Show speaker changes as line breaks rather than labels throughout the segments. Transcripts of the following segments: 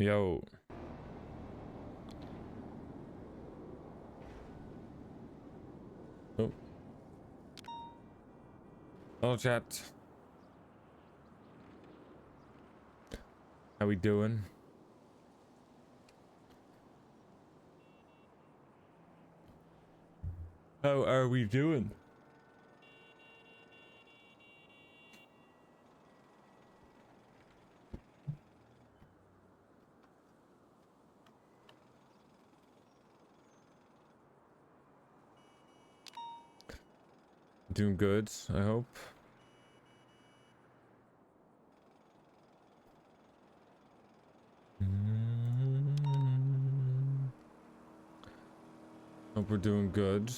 Yo. Oh. Hello, chat. How we doing? How are we doing? Doing good, I hope. Hope we're doing good.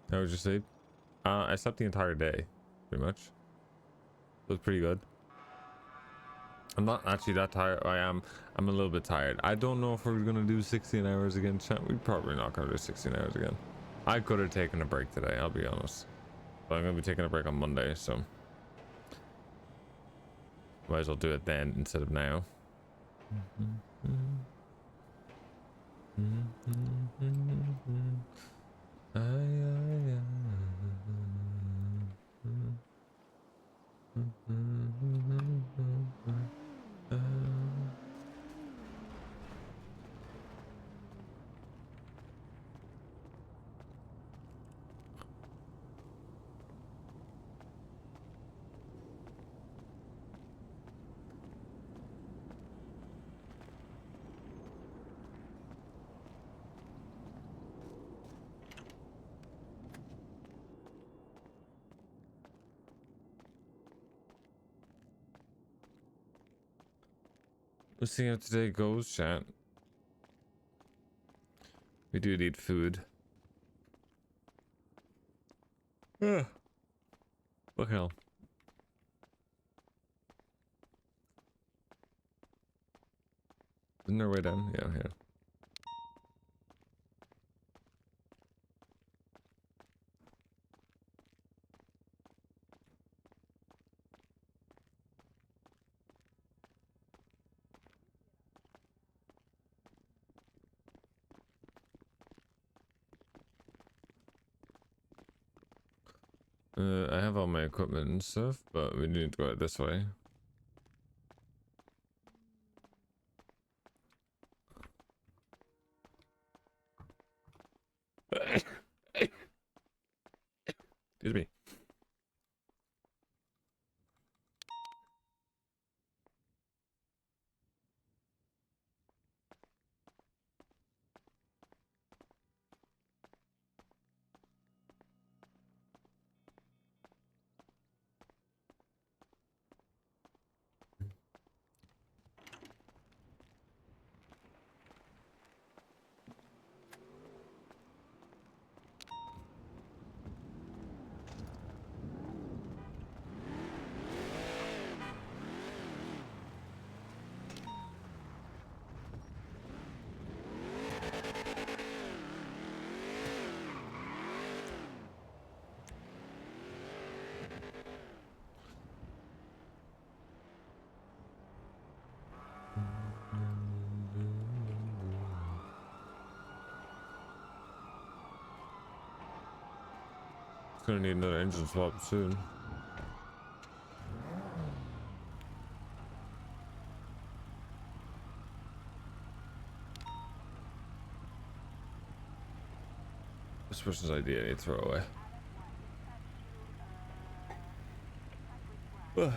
How was your sleep? I slept the entire day, pretty much. It was pretty good. I'm not actually that tired. I'm a little bit tired. I don't know if we're gonna do 16 hours again, chat. We're probably not gonna do 16 hours again. I could have taken a break today, I'll be honest. But I'm gonna be taking a break on Monday, so might as well do it then instead of now. We'll see how today goes, chat. We do need food. What the hell? Isn't there a way down? Yeah, here. I have all my equipment and stuff, but we need to go out this way. Excuse me. Gonna need another engine swap soon. This person's idea I need to throw away. Ugh.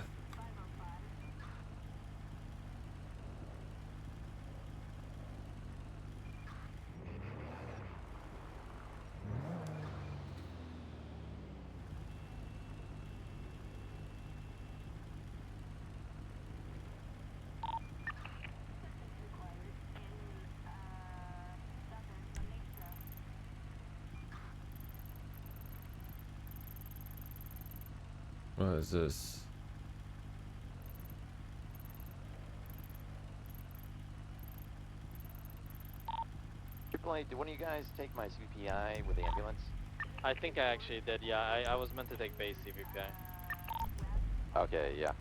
What is this?
Incidentally, did one of you guys take my CVPI with the ambulance?
I think I actually did, yeah. I was meant to take base CVPI.
Okay, yeah.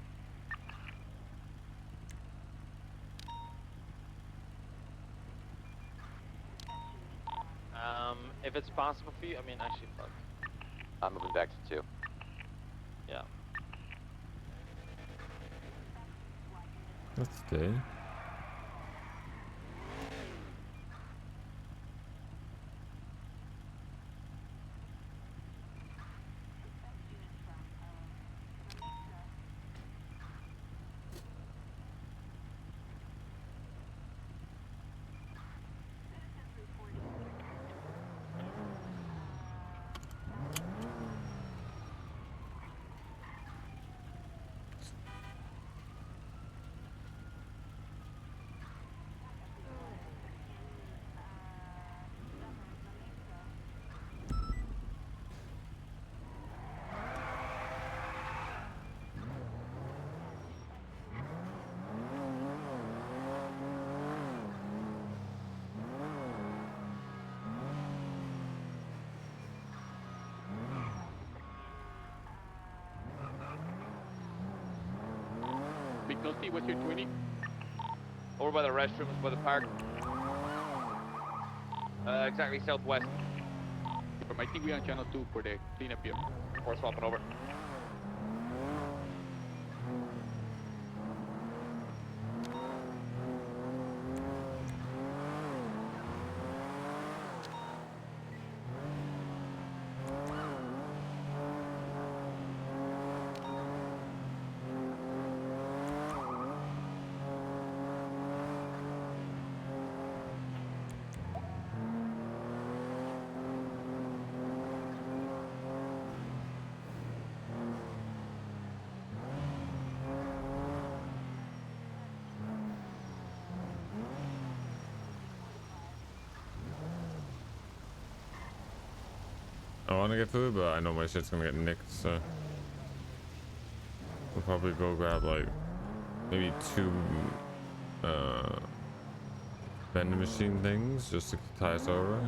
If it's possible for you, I mean, actually, fuck.
I'm moving back to 2.
Yeah.
Let's stay.
McNulty, what's your 20?
Over by the restrooms, by the park. Exactly southwest.
I think we're on channel 2 for the cleanup here.
We're swapping over.
I want to get food, but I know my shit's gonna get nicked, so we'll probably go grab like maybe 2 vending machine things just to tie us over.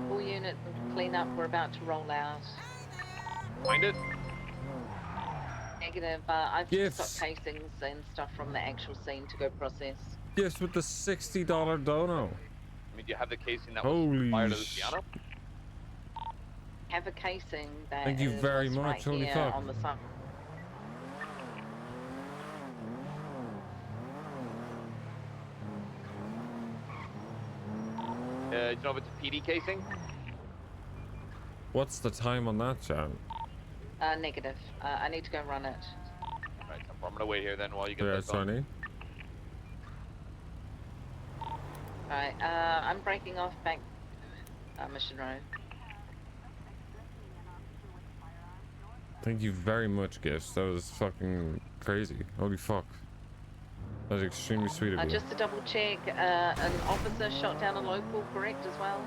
All units and clean up. We're about to roll out.
Find it.
Negative. I've
Gifts.
just got casings and stuff from the actual scene to go process.
Gifts with the $60 dono.
I mean, do you have the casing that
Holy
was fired at the piano?
Have a casing that
Thank you very
was
much.
right
Holy
here
fuck.
on the side.
Do you know if it's a PD casing?
What's the time on that, Chan?
Negative. I need to go run it.
Right, so I'm gonna wait here then while you get
Yeah,
this done.
Sonny.
Right. I'm breaking off back Mission Road.
Thank you very much, Gifts. That was fucking crazy. Holy fuck. That was extremely sweet of you.
Just to double check, an officer shot down a local, correct as well?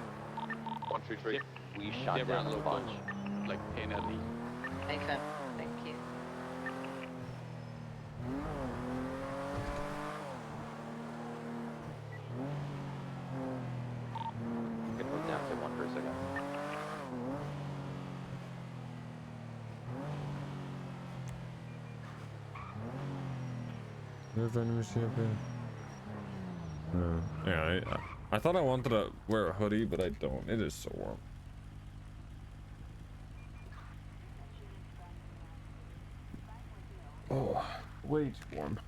133.
We shot
They were
down
on
a
local,
bunch.
like 10 at least.
Nathan, thank you.
Get those down to 1 for a second.
Is there a vending machine up here? No. Yeah, I thought I wanted to wear a hoodie, but I don't. It is so warm. Oh, way too warm.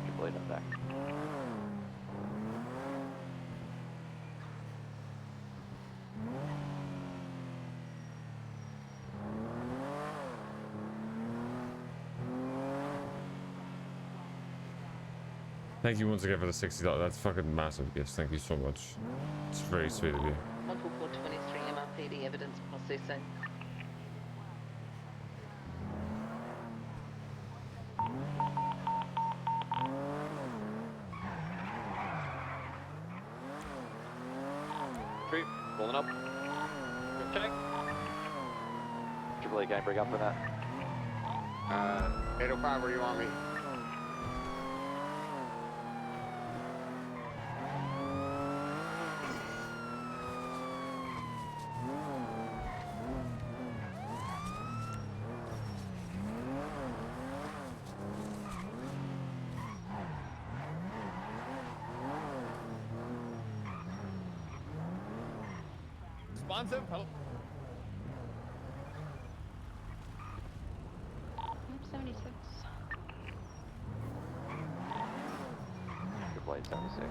Keep blade on deck.
Thank you once again for the $60. That's fucking massive gifts. Thank you so much. It's very sweet of you.
14423 MRPD evidence processing.
Tree, rolling up.
Check.
Triple A, can I bring up for that?
805, where you want me?
Responsive. Hello.
76.
Triple A 76.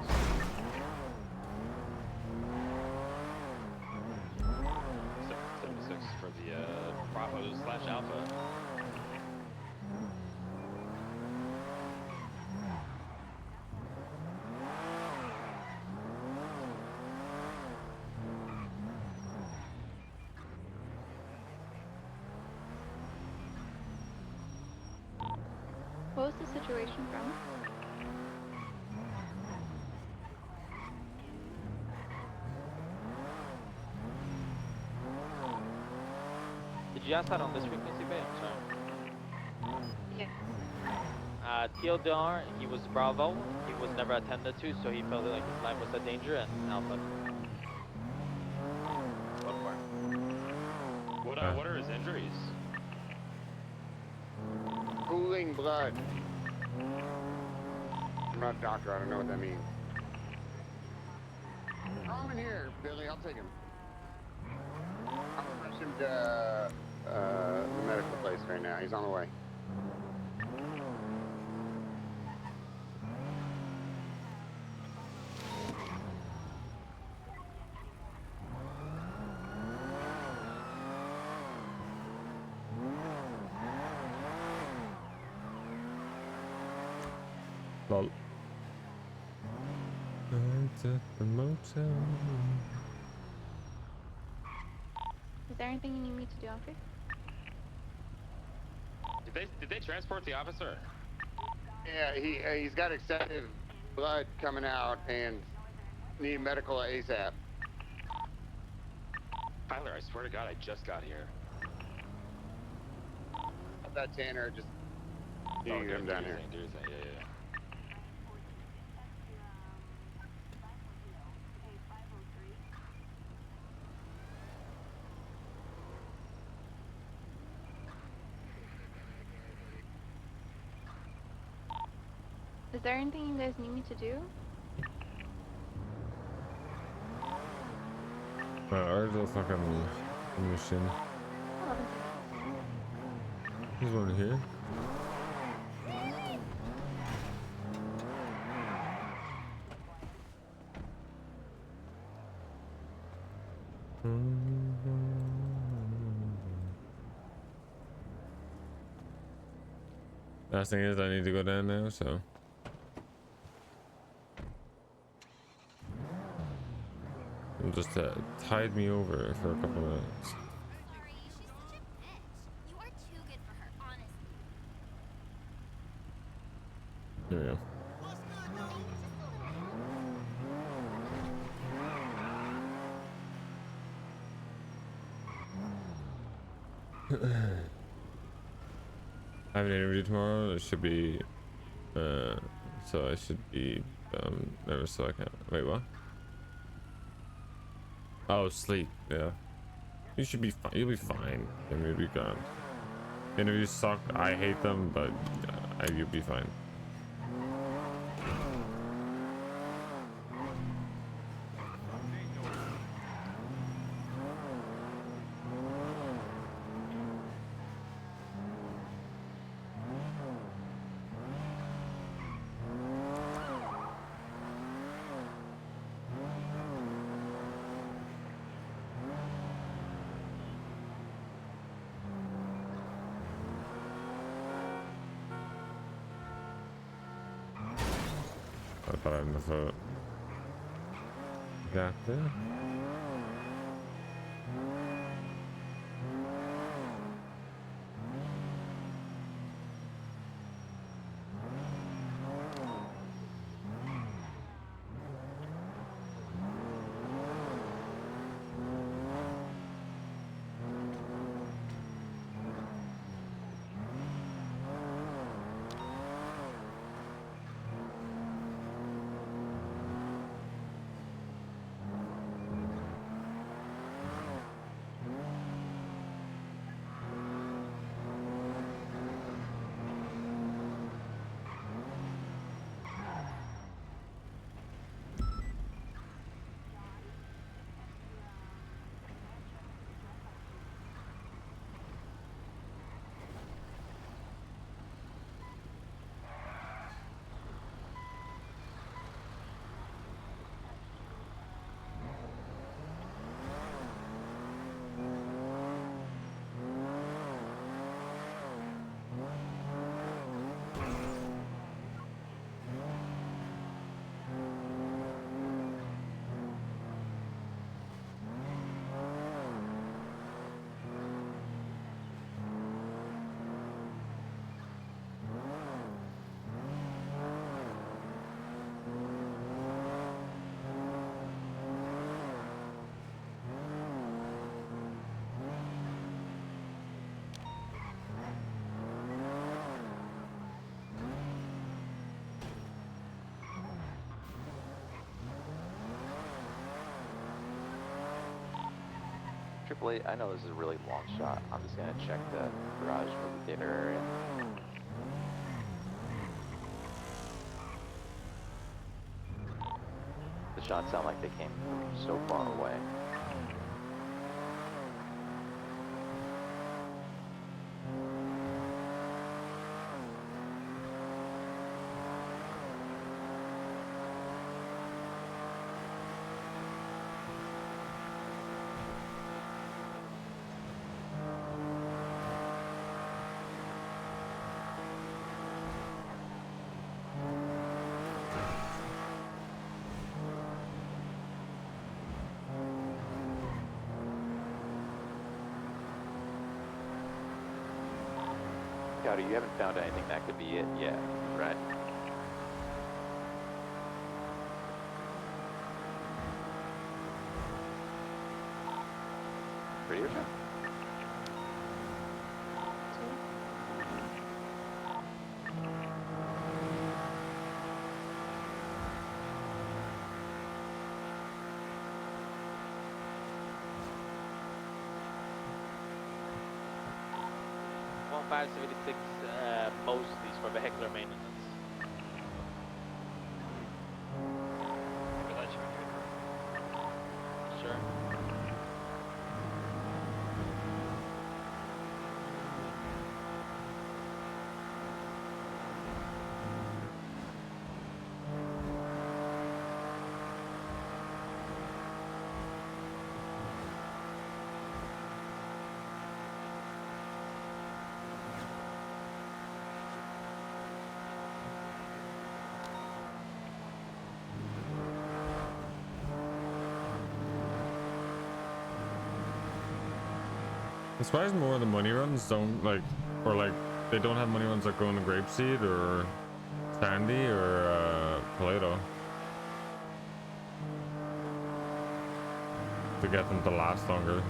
For the Bravo/Alpha.
What was the situation from?
Did you ask that on this frequency, babe? I'm sorry.
Yeah.
Theodore, he was Bravo. He was never attended to, so he felt like his life was a danger, and Alpha.
What are his injuries?
Cooling blood. I'm not a doctor, I don't know what that means. Throw him in here, Billy, I'll take him. I'll rush him to the medical place right now. He's on the way.
Lol. Nights at the motel.
Is there anything you need me to do, Alfred?
Did they transport the officer?
Yeah, he's got excessive blood coming out and need medical ASAP.
Tyler, I swear to God, I just got here.
That Tanner just you
Oh,
can get him down here.
Do your thing. Yeah.
Is there anything you guys need me to do?
Ours a fucking machine.
11.
There's one here. Last thing is I need to go down now, so it'll just tide me over for a couple minutes.
Sorry, she's such a bitch. You are too good for her, honestly.
There we go. I have an interview tomorrow. It should be so I should be nervous, so I can't wait. What? Oh, sleep. Yeah, you should be fine. You'll be fine. I mean, you'll be gone. Interviews suck. I hate them, but you'll be fine. I thought I'd miss it. Got there.
AAA, I know this is a really long shot. I'm just gonna check the garage for the theater area. The shots sound like they came from so far away. Scouter, you haven't found anything that could be it yet, right? Radio check?
One 576 mostly for vehicular maintenance. Sure.
I'm surprised more of the money runs don't they don't have money runs that go into Grapeseed or Sandy or Toledo to get them to last longer.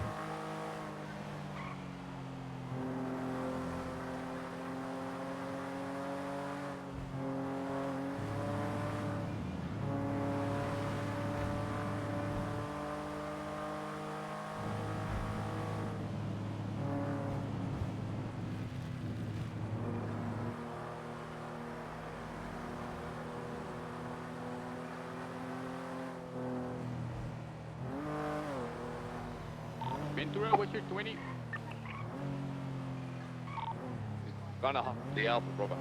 Ventura, what's your 20?
Gonna the Alpha, brother.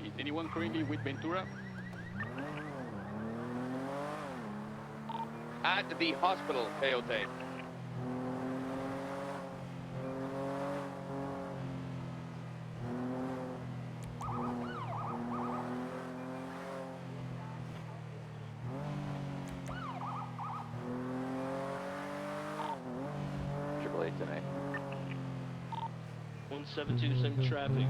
Is anyone currently with Ventura?
At the hospital, Coyote. Triple Eight tonight.
172, same traffic.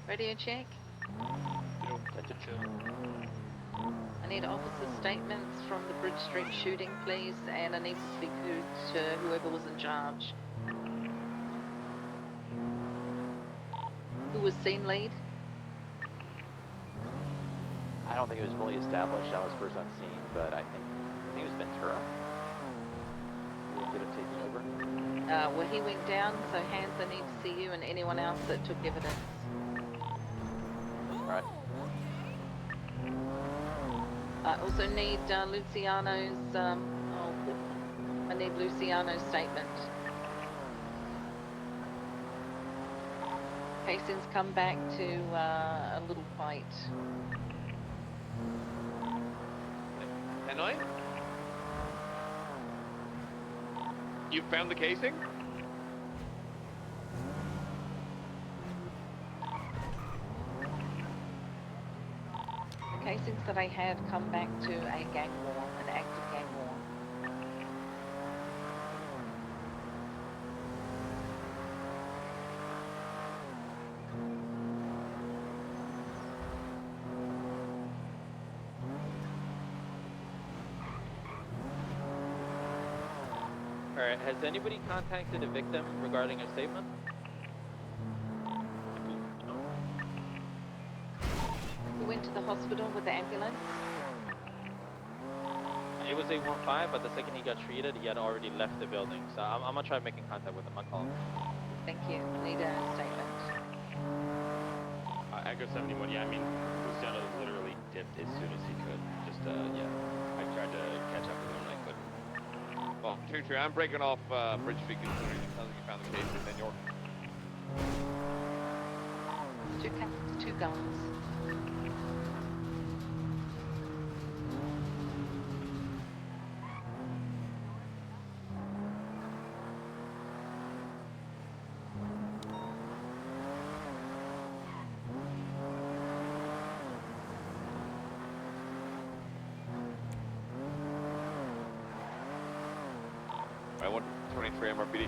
Radio check. I need officer statements from the Bridge Street shooting, please, and I need to speak to whoever was in charge. Who was scene lead?
I don't think it was fully established. I was first on scene, but I think it was Ventura. Who ended up taking over.
Well, he went down, so Hans, I need to see you and anyone else that took evidence.
Alright.
I also need Luciano's, I need Luciano's statement. Casing's come back to a little fight.
Hanoi? You found the casing?
The casings that I had come back to a gang war, an active gang war.
Alright, has anybody contacted a victim regarding a statement?
Who went to the hospital with the ambulance?
It was 815, but the second he got treated, he had already left the building. So I'm gonna try making contact with him. I'll call him.
Thank you. I need a statement.
Echo 71, yeah, I mean, Luciano literally dipped as soon as he could. Just, yeah. I tried to catch up with him and I couldn't.
Well, 2-3, I'm breaking off Bridge Street considering it sounds like you found the casing in York.
Two guns.
I want 23 MRPD.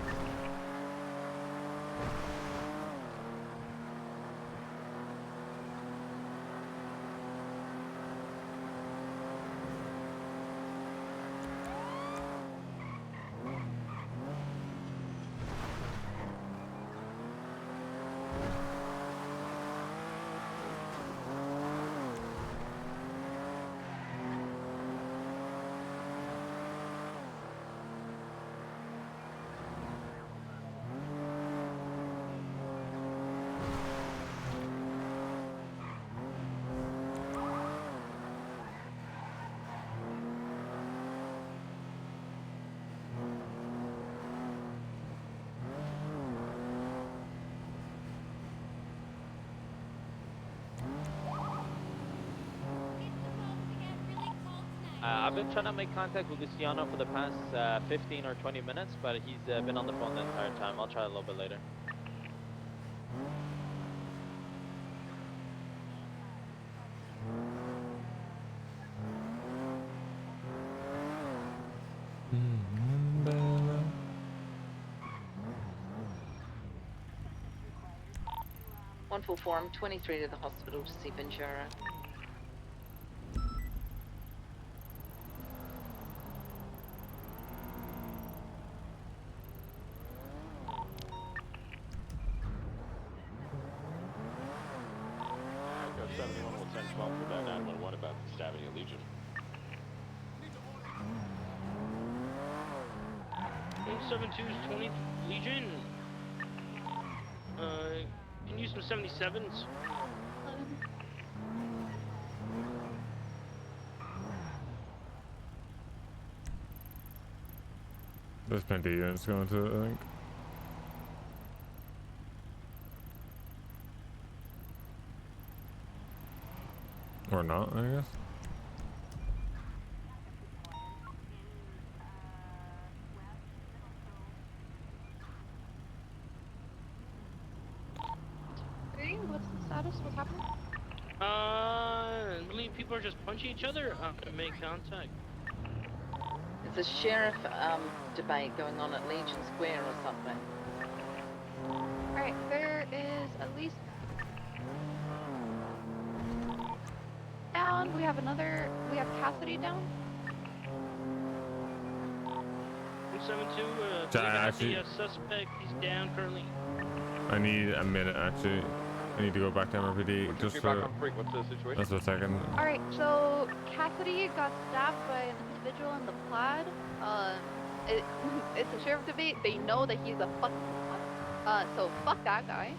I've been trying to make contact with Luciano for the past 15 or 20 minutes, but he's been on the phone the entire time. I'll try a little bit later.
One full form, 23 to the hospital to see Ventura.
Echo 71 will send 12 for that 911 about the stabbing at Legion.
172's 20th Legion. Can use some 77s.
There's plenty of units going to it, I think. Or not, I guess.
Hey, what's the status? What's happening?
I believe people are just punching each other. I'm gonna make contact.
There's a sheriff debate going on at Legion Square or something.
Alright, there is at least down. We have Cassidy down.
172,
So actually,
the suspect. He's down currently.
I need a minute actually. I need to go back to MRPD just for.
What's the situation?
Just a second.
Alright, so Cassidy got stabbed by an individual in the plaid. It's a sheriff debate. They know that he's a fucking so fuck that guy.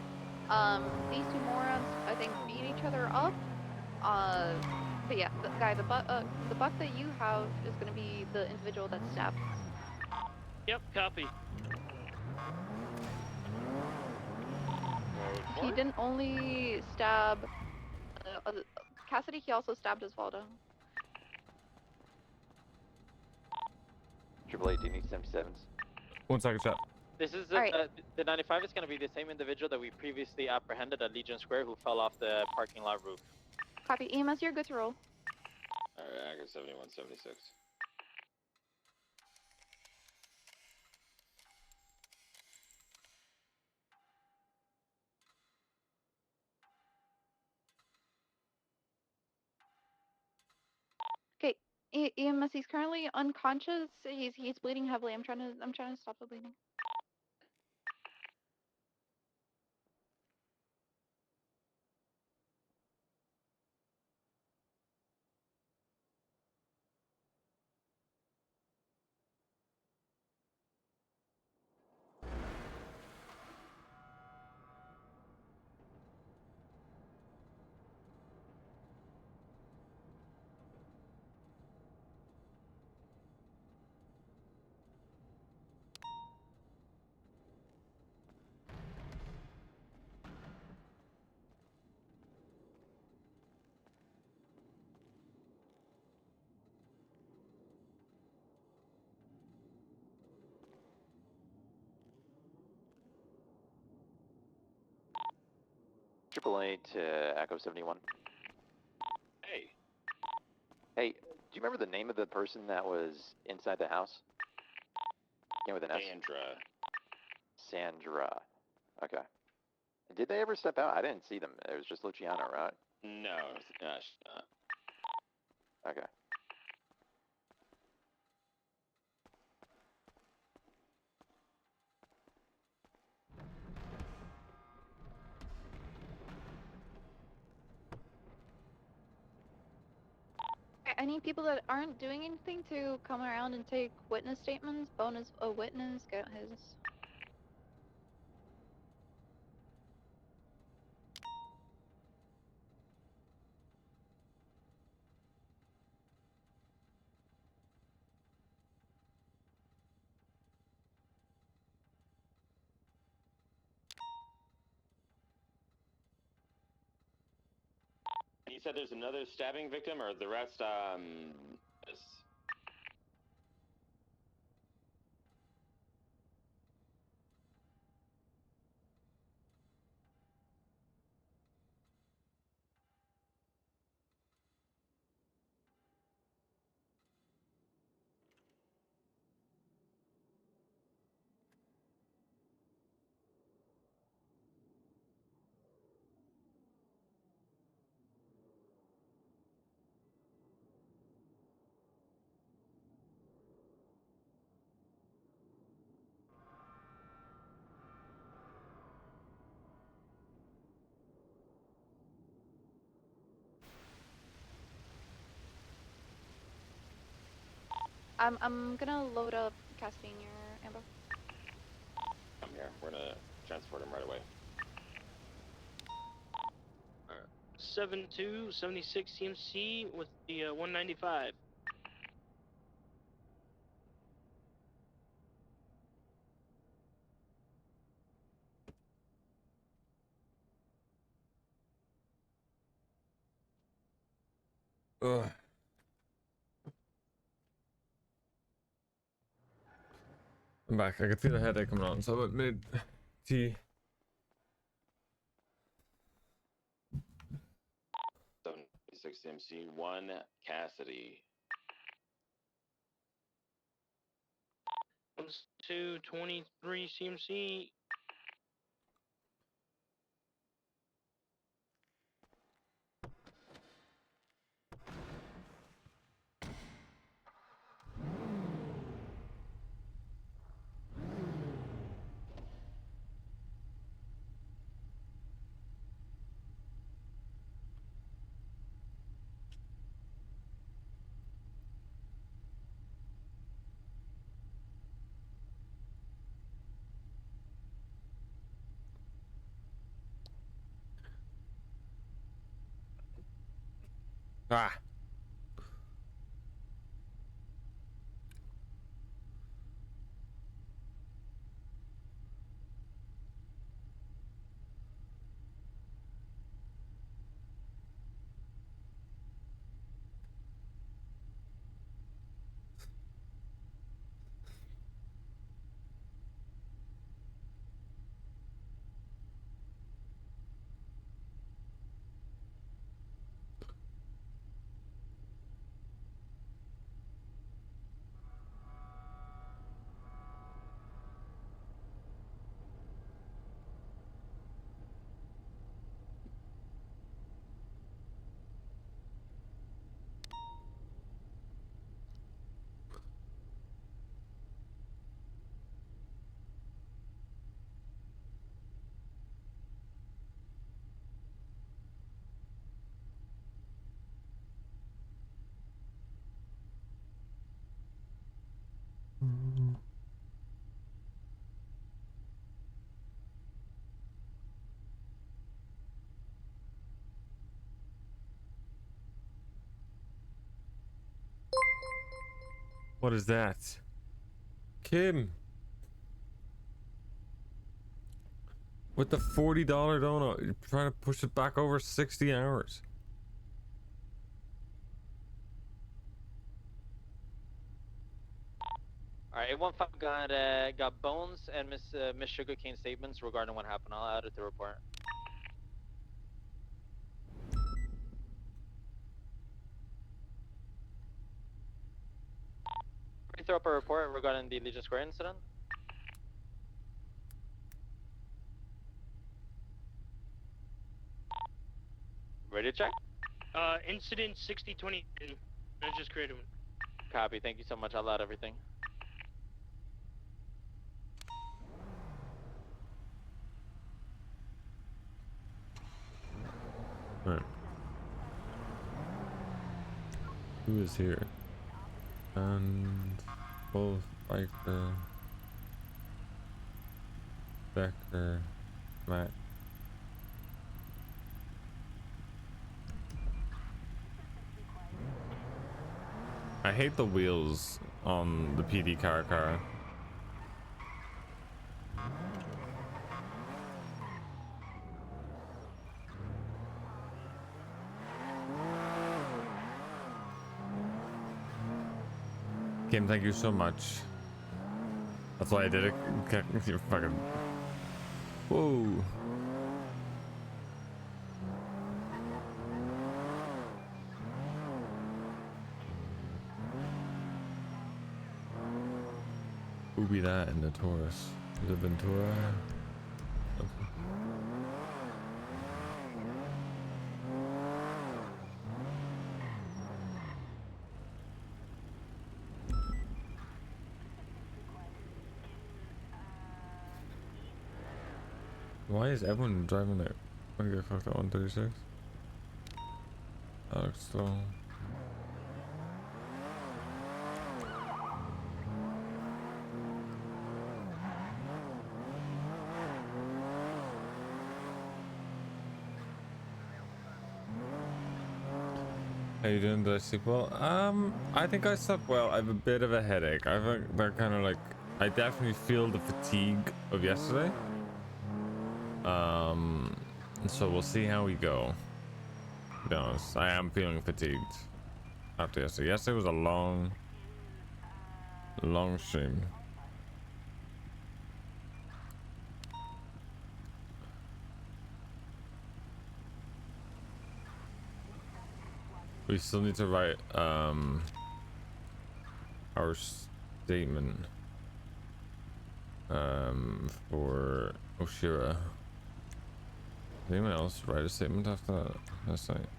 These two morons, I think, beat each other up. But yeah, the buck that you have is gonna be the individual that stabbed.
Yep, copy.
He didn't only stab Cassidy, he also stabbed Osvaldo.
Triple A, do you need 77s?
1 second, chat.
This is
Alright.
the 95 is going to be the same individual that we previously apprehended at Legion Square who fell off the parking lot roof.
Copy. EMS, you're good to roll.
Alright, I got 71, 76.
Okay, EMS, he's currently unconscious. He's bleeding heavily. I'm trying to stop the bleeding.
Triple A to Echo 71.
Hey,
Hey, do you remember the name of the person that was inside the house? Yeah, with an S.
Sandra.
Sandra. Okay. Did they ever step out? I didn't see them. It was just Luciano, right?
No, she's not.
Okay.
I need people that aren't doing anything to come around and take witness statements. Bone is a witness. Get his.
You said there's another stabbing victim, or the rest, is...
I'm gonna load up Cassidy in your ambo.
I'm here. We're gonna transport him right away.
7276 CMC with the 195.
Ugh. I'm back. I can feel the headache coming on, so I made tea.
76 MC 1 Cassidy.
223 CMC.
Ah. What is that? Kim. With the $40 donut, you're trying to push it back over 60 hours.
Alright, 815 got Bones and Miss Sugarcane statements regarding what happened. I'll add it to the report. Can you throw up a report regarding the Legion Square incident? Ready to check?
Incident 6022. I just created one.
Copy, thank you so much. I'll add everything.
Alright. Who is here? And both Biker, Becker, Matt. I hate the wheels on the PD car. Kim, thank you so much. That's why I did it. You fucking. Whoa. Who be that in the Taurus? Is it Ventura? Okay. Why is everyone driving it? I get fucked at 136. That looks slow. How you doing? Did I sleep well? I think I slept well. I have a bit of a headache. I have that kind of like, I definitely feel the fatigue of yesterday. So we'll see how we go. To be honest, I am feeling fatigued after yesterday. Yesterday was a long stream. We still need to write our statement for Oshira. Did anyone else write a statement after that last night?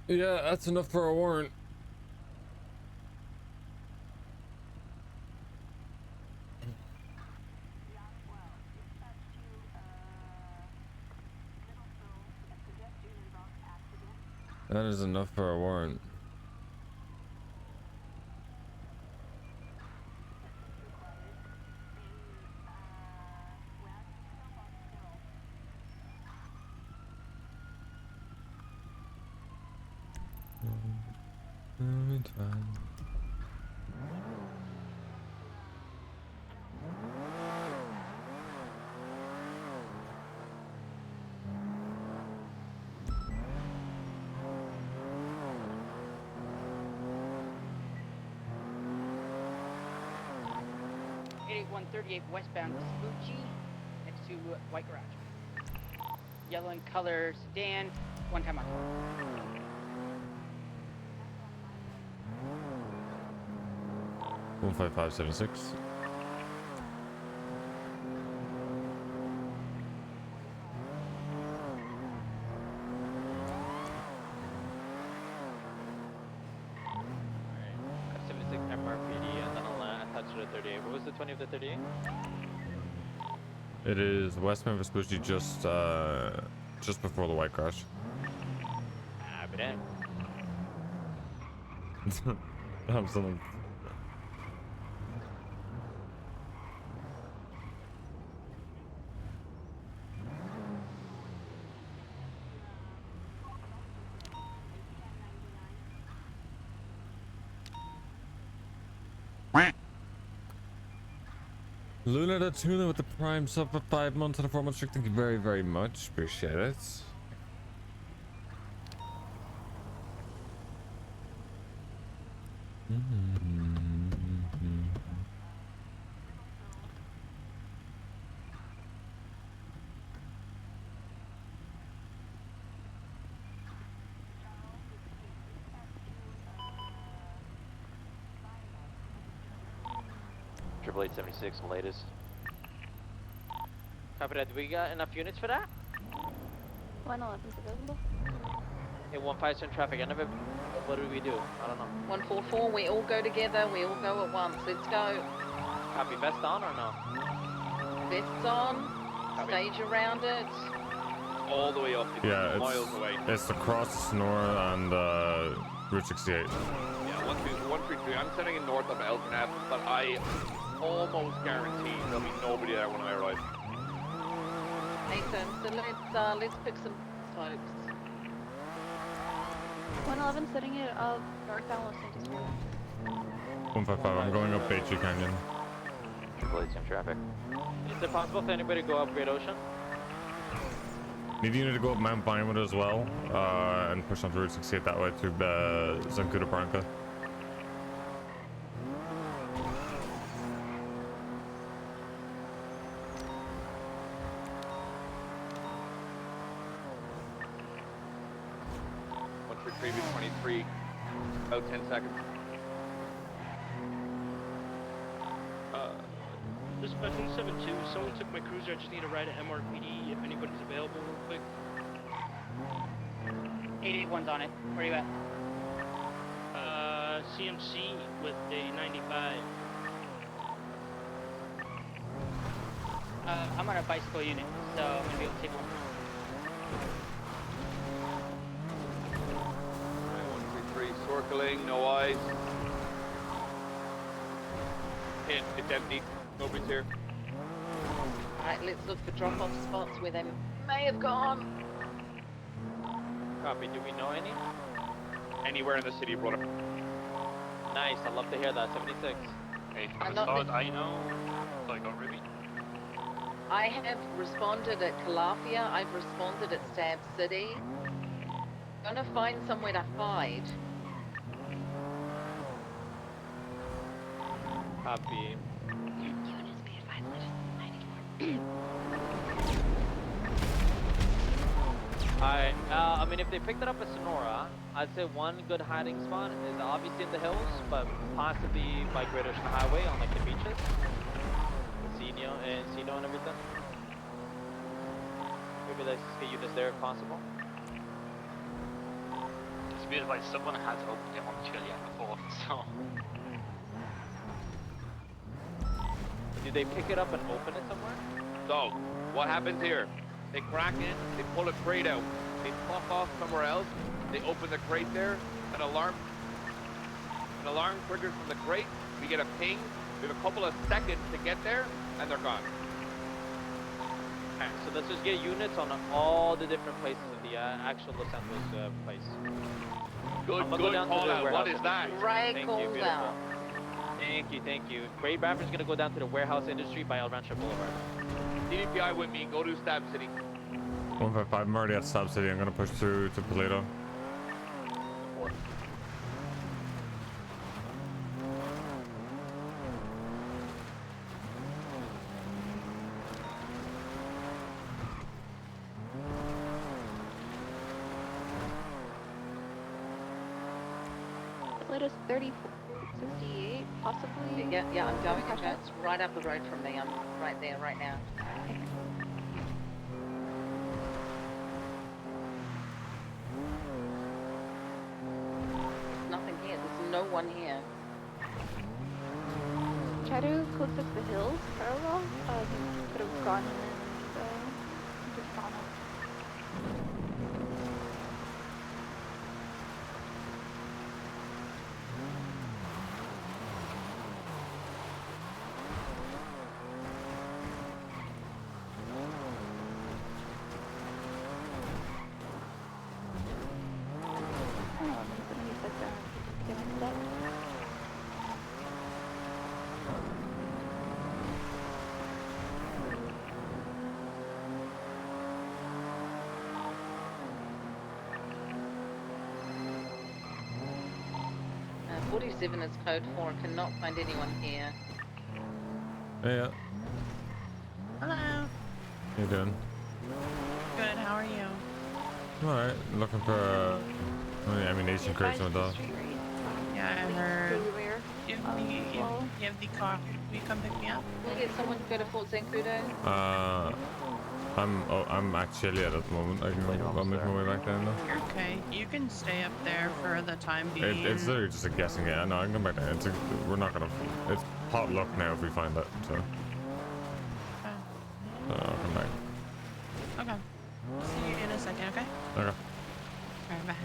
Yeah, that's enough for a warrant. That is enough for a warrant. It's fine.
Westbound Vespucci, next to White Garage. Yellow in color sedan, one time on.
15576.
Alright, 76 MRPD, and then I'll attach to the 38. What was the 20 of the 38?
It is West Memphis Bushy, just before the White Crash.
Ah, but then.
I'm something. Luna the Tuna with the Prime sub for 5 months and a 4 month streak. Thank you very, very much. Appreciate it.
Triple 876 latest.
Copy that. Do we got enough units for that?
111's available.
Hey, 157 traffic. I never. What do we do? I don't know.
144, we all go together, we all go at once. Let's go.
Copy. Vest on or no?
Vests on,
Copy.
stage around it.
All the way up. It's
Yeah,
miles away.
it's across Sonora and Route 68.
Yeah, 133. I'm sending it north of Elton Ave, but I almost guarantee there'll be nobody there when I arrive.
Nathan, so let's pick some folks.
111 sitting it of northbound Los Santos Road.
155, I'm going up Baytree Canyon.
Avoid some traffic.
Is it possible for anybody to go up Great Ocean?
Need you to go up Mount Vinewood as well, and push onto Route 68 that way to Zancudo Barranca.
Once retrieved 23, about 10 seconds.
This is Bethune 72. Someone took my cruiser. I just need a ride at MRPD if anybody's available real quick.
881's on it. Where are you at?
CMC with a 95.
I'm on a bicycle unit, so I'm gonna be able to take one.
133, circling, no eyes. It's empty. Nobody's here.
Alright, let's look for drop-off spots where they may have gone.
Copy. Do we know any?
Anywhere in the city, brother.
Nice. I'd love to hear that. 76.
Hey,
I'm
from
not
the start, I know. Like, oh, really?
I have responded at Calafia. I've responded at Stab City. Gonna find somewhere to hide.
Copy. Alright, I mean, if they picked it up at Sonora, I'd say one good hiding spot is obviously in the hills, but possibly by Great Ocean Highway on like the beaches. Encino and everything. Maybe let's get you this there if possible.
It's a bit like someone has opened it on Chilean before, so.
Did they pick it up and open it somewhere?
So, what happens here? They crack in, they pull a crate out, they pop off somewhere else, they open the crate there, an alarm triggers from the crate, we get a ping, we have a couple of seconds to get there, and they're gone.
Okay, so let's just get units on all the different places of the actual Los Santos place.
Good
go
call
down to the
out, what
warehouse
is that?
Right
Thank
calls
you, beautiful.
out.
Thank you. Great Rapper's gonna go down to the warehouse industry by El Rancho Boulevard.
DDPI with me, go to Stab City.
155, I'm already at Stab City. I'm gonna push through to Paleto.
Latest 3468, possibly.
Yeah, I'm going. It's right up the road from me. I'm right there, right now. There's nothing here. There's no one here.
Try to close up the hills parallel. You could have gone and just gone up.
Uh, 47 is code 4. Cannot find anyone here.
Yeah.
Hello.
How you doing?
Good, how are you?
Alright, looking for ammunition crates and all.
Yeah, I heard.
Everywhere.
You have the car. Will you come pick me up?
Can we get someone to go to Fort Zancudo?
I'm actually at the moment. I'll make my way back there now.
Okay, you can stay up there for the time being.
It's literally just a guessing game. No, I can come back there. We're not gonna. It's pot luck now if we find that. So. I'll come back.
Okay. See you in a second, okay?
Okay.
Alright, bye.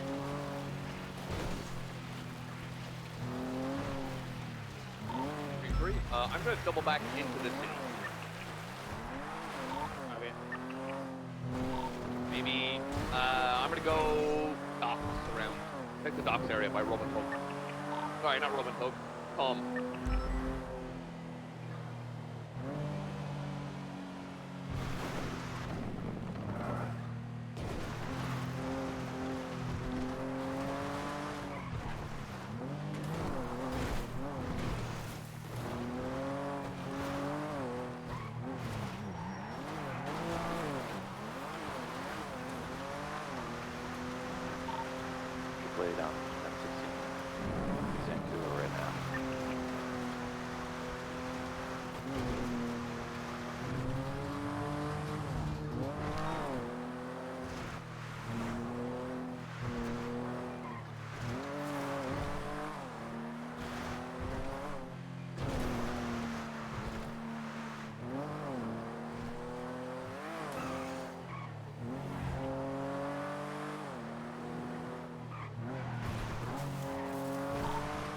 I'm gonna double back into the city.
Okay.
Maybe go docks around. Take the docks area by Robin Hook. Sorry, not Robin Hook.
Play down M16. Vancouver right now.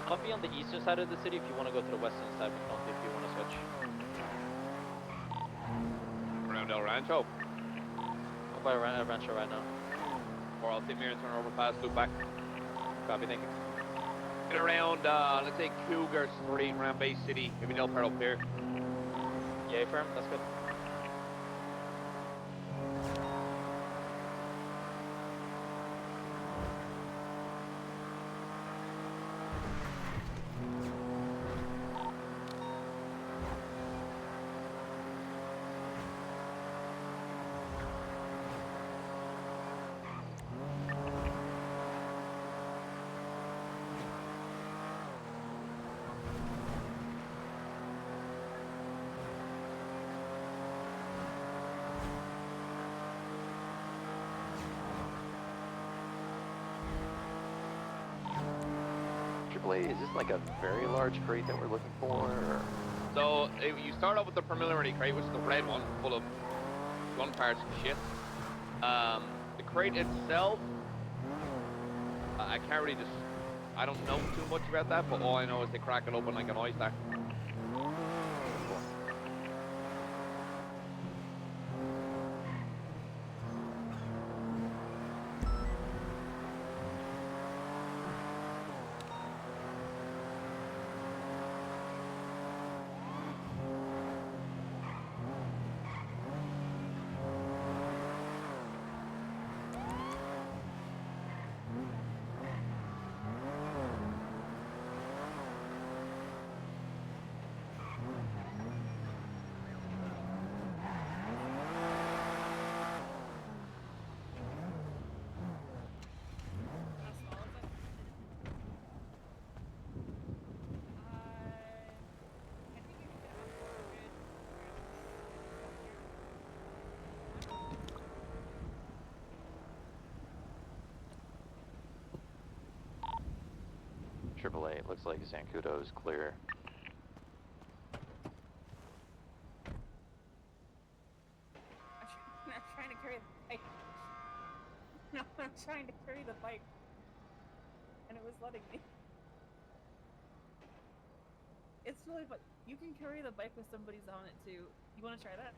I'll be on the eastern side of the city if you want to go to the western side, but don't if you want to switch.
Around El Rancho.
I'll buy Rancho right now.
Or I'll take me and turn over past, loop back.
Copy, thank you.
Get around, let's say Cougar Street, around Bay City. Maybe Del Perro up here.
Yay, firm, that's good.
AAA, is this like a very large crate that we're looking for, or?
So, you start off with the preliminary crate, which is the red one, full of gun parts and shit. The crate itself, I can't really I don't know too much about that, but all I know is they crack it open like an oyster.
AAA, it looks like Zancudo's clear.
I'm not trying to carry the bike. No, I'm trying to carry the bike. And it was letting me. It's really fun. You can carry the bike with somebody's on it too. You want to try that?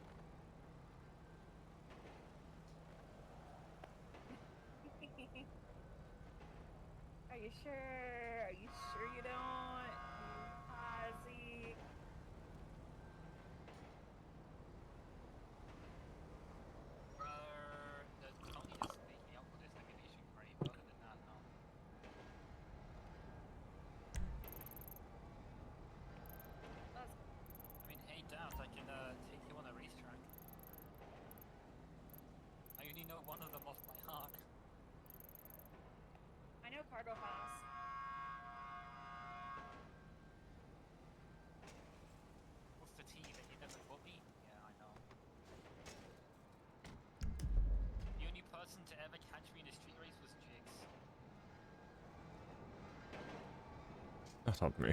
Are you sure? Are you sure you don't? Ozzy.
I mean, hey Dad, I can take you on a racetrack. I only know one of them off by heart.
I know Cargo House.
What's the tea that you never put me? Yeah, I know. The only person to ever catch me in a street race was Jigs.
That's not me.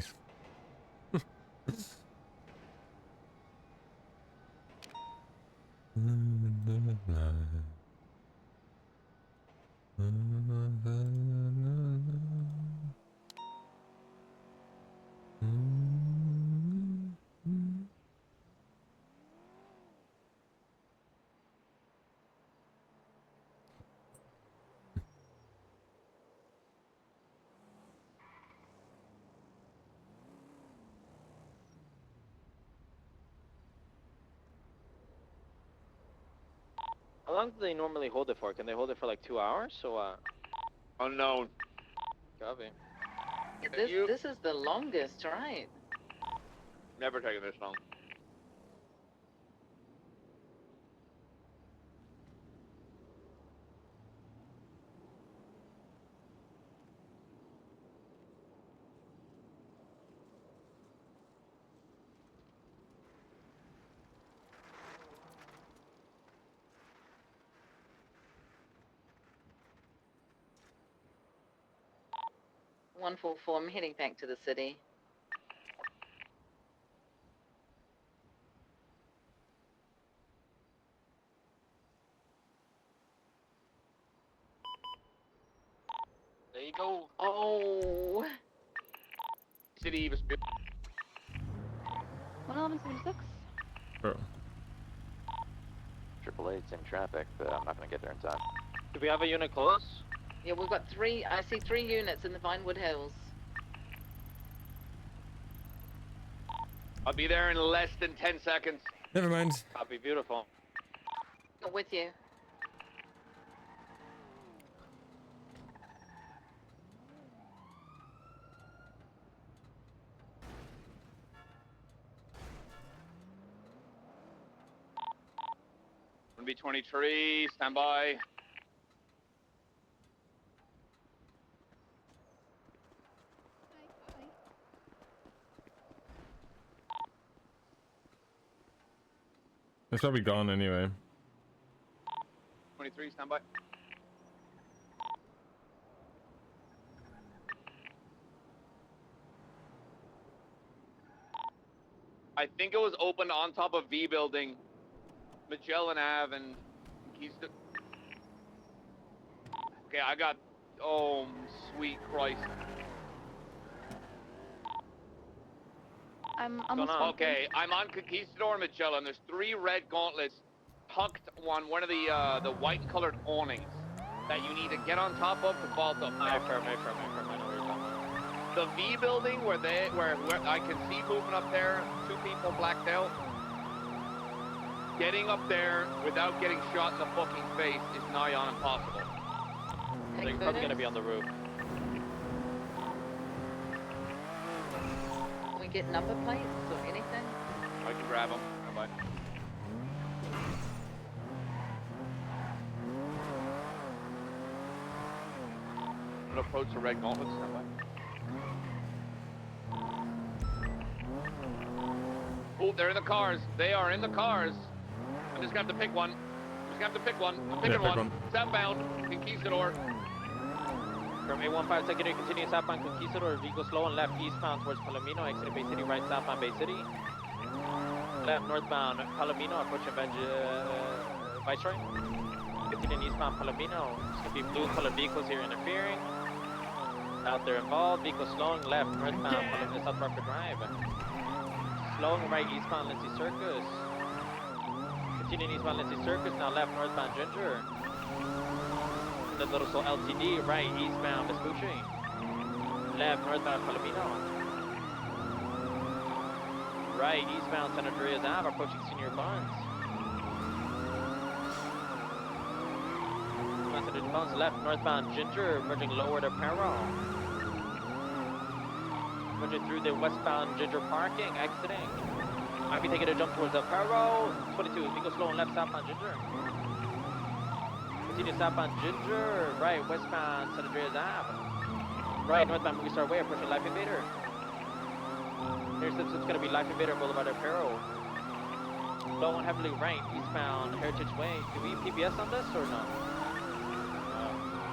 How long do they normally hold it for? Can they hold it for like 2 hours? So,
Unknown.
Copy.
This is the longest, right?
Never taken this long.
One full four. I'm heading back to the city.
There you go.
Oh.
City was
1176.
Bro.
AAA's in traffic, but I'm not gonna get there in time.
Do we have a unit close?
Yeah, we've got three. I see 3 units in the Vinewood Hills.
I'll be there in less than 10 seconds.
Never mind.
Copy, beautiful.
Not with you.
Gonna be 23. Stand by.
It's probably gone anyway.
23. Stand by. I think it was open on top of V building, Magellan Ave, and Keystone. Okay, I got. Oh, sweet Christ.
I'm almost done.
Okay, I'm on Conquistador and Magellan. There's 3 red gauntlets tucked on one of the white and colored awnings that you need to get on top of to vault up.
I know what you're talking about.
The V building where I can see moving up there, 2 people blacked out. Getting up there without getting shot in the fucking face is nigh on impossible.
So you're probably gonna be on the roof.
Can we get number plates or anything?
I can grab them. Bye. I'm gonna approach the red gauntlets. Stand by. Oh, they're in the cars. They are in the cars. I'm just gonna have to pick one. I'm picking one. Southbound, Conquistador.
From A15 secondary, continue southbound Conquistador, vehicle slow and left eastbound towards Palomino, exiting Bay City, right southbound Bay City. Left northbound Palomino, approaching Viceroy. Continuing eastbound Palomino. It's gonna be blue colored vehicles here interfering. Out there involved, vehicle slowing left northbound Palomino, South Barker Drive. Slowing right eastbound Lindsay Circus. Continuing eastbound Lindsay Circus, now left northbound Ginger. The Little Soul LTD, right eastbound Vespucci. Left northbound Palomino. Right eastbound San Andreas Ave, approaching Senior Buns. San Andreas Buns, left northbound Ginger, merging lower to Perro. Merging through the westbound Ginger parking, exiting. Might be taking a jump towards the Perro. 22, vehicle slow and left southbound Ginger. Continue southbound Ginger, right westbound San Andreas Ave. Right northbound Movie Star Way, approaching Life Invader. Intercepts it's gonna be Life Invader Boulevard Apparel. Low and heavily right eastbound Heritage Way. Do we PBS on this or no?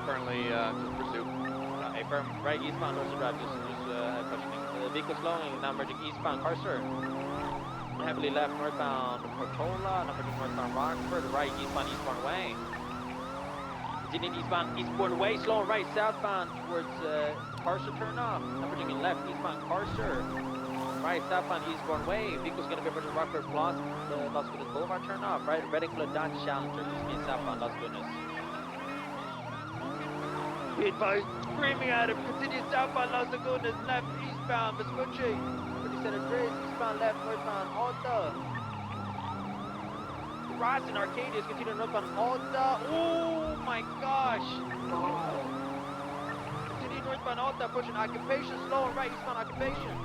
Currently, just pursuit.
Hey, firm right eastbound Dorset Drive, just questioning. The vehicle slowing, now merging eastbound Carcer. Heavily left northbound Portola, now merging northbound Rockford, right eastbound Eastbourne Way. Continuing eastbound Eastbourne Way, slowing right southbound towards Carcer turnoff. Now merging left eastbound Carcer. Right southbound Eastbourne Way. Vehicle's gonna be approaching Rockford Las Vegas Boulevard turnoff. Right, red and colored Dodge Challenger, just being southbound Las Vegas. Be advised, screaming at him. Continue southbound Las Lagunas, left eastbound Vespucci. 37 Andreas, eastbound left, northbound Alta. crossing Arcadius, continue northbound Alta. Oh my gosh. Continue northbound Alta, approaching Occupation, slow and right, eastbound Occupation.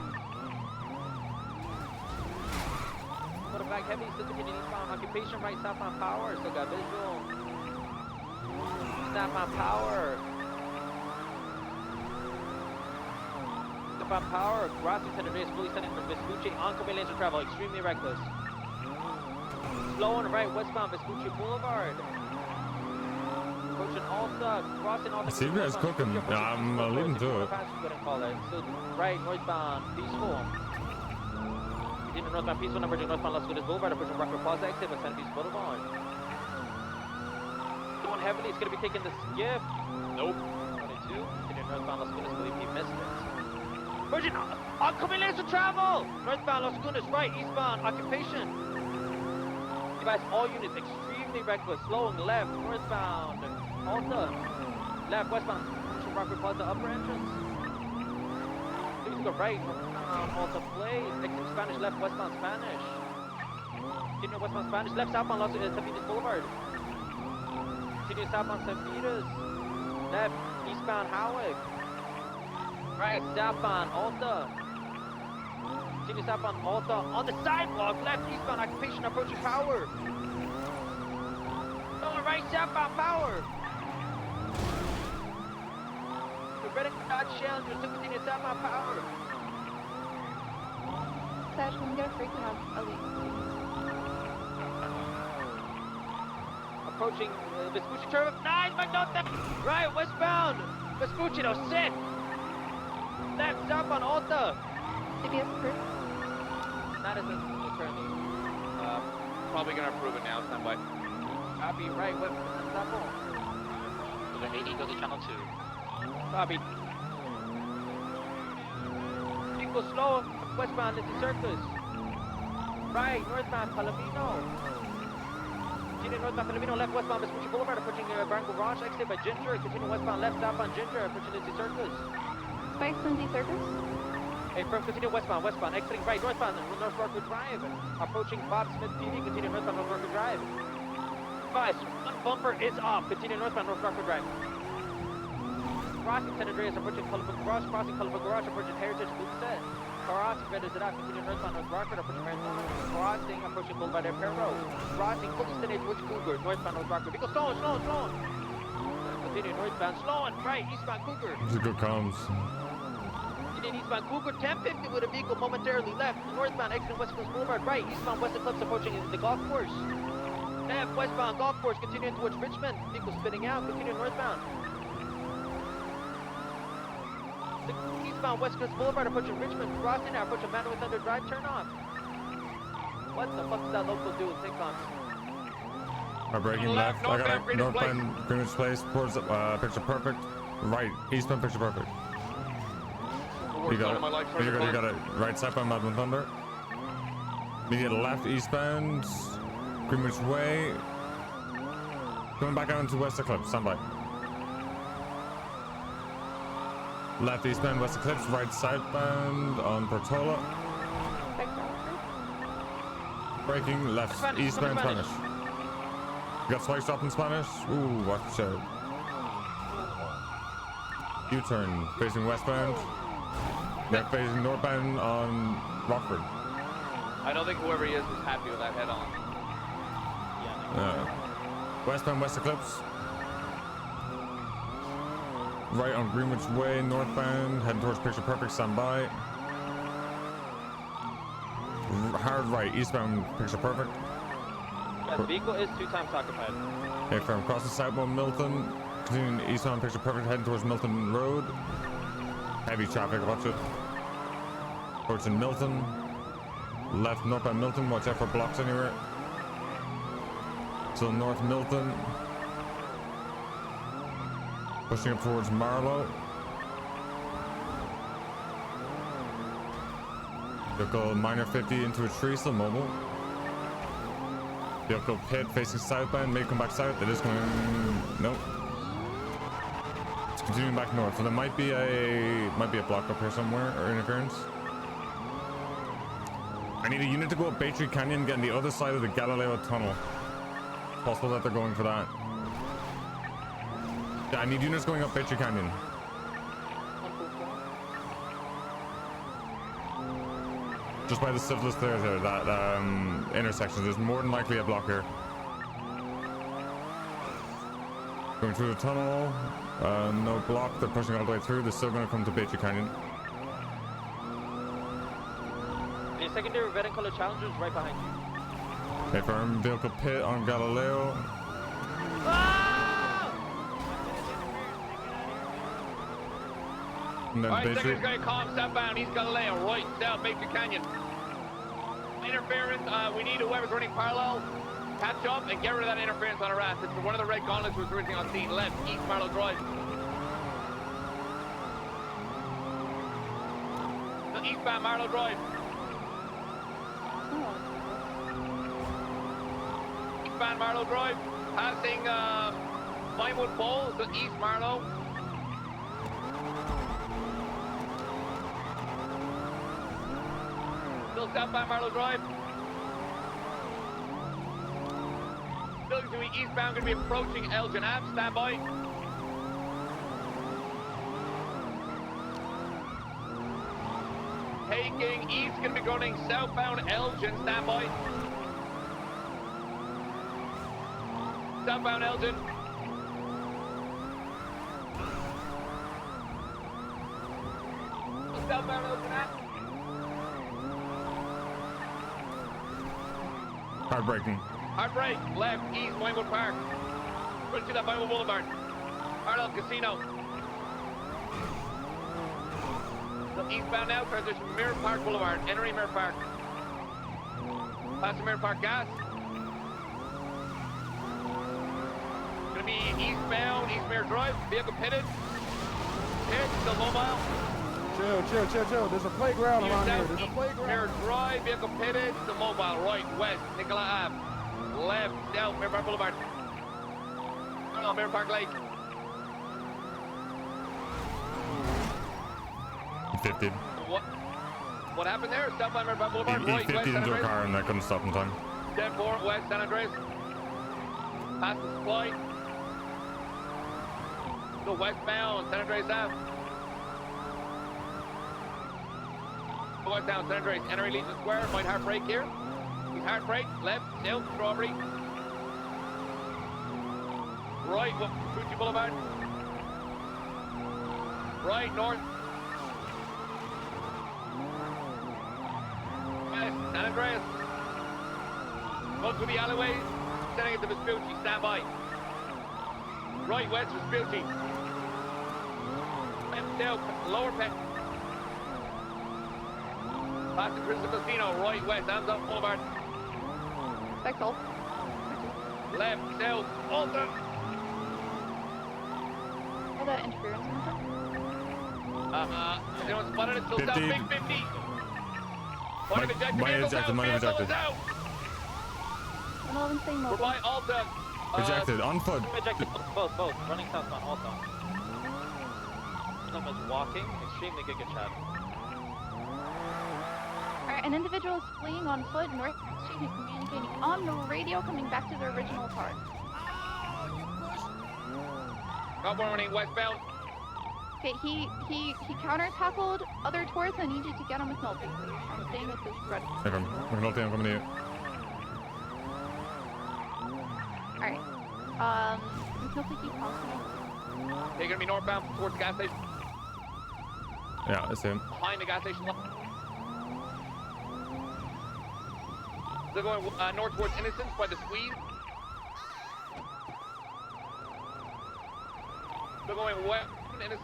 Put it back heavy, still continuing eastbound Occupation, right, southbound Power, still got visual. Southbound Power. Southbound Power, crossing San Andreas, fully sending from Vespucci, oncoming lanes of travel, extremely reckless. Slow on the right, westbound Vespucci Boulevard. Approaching Alta, crossing Alta.
I see you guys cooking. I'm leading to it.
So right, northbound Peaceful. Continue northbound Peaceful, number 2 northbound Las Vegas Boulevard, approaching Rockford Plaza exit with San Luis Boulevard. Going heavily, it's going to be taking the skip. Nope. 22. Continue northbound Las Vegas, believe he missed it. Approaching oncoming lanes of travel. Northbound Las Vegas, right, eastbound Occupation. Advise all units extremely reckless, slowing left, northbound, Alta, left, westbound, Rockford Plaza upper entrance. Please go right, Alta Place, exit Spanish, left, westbound Spanish. Continue westbound Spanish, left, southbound Los Angeles Boulevard. Continue southbound St. Peter's, left, eastbound Howick. Right, southbound Alta. Continue southbound Alta on the sidewalk, left eastbound Occupation approaching Power. Going right southbound Power. The Red and Dodge Challenger still continue southbound Power.
Sash, can we get a freak to have Elite?
Approaching Vespucci Turbo 9, Magnota. Right, westbound Vespucci, no, sick. Left southbound Alta.
CBS proof?
Not as a currently.
Probably gonna approve it now. Stand by.
Copy. Right. What? Double.
So the 80 go to channel 2.
Copy. Equal slow. Westbound into Circus. Right. Northbound Palomino. Continue northbound Palomino. Left westbound Vespucci Boulevard. Approaching Barranco Ranch. Exit by Ginger. Continue westbound left southbound Ginger. Approaching into Circus.
Spikes Lindsay Circus?
Hey, firm, continue westbound, exiting right, northbound, North Rockwood Drive. Approaching Bob Smith PD, continue northbound, North Rockwood Drive. Guys, one bumper is off, continue northbound, North Rockwood Drive. Crossing San Andreas, approaching Cullivan Garage, crossing Cullivan Garage, approaching Heritage Blue Set. Crossing Red is it out, continue northbound, North Rockwood, approaching Marathon. Crossing, approaching Boulevard Airport Road. Crossing Fulton Edgewood Cougar, northbound, North Rockwood. Because slow. Continue northbound, slow and right, eastbound Cougar.
These are good comms.
Eastbound Cougar 1050 with a vehicle momentarily left. Northbound exiting West Coast Boulevard. Right. Eastbound West Eclipse approaching the golf course. Left. Westbound golf course continuing towards Richmond. Vehicle spinning out. Continue northbound. Eastbound West Coast Boulevard approaching Richmond. Crossing now. Approaching Manor with Thunder Drive. Turn off. What the fuck is that local doing? Take on.
Are breaking left. I got a northbound Greenwich Place towards picture perfect. Right. Eastbound picture perfect. You got it. You got it. Right southbound Madman Thunder. Immediate left eastbound Greenwich Way. Coming back out into West Eclipse. Stand by. Left eastbound West Eclipse. Right southbound on Portola. Braking left eastbound Spanish. You got spikes dropping Spanish. Ooh, watch out. U-turn facing westbound. Left facing northbound on Rockford.
I don't think whoever he is happy with that head on.
Westbound West Eclipse. Right on Greenwich Way, northbound, heading towards Picture Perfect, stand by. Hard right, eastbound Picture Perfect.
Yeah, the vehicle is 2 times occupied.
Okay, from crossing southbound Milton, continuing eastbound Picture Perfect, heading towards Milton Road. Heavy traffic, watch it. Approaching Milton. Left northbound Milton, watch out for blocks anywhere. Still North Milton. Pushing up towards Marlow. Vehicle minor 50 into a tree, still mobile. Vehicle pit facing southbound, may come back south. It is coming. Nope. It's continuing back north, so there might be a block up here somewhere or interference. I need a unit to go up Bay Tree Canyon, get on the other side of the Galileo Tunnel. possible that they're going for that. Yeah, I need units going up Picture Canyon. Just by the civil stairs there, that intersection. There's more than likely a block here. Going through the tunnel. No block. They're pushing all the way through. They're still going to come to Picture Canyon.
Any secondary red and color challengers right behind you.
Okay, firm. Vehicle pit on Galileo. And then
Alright,
Bay
second's
Street.
going to calm southbound, East Galileo, right, south, Baker Canyon. Interference, we need whoever's running parallel, catch up and get rid of that interference on our ass. It's one of the red gauntlets was originally on scene, left, East Marlow Drive. So eastbound Marlow Drive. Eastbound Marlow Drive, passing Vinewood Bowl, so East Marlow. Still southbound Marlow Drive. Still going to be eastbound, going to be approaching Elgin Ave. Stand by. Taking east, going to be going southbound Elgin. Stand by. Southbound Elgin. Southbound Elgin Ave.
Hard braking.
Hard brake, left, east, Vinewood Park. Push to that Vinewood Boulevard. Parallel Casino. So eastbound now, transition Mirror Park Boulevard, entering Mirror Park. Passing Mirror Park gas. Gonna be eastbound, East Mirror Drive, vehicle pitted. Pit, still mobile.
Chill. There's a playground around here. There's a playground.
Mirror Drive, vehicle pitted, still mobile. Right, west, Nicola Ave. Left, south, Mirror Park Boulevard. Parallel, Mirror Park Lake.
50.
What happened there? Southbound Mirror Park Boulevard,
He
right,
50
west, San
into a
Andreas.
car and I couldn't stop in time.
10-4, west, San Andreas. Past the supply. Go westbound, San Andreas Ave. Go westbound, San Andreas. Entering Legion Square, might hard brake here. He's hard brake, left, south, Strawberry. Right, Fuji Boulevard. Right, north. West, San Andreas. Go through the alleyway, sending it to Vespucci, stand by. Right, west, Vespucci. Left, south, lower pet. Past the Crystal Casino, right, west, Amazon Boulevard.
Vexel.
Left, south, Alton.
Oh, that interference on
Has anyone spotted it? Still
50.
south, big 50. Might have ejected,
might have
vehicles
ejected,
out,
might have
vehicles
ejected.
out.
111 staying
We're
mobile.
by Alton.
Ejected, on foot.
Ejected, both, running southbound also. Someone's walking, extremely good shot.
Alright, an individual is fleeing on foot north street. He's communicating on the radio, coming back to their original car.
Got one running westbound.
Okay, he counter tackled other tourists. I need you to get him with NoPixel. I'm staying with this red.
Hey, from McNulty, I'm coming to you.
Alright. NoPixel keep passing.
They're gonna be northbound towards the gas station.
Yeah, I see him.
Behind the gas station. They're going north towards Innocence by the squeeze. They're going west Innocence.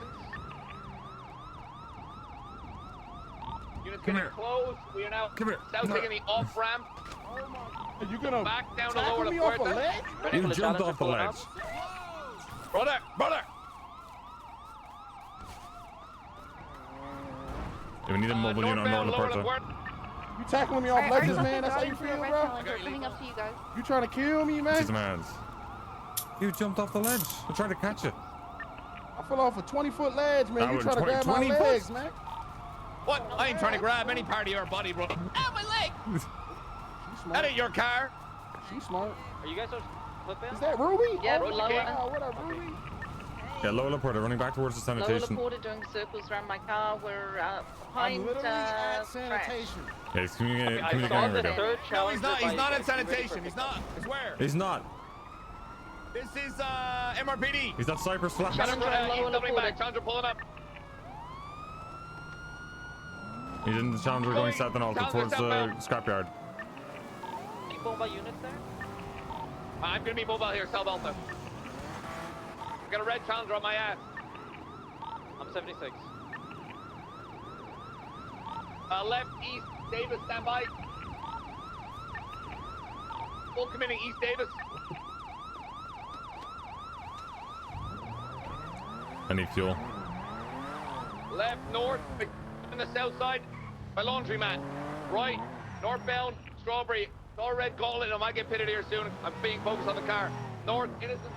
Units
Come
getting
here.
close. We are now
Come here.
south
No.
taking the off ramp.
Are you gonna
Back down to
tackle
lower
me
the
off a
puerta.
ledge?
Ready for
You
the
jumped
challenger
off the
pulling
ledge.
up?
Brother!
Yeah, we need a mobile unit on
Northbound,
Lower
lower the
Puerta.
puerta.
You tackling me off
Alright,
ledges,
our
man? That's how you
suspect
feel,
got
bro?
into a red challenger coming up to you guys.
You trying to kill me,
See
man?
some hands. You jumped off the ledge. I tried to catch it.
I fell off a 20-foot ledge, man.
I
You
would-
trying to
20
grab my
20 foot?
legs, man?
What? I ain't trying to grab any part of your body, bro. Ow, my leg!
She
That
smart.
ain't your car.
She smart.
Are you guys Clip
Is that Ruby?
Yeah,
oh,
Lola.
wow, what up, Ruby?
Yeah, Lola Porter running back towards the
Lola
sanitation.
Porter doing circles around my car. We're
I'm
behind
literally at
trash.
sanitation.
Yeah, he's
I
communicating
saw
on
the
radio.
third
No, he's
challenger
not. He's
by
not at
Zach. You ready for
sanitation. He's
pickup?
not. I swear.
He's not.
This is MRPD.
He's at Cypress Flat.
Challenger and
He's
Lola
doubling
Porter.
back. Challenger pulling up.
He's in the Challenger going south and Alta
Challenger
towards the
southbound.
scrapyard.
Any mobile units there?
I'm gonna be mobile here, South Alta. I've got a red Challenger on my ass.
I'm 76.
Left, east, Davis, stand by. Full committing, east, Davis.
I need fuel.
Left, north, on the south side, my laundromat. Right, northbound, Strawberry. Saw a red gauntlet, I might get pitted here soon. I'm being focused on the car. North, Innocence.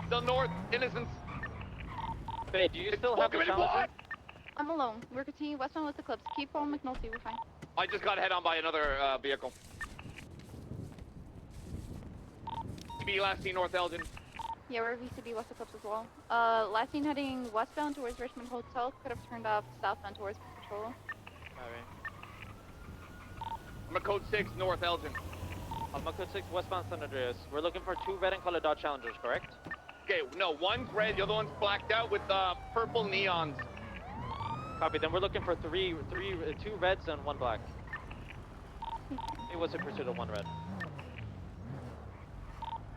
Still north, Innocence.
Hey, do you still have the challenger?
I'm alone. We're continuing westbound with Eclipse. Keep on McNulty, we're fine.
I just got head on by another vehicle. Be last seen North Elgin.
Yeah, we're VCB West Eclipse as well. Last seen heading westbound towards Richmond Hotel. Could have turned off southbound towards Patrol.
Alright.
I'm a code 6, North Elgin.
I'm a code 6 westbound San Andreas. We're looking for 2 red and colored Dodge Challengers, correct?
Okay, no, one's red, the other one's blacked out with purple neons.
Copy. Then we're looking for 2 reds and 1 black. It was a pursuit of 1 red.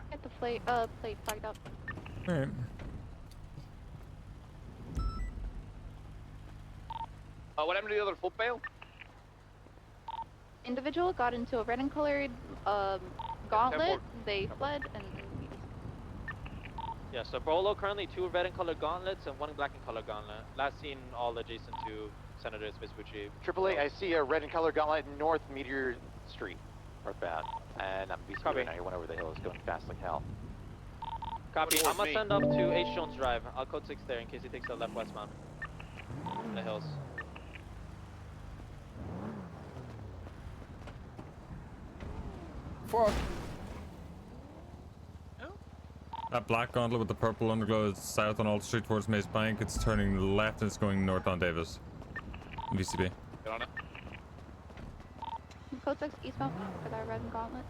Get the plate flagged up.
Alright.
What happened to the other foot bail?
Individual got into a red and colored gauntlet. They fled and
Yeah, so Bolo currently 2 red and colored gauntlets and 1 black and colored gauntlet. Last seen all adjacent to Senator Vespucci.
AAA, I see a red and colored gauntlet north Meteor Street, northbound. And I'm BC right now. He went over the hills going fast like hell.
Copy. I'm gonna send up to H. Jones Drive. I'll code 6 there in case he takes a left westbound. In the hills.
Fuck.
That black gauntlet with the purple underglow is south on Alta Street towards Maze Bank. It's turning left and it's going north on Davis. VCB.
Get on it.
Code 6 eastbound for that red and gauntlet.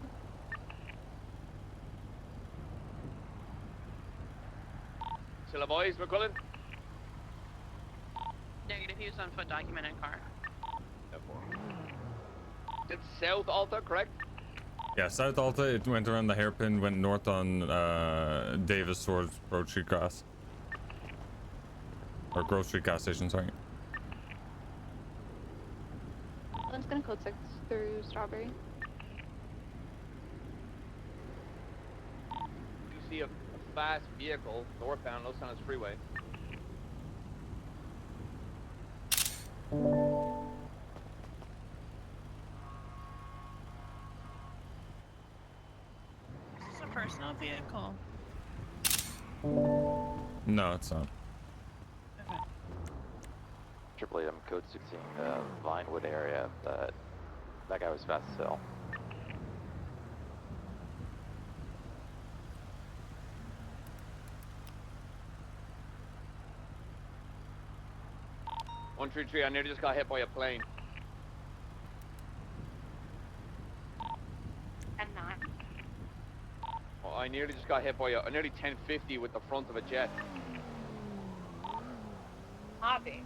Still a boys, McQuillen?
Negative, he was on foot, documented car.
It's South Alta, correct?
Yeah, South Alta, it went around the hairpin, went north on Davis towards Broad Street Gas. Or Grove Street gas station, sorry.
One's gonna code 6 through Strawberry.
You see a fast vehicle northbound Los Angeles Freeway.
This is a personal vehicle.
No, it's not.
AAA, I'm code 16, Vinewood area. That guy was fast as hell.
One tree tree, I nearly just got hit by a plane.
And not.
Oh, I nearly just got hit by a nearly 1050 with the front of a jet.
Copy.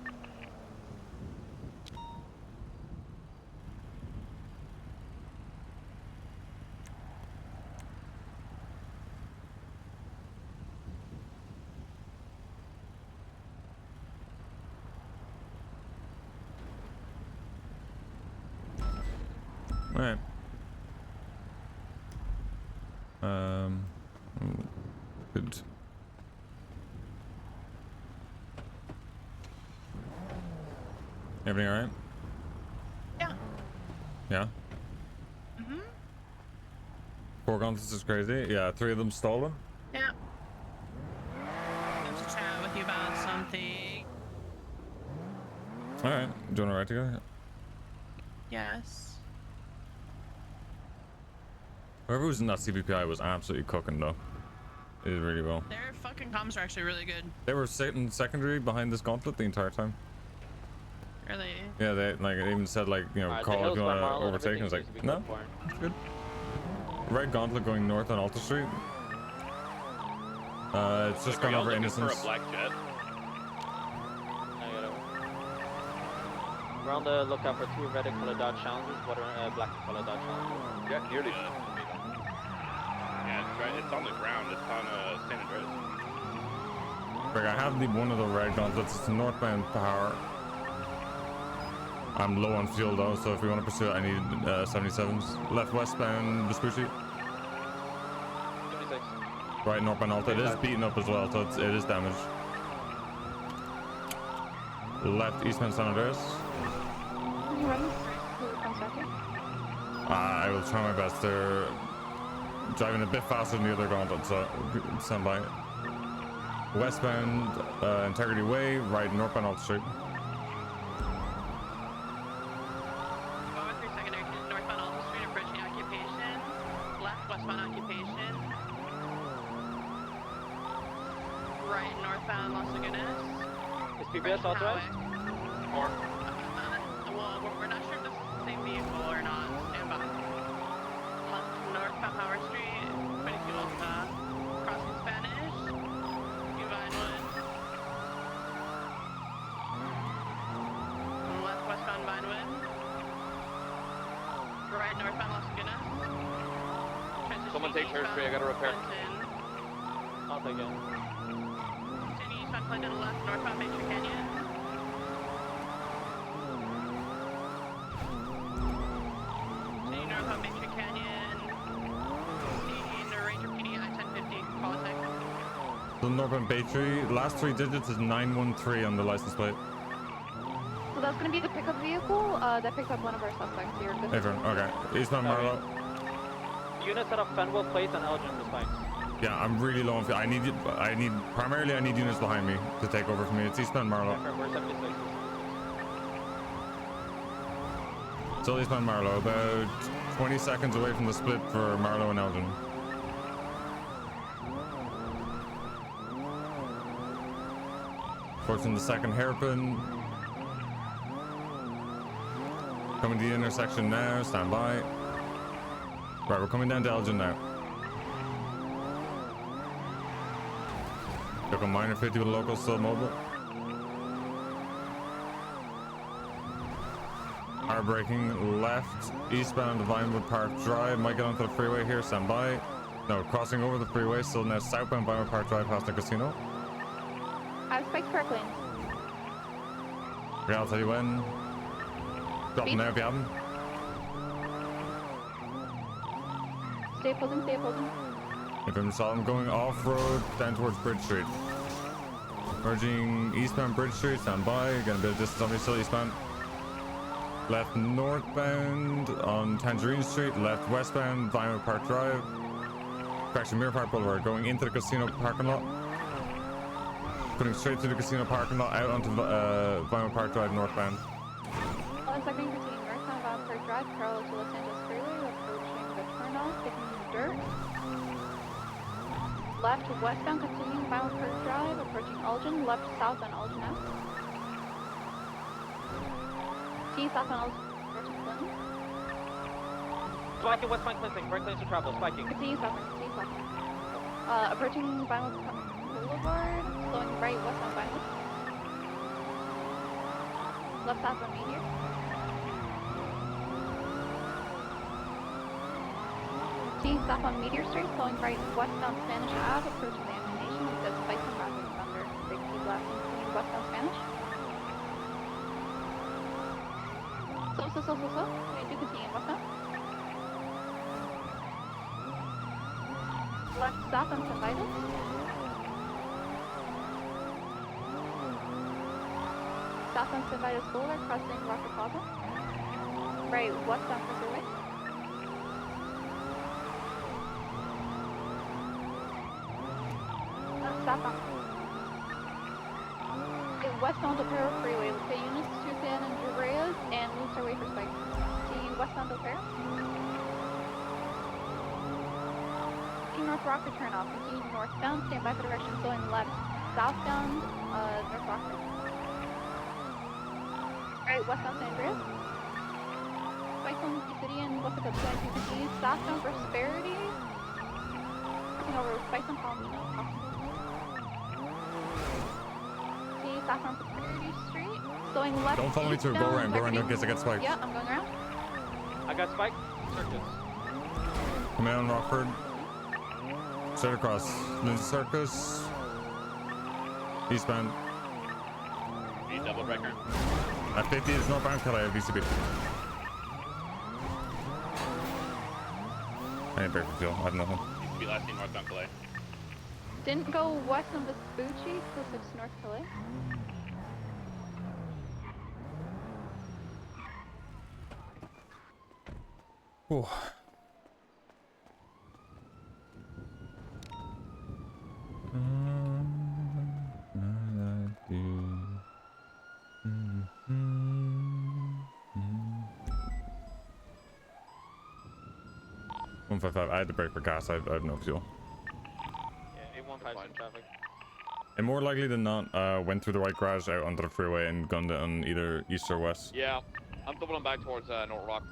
Alright. Good. Everything alright?
Yeah.
Yeah?
Mm-hmm.
4 gauntlets is crazy. Yeah, 3 of them stolen.
Yeah. I have to chat with you about something.
Alright, do you want to ride together?
Yes.
Whoever was in that CVPI was absolutely cooking though. They did really well.
Their fucking comms are actually really good.
They were sitting secondary behind this gauntlet the entire time.
Really?
Yeah, they like it even said like, you know,
Alright,
call if you want to
Marlon,
overtake, and I was like,
everything
no,
seems to be good for it.
it's good. Red gauntlet going north on Alta Street. It's just
Like, are
gone
y'all
over
looking for
Innocence.
a black jet?
I got it. We're on the lookout for 2 red colored Dodge Challengers, what are black colored Dodge Challengers?
Yeah, nearly.
Yeah, it's right. It's on the ground. It's on San Andreas.
Like, I have one of the red gauntlets. It's northbound power. I'm low on fuel though, so if we want to pursue it, I need 77s. Left westbound Vespucci.
26.
Right northbound Alta. It is beaten up as well, so it is damaged. Left eastbound San Andreas.
Can you run this? Who comes back here?
I will try my best. They're driving a bit faster than the other gauntlet, so stand by. Westbound Integrity Way, right northbound Alta Street.
Going through secondary to northbound Alta Street, approaching occupation. Left westbound occupation. Right northbound Las Lagunas.
Is PBS authorized?
Or
Well, we're not sure if this is the same vehicle or not. Stand by. Left northbound Power Street, ready to Alta. Crossing Spanish. Vinewood. Left westbound Vinewood. Right northbound Las Lagunas.
someone take Church Street. I got to repair.
Clinton.
I'll take it.
Continue eastbound Clinton left northbound Baytree Canyon. Continue northbound Baytree Canyon. Continue to Ranger PD I-1050. Politics.
The northbound Baytree. Last 3 digits is 913 on the license plate.
So that's gonna be the pickup vehicle that picked up one of our suspects here. Good.
Affirm. Okay. Eastbound Marlow.
Units set up Fenwell plates and Elgin for spikes.
Yeah, I'm really low on fuel. I need primarily I need units behind me to take over from me. It's eastbound Marlow.
We're 76.
Still eastbound Marlow. About 20 seconds away from the split for Marlow and Elgin. Approaching the second hairpin. Coming to the intersection now. Stand by. Right, we're coming down to Elgin now. Took a minor 50 with a local, still mobile. Are braking left, eastbound to Vinewood Park Drive. Might get onto the freeway here, stand by. No, crossing over the freeway, still now southbound Vinewood Park Drive past the casino.
I have spikes correctly.
Okay, I'll tell you when. Drop them now if you have them.
Stay opposing, stay opposing.
If I'm saw them going off-road down towards Bridge Street. Merging eastbound Bridge Street, stand by. Getting a bit of distance on me, still eastbound. Left northbound on Tangerine Street. Left westbound Vinewood Park Drive. Correction, Mirror Park Boulevard. Going into the casino parking lot. Putting straight through the casino parking lot out onto Vinewood Park Drive northbound.
1 second, continuing northbound Vinewood Park Drive, parallel to Los Angeles Freeway, approaching the turnoff, taking the dirt. Left westbound, continuing Vinewood Park Drive, approaching Elgin. Left south on Elgin now. T south on Elgin, approaching Clinton.
Spiking westbound Clinton, right lanes to travel, spiking.
Continue southbound, continue southbound. Approaching Vinewood Boulevard, slowing right westbound Vinewood. Left south on Meteor. T south on Meteor Street, slowing right westbound Spanish Ave, approaching the ammunition. It says spikes and rapid thunder. Big T left, continue westbound Spanish. So. 22, continue westbound. Left south on Cervitus. South on Cervitus Boulevard, crossing Rocket Plaza. Right west on Freeway. South on. Okay, westbound Opera Freeway. Let's say units to San Andreas and lose our way for spikes. See westbound Opera. 16 North Rocker turnoff. Continue northbound. Stand by for directions going left. Southbound, North Rocker. Alright, westbound San Andreas. Spiceland, City, and what's it called? 2250. Southbound Prosperity. Crossing over Spiceland, Palomino. See, southbound Prosperity Street. Going left.
Don't follow me through. Go around in case I get spiked.
Yeah, I'm going around.
I got spiked. Circus.
Come in on Rockford. Straight across. Ninja Circus. Eastbound.
Need double breaker.
At 50 is northbound Calais, VCB. I need break for fuel. I have nothing.
Needs to be last seen northbound Calais.
Didn't go west on Vespucci, close to North Calais.
Ooh. I had to brake for gas. I have no fuel.
Yeah, 815 in traffic.
And more likely than not, went through the right garage out onto the freeway and gunned it on either east or west.
Yeah, I'm doubling back towards North Rock.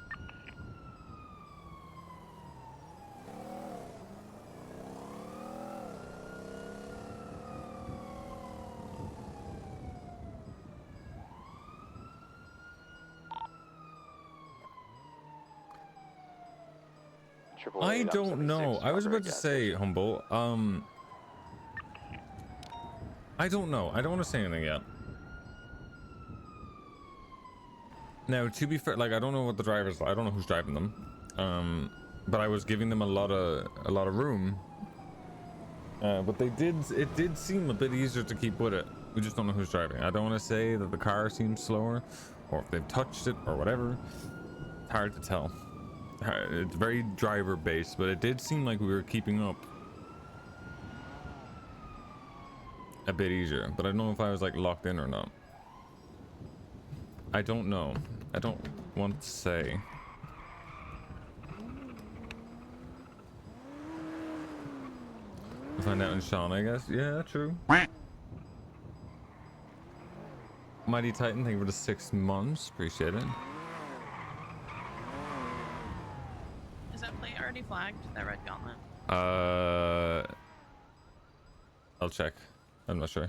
I don't know. I was about to say, Humble. I don't know. I don't want to say anything yet. Now, to be fair, like I don't know what the drivers. I don't know who's driving them. But I was giving them a lot of room. But it did seem a bit easier to keep with it. We just don't know who's driving. I don't want to say that the car seems slower, or if they've touched it or whatever. It's hard to tell. It's very driver based, but it did seem like we were keeping up a bit easier, but I don't know if I was like locked in or not. I don't know. I don't want to say. We'll find out in Sean, I guess. Yeah, true. Mighty Titan, thank you for the 6 months. Appreciate it.
Is that plate already flagged? That red gauntlet?
I'll check. I'm not sure.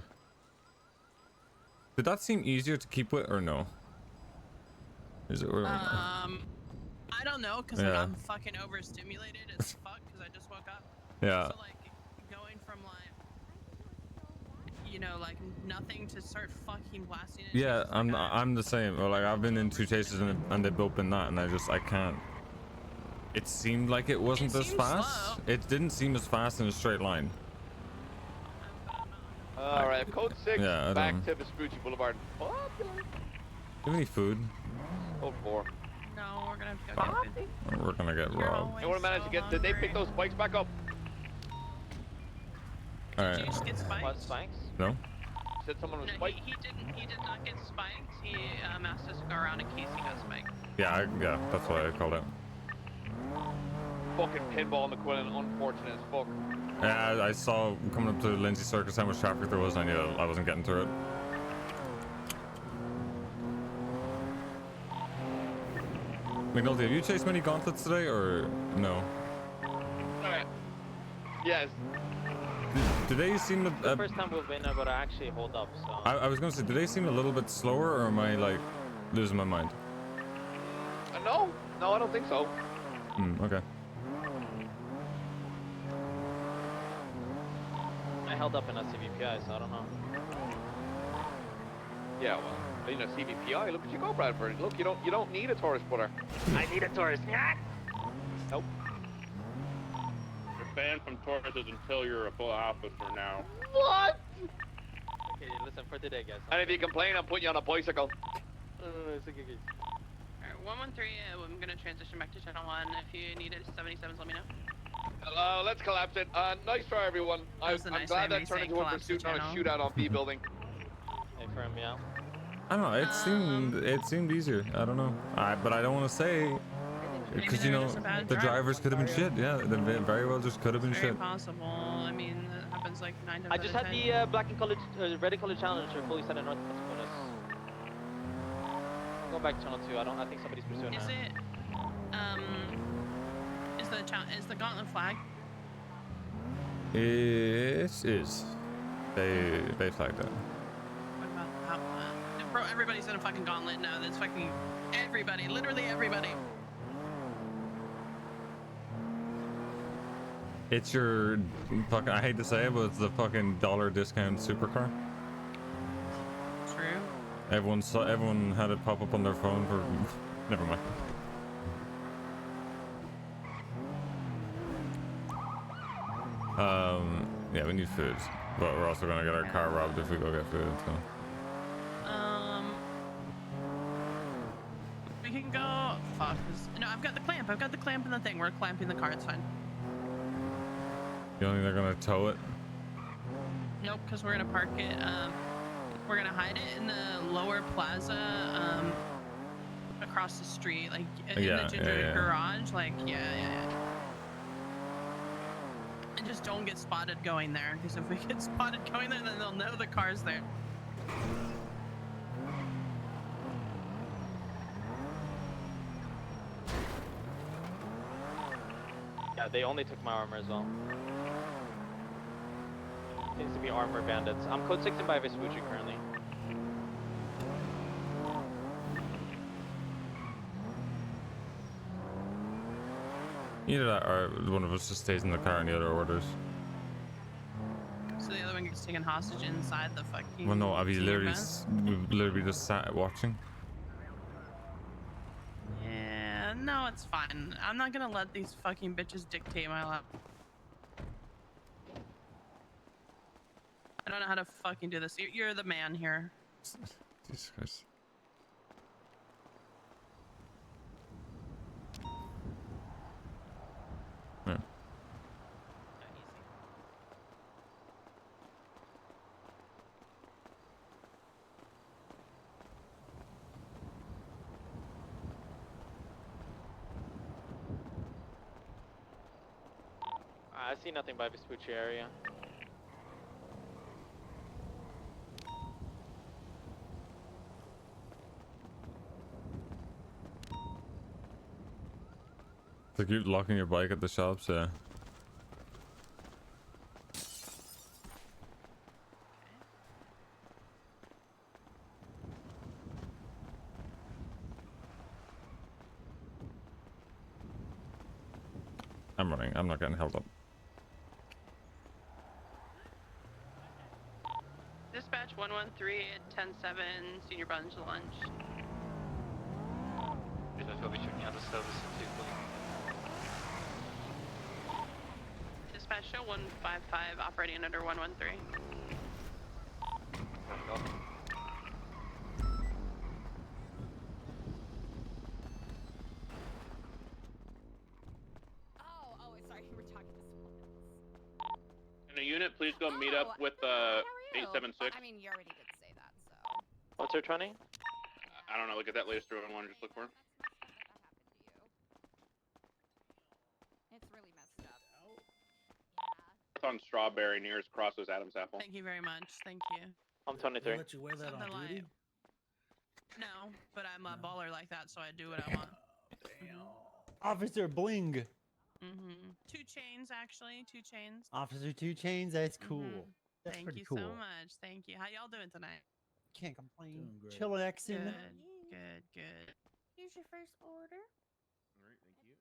Did that seem easier to keep with or no? Is it? Or
I don't know, because
yeah.
like, I'm fucking overstimulated as fuck because I just woke up.
Yeah.
So like going from like, you know, like nothing to start fucking blasting it.
Yeah, I'm the same. Or like I've been in 2 chases and they've both been that, and I can't. It seemed like it wasn't as fast.
Slow.
It didn't seem as fast in a straight line.
All right, code 6
yeah,
back to Vespucci Boulevard.
Do you have any food?
Code 4.
No, we're gonna have to go get food.
We're gonna get robbed.
Anyone managed to get? Did they pick those spikes back up?
All right.
Did you just get spiked?
What spikes?
No.
Said someone was
No,
spiked.
he did not get spiked. He asked us to go around in case he got spiked.
Yeah, yeah, that's why I called out.
Fucking pinball McQuillen, unfortunate as fuck.
Yeah, I saw coming up to Lindsay Circus how much traffic there was, and I knew I wasn't getting through it. McNulty, have you chased many gauntlets today, or no?
Alright. Yes.
Do they seem
the first time we've been able to actually hold up, so...
I was gonna say, do they seem a little bit slower, or am I, like, losing my mind?
No, I don't think so.
Okay.
I held up in a CVPI, so I don't know.
Yeah, well, you know, CVPI. Look at you go, Bradford. Look, you don't need a Taurus putter.
I need a Taurus.
Nope.
You're banned from Tauruses until you're a full alpha for now.
What?
Okay, listen, for today, guys.
And if you complain, I'm putting you on a bicycle.
It's okay.
Alright, 113, I'm gonna transition back to Channel 1. If you need it, 77s, let me know.
Let's collapse it. Nice try, everyone. I'm
nice
glad
way
that
of
turned
saying
into a
collapse the
pursuit, not a
channel.
shootout on B building.
Hey, firm, yeah.
I don't know. It seemed easier. I don't know. But I don't want to say. Because
they
you
were
know
just a bad
the
driver.
drivers could have been shit. Yeah, they very well just could have been
It's very
shit.
possible. I mean, that happens like 9 times
I
out
just
of
had
10.
the black and colored, red and colored Challenger fully set in northwest bonus. Go back to channel 2. I think somebody's pursuing
Is
that.
it? Is the gauntlet flag?
It is. They flagged it.
What about how? Bro, everybody's in a fucking gauntlet now. That's fucking everybody. Literally everybody.
It's your fucking. I hate to say it, but it's the fucking dollar discount supercar.
True.
Everyone had it pop up on their phone for. Never mind. Yeah, we need food, but we're also gonna get our car robbed if we go get food. So.
We can go. Fuck. No, I've got the clamp. I've got the clamp and the thing. We're clamping the car. It's fine.
You don't think they're gonna tow it?
Nope, because we're gonna park it. We're gonna hide it in the lower plaza. Across the street, like in the ginger garage. Like yeah. And just don't get spotted going there, because if we get spotted going there, then they'll know the car's there.
Yeah, they only took my armor as well. Seems to be armor bandits. I'm code 6 by Vespucci currently.
Either that or one of us just stays in the car and the other orders.
So the other one gets taken hostage inside the fucking.
Well, no, we
bus?
literally just sat watching.
Yeah, no, it's fine. I'm not gonna let these fucking bitches dictate my life. I don't know how to fucking do this. You're the man here.
Jesus Christ. Yeah.
I see nothing by Vespucci area.
So keep locking your bike at the shops, yeah. I'm running. I'm not getting held up.
Dispatch 113 at 10-7, senior bunch lunch.
I'll be checking out the service in people.
Dispatch show 155 operating under 113.
Can a unit please go meet up with 876?
I mean, you already did say that, so.
What's her 20?
I don't know. Look at that latest 311. Just look for him.
It's really messed up.
It's on Strawberry near his crosses Adam's Apple.
Thank you very much. Thank you.
I'm 23.
They let you wear that
Something
on duty?
No, but I'm a baller like that, so I do what I want.
Officer Bling.
Mm-hmm. 2 chains, actually. 2 chains.
Officer 2 Chains. That's cool. That's
Thank
pretty
you
cool.
so much. Thank you. How y'all doing tonight?
Can't complain.
Doing great.
Chillaxing.
Good.
Here's your first order.
All right, thank you.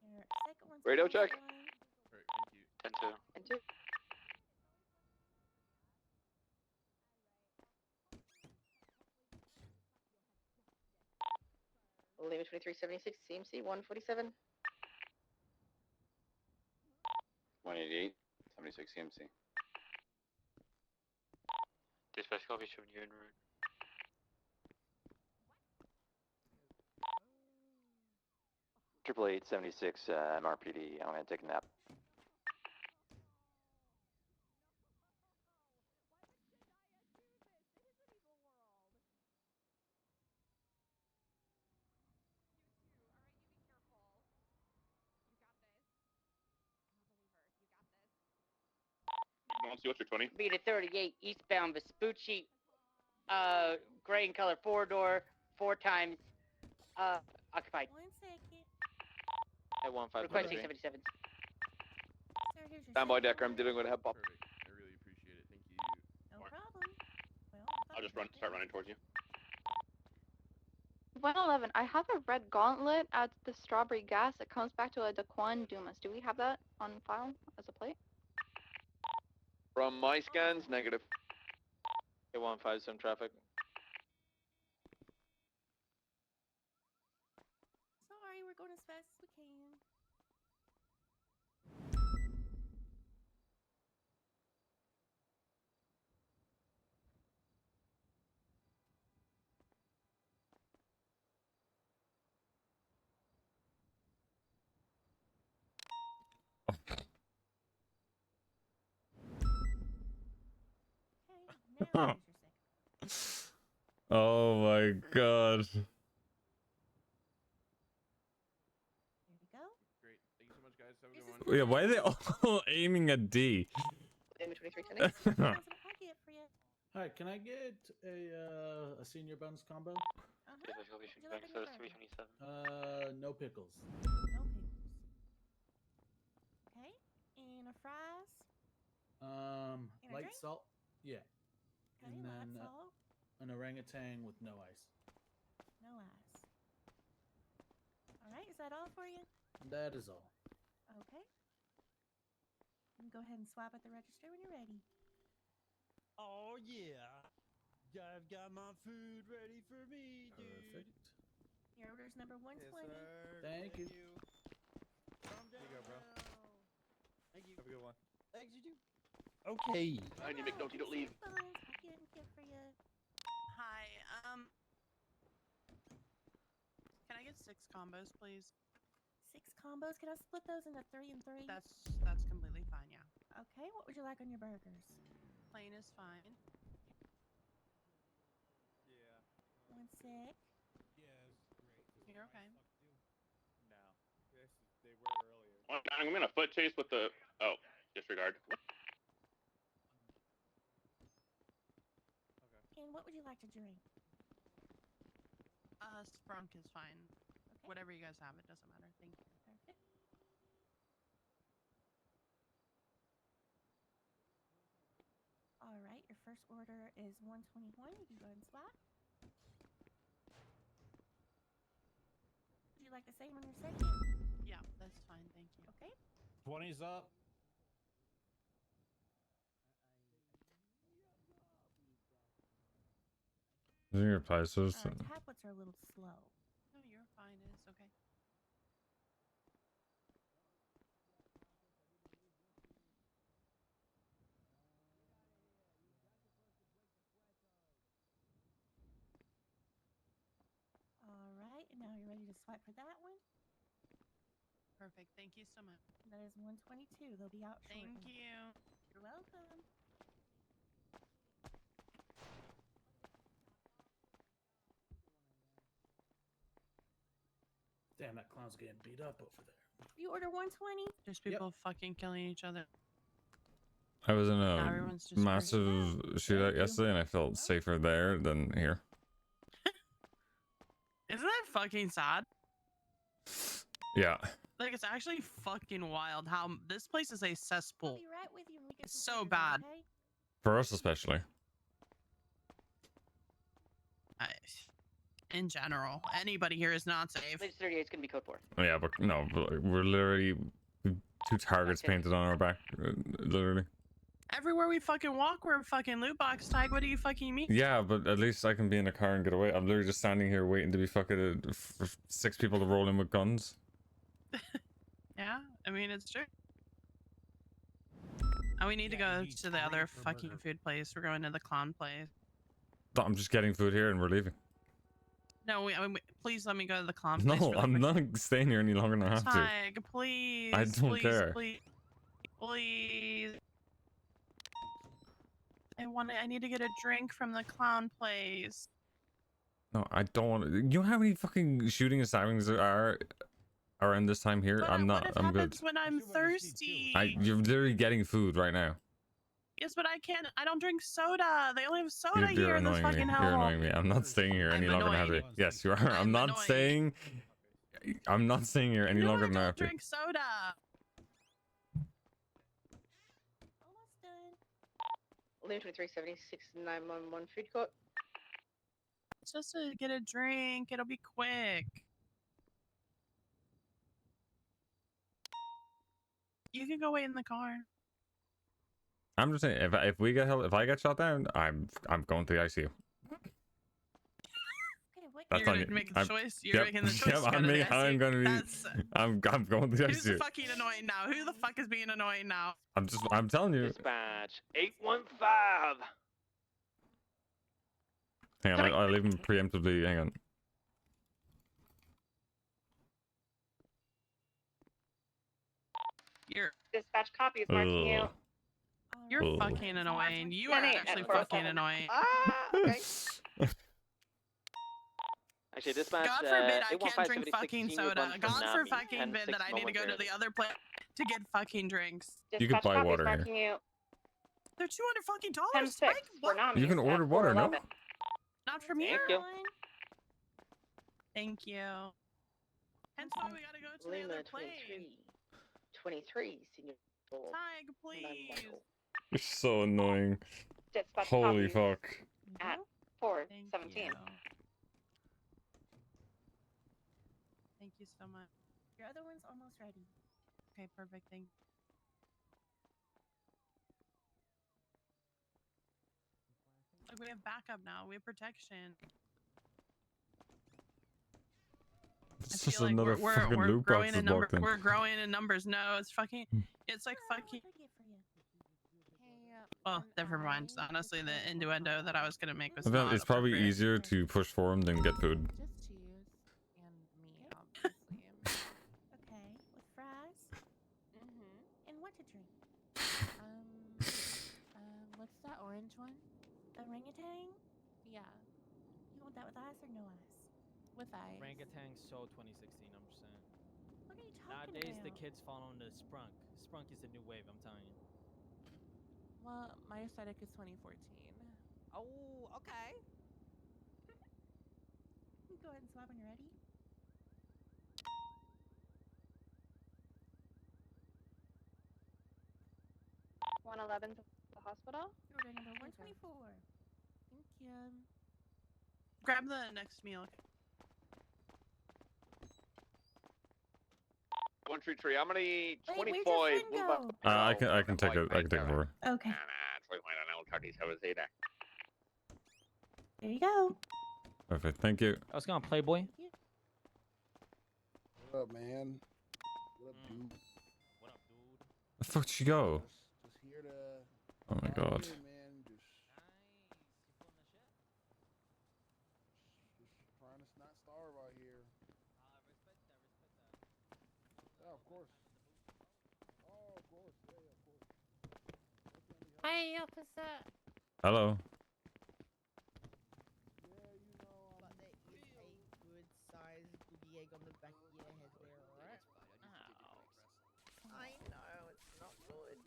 Your second one's
Radio
on
check.
the line.
All right, thank you.
10-2.
Lima 2376, CMC 147.
188, 76 CMC. Dispatch copy, showing you en route.
Triple 876 MRPD. I'm gonna take a nap.
don't see what's your 20.
Beta 38 eastbound Vespucci, gray in color, 4-door, 4 times, occupied.
1 second.
At 153.
Requesting 77.
Sir, here's your
Stand by,
second
Decker. I'm
order.
dealing with a head pop.
Perfect. I really appreciate it. Thank you.
No problem. Well,
I'll just start running towards you.
111. I have a red gauntlet at the Strawberry Gas. It comes back to a Daquan Dumas. Do we have that on file as a plate?
From my scans, negative.
At 157 traffic.
Sorry, we're going as fast as we can. Okay, now here's your second.
Oh my god.
There you go.
Great. Thank you so much, guys. Have a good one.
Yeah, why are they all aiming at D?
Damage 23
How's it I get for you?
Hi, can I get a senior buns combo? No pickles.
No pickles. Okay, and a fries. And a
Light
drink?
salt. Yeah.
Okay,
And
light
then
salt.
an orangutan with no ice.
No ice. All right, is that all for you?
That is all.
Okay. You can go ahead and swap at the register when you're ready.
Oh yeah. I've got my food ready for me, dude. Perfect.
Your order's number 120.
Thank you.
Calm down. There you go, bro.
Thank you.
Have a good one.
Thanks, you too. Okay.
I need to make note you don't leave.
Buns, what can I get for you?
Hi. Can I get 6 combos, please?
6 combos. Can I split those into 3 and 3?
That's completely fine. Yeah.
Okay. What would you like on your burgers?
Plain is fine.
Yeah.
1 sec.
Yes. Great.
You're okay.
No. They were earlier.
I'm in a foot chase with the. Oh, disregard.
Okay.
And what would you like to drink?
Sprunk is fine.
Okay.
Whatever you guys have, it doesn't matter. Thank you.
Perfect. All right, your first order is 121. You can go ahead and swap. Would you like the same on your second?
Yeah, that's fine. Thank you.
Okay.
20's up.
Using your places.
Tablets are a little slow.
No, you're fine. It's okay.
All right, and now you're ready to swipe for that one.
Perfect. Thank you so much.
That is 122. They'll be out shortly.
Thank you.
You're welcome.
Damn, that clown's getting beat up over there.
You order 120?
There's people fucking killing each other.
I was in a
Everyone's just
massive shootout yesterday and I felt safer there than here.
Isn't that fucking sad?
Yeah.
Like, it's actually fucking wild how this place is a cesspool.
I'll be right with you when we get
It's
some
so
food,
bad.
okay?
For us especially.
In general, anybody here is not safe.
Latest 38 is going to be code 4.
Yeah, but no, we're literally 2 targets painted on our back. Literally.
Everywhere we fucking walk, we're a fucking loot box tag. What do you fucking mean?
Yeah, but at least I can be in a car and get away. I'm literally just standing here waiting to be fucking for 6 people to roll in with guns.
Yeah, I mean, it's true. And we need to go to the other fucking food place. We're going to the clown place.
I'm just getting food here and we're leaving.
No, please let me go to the clown place.
No,
really
I'm
quick.
not staying here any longer than I have to.
Tag, please.
I don't
please,
care.
Please, please. I need to get a drink from the clown place.
No, I don't want to. You know how many fucking shooting and stabbings there are around this time here?
But
I'm not.
What
I'm good.
happens when I'm thirsty?
You're literally getting food right now.
Yes, but I can't. I don't drink soda. They only have soda
You're
here in this
annoying me.
fucking
You're
hellhole.
annoying me. I'm not staying here any
I'm
longer than
annoyed.
happy. Yes, you are. I'm not
annoyed.
staying. I'm not staying here any
No,
longer
I
than
don't
happy.
drink soda.
Almost done.
Loon 2376-911 food court.
It's just to get a drink. It'll be quick. You can go wait in the car.
I'm just saying, if I get shot down, I'm going to the ICU. That's
You're
on
gonna
you.
make the choice. You're
Yep,
making the choice.
yep,
to go
I'm,
to the
I'm
ICU.
gonna be.
That's,
I'm going to the
who's the
ICU.
fucking annoying now? Who the fuck is being annoying now?
I'm telling you.
Dispatch 815.
Hang on, I'll leave him preemptively. Hang on.
You're
Dispatch copy is marking you.
Ugh.
You're
Ugh.
fucking annoying. You are
10-8
actually
at
fucking
407.
annoying.
Okay.
Actually, dispatch.
God forbid I can't
815-76,
drink fucking
senior
soda.
bun
God
from
for
Nami,
fucking bid
10-6
that I need to go to
momentarily.
the other place to get fucking drinks.
You can
Dispatch
buy
copy is
water here.
marking you.
They're $200 fucking dollars.
10-6
Spike,
for
what?
Nami.
You can order water, no?
Not from
Thank
here.
you.
Thank you. Hence why we gotta go to the
Lima
other place.
23, senior.
Tadhg, please.
You're so annoying.
Dispatch
Holy
copies
fuck.
at 417.
Thank you so much.
Your other one's almost ready.
Okay, perfect. Thank you. Like, we have backup now. We have protection.
It's
I
just
feel like
another fucking
we're
loot
growing
box
in
is
numbers.
blocked in.
We're growing in numbers. No, it's fucking. It's like fucking. Well, never mind. Honestly, the innuendo that I was gonna make was not
It's probably
appropriate.
easier to push for him than get food.
Just cheese and me, obviously. Okay, with fries. And what to drink? What's that orange one? Orangutan? Yeah. You want that with ice or no ice? With ice.
Orangutan so 2016, I'm just saying.
What are you talking
Nowadays,
about?
the kids following the sprunk. Sprunk is the new wave, I'm telling you.
Well, my aesthetic is 2014.
Oh, okay.
Go ahead and swab when you're ready.
to the hospital.
Order number 124. Thank you.
Grab the next meal.
133. How many?
Wait,
25.
where'd your friend go?
I can take it. I can take it for her.
Okay.
Nah, it's like I don't know 37 either.
There you go.
Perfect. Thank you.
I was going Playboy.
What up, man? What up, dude?
What up, dude?
Where the fuck did she go?
Just here to.
Oh my god.
Here, man. Just trying to not starve out here. Yeah, of course. Oh, of course. Yeah, of course.
Hi, officer.
Hello.
But there is a good sized goody egg on the back of your head there, alright? I know, it's not good.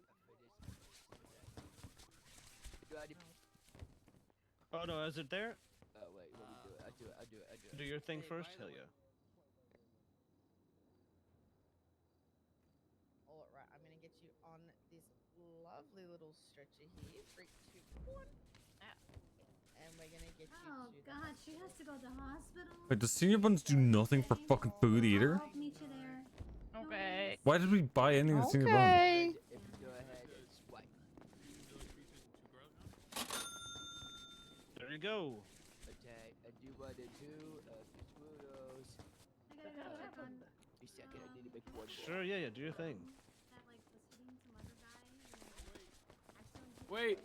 Oh no, is it there?
Oh wait, let me do it. I do it.
Do your thing first? Hell yeah.
Alright, I'm gonna get you on this lovely little stretcher here. 3, 2, 1. And we're gonna get you
Oh
to
god, she has to go to the hospital.
Wait, does senior buns do nothing for fucking food either?
I'll meet you there.
Okay.
Why did we buy anything at senior buns?
Okay. If you go ahead and swipe.
There you go.
Okay, I do want to do potatoes.
I gotta go check on
A second, I need to make one more.
Sure, yeah, do your thing.
that like was hitting some other guy.
Wait.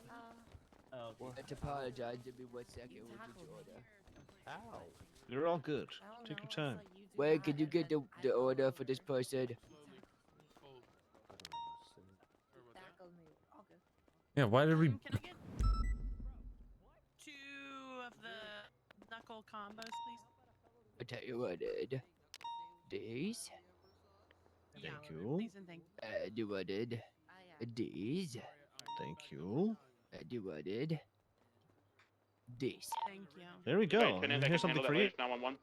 Oh, okay. Let's apologize. Give me 1 second. What did you order?
Ow. You're all good. Take your time.
Wait, can you get the order for this person?
Yeah, why did we...
Can I get 2 of the knuckle combos, please?
I tell you what, these.
Yeah,
Thank you.
please and thank you.
You wanted these.
Thank you.
I do what I did. This.
Thank you.
There we
Okay,
go.
Finn,
And
I
here's
can
something
handle
for
that
you.
later. 911.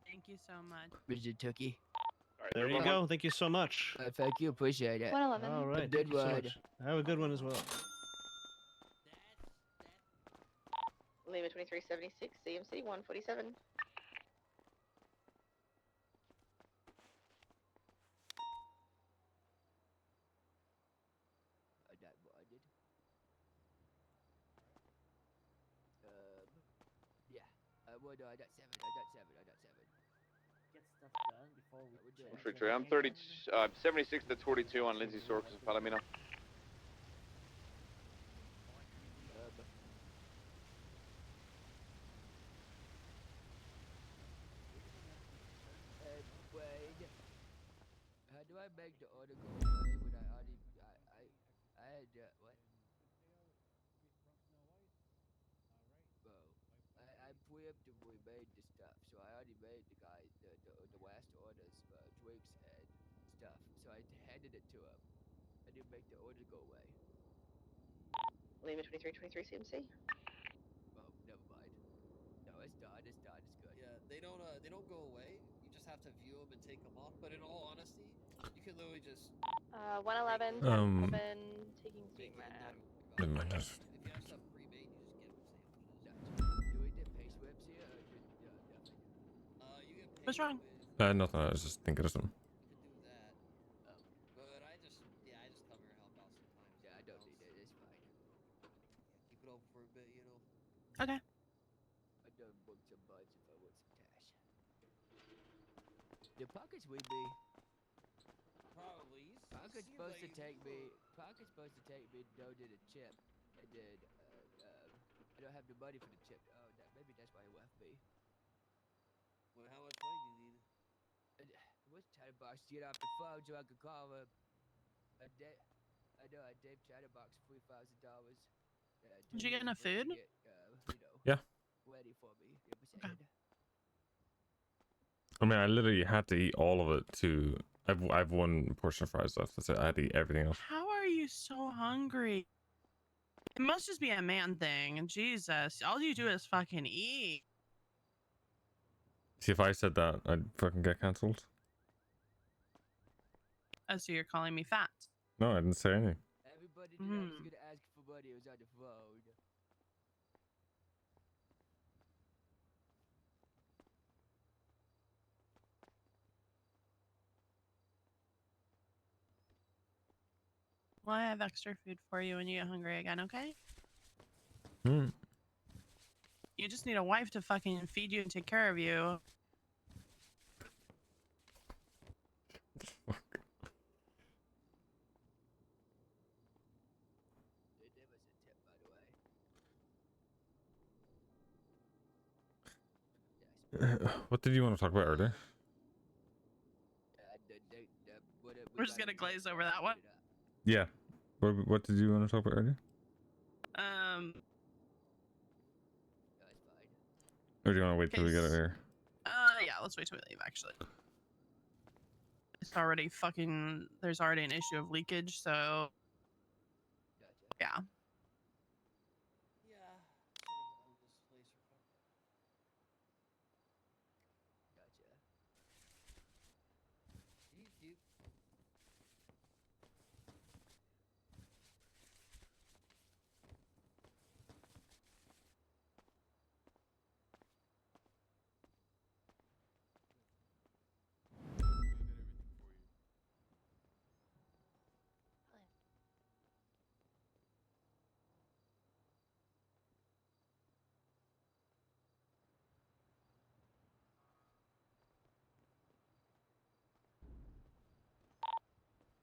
Thank you so much.
Mr. Tookie.
All right,
There you
311.
go. Thank you so much.
Thank you. Appreciate it.
111.
All right.
Good
Thank you so
one.
much. Have a good one as well.
Lima 2376, CMC 147.
I got what I did. Yeah. Well, no, I got 7. I got 7.
Get stuff done before we change
133. I'm 30. 76 to 42 on Lindsay Sorks and Palomino.
Wade. How do I make the order go away when I already I had what? Bro, I preemptively made the stuff, so I already made the guy the last orders for drinks and stuff. So I handed it to him. I didn't make the order go away.
Lima 2323, CMC.
Oh, never mind. No, it's done. It's done. It's good.
Yeah, they don't go away. You just have to view them and take them off. But in all honesty, you can literally just
111, 7, taking street map.
Never mind.
if you have stuff pre-made, you just get them sandwiches.
Do we get pay slips here or just nothing?
You get paid
What's wrong?
Nothing. I was just thinking of something.
You can do that. But I just come here and help out sometimes.
Yeah, I don't need it. It's fine.
Yeah, keep it open for a bit, you know.
Okay.
I done book some buds if I want some cash. The pockets with me.
Probably.
Pocket's supposed to take me. Pocket's supposed to take me to donate a chip, and then I don't have the money for the chip. Oh, maybe that's why he left me.
Well, how much money do you need?
What's Chatterbox to get off the phone so I can call him? I know I Dave Chatterbox $3,000.
Did you get enough food?
Get,
Yeah.
ready for me. You know,
I mean, I literally had to eat all of it to. I've one portion of fries left. That's it. I had to eat everything else.
How are you so hungry? It must just be a man thing. Jesus, all you do is fucking eat.
See, if I said that, I'd fucking get cancelled.
Oh, so you're calling me fat?
No, I didn't say anything.
Everybody that I was gonna ask for money was on the phone.
Well, I have extra food for you when you get hungry again, okay?
Hmm.
You just need a wife to fucking feed you and take care of you.
There was a tip, by the way.
What did you want to talk about earlier?
We're just gonna glaze over that one.
Yeah. What did you want to talk about earlier? Or do you want to wait till we get it here?
Yeah, let's wait till we leave, actually. It's already fucking, there's already an issue of leakage, so. Yeah.
Yeah. Sort of all this place are fucked up.
Gotcha.
You.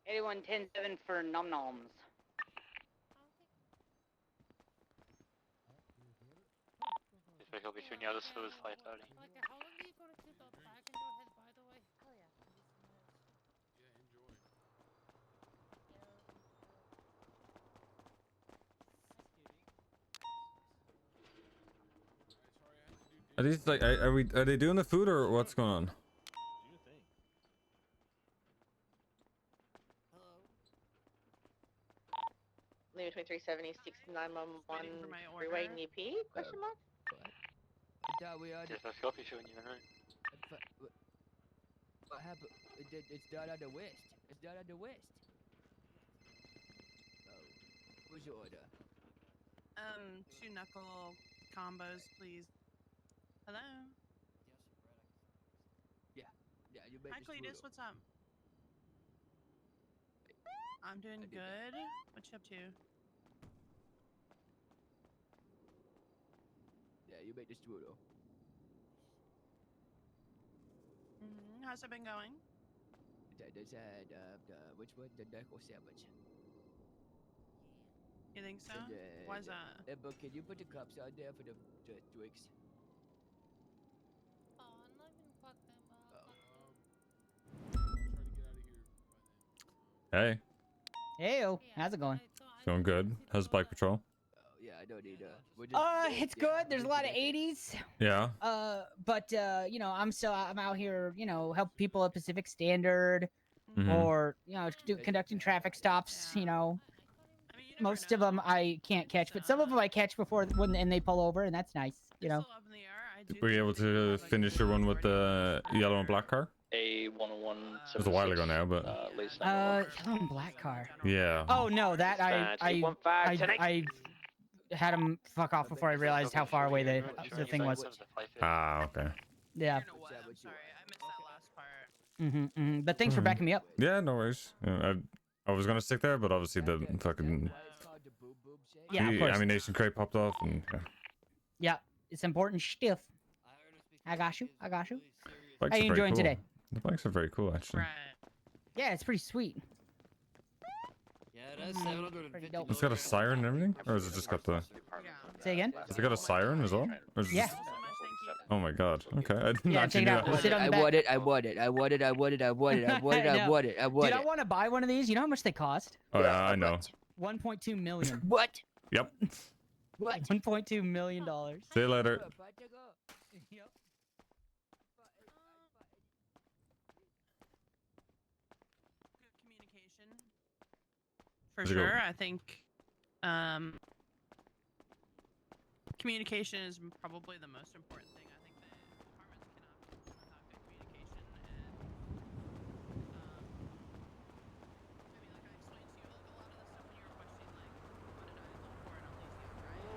Anyone 10-7 for nom noms.
I think he'll be shooting out of this light, buddy.
Like, how long are you going to keep the back in your head, by the way?
Hell yeah. Yeah, enjoy.
Are these like are they doing the food or what's going on?
Do you think?
Hello.
something between 376 and 911 freeway near P? Question mark.
I thought we already.
There's no Scorpio showing you right.
What happened? It's down on the west. It's down on the west. Oh, what's your order?
2 knuckle combos, please. Hello.
Yeah, you make
Hi,
this
Cletus.
brutal.
What's up? I'm doing good. What you up to?
Yeah, you make this brutal.
How's it been going?
There's the which one? The knuckle sandwich.
You think so?
And,
Why is that?
But can you put the cups on there for the drinks?
Oh, I'm not even fuck them
Hey,
Heyo, how's it going?
going good. How's bike patrol?
Yeah, I don't need
It's good. There's a lot of 80s.
Yeah.
But you know, I'm out here, you know, help people at Pacific Standard,
Mhm.
or you know, conducting traffic stops. You know, most of them I can't catch, but some of them I catch before and they pull over, and that's nice. You know.
Were you able to finish your one with the yellow and black car?
A101.
It was a while ago now, but
Yellow and black car.
yeah.
Oh no, that I had him fuck off before I realized how far away the thing was.
Ah, okay.
Yeah.
I'm sorry, I missed that last part.
But thanks for backing me up.
Yeah, no worries. I was gonna stick there, but obviously the fucking
Yeah, of course.
ammunition crate popped off, and yeah.
Yeah, it's important stuff. I got you. I got you.
Bikes
How
are
you
very
enjoying
cool.
today?
The bikes are very cool, actually.
Yeah, it's pretty sweet.
Yeah, that's 750.
It's got a siren and everything, or has it just got the?
Say again?
Has it got a siren as well? Or is it
Yeah.
just... Oh my god. Okay. I didn't
Yeah,
actually
check it
know
out.
that.
Sit on the back.
I want it. I want it. I want it. I want it. I want it. I want it. I want it.
Dude, I want to buy one of these. You know how much they cost?
Oh yeah, I know.
1.2 million.
What?
Yep.
What? 1.2 million dollars.
See you later.
For
How's it
sure,
going?
I think communication is probably the most important thing. I think that departments cannot function without good communication, and I mean, like I explained to you, like a lot of the stuff when you were questioning, like what did I look for in Elysium, right?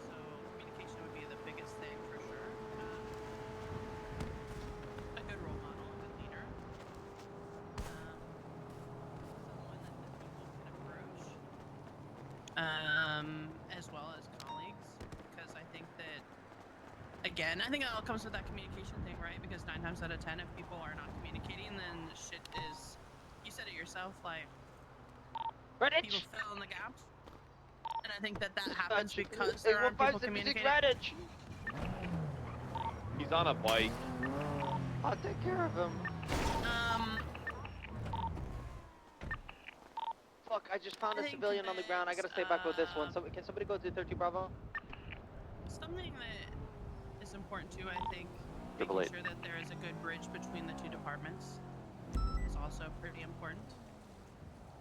So communication would be the biggest thing for sure. A good role model, a good leader, someone that the people can approach, as well as colleagues, because I think that, again, I think it all comes with that communication thing, right? Because 9 times out of 10, if people are not communicating, then shit is, you said it yourself, like, people fill in the gaps, and I think that happens because there aren't people communicating.
He's on a bike. I'll take care of him. Fuck, I just found a civilian on the ground. I gotta stay back with this one. So, can somebody go to 30 Bravo?
Something that is important too, I think,
Double
making
eight.
sure that there is a good bridge between the two departments is also pretty important.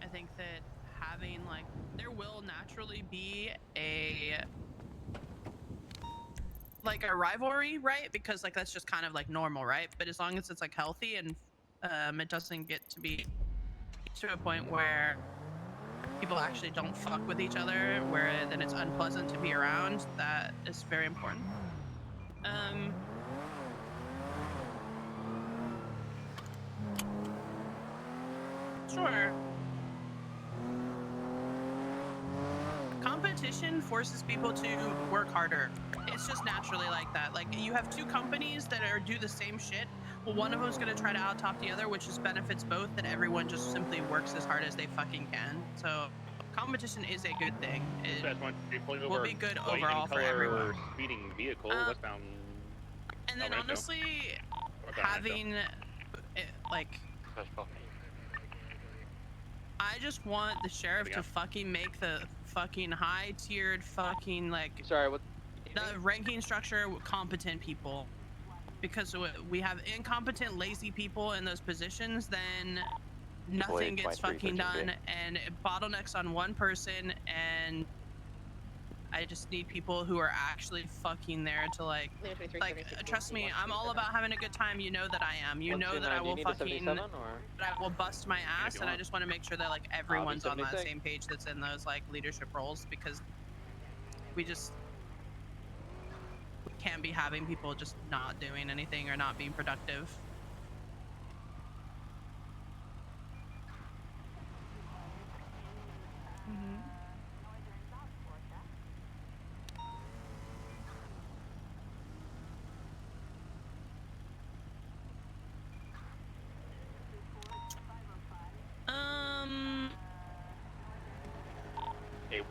I think that having, like, there will naturally be a rivalry, right? Because like that's just kind of like normal, right? But as long as it's like healthy and it doesn't get to be to a point where people actually don't fuck with each other, where then it's unpleasant to be around, that is very important. Sure. Competition forces people to work harder. It's just naturally like that. Like, you have two companies that do the same shit. Well, one of them's gonna try to out-top the other, which just benefits both, and everyone just simply works as hard as they fucking can. So, competition is a good thing. It will be good overall for everyone.
Speeding vehicle, westbound.
And then
El Rancho.
honestly,
Westbound
having, like, I just want the sheriff to fucking make the fucking high-tiered fucking, like,
Sorry, what?
the ranking structure with competent people. because we have incompetent, lazy people in those positions, then nothing gets fucking done, and it bottlenecks on one person, and I just need people who are actually fucking there to like trust me, I'm all about having a good time. You know that I am. You know that I will fucking, that I will bust my ass, and I just want to make sure that like everyone's on that same page that's in those like leadership roles, because we can't be having people just not doing anything or not being productive. Um.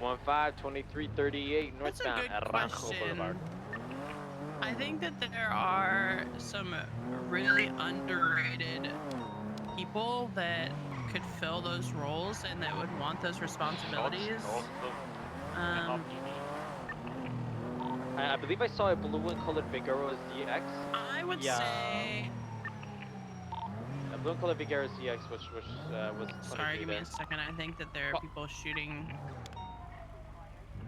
815-2338 northbound Aranjo Boulevard.
I think that there are some really underrated people that could fill those roles and that would want those responsibilities.
I believe I saw a blue and colored Vigoro ZX.
I would say.
A blue and colored Vigoro ZX, which was.
Sorry, give me a second. I think that there are people shooting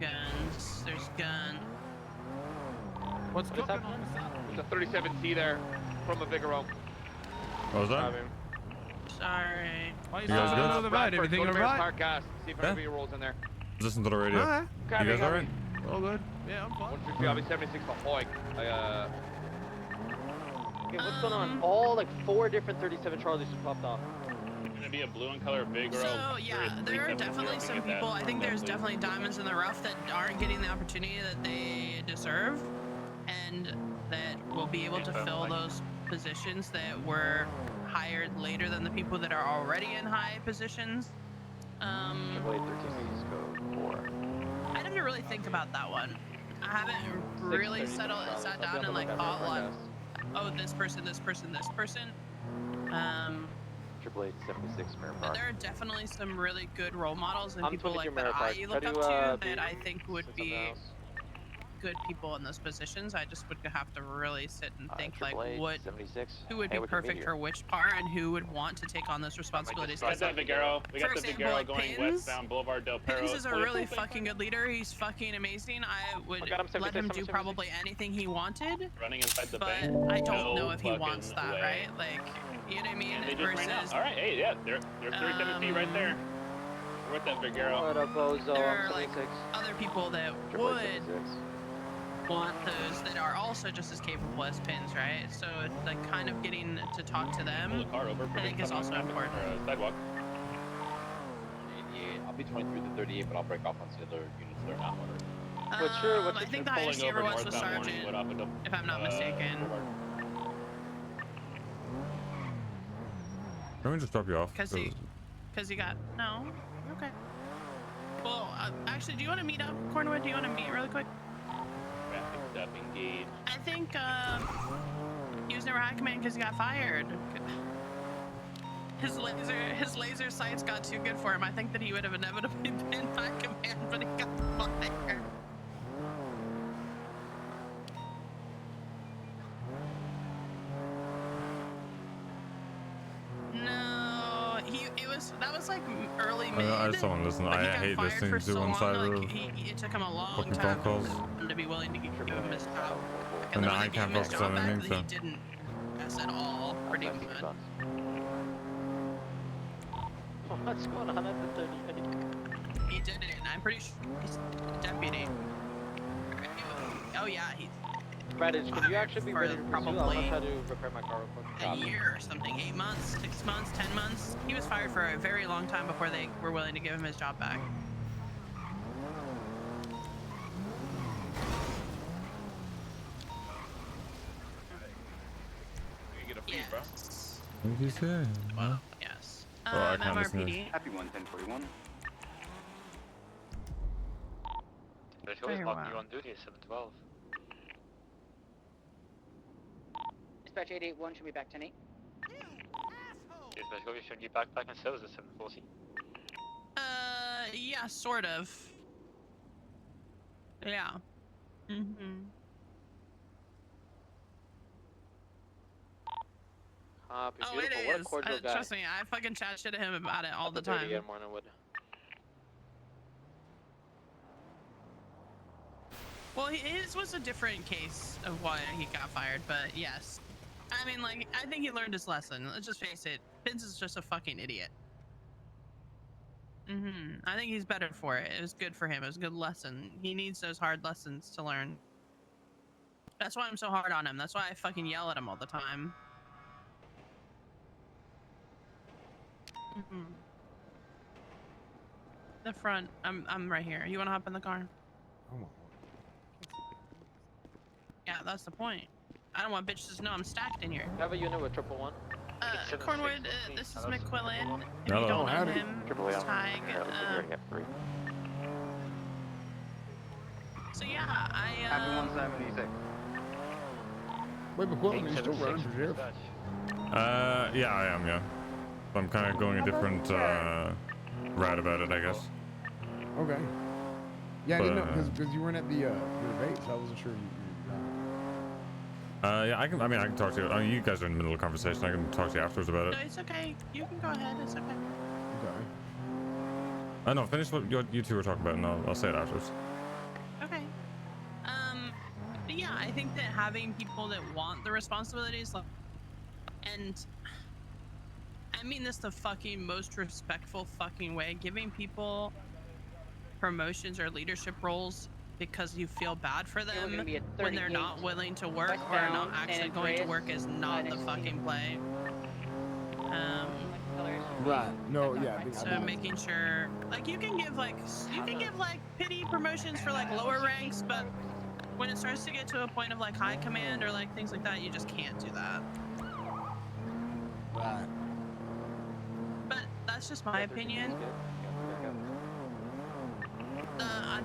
guns. There's guns.
What's going on? There's a 37C there from a Vigoro.
What was that?
Sorry.
Why
you guys good?
On the right, everything all right? Park gas. See if anybody rolls in there.
Listen to the radio.
Alright.
You guys alright?
All good. Yeah, I'm fine. 150, I'll be 76 for Hoy.
Okay, what's going on? All like 4 different 37 Charlies just popped off.
Gonna be a blue and color Vigoro.
So yeah, there are definitely some people. I think there's definitely diamonds in the rough that aren't getting the opportunity that they deserve, and that will be able to fill those positions that were hired later than the people that are already in high positions. I'd have to really think about that one. I haven't really sat down and like thought like, oh, this person.
888-76 Mirror
But
Park.
there are definitely some really good role models and people like that I look up to that I think would be good people in those positions. I just would have to really sit and think like who would be perfect for which part and who would want to take on those responsibilities.
We got the Vigoro. We got the Vigoro going westbound Boulevard Del Perro.
Pins is a really fucking good leader. He's fucking amazing. I would let him do probably anything he wanted.
Running inside the
but
bank.
I don't know if he wants that, right? Like, you know what I mean?
And they just ran out. All right, hey, yeah, there's 37C right there. We're with that Vigoro.
There are like other people that would want those that are also just as capable as Pins, right? So like kind of getting to talk to them,
Pull the car over,
I think is also important.
Sidewalk.
88. I'll be 23 to 38, but I'll break off on the other units that are not ordered.
I think the highest he ever was Sergeant, if I'm not mistaken.
Let me just drop you off.
Cause he got no. Okay. Well, actually, do you want to meet up, Cornwood? Do you want to meet really quick?
Up, engaged.
I think he was never high command because he got fired. His laser sights got too good for him. I think that he would have inevitably been high command, but he got fired. No, that was like early mid.
I just don't listen. I hate listening to one side of
it took him a long
fucking
time
phone calls.
to be willing to give him his job.
And I can't focus on anything, so.
He didn't mess at all, pretty much.
What's going on at the 38?
He did it, and I'm pretty sure he's deputy. Oh yeah, he's.
Radish, can you actually be ready to pursue? I'll
probably
try to repair my car real quick.
a year or something, 8 months, 6 months, 10 months. He was fired for a very long time before they were willing to give him his job back.
You get a free, bro.
What did you say?
Well, yes.
Oh, I can't listen to this.
MRPD.
Happy 1041.
There's always marking you on duty at 712.
Dispatch 881 should be back 10-8.
Yes, let's go. You should get back and cells at 740.
Yeah, sort of. Yeah.
Happy,
Oh,
beautiful.
it
What a
is.
cordial guy.
Trust me, I fucking chat shit to him about it all the
30
time.
again, Morningwood.
Well, his was a different case of why he got fired, but yes. I mean, like, I think he learned his lesson. Let's just face it. Pins is just a fucking idiot. I think he's better for it. It was good for him. It was a good lesson. He needs those hard lessons to learn. That's why I'm so hard on him. That's why I fucking yell at him all the time. The front. I'm right here. You want to hop in the car? Yeah, that's the point. I don't want bitches to know I'm stacked in here.
Have a unit with 111.
Cornwood, this is McQuillen. If
Hello.
you don't know
Howdy.
him, Tadhg. So yeah,
Happy 176.
Wait, McQuillen, you still running for sheriff?
Yeah, I am, yeah. I'm kind of going a different route about it, I guess.
Okay. Yeah, I didn't know,
But,
because you weren't at the debate, so I wasn't sure you
yeah, I mean, I can talk to you. You guys are in the middle of a conversation. I can talk to you afterwards about
No,
it.
it's okay. You can go ahead. It's okay.
Okay.
No, finish what you two were talking about, and I'll say it afterwards.
Okay. But yeah, I think that having people that want the responsibilities, like, and I mean this the fucking most respectful fucking way, giving people promotions or leadership roles because you feel bad for them when they're not willing to work or are not actually going to work is not the fucking play.
Right. No, yeah. I
So
think
making sure, like, you can give like pity promotions for like lower ranks, but when it starts to get to a point of like high command or like things like that, you just can't do that.
Right.
But that's just my opinion.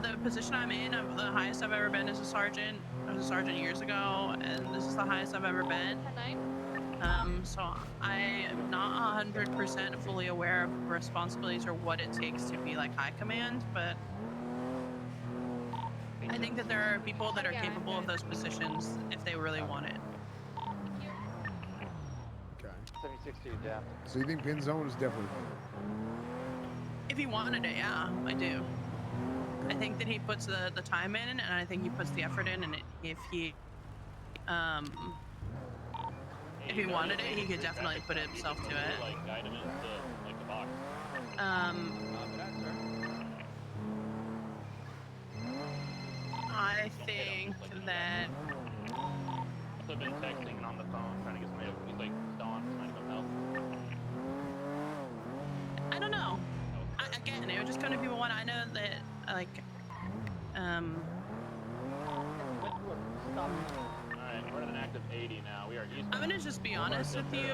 The position I'm in, the highest I've ever been is a sergeant. I was a sergeant years ago, and this is the highest I've ever been. So I am not 100% fully aware of responsibilities or what it takes to be like high command, but I think that there are people that are capable of those positions if they really want it.
Okay.
76 to you, Jeff.
So you think pin zone is definitely...
If he wanted it, yeah, I do. I think that he puts the time in, and I think he puts the effort in, and if he wanted it, he could definitely put himself to it.
Like guide him into like the box.
I think that
I've been texting and on the phone trying to get somebody over. He's like, Dawn, trying to come help.
I don't know. Again, it would just come to people when I know that, like,
Alright, we're at an active 80 now. We are east.
I'm gonna just be honest with you.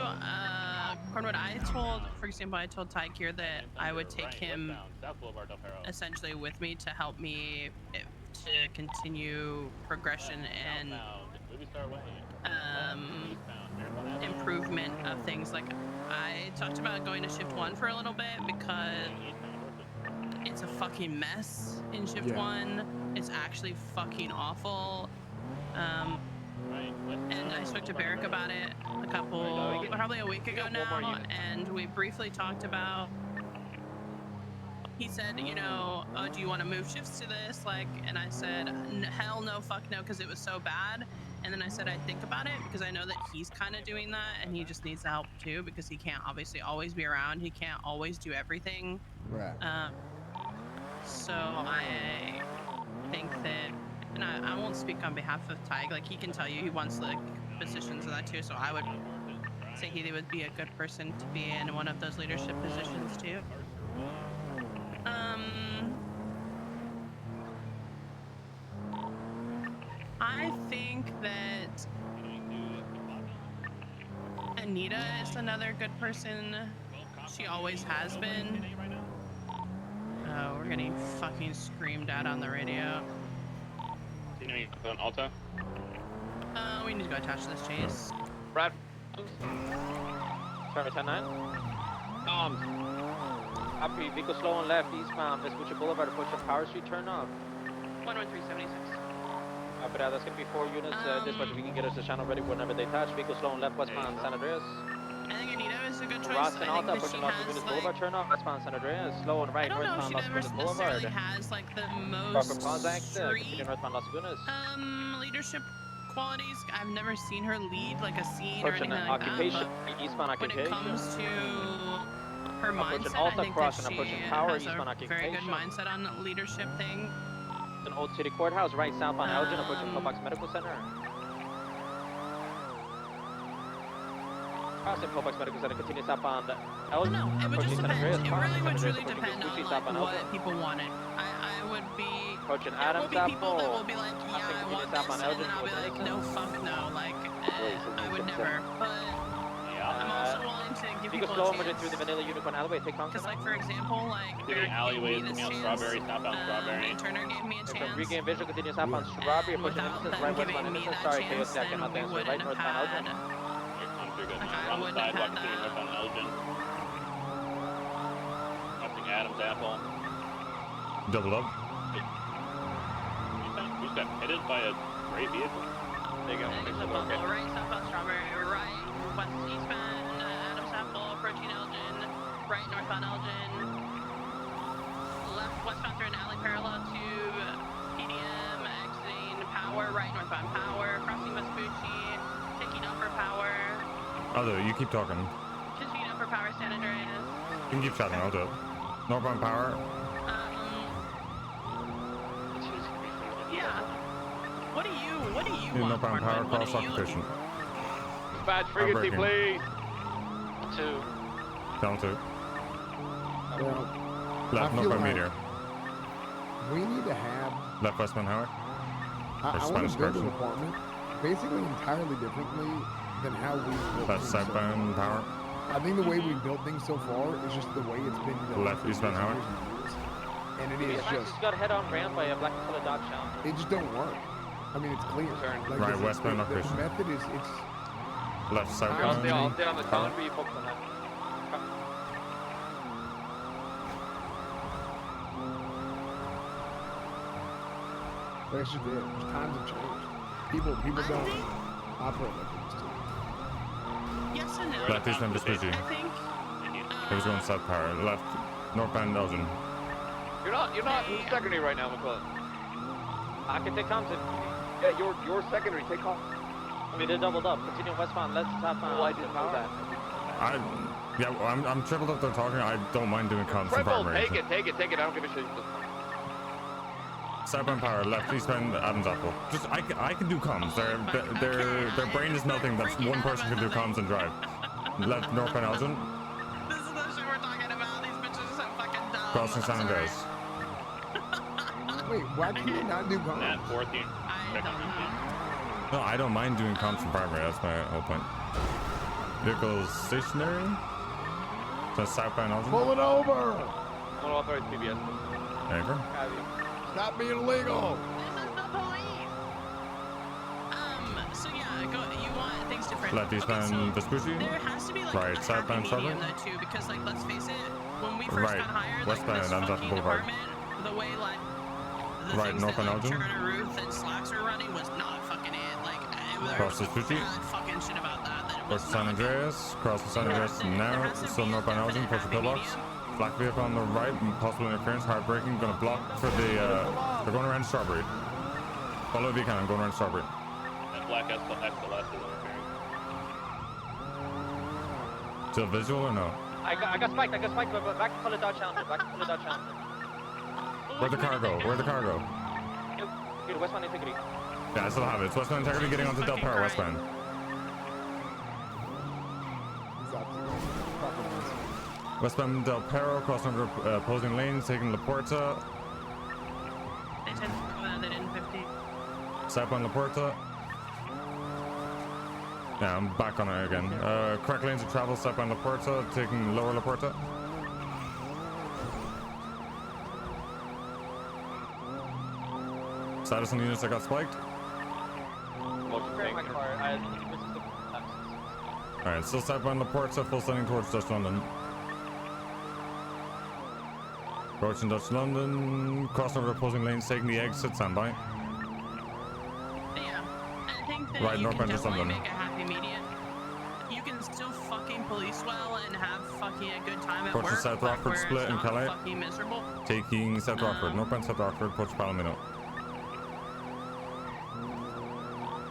Cornwood, for example, I told Tadhg here that I would take him essentially with me to help me to continue progression and improvement of things. Like, I talked about going to shift 1 for a little bit because it's a fucking mess in shift 1. It's actually fucking awful. And I spoke to Barrick about it probably a week ago now, and we briefly talked about, he said, you know, oh, do you want to move shifts to this? Like, and I said, hell no, fuck no, because it was so bad. And then I said, I think about it because I know that he's kind of doing that, and he just needs the help too, because he can't obviously always be around. He can't always do everything.
Right.
So I think that, and I won't speak on behalf of Tadhg, like, he can tell you he wants like positions of that too, so I would say he would be a good person to be in one of those leadership positions too. I think that Anita is another good person. She always has been. Oh, we're getting fucking screamed at on the radio.
Do you know you're on Alta?
We need to go attach this chase.
Brad. Sorry, 10-9. Happy, vehicle slow on left, eastbound, Vespucci Boulevard, approaching Power Street, turn off.
11376.
Brad, that's gonna be 4 units, dispatch, we can get us the channel ready whenever they touch. Vehicle slow on left, westbound, San Andreas.
Anita is a good choice.
Ross and
I think
Alta
that
pushing
she
Los
has
Lunas
like,
Boulevard turn off, westbound San Andreas, slow and
I
right,
don't know if
northbound
she
Los
never
Lunas
necessarily
Boulevard.
has like the
Parker
most
Plaza exit, continue
street
northbound Los Lunas.
leadership qualities. I've never seen her lead like a scene or
Approaching
anything like
occupation,
that,
eastbound
but when it
occupation.
comes to her
Approaching
mindset, I
Alta,
think that
crossing,
she
approaching Power,
has
eastbound
a very good
occupation.
mindset on the leadership thing.
An Old City Courthouse, right southbound Elgin, approaching Pillbox Medical Center. Crossing Pillbox Medical Center, continue southbound Elgin.
No, it would just
approaching San
depend.
Andreas,
It
crossing
really
San
would
Andreas,
truly
approaching
depend on
Vespucci,
like
southbound
what
Elgin.
people wanted. I would be.
Approaching
There will
Adams
be people that
Apple.
will be like, yeah, I
Continue
want this,
southbound
and
Elgin
then I'll be
towards
like,
Edison.
no, fuck no, like, I would never. But I'm also willing to give
you can
people
slow
a
emerging
chance.
through the Vanilla Unicorn alleyway, take contact.
Because, like, for example, like,
Through the
Eric gave
alleyways
me this
coming out
chance,
Strawberry, southbound Strawberry.
and Turner gave me a chance.
Regain visual, continue southbound Strawberry,
And
approaching
without
Innocence,
them
right westbound
giving me
Innocence.
that
Sorry,
chance,
chaotic, I
then
cannot
we
answer.
wouldn't
Right
have
northbound
had.
Elgin.
Here comes your good
Like,
man.
I
We're on the
wouldn't have
sidewalk,
had
continuing
that.
northbound Elgin. Crossing Adams Apple.
Double up.
We got hit by a gray vehicle.
There you go.
There's a bubble right southbound Strawberry, right west eastbound Adams Apple, approaching Elgin, right northbound Elgin, left westbound through an alley parallel to PDM, exiting Power, right northbound Power, crossing Vespucci, taking upper Power,
I'll do it. You keep talking.
continuing upper Power San Andreas.
You can keep chatting. I'll do it. Northbound Power.
Yeah. What do you
Northbound Power, cross occupation.
Dispatch frequency, please.
2.
Down 2.
Well,
Left
I feel
northbound
like
meteor.
we need to have.
Left westbound highway.
I want to build an apartment basically entirely differently than how we built
Left
things
southbound Power.
I think the way we built things so far is just the way it's been built.
Left
for
eastbound
years
highway.
and years. And it is just.
Got a head-on ramp by a black and colored Dodge Challenger.
It just don't work. I mean, it's clear. Like,
Right westbound
the
occupation.
method is it's.
Left
I'll
southbound.
stay on the calendar, you focus on that.
That's just it. Times have changed. People don't operate like they used to.
Yes and no.
Left eastbound Vespucci.
I think.
It was going south Power. Left northbound Elgin.
You're not in secondary right now, McQuillen.
I can take comms.
Yeah, you're secondary. Take off.
I mean, they're doubled up. Continue westbound. Let's southbound.
Oh, I didn't know that.
I'm tripled up there talking. I don't mind doing comms in
Triple,
primary.
take it. I don't give a shit.
Southbound Power, left eastbound Adams Apple. Just I can do comms. Their brain is melting that one person can do comms and drive. Left northbound Elgin.
This is the shit we're talking about. These bitches are so fucking dumb.
Crossing San Andreas.
Wait, why can you not do comms?
At 14.
I don't know.
No, I don't mind doing comms in primary. That's my whole point. Vehicles stationary. So southbound Elgin.
Pull it over!
I'm gonna authorize PBS.
There you go.
Stop being illegal!
This is the police. So yeah, you want things different.
Left eastbound Vespucci.
There has to be like
Right
a
southbound
happy medium
Strawberry.
though too, because like let's face it, when we first
Right
got hired,
westbound
like this
Adams Apple
fucking
Boulevard.
department, the way like the
Right
things
northbound
that like
Elgin.
Turner, Ruth, and Slacks were running was not fucking it. Like there
Cross
was
the Vespucci.
bad fucking shit about that. That it was
Cross San Andreas. Cross the San Andreas now. Still northbound Elgin. Push the pillbox. Black vehicle on the right. Possible interference. Hard braking. Gonna block for the. They're going around Strawberry. Follow the can. I'm going around Strawberry.
That black XLS is interfering.
Still visual or no?
I got spiked, but back to colored Dodge Challenger.
Where'd the car go? Where'd the car go?
Dude, westbound integrity.
Yeah, I still have it. It's westbound integrity getting onto Del Perro westbound. Westbound Del Perro, crossing over opposing lanes, taking La Puerta.
They didn't 50.
Southbound La Puerta. Yeah, I'm back on it again. Correct lanes of travel, southbound La Puerta, taking lower La Puerta. Status on units that got spiked. Alright, still southbound La Puerta, full sending towards Dutch London. Approaching Dutch London, crossing over opposing lanes, taking the exit, standby.
Yeah, I think that
Right,
you
northbound
can
to
definitely
London.
make a happy medium. you can still fucking police well and have fucking a good time at
Approach
work.
to South
like,
Rockford
where
split
it's
in
not
Calais.
fucking miserable.
Taking South Rockford. Northbound South Rockford, approach Palomino.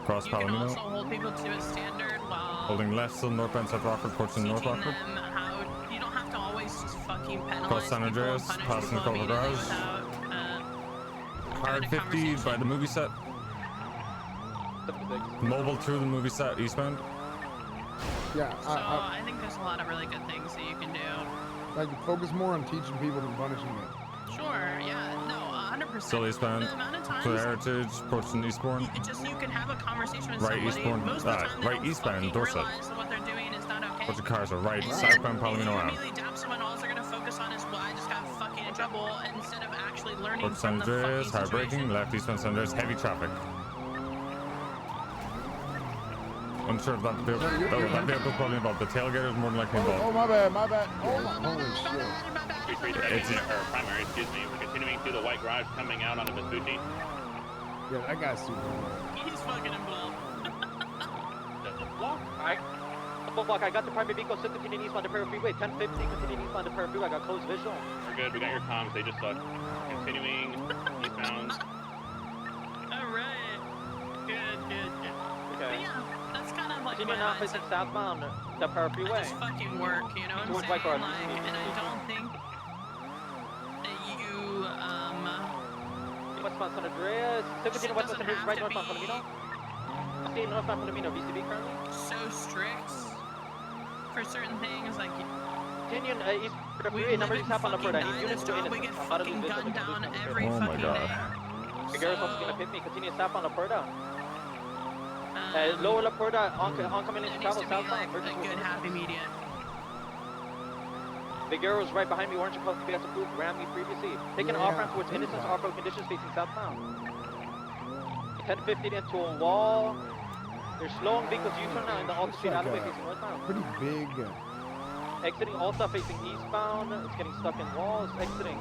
Cross
You can
Palomino.
also hold people to a standard while
Holding left still northbound South Rockford, approaching North
teaching
Rockford.
them how you don't have to always just fucking penalize
Cross San
people and
Andreas,
punish
passing
people
Culver
immediately
Gars.
without
Hard 50 by the movie set. Mobile through the movie set eastbound.
Yeah,
So I think there's a lot of really good things that you can do.
like focus more on teaching people than punishing them.
Sure, yeah, no, 100%.
Still eastbound.
The amount of
To
times
Heritage, approaching Eastbourne.
it just you can have a conversation with
Right
somebody.
eastbourne.
Most of the time they
Right
don't
eastbound,
fucking
Dorset.
realize that what they're doing is not okay.
Bunch of cars are right.
And
Southbound
then
Palomino
you
Ave.
immediately dap someone, all they're gonna focus on is, well, I just got fucking in trouble, instead of actually learning
Approach San
from the
Andreas,
fucking
hard braking.
situation.
Left eastbound San Andreas, heavy traffic. Unsure if that vehicle, that vehicle's probably involved. The tailgater is more than likely involved.
Oh, my bad, my bad. Oh, my, holy shit.
337, or primary, excuse me. We're continuing through the white garage coming out on the Vespucci.
Yeah, that guy's super.
He's fucking involved.
Alright. Block, I got the primary vehicle, still continuing east on the Prairie Freeway. 1050, continuing east on the Prairie Freeway. I got close visual.
We're good. We got your comms. They just suck. Continuing eastbound.
Alright. Good.
Okay.
But yeah, that's kind of like
Continuing
my
now facing southbound, the Prairie Freeway.
I just fucking work, you know what I'm
Towards
saying?
White Garage.
Like, and I don't think that you,
Westbound San Andreas. Still continuing westbound San Andreas, right northbound Palomino. Staying northbound Palomino, VCB currently.
so strict for certain things, like
Continuing east the
we
freeway,
live
number
and
6 half on the
fucking
Purda.
die
He's
in
units
this
to
job, we
innocent.
get
I'm about to
fucking
lose
gunned
visual.
down
Lose
every
Oh my
fucking
God.
day.
Figueroa's also gonna pit me, continue south on La Puerta. Lower La Puerta, oncoming into travel southbound.
A good happy median.
Figueroa's right behind me, orange coat, gas approved, rammed me previously. Taking off ramp towards Innocence, off-road conditions facing southbound. 1050 into a wall. They're slowing vehicles U-turn now in the Alta Street alleyway facing northbound.
Pretty big.
Exiting Alta facing eastbound. It's getting stuck in walls. Exiting.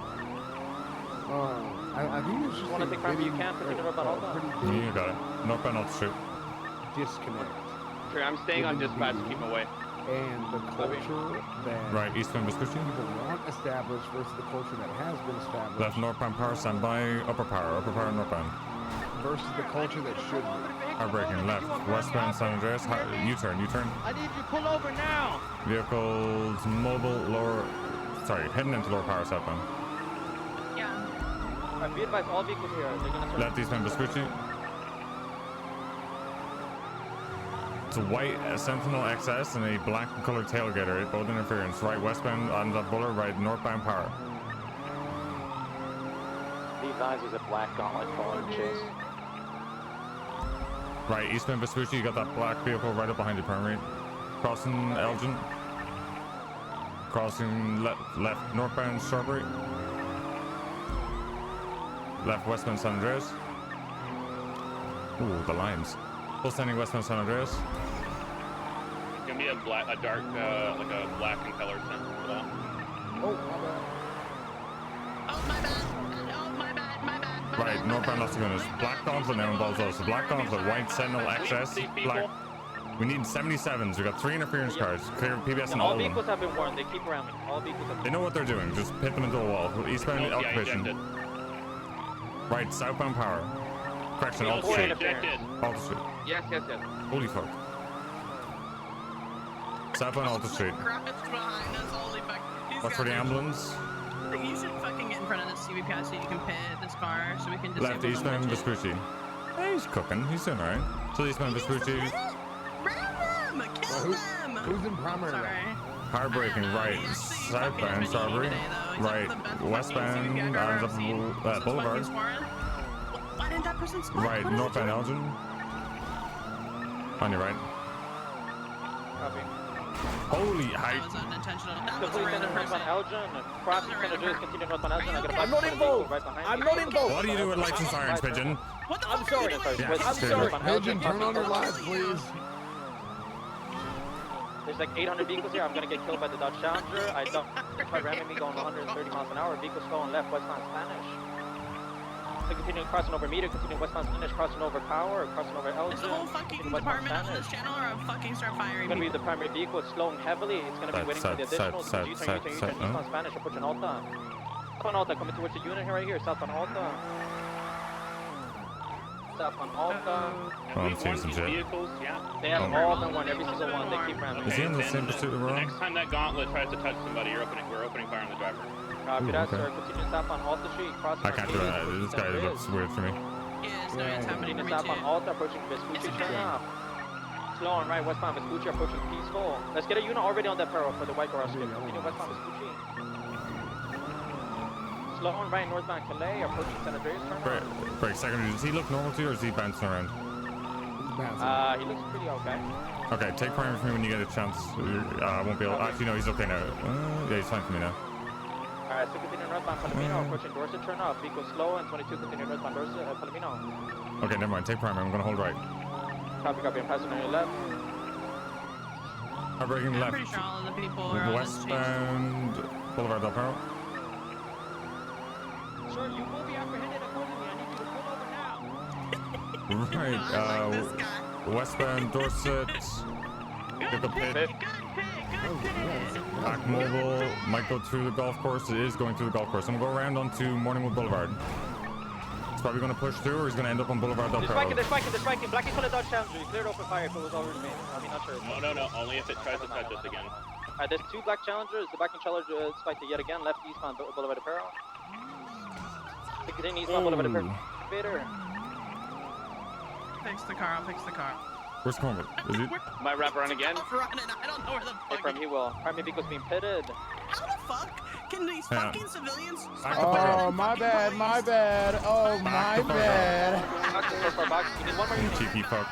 I think it's just
Want to take primary, you can. Continue northbound Alta.
You got it. Northbound Alta Street.
Disconnect.
Sure, I'm staying on dispatch to keep them away.
And the culture that
Right eastbound Vespucci.
people want established versus the culture that has been established.
Left northbound power, stand by. Upper power northbound.
Versus the culture that should be.
Hard braking left. Westbound San Andreas. U-turn.
I need you to pull over now.
Vehicles mobile lower. Sorry, heading into lower power southbound.
Yeah.
Alright, be advised, all vehicles here. They're gonna start.
Left eastbound Vespucci. It's a white Sentinel XS and a black colored tailgater. Both interference. Right westbound on the Buller. Right northbound power.
These eyes is a black gauntlet following chase.
Right eastbound Vespucci. You got that black vehicle right up behind you, primary. Crossing Elgin. Crossing left northbound Strawberry. Left westbound San Andreas. Ooh, the lines. Full standing westbound San Andreas.
It's gonna be a dark, like a black and color sense.
Oh, my bad.
Right, northbound Las Lagunas. Black Gauntlet now involves us. The Black Gauntlet, white Sentinel XS, black. We need 77s. We got 3 interference cars. Clear PBS and all
All
of them.
vehicles have been warned. They keep around me. All vehicles have
They know what they're doing. Just hit them into a wall. Eastbound occupation. Right, southbound power. Correction, Alta Street. Alta Street.
Yes.
Holy fuck. Southbound Alta Street. Watch for the ambulance.
You should fucking get in front of this CVPI so you can pit this car so we can disable
Left eastbound
them.
Vespucci. Hey, he's cooking. He's doing alright. So eastbound Vespucci.
Ram them! Kill them!
Who's in primary?
Sorry.
Hard braking right, southbound Strawberry, right, westbound on the Boulevard,
Why didn't that person spot?
right, northbound Elgin, on your right.
Copy.
Holy height.
That was unintentional. That
The
was a
police
random
center
person.
northbound Elgin. Crossing San Andreas, continue northbound Elgin. I got a
I'm not involved.
right behind
I'm
me.
not involved.
What do you do with lights and sirens, Pigeon?
What the
I'm
fuck are you
sorry.
doing?
Yeah,
I'm sorry.
Pigeon, turn on your lights, please.
There's like 800 vehicles here. I'm gonna get killed by the Dodge Challenger. I don't try ramming me going 130 miles an hour. Vehicles going left, westbound Spanish. So continue crossing over Meter, continue westbound Spanish, crossing over Power, crossing over Elgin.
Is the whole fucking department on this channel, or I'll fucking start firing
It's gonna be
people?
the primary vehicle. It's slowing heavily. It's gonna be waiting for the additionals. U-turn, eastbound Spanish, approaching Alta. Southbound Alta, coming towards the unit here, right here. Southbound Alta. Southbound Alta.
Oh, I'm seeing some shit.
Vehicles, yeah.
They have all been warned, every single one. They keep ramming.
Is he on the same pursuit we're on?
Next time that gauntlet tries to touch somebody, we're opening fire on the driver.
Copy that, sir. Continue southbound Alta Street, crossing.
I can't do that. This guy looks weird for me.
Yes, no, it's happening for me
Southbound
too.
Alta, approaching Vespucci, turn off. Slow on right, westbound Vespucci, approaching Peaceful. Let's get a unit already on that peril for the white garage skip. Continue westbound Vespucci. Slow on right, northbound Calais, approaching San Andreas, turn off.
Break second. Does he look normal to you, or is he bouncing around?
He looks pretty okay.
Okay, take primary for me when you get a chance. I won't be able. Actually, no, he's okay now. Yeah, he's fine for me now.
Alright, so continue northbound Palomino, approaching Dorset, turn off. Vehicle slow, and 22 continue northbound Dorset, Palomino.
Okay, never mind. Take primary. I'm gonna hold right.
Copy, I'm passing on your left.
I'm breaking
I'm
left.
pretty sure all of the people are on this chase.
Westbound Boulevard Del Perro.
Sir, you will be apprehended accordingly. I need you to pull over now.
Right, westbound Dorset. Get the pit. Back mobile. Might go through the golf course. It is going through the golf course. I'm gonna go around onto Morningwood Boulevard. He's probably gonna push through, or he's gonna end up on Boulevard Del Perro.
They're spiking. Blackie call a Dodge Challenger. He cleared open fire if it was already made. I mean, not sure.
No. Only if it tries to touch us again.
Alright, there's two black Challengers. The backing Challenger spiked it yet again. Left eastbound Boulevard Del Perro. Continue eastbound Boulevard Del Perro. Vader.
Fix the car, I'll fix the car.
Where's Cornwood? Is he?
My wrap run again?
Running, I don't know where the fuck
From he will. Primary vehicle's being pitted.
How the fuck can these fucking civilians
Oh, my bad. Oh, my bad.
You need one more unit.
Cheeky fuck.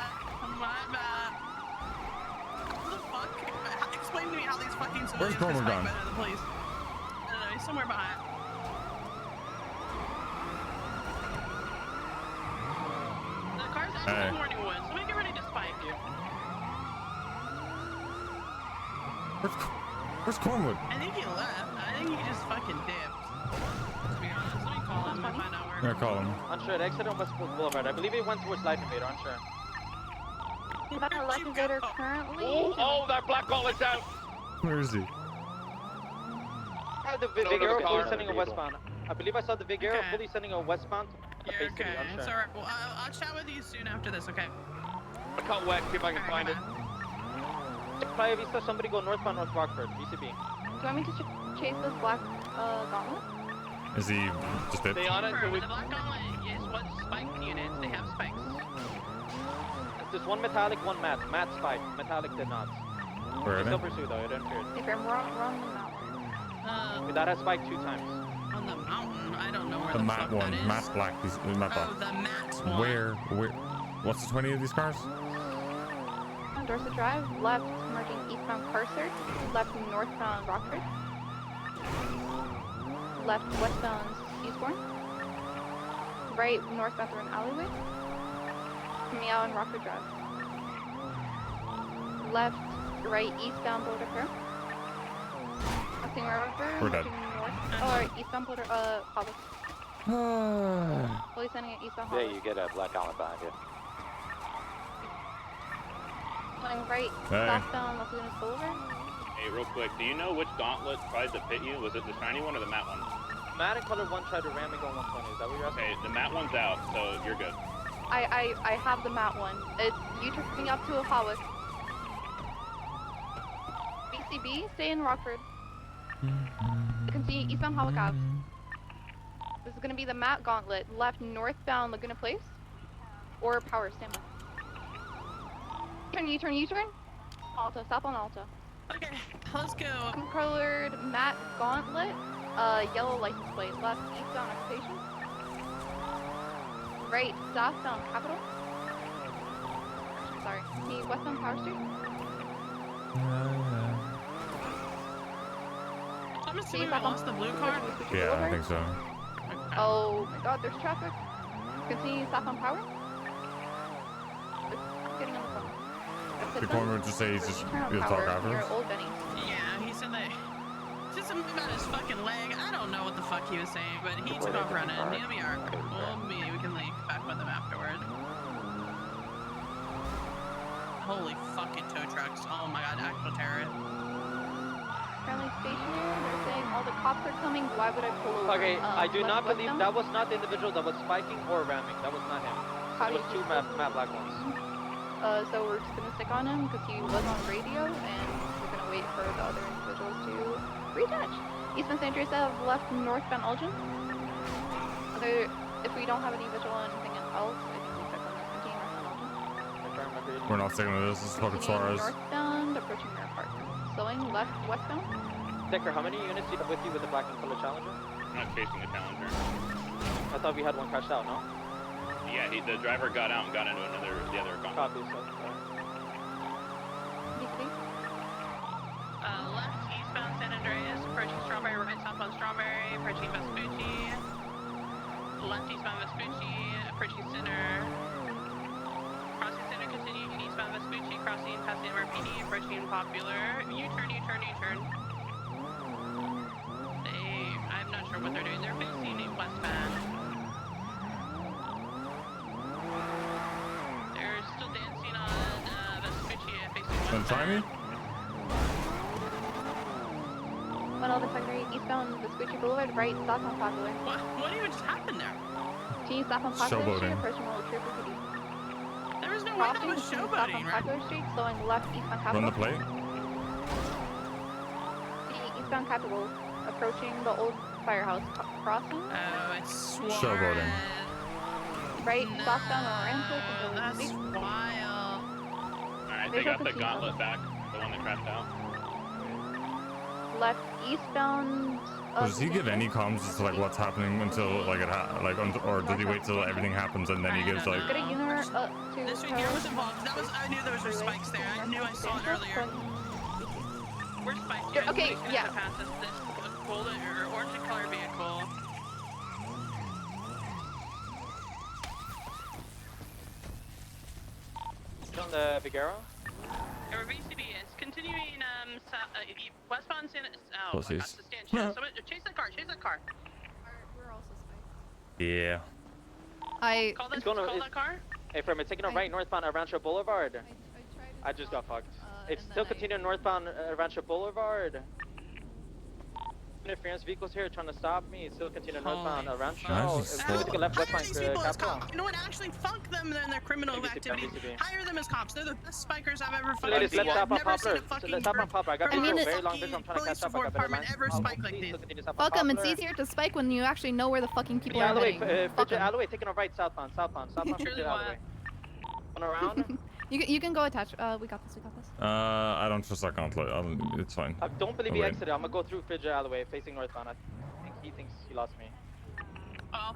My bad. How the fuck? Explain to me how these fucking civilians
Where's Cornwood gone?
better than the police. I don't know, he's somewhere behind. The car's actually in Morningwood, so we get ready to spike you.
Where's Cornwood?
I think he left. I think he just fucking dipped. To be honest, let me call him and find out where.
Yeah, call him.
Unsure, exit on West Boulevard. I believe he went towards Life Invader, unsure.
He's on a Life Invader currently.
Oh, that black gauntlet's out.
Where is he?
The Vigero fully sending a westbound. I believe I saw the Vigero fully sending a westbound.
You're okay. It's alright. Well, I'll chat with you soon after this, okay?
I can't wait, see if I can find it.
Playa Vista, somebody go northbound North Rockford, VCB.
Do you want me to chase this black gauntlet?
Is he just bit?
Stay on it.
The black gauntlet is what spike units. They have spikes.
There's one metallic, one matte. Matte spike. Metallic did not.
Where are
Still
they?
pursue though, it interfered.
If I'm wrong on the mountain.
That has spiked 2 times.
On the mountain? I don't know where
The
the
matte
fuck
one.
that is.
Matte black. He's matte black.
Oh, the matte one.
Where? What's the 20 of these cars?
On Dorset Drive, left merging eastbound Carcer, left northbound Rockford, left westbound Eastbourne, right northbound through an alleyway, Meow and Rockford Drive, left, right eastbound Boulder Fair, crossing River,
We're dead.
north, right, eastbound Boulder, Public. Fully sending it eastbound
Yeah,
Hollis.
you get a black gauntlet behind you.
Going right,
Hey.
southbound Lagunas Boulevard.
Hey, real quick, do you know which gauntlet tried to pit you? Was it the shiny one or the matte one?
Matte and color 1 tried to ram me going 120. Is that what you're asking?
Okay, the matte one's out, so you're good.
I have the matte one. It's you turning up to a Hawick. BCB, stay in Rockford. Continue eastbound Hawick Ave. This is gonna be the matte gauntlet. Left northbound Laguna Place. Or Power, stand by. U-turn. Alta, stop on Alta.
Okay, let's go.
Colored matte gauntlet. Yellow license plate. Left eastbound Occupation. Right southbound Capitol. Sorry. The westbound Power Street.
I'm assuming we lost the blue car.
Yeah, I think so.
Oh my god, there's traffic. Continue southbound Power. Getting on the phone.
The corner would just say he's just he'll talk afterwards.
Old Benny.
Yeah, he said that. just something about his fucking leg. I don't know what the fuck he was saying, but he took off running. He'll be alright. We can link back with him afterward. Holy fucking tow trucks. Oh my god, actual terror.
Currently stationary. They're saying all the cops are coming. Why would I pull over?
Okay, I do not believe
westbound?
that was not the individual that was spiking or ramming. That was not him.
How
It
do
was
you
two matte black ones.
So we're just gonna stick on him because he was on radio, and we're gonna wait for the other individuals to reattach. Eastman St. Andreas have left northbound Elgin. If we don't have any visual on anything else, I think we check on this continue northbound Elgin.
We're not sticking to this. This is fucking Suarez.
Northbound, approaching Mirror Park. Slowing left westbound.
Decker, how many units do you have with you with the black and color Challenger?
I'm not chasing the Challenger.
I thought we had one crashed out, no?
Yeah, the driver got out and got into the other car.
Copy, so.
Left eastbound San Andreas, approaching Strawberry, right southbound Strawberry, approaching Vespucci. Left eastbound Vespucci, approaching Center. Crossing Center, continuing eastbound Vespucci, crossing past the MRPD, approaching Popular. U-turn, U-turn, U-turn. I'm not sure what they're doing. They're facing westbound. They're still dancing on Vespucci, facing westbound.
Don't try me?
111 secondary, eastbound Vespucci Boulevard, right, stop on Popular.
What even just happened there?
Can you stop on Popular Street,
Showboating.
approaching Roller Trooper PD?
There was no way that was
Stop
showboating,
on
right?
Popular Street, slowing left, eastbound
Run
Capitol.
the plate.
Eastbound Capitol, approaching the old firehouse crossing.
Oh, it's Suarez.
Showboating.
Right, southbound Orange.
That's wild.
Alright, they got the gauntlet back, the one that crashed out.
Left eastbound.
Does he give any comms as to like what's happening until like or did he wait till everything happens and then he gives like?
Get a unit to
This right here was involved. I knew there was spikes there. I knew I saw it earlier. Where's spikes?
Yeah, okay, yeah.
Pass this golden or orange color vehicle.
On the Figueroa?
Or VCB is continuing westbound San. Oh,
Pussies.
my God, substantial. Someone chase that car. Chase that car.
We're also spiked.
Yeah.
Call that car.
Hey, from it taking a right northbound Rancho Boulevard. I just got fucked. It's still continuing northbound Rancho Boulevard. Interference vehicles here trying to stop me. It's still continuing northbound Rancho. We took a left westbound Capitol.
You know what? Actually, fuck them and their criminal activity. Hire them as cops. They're the best spikers I've ever fucking
Ladies,
seen.
let's stop on
I've never seen
Poplar.
a fucking
Let's stop on Poplar. I got
criminal
very long vision. I'm trying to
police
catch up. I got better
department
lines.
ever spike like this.
Fuck them, it's easier to spike when you actually know where the fucking people are heading.
Fidget Alloway, taking a right southbound, Fidget Alloway. One around.
You can go attach. We got this.
I don't trust that gauntlet. It's fine.
I don't believe
I'll
he
wait.
exited. I'm gonna go through Fidget Alloway, facing northbound. I think he thinks he lost me.
Oh.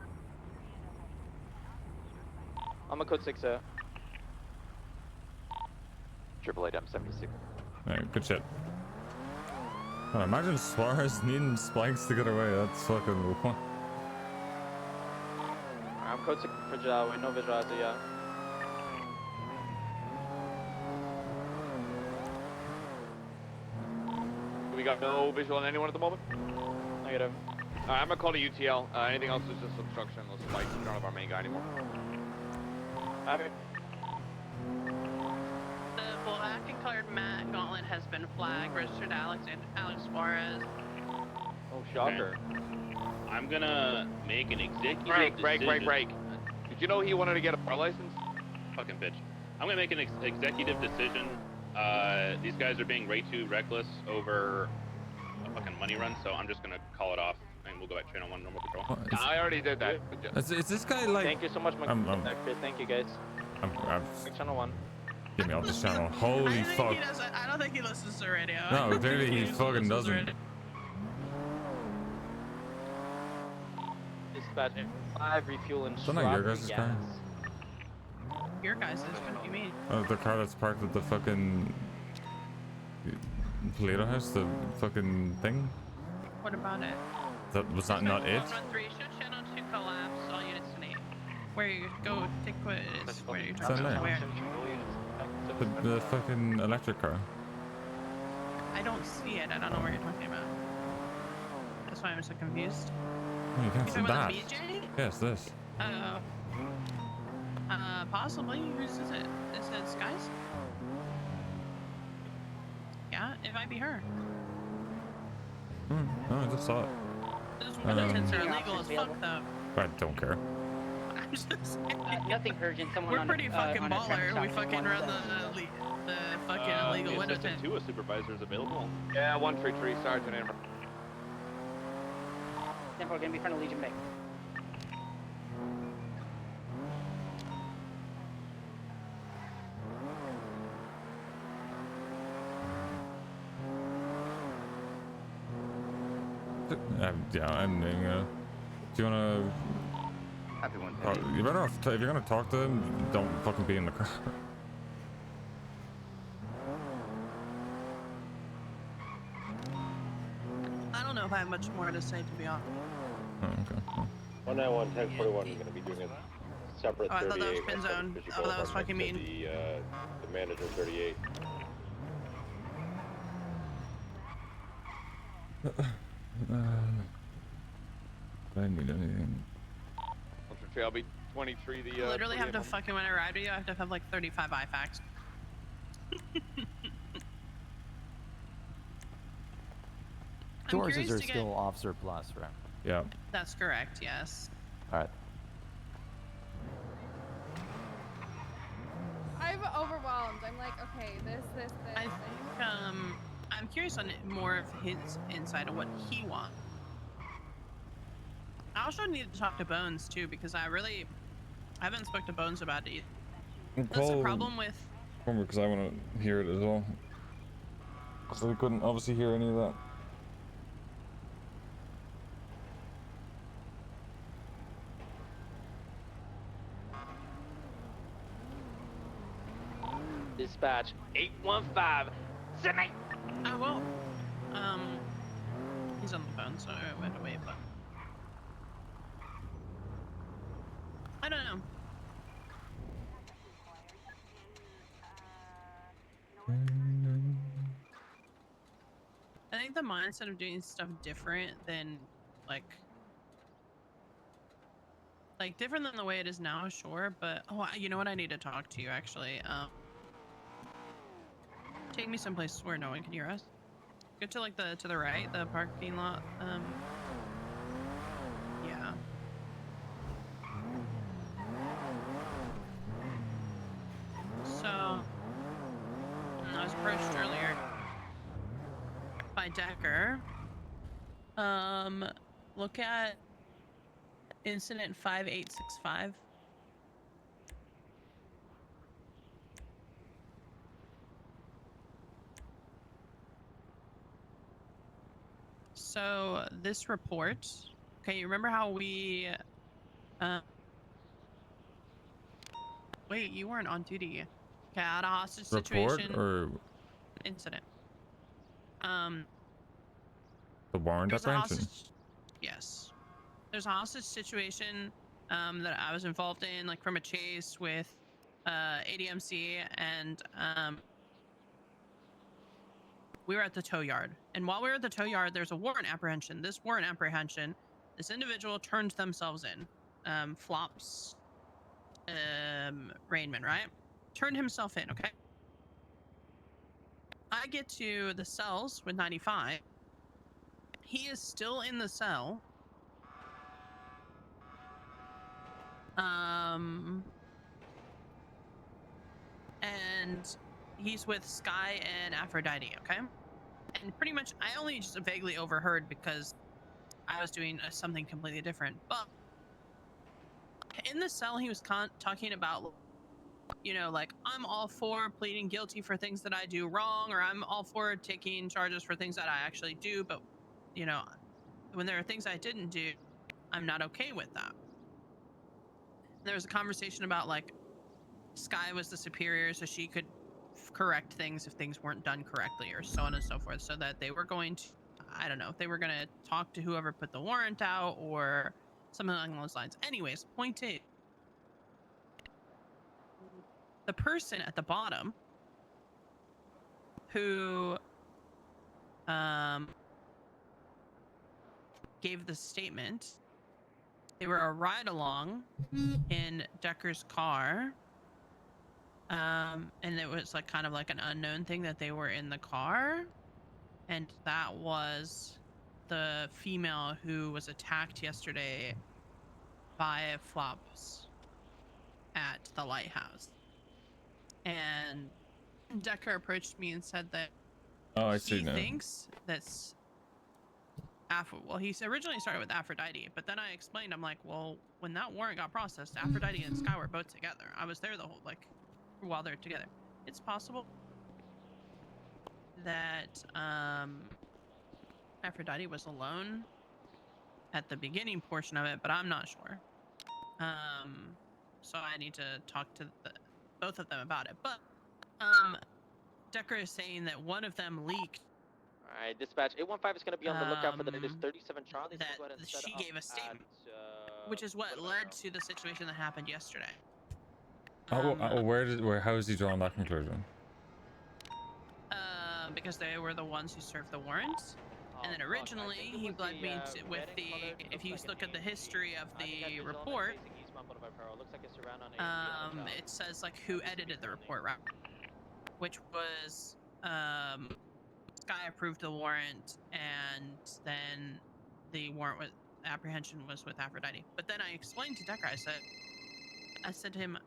I'm gonna code 6 Triple eight M76.
Alright, good shit. God, imagine Suarez needing spikes to get away. That's fucking.
I'm code 6 Fidget Alloway, no visualizer yet.
We got no visual on anyone at the moment?
Negative.
I'm gonna call a UTL. Anything else is just obstruction. Let's fight in front of our main guy anymore.
The black and colored matte gauntlet has been flagged. Registered Alex Suarez.
Oh, shocker.
Okay. I'm gonna make an executive
Break.
decision.
Did you know he wanted to get a bar license?
Fucking bitch. I'm gonna make an executive decision. These guys are being way too reckless over a fucking money run, so I'm just gonna call it off and we'll go back channel 1 normal patrol.
I already did that.
Is this guy like?
Thank you so much, thank you guys. Channel 1.
Get me off this channel. Holy fuck.
I don't think he listens to radio.
No, clearly he fucking doesn't.
Dispatch 5 refuel and
Is that not your guys' car?
Your guys' what do you mean?
The car that's parked at the fucking Toledo house, the fucking thing.
What about it?
That was that not it?
113 should channel 2 collapse. All units to name. Where you go? Take what it is. Where you
Is
drop
that
it?
it?
Where?
The fucking electric car.
I don't see it. I don't know where you're talking about. That's why I'm so confused.
Oh, you can't
You
say
talking about
that.
the BJ?
Yes, this.
Possibly. Whose is it? Is it Sky's? Yeah, it might be her.
No, I just saw it.
Those window tints are illegal as fuck, though.
I don't care.
I'm just saying.
Nothing urgent. Someone
We're
on
pretty
a,
fucking
on a traffic
baller. We
stop
fucking run the fucking illegal
the
window
assistant
tint.
to a supervisor is available.
Yeah, 133, Sergeant Amber.
Then we're gonna be in front of Legion Bay.
Yeah, I'm doing. Do you wanna?
Happy one.
You better off if you're gonna talk to him, don't fucking be in the car.
I don't know if I have much more to say, to be honest.
Oh, okay.
191 1041 is going to be doing a separate
Oh, I thought that was
38.
pin zone. Oh, that was fucking mean.
The manager 38.
I didn't need anything.
133, I'll be 23. The
I literally have to
48.
fucking, when I ride with you, I have to have like 35 IFACs.
Yours
curious
are
to get-
still Officer Plus, right?
Yeah.
That's correct, yes.
Alright.
I'm overwhelmed. I'm like, okay, this.
I think, I'm curious on more of his insight on what he wants. I also need to talk to Bones too, because I haven't spoke to Bones about it either. That's the problem with...
Because I want to hear it as well. So we couldn't obviously hear any of that.
Dispatch 815. Sydney.
Oh, well, he's on the phone, so I had to wait, but... I don't know. I think the mindset of doing stuff different than, like different than the way it is now, sure, but, oh, you know what? I need to talk to you, actually. Take me someplace where no one can hear us. Go to, like, to the right, the parking lot, yeah. So, I was approached earlier by Decker. Look at incident 5865. So this report, okay, you remember how we, wait, you weren't on duty. Okay, I had a hostage situation.
Report or
incident.
the warrant
There's a
apprehension?
hostage, yes. There's a hostage situation that I was involved in, like from a chase with ADMC, and we were at the tow yard. And while we were at the tow yard, there's a warrant apprehension. This warrant apprehension, this individual turned themselves in. Flops Rainman, right? Turned himself in, okay? I get to the cells with 95. He is still in the cell. And he's with Sky and Aphrodite, okay? And pretty much, I only just vaguely overheard because I was doing something completely different. But in the cell, he was talking about, you know, like, I'm all for pleading guilty for things that I do wrong, or I'm all for taking charges for things that I actually do, but, you know, when there are things I didn't do, I'm not okay with that. There was a conversation about, like, Sky was the superior, so she could correct things if things weren't done correctly, or so on and so forth, so that they were going to, I don't know, if they were going to talk to whoever put the warrant out or something along those lines. Anyways, point is, the person at the bottom who gave the statement. They were a ride along in Decker's car. And it was like kind of like an unknown thing that they were in the car. And that was the female who was attacked yesterday by flops at the lighthouse. And Decker approached me and said that he thinks that's well, he originally started with Aphrodite, but then I explained, I'm like, well, when that warrant got processed, Aphrodite and Sky were both together. I was there the whole, like, while they're together. It's possible that Aphrodite was alone at the beginning portion of it, but I'm not sure. So I need to talk to both of them about it. But Decker is saying that one of them leaked.
All right, dispatch 815 is going to be on the lookout for the native 37 Charlie.
That she gave a statement, which is what led to the situation that happened yesterday.
How is he drawing that conclusion?
Because they were the ones who served the warrants. And then originally he led me with the, if you look at the history of the report, it says like who edited the report, right? Which was, Sky approved the warrant, and then the warrant with apprehension was with Aphrodite. But then I explained to Decker, I said to him,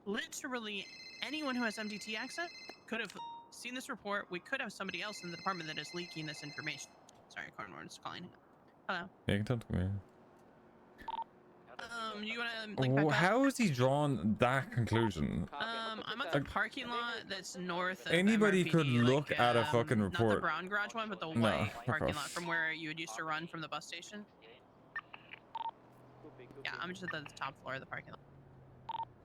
literally anyone who has MDT access could have seen this report. We could have somebody else in the department that is leaking this information. Sorry, Cornwall's calling. Hello.
Yeah, you can talk to me.
You wanna link back up?
How has he drawn that conclusion?
I'm at the parking lot that's north of
Anybody
MRPD,
could look
like,
at a fucking
not the
report.
brown garage one, but the
No,
white
fuck
parking
off.
lot from where you would used to run from the bus station. Yeah, I'm just at the top floor of the parking lot.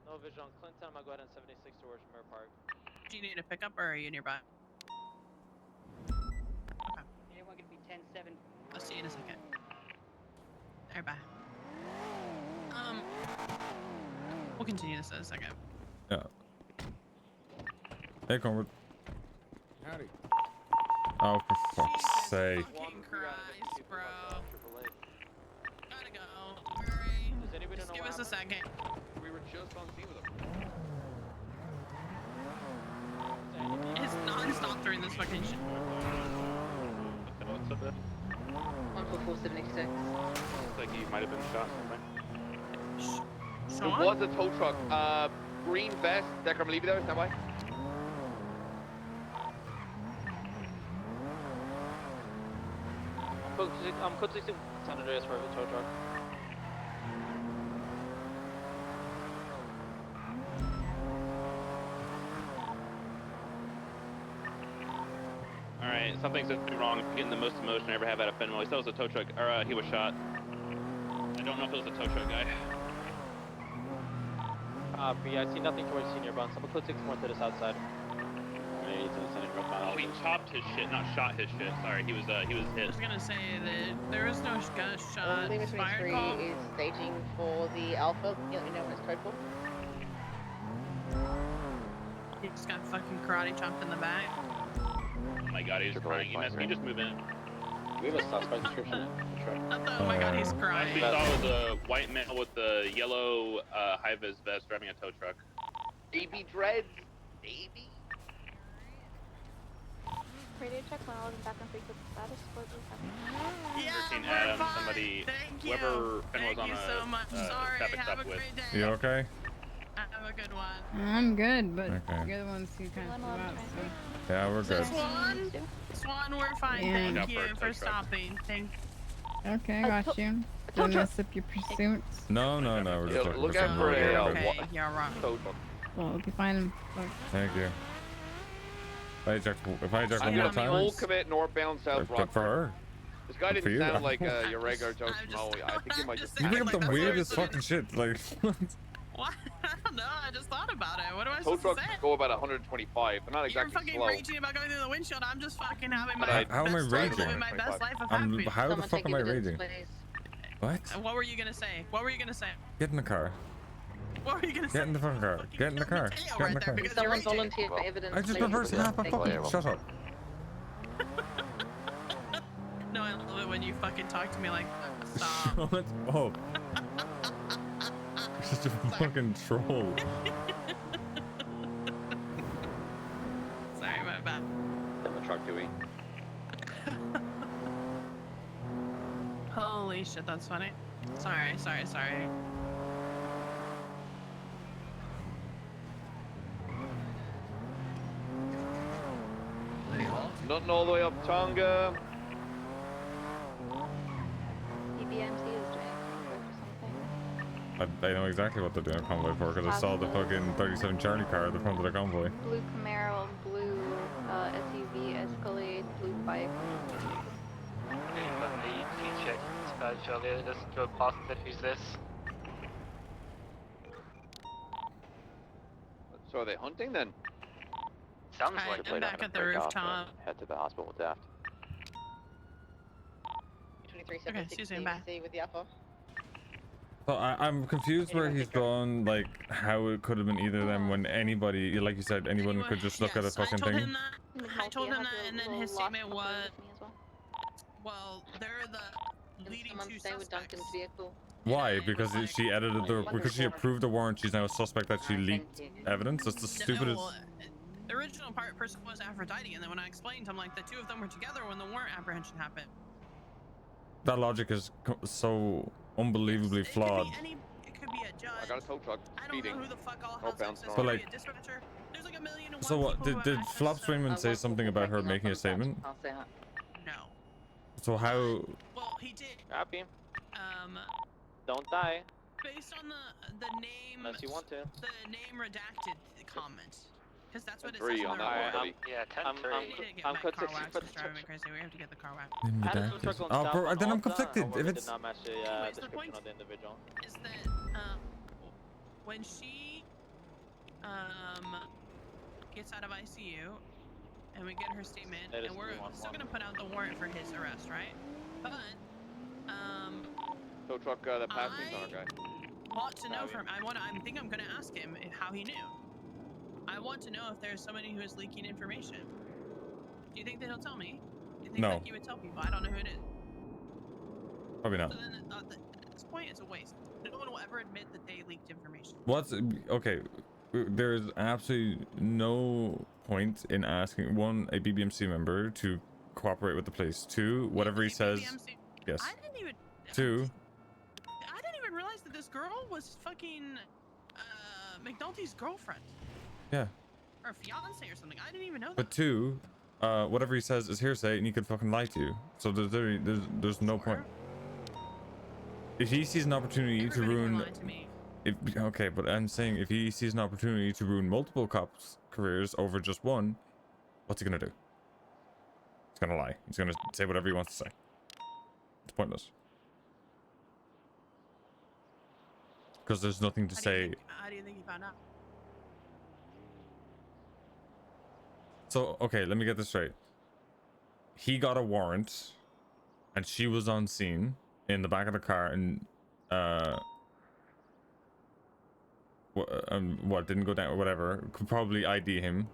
No vision on Clinton. I'm going to go ahead and 76 towards Mirror Park.
Do you need a pickup or are you nearby? Okay.
Anyone going to be 10-7?
I'll see you in a second. Alright, bye. We'll continue this in a second.
Yeah. Hey, Conrad.
Howdy.
Oh, for fuck's sake.
Fucking Christ, bro. Gotta go. Hurry. Just give us a second.
We were just on scene with him.
It's non-stop during this fucking shit.
What's up there?
14476.
Looks like he might have been shot something.
There was a tow truck. Green vest. Decker, I'm leaving there. Stand by.
I'm quickly to San Andreas for the tow truck.
Alright, something's wrong. I'm getting the most emotion I ever have out of Fenway. That was a tow truck, or he was shot. I don't know if it was a tow truck guy.
Yeah, I see nothing towards senior buns. I'm quickly more to the south side.
Oh, he chopped his shit, not shot his shit. Sorry, he was hit.
I was gonna say that there is no gunshot
Lima
fire
23
call.
is staging for the Alpha. You let me know when it's code for.
He just got fucking karate chopped in the back.
Oh my god, he's crying. Can you just move in?
We have a suspect description.
Oh my god, he's crying.
Last we saw was a white male with the yellow high-vis vest driving a tow truck.
Baby dreads. Baby.
Radio check when I was back on frequency status. What was happening?
Christine Adams, somebody, whoever Fenn was on a
so much. Sorry,
traffic
have
stop
a
with.
great day.
You okay?
Have a good one.
I'm good, but
Okay.
you're the ones who kind of threw out, so.
Yeah, we're good.
Swan, we're fine.
Yeah.
Thank you for stopping. Thank
Okay, got you. Don't mess up your pursuits.
No, we're just talking
Look
about
out for
something.
a
okay, you're wrong.
tow truck.
Well, we'll be fine. Look.
Thank you. If I eject one
I'm
more
gonna
time,
full commit northbound south
good
rock.
for her.
This guy
Good for
didn't
you.
sound like your regular Joe Schmo. I think he might just.
You bring up the weirdest fucking shit, like.
What? I don't know. I just thought about it. What am I
Tow
supposed to
trucks
say?
go about 125. They're not
You're
exactly
fucking
slow.
raging about going through the windshield. I'm just fucking having my
How am I
best life,
raging?
living my best life of
I'm,
happiness.
how the fuck am I raging? What?
What were you gonna say? What were you gonna say?
Get in the car.
What were you gonna say?
Get in the fucking car. Get in the car. Get in the car.
Someone volunteered for evidence.
I just
later
reversed
today.
half a
Thank you.
fucking. Shut up.
No, I love it when when you fucking talk to me like that. Stop.
Shut up. Such a fucking troll.
Sorry, my bad.
In the truck, Dewey.
Holy shit, that's funny. Sorry.
Nothing all the way up Tonga.
DBMC is doing something.
I know exactly what they're doing a convoy for because I saw the fucking 37 Charlie car at the front of the convoy.
Blue Camaro, blue SUV, Escalade, blue bike.
Check dispatch earlier, just drove past it. Who's this?
So are they hunting then?
Sounds
Alright,
like
I'm back at the rooftop.
Head to the hospital with Daft.
2376
excuse me, I'm back.
with the alpha.
So I'm confused where he's drawn, like, how it could have been either of them when anybody, like you said, anyone could just look at a fucking thing.
I told him that, and then his statement was, well, they're the leading two suspects.
Why? Because she edited the, because she approved the warrant, she's now a suspect that she leaked evidence? That's the stupidest.
No, the original person was Aphrodite, and then when I explained, I'm like, the two of them were together when the warrant apprehension happened.
That logic is so unbelievably flawed.
It could be a judge.
I got a tow truck speeding.
I don't know who the fuck all
has access
But like,
a dispatcher. There's like a million and one
so what? Did Flops Raymond say something about her making a statement?
No.
So how?
Well, he did.
Happy. Don't die.
Based on the name.
Unless you want to.
The name redacted comment. Because that's what it
Three
says
on
in the
that
report.
one,
Yeah, 10-3.
I'm
Car
conflicted
wax
for
is
the
driving me crazy. We have to get the car wax.
Oh, bro, then I'm conflicted. If it's
did not match the
Anyways, the
description
point
of the individual.
is that when she gets out of ICU and we get her statement,
That is
and we're
311.
still gonna put out the warrant for his arrest, right? But
Tow truck that passed me, on our guy.
want to know from I think I'm gonna ask him how he knew. I want to know if there's somebody who is leaking information. Do you think that he'll tell me? Do you think
No.
that he would tell people? I don't know who it is.
Probably not.
So then at this point, it's a waste. No one will ever admit that they leaked information.
What's okay? There's absolutely no point in asking one, a BBMC member to cooperate with the police. Two, whatever he says.
BBMC.
Yes.
I didn't even.
Two.
I didn't even realize that this girl was fucking McNulty's girlfriend
Yeah.
or fiance or something. I didn't even know that.
But two, whatever he says is hearsay, and he could fucking lie to you. So there's no point. If he sees an opportunity to ruin, okay, but I'm saying if he sees an opportunity to ruin multiple cops' careers over just one, what's he gonna do? He's gonna lie. He's gonna say whatever he wants to say. It's pointless. Because there's nothing to say.
How do you think he found out?
So, okay, let me get this straight. He got a warrant, and she was on scene in the back of the car, and what didn't go down or whatever, could probably ID him.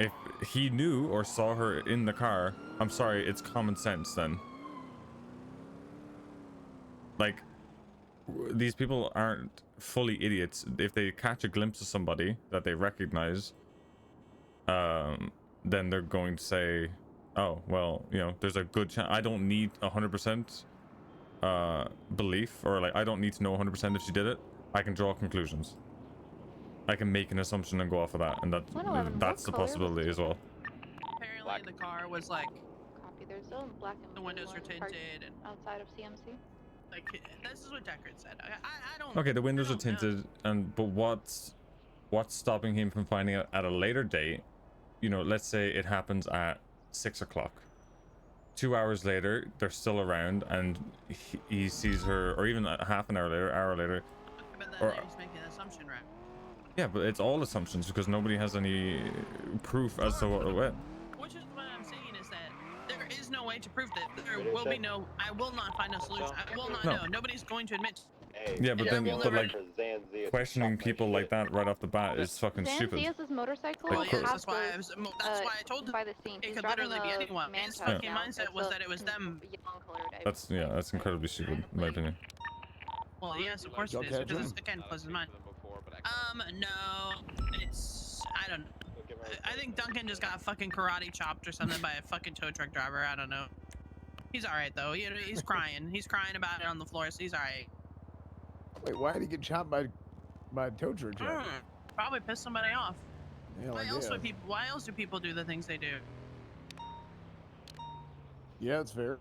If he knew or saw her in the car, I'm sorry, it's common sense then. Like, these people aren't fully idiots. If they catch a glimpse of somebody that they recognize, then they're going to say, oh, well, you know, there's a good chance. I don't need 100% belief, or like, I don't need to know 100% if she did it. I can draw conclusions. I can make an assumption and go off of that, and that's the possibility as well.
Apparently the car was like,
Copy. There's still black and
the windows were tinted and
outside of CMC.
like, this is what Deckard said. I don't.
Okay, the windows are tinted, but what's stopping him from finding out at a later date? You know, let's say it happens at 6 o'clock. 2 hours later, they're still around, and he sees her, or even a half an hour later, hour later.
But then he's making an assumption, right?
Yeah, but it's all assumptions because nobody has any proof as to what it went.
Which is what I'm saying is that there is no way to prove that. There will be no. I will not find a solution. I will not know. Nobody's going to admit.
Yeah, but then but like questioning people like that right off the bat is fucking stupid.
Zanzias's motorcycle
Like,
Yeah,
has
that's why
those,
I told him
by the scene.
it
He's
could
driving
literally be
a
anyone. His
Mantas
fucking
now.
mindset
It's
was
a
that it was them.
Yellow-colored,
That's that's incredibly stupid in my opinion.
Well, yes, of course it is, because it's, again, closes mine. No, it's, I don't know. I think Duncan just got fucking karate chopped or something by a fucking tow truck driver. I don't know. He's all right though. You know, he's crying. He's crying about it on the floor, so he's all right.
Wait, why did he get chopped by a tow truck driver?
Probably pissed somebody off.
Yeah,
Why
I
else would
guess.
people? Why else do people do the things they do?
Yeah, it's fair.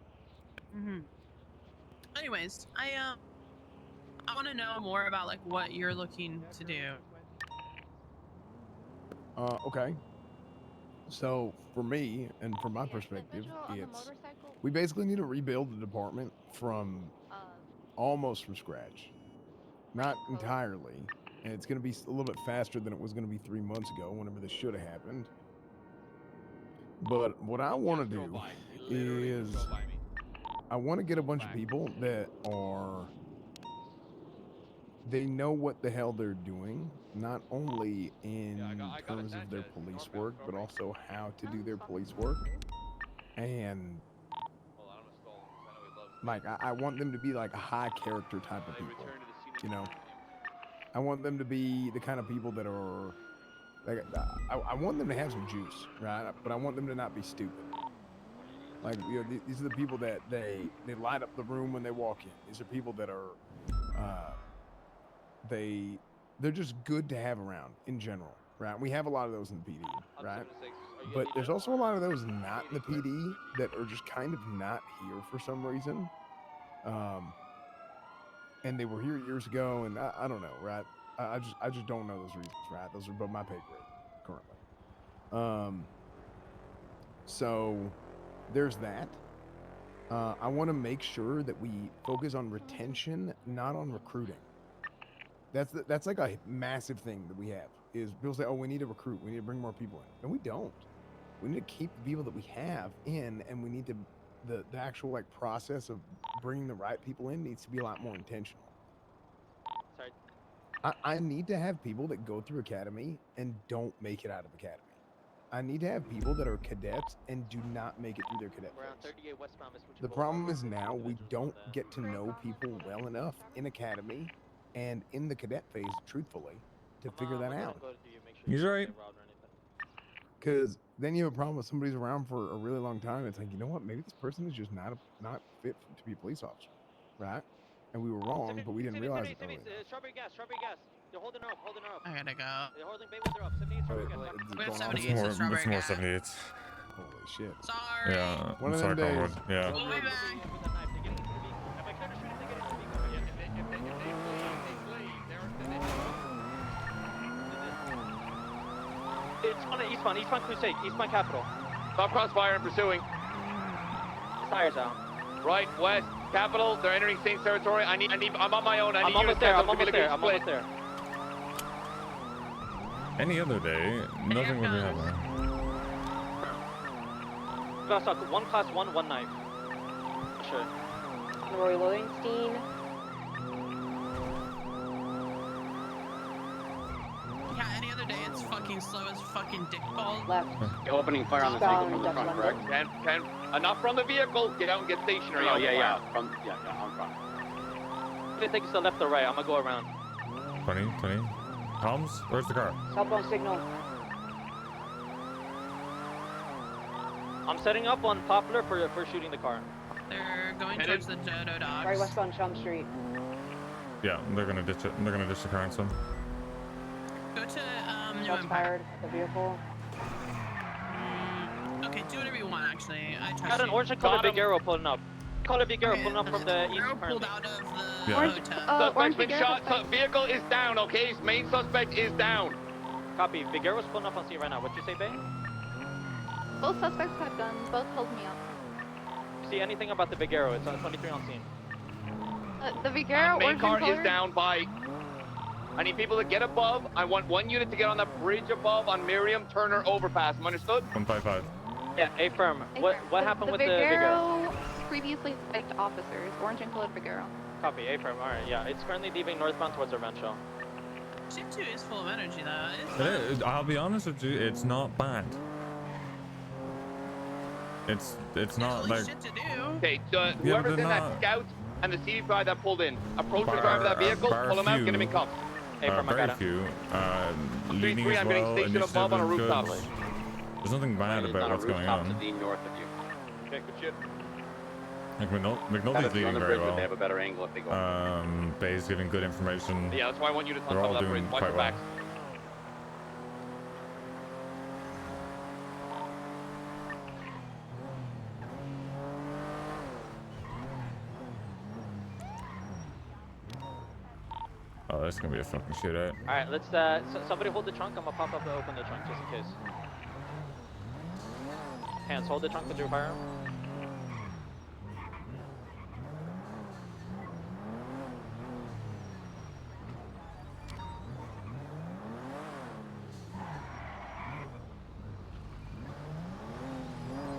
Anyways, I want to know more about like what you're looking to do.
Okay. So for me and from my perspective, it's we basically need to rebuild the department from almost from scratch. Not entirely, and it's going to be a little bit faster than it was going to be 3 months ago, whenever this should have happened. But what I want to do is I want to get a bunch of people that they know what the hell they're doing, not only in terms of their police work, but also how to do their police work. And like, I want them to be like a high character type of people, you know? I want them to be the kind of people that are like, I want them to have some juice, right? But I want them to not be stupid. Like, you know, these are the people that they light up the room when they walk in. These are people that are, they're just good to have around in general, right? We have a lot of those in the PD, right? But there's also a lot of those not in the PD that are just kind of not here for some reason. And they were here years ago, and I don't know, right? I just don't know those reasons, right? Those are above my pay grade currently. So there's that. I want to make sure that we focus on retention, not on recruiting. That's like a massive thing that we have. Is people say, "Oh, we need to recruit. We need to bring more people in." And we don't. We need to keep the people that we have in, and we need to the actual like process of bringing the right people in needs to be a lot more intentional.
Sorry.
I need to have people that go through academy and don't make it out of academy. I need to have people that are cadets and do not make it through their cadet phase. The problem is now we don't get to know people well enough in academy and in the cadet phase, truthfully, to figure that out.
He's right.
Because then you have a problem if somebody's around for a really long time. It's like, you know what? Maybe this person is just not fit to be a police officer, right? And we were wrong, but we didn't realize it early enough.
Strawberry gas. They're holding her up.
I gotta go.
They're holding Bay Windsor up. 78 strawberry gas.
We have
It's
78
more,
strawberry
it's more
gas.
78s.
Holy shit.
Sorry.
Yeah,
One
I'm
of
sorry,
them
Conwood.
days.
Yeah.
We'll be back.
It's on Eastbound Crusade, Eastbound Capital.
Stop crossfire and pursuing.
Tires out.
Right, west, capital. They're entering Saints territory. I'm on my own.
I'm almost there. I'm almost there.
Any other day, nothing would be happening.
We're gonna start 1 class 1, 1 knife. Sure.
Roy Lowenstein.
Yeah, any other day it's fucking slow as fucking dick balls.
Left.
You're opening fire on the vehicle from the front, correct?
Can enough from the vehicle. Get out and get stationary.
Oh, yeah. On front.
I think it's the left or right. I'm gonna go around.
20. Palms? Where's the car?
Southbound signal.
I'm setting up on Poplar for shooting the car.
They're going towards the Dodo Dogs.
Right westbound Chum Street.
Yeah, they're gonna ditch it. They're gonna ditch the car and some.
Go to New
Shots
Empire.
fired at the vehicle.
Okay, do whatever you want. Actually, I trust
Got an
you.
orange and colored Vigero pulling up. Colored Vigero pulling up from the east.
Pulled out of the
Yeah.
Suspect's been shot. Vehicle is down. Okay, his main suspect is down.
Copy. Vigero's pulling up on scene right now. What'd you say, Bay?
Both suspects had guns. Both held me up.
See anything about the Vigero? It's on 23 on scene.
The Vigero
Main
orange
car
and colored.
is down by. I need people to get above. I want one unit to get on the bridge above on Miriam Turner overpass. Understood?
155.
Yeah, affirm. What happened
the
with the Vigero?
Vigero previously spiked officers. Orange and colored Vigero.
Copy, A-firm, alright, yeah. It's currently leaving northbound towards our vent shell.
Ship 2 is full of energy though. It's
It is, I'll be honest with you, it's not bad. It's not like.
shit to do.
Okay, so
Yeah, but
whoever's
they're
in that
not-
scout and the CB5 that pulled in, approach the driver of that vehicle, pull him out, get him in cuffs.
Very few. Leading
3-3,
as
I'm getting
well.
stationed
Initiative
above on a
is good.
rooftop.
There's nothing bad about what's going on.
To the north of you.
Okay, good shit.
Like
Kind
McNulty's
of
leading
on the
very
bridge, but they
well.
have a better angle if they go.
Bay's giving good information.
Yeah, that's why I want you to on
They're
top
all
of that bridge.
doing
Watch
quite
your
well.
backs.
Oh, that's gonna be a fucking shootout.
Alright, let's, somebody hold the trunk. I'm gonna pop up to open the trunk just in case. Hands, hold the trunk with your firearm.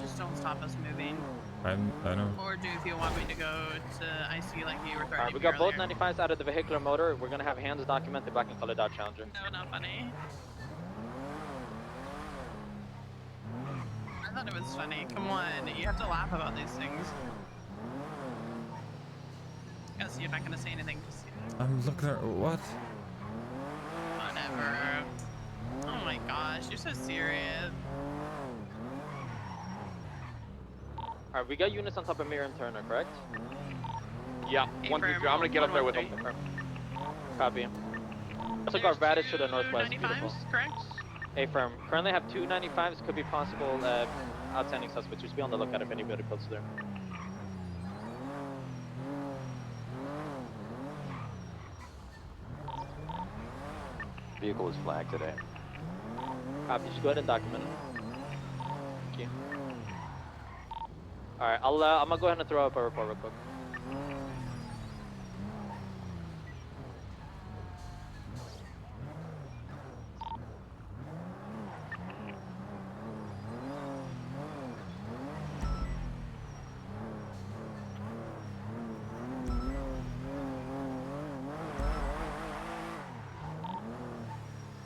Just don't stop us moving.
I know.
Or do if you want me to go to IC like you were threatening
Alright, we
me
got both
earlier.
95s out of the vehicular motor. We're gonna have hands document the black and color Dodge Challenger.
No, not funny. I thought it was funny. Come on, you have to laugh about these things. Guess you're not gonna say anything. Just
I'm looking at what?
whatever. Oh my gosh, you're so serious.
Alright, we got units on top of Mir and Turner, correct?
Yeah, 1, 2, 3. I'm gonna get up there with them.
Copy. Also got Radish to the northwest.
95s,
Beautiful.
correct?
A-firm. Currently have 2 95s. Could be possible outstanding suspects. Just be on the lookout if anybody pulls through. Vehicle was flagged today. Copy. Just go ahead and document it. Thank you. Alright, I'm gonna go ahead and throw up a report real quick.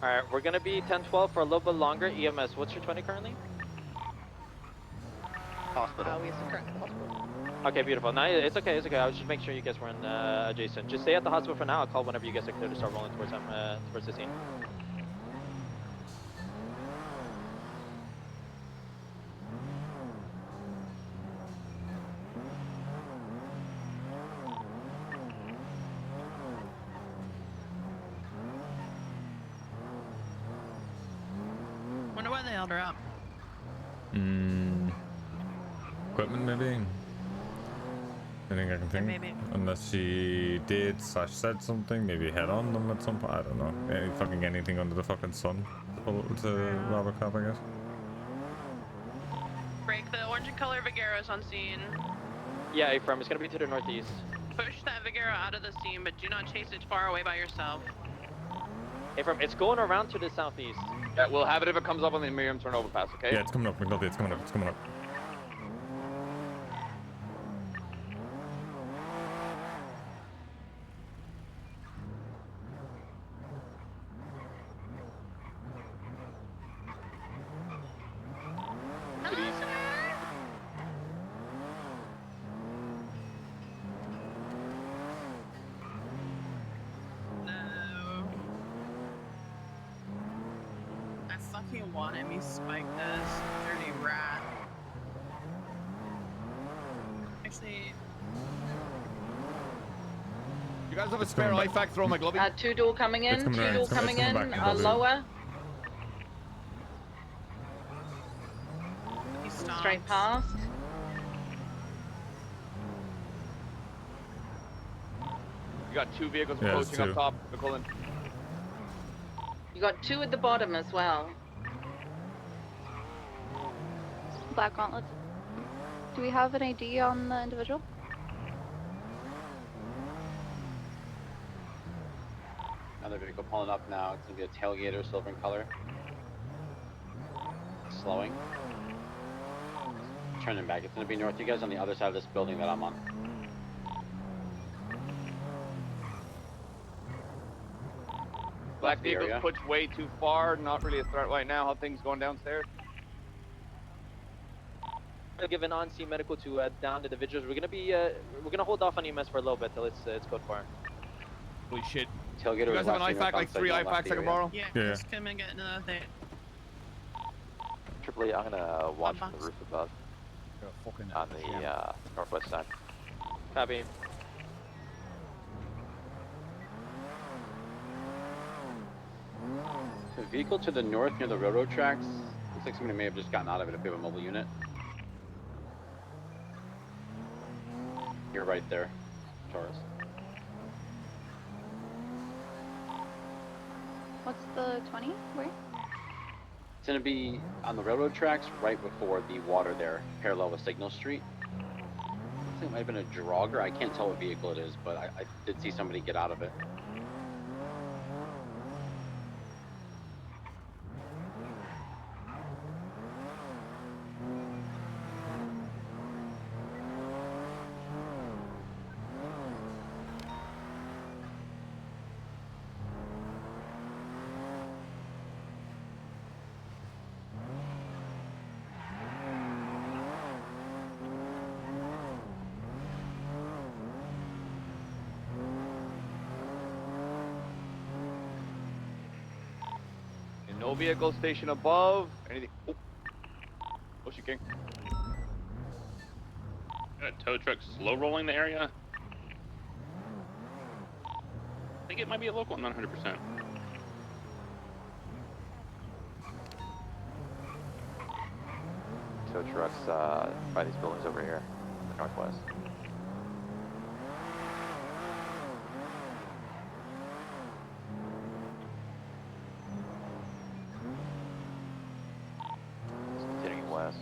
Alright, we're gonna be 10-12 for a little bit longer. EMS, what's your 20 currently?
Hospital.
We have some current hospital.
Okay, beautiful. No, it's okay, it's okay. I was just making sure you guys were in adjacent. Just stay at the hospital for now. I'll call whenever you guys are clear to start rolling towards towards the scene.
Wonder why they held her up.
Equipment maybe? I think I can think.
Maybe.
Unless she did / said something, maybe head on them at some point. I don't know. Anything under the fucking sun to rob a cop, I guess.
Break the orange and color Vigero's on scene.
Yeah, A-firm. It's gonna be to the northeast.
Push that Vigero out of the scene, but do not chase it far away by yourself.
A-firm, it's going around to the southeast.
Yeah, we'll have it if it comes up on the Miriam turn overpass, okay?
Yeah, it's coming up. McNulty, it's coming up. It's coming up.
No. I fucking wanted me spike this dirty rat. Actually,
You guys have a spare IFAC, throw my glove in?
2-door coming in,
It's coming around,
2-door
it's
coming
coming
in,
back,
lower.
he stopped.
Straight past.
You got 2 vehicles
Yeah, there's
approaching up
2.
top, McQuillen.
You got 2 at the bottom as well.
Black gauntlets. Do we have an ID on the individual?
Another vehicle pulling up now. It's gonna be a tailgater, silver in color. Slowing. Turning back. It's gonna be north. You guys on the other side of this building that I'm on.
Black
left the
vehicle's
area.
pushed way too far. Not really a threat right now. How things going downstairs?
We're giving on-scene medical to downed individuals. We're gonna hold off on EMS for a little bit till it's code 4.
Holy shit.
Tailgater
You guys
was
have an
last
IFAC, like 3 IFACs I can borrow?
Yeah,
Yeah.
just come and get another thing.
Triple I'm gonna watch from the roof above. On the northwest side. Copy.
The vehicle to the north near the railroad tracks. Looks like somebody may have just gotten out of it if we have a mobile unit. You're right there, Taurus.
What's the 20? Where?
It's gonna be on the railroad tracks right before the water there, parallel with Signal Street. I think it might have been a jogger. I can't tell what vehicle it is, but I did see somebody get out of it.
No vehicle station above. Anything? Oh, she king.
Got a tow truck slow rolling the area. I think it might be a local, not 100%.
Tow trucks by these buildings over here, in the northwest. Continuing west.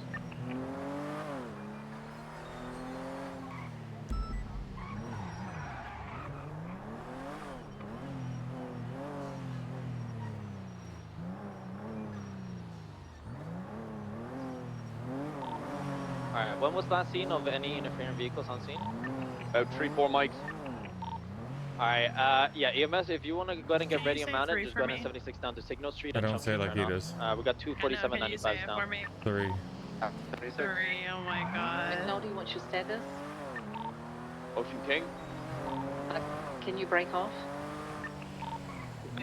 Alright, when was last seen of any interfering vehicles on scene?
About 3-4 mics.
Alright, yeah, EMS, if you want to go ahead and get
Can
ready
you
and
say
mounted,
3
just
for
go ahead and
me?
76 down to Signal Street
I
and
don't
jump
say it
to
like
turn
he
off.
does.
We got two
I know, can you say
4795s
it
down.
for me?
3.
3, oh my god.
Now, what's your status?
Ocean King.
Can you break off?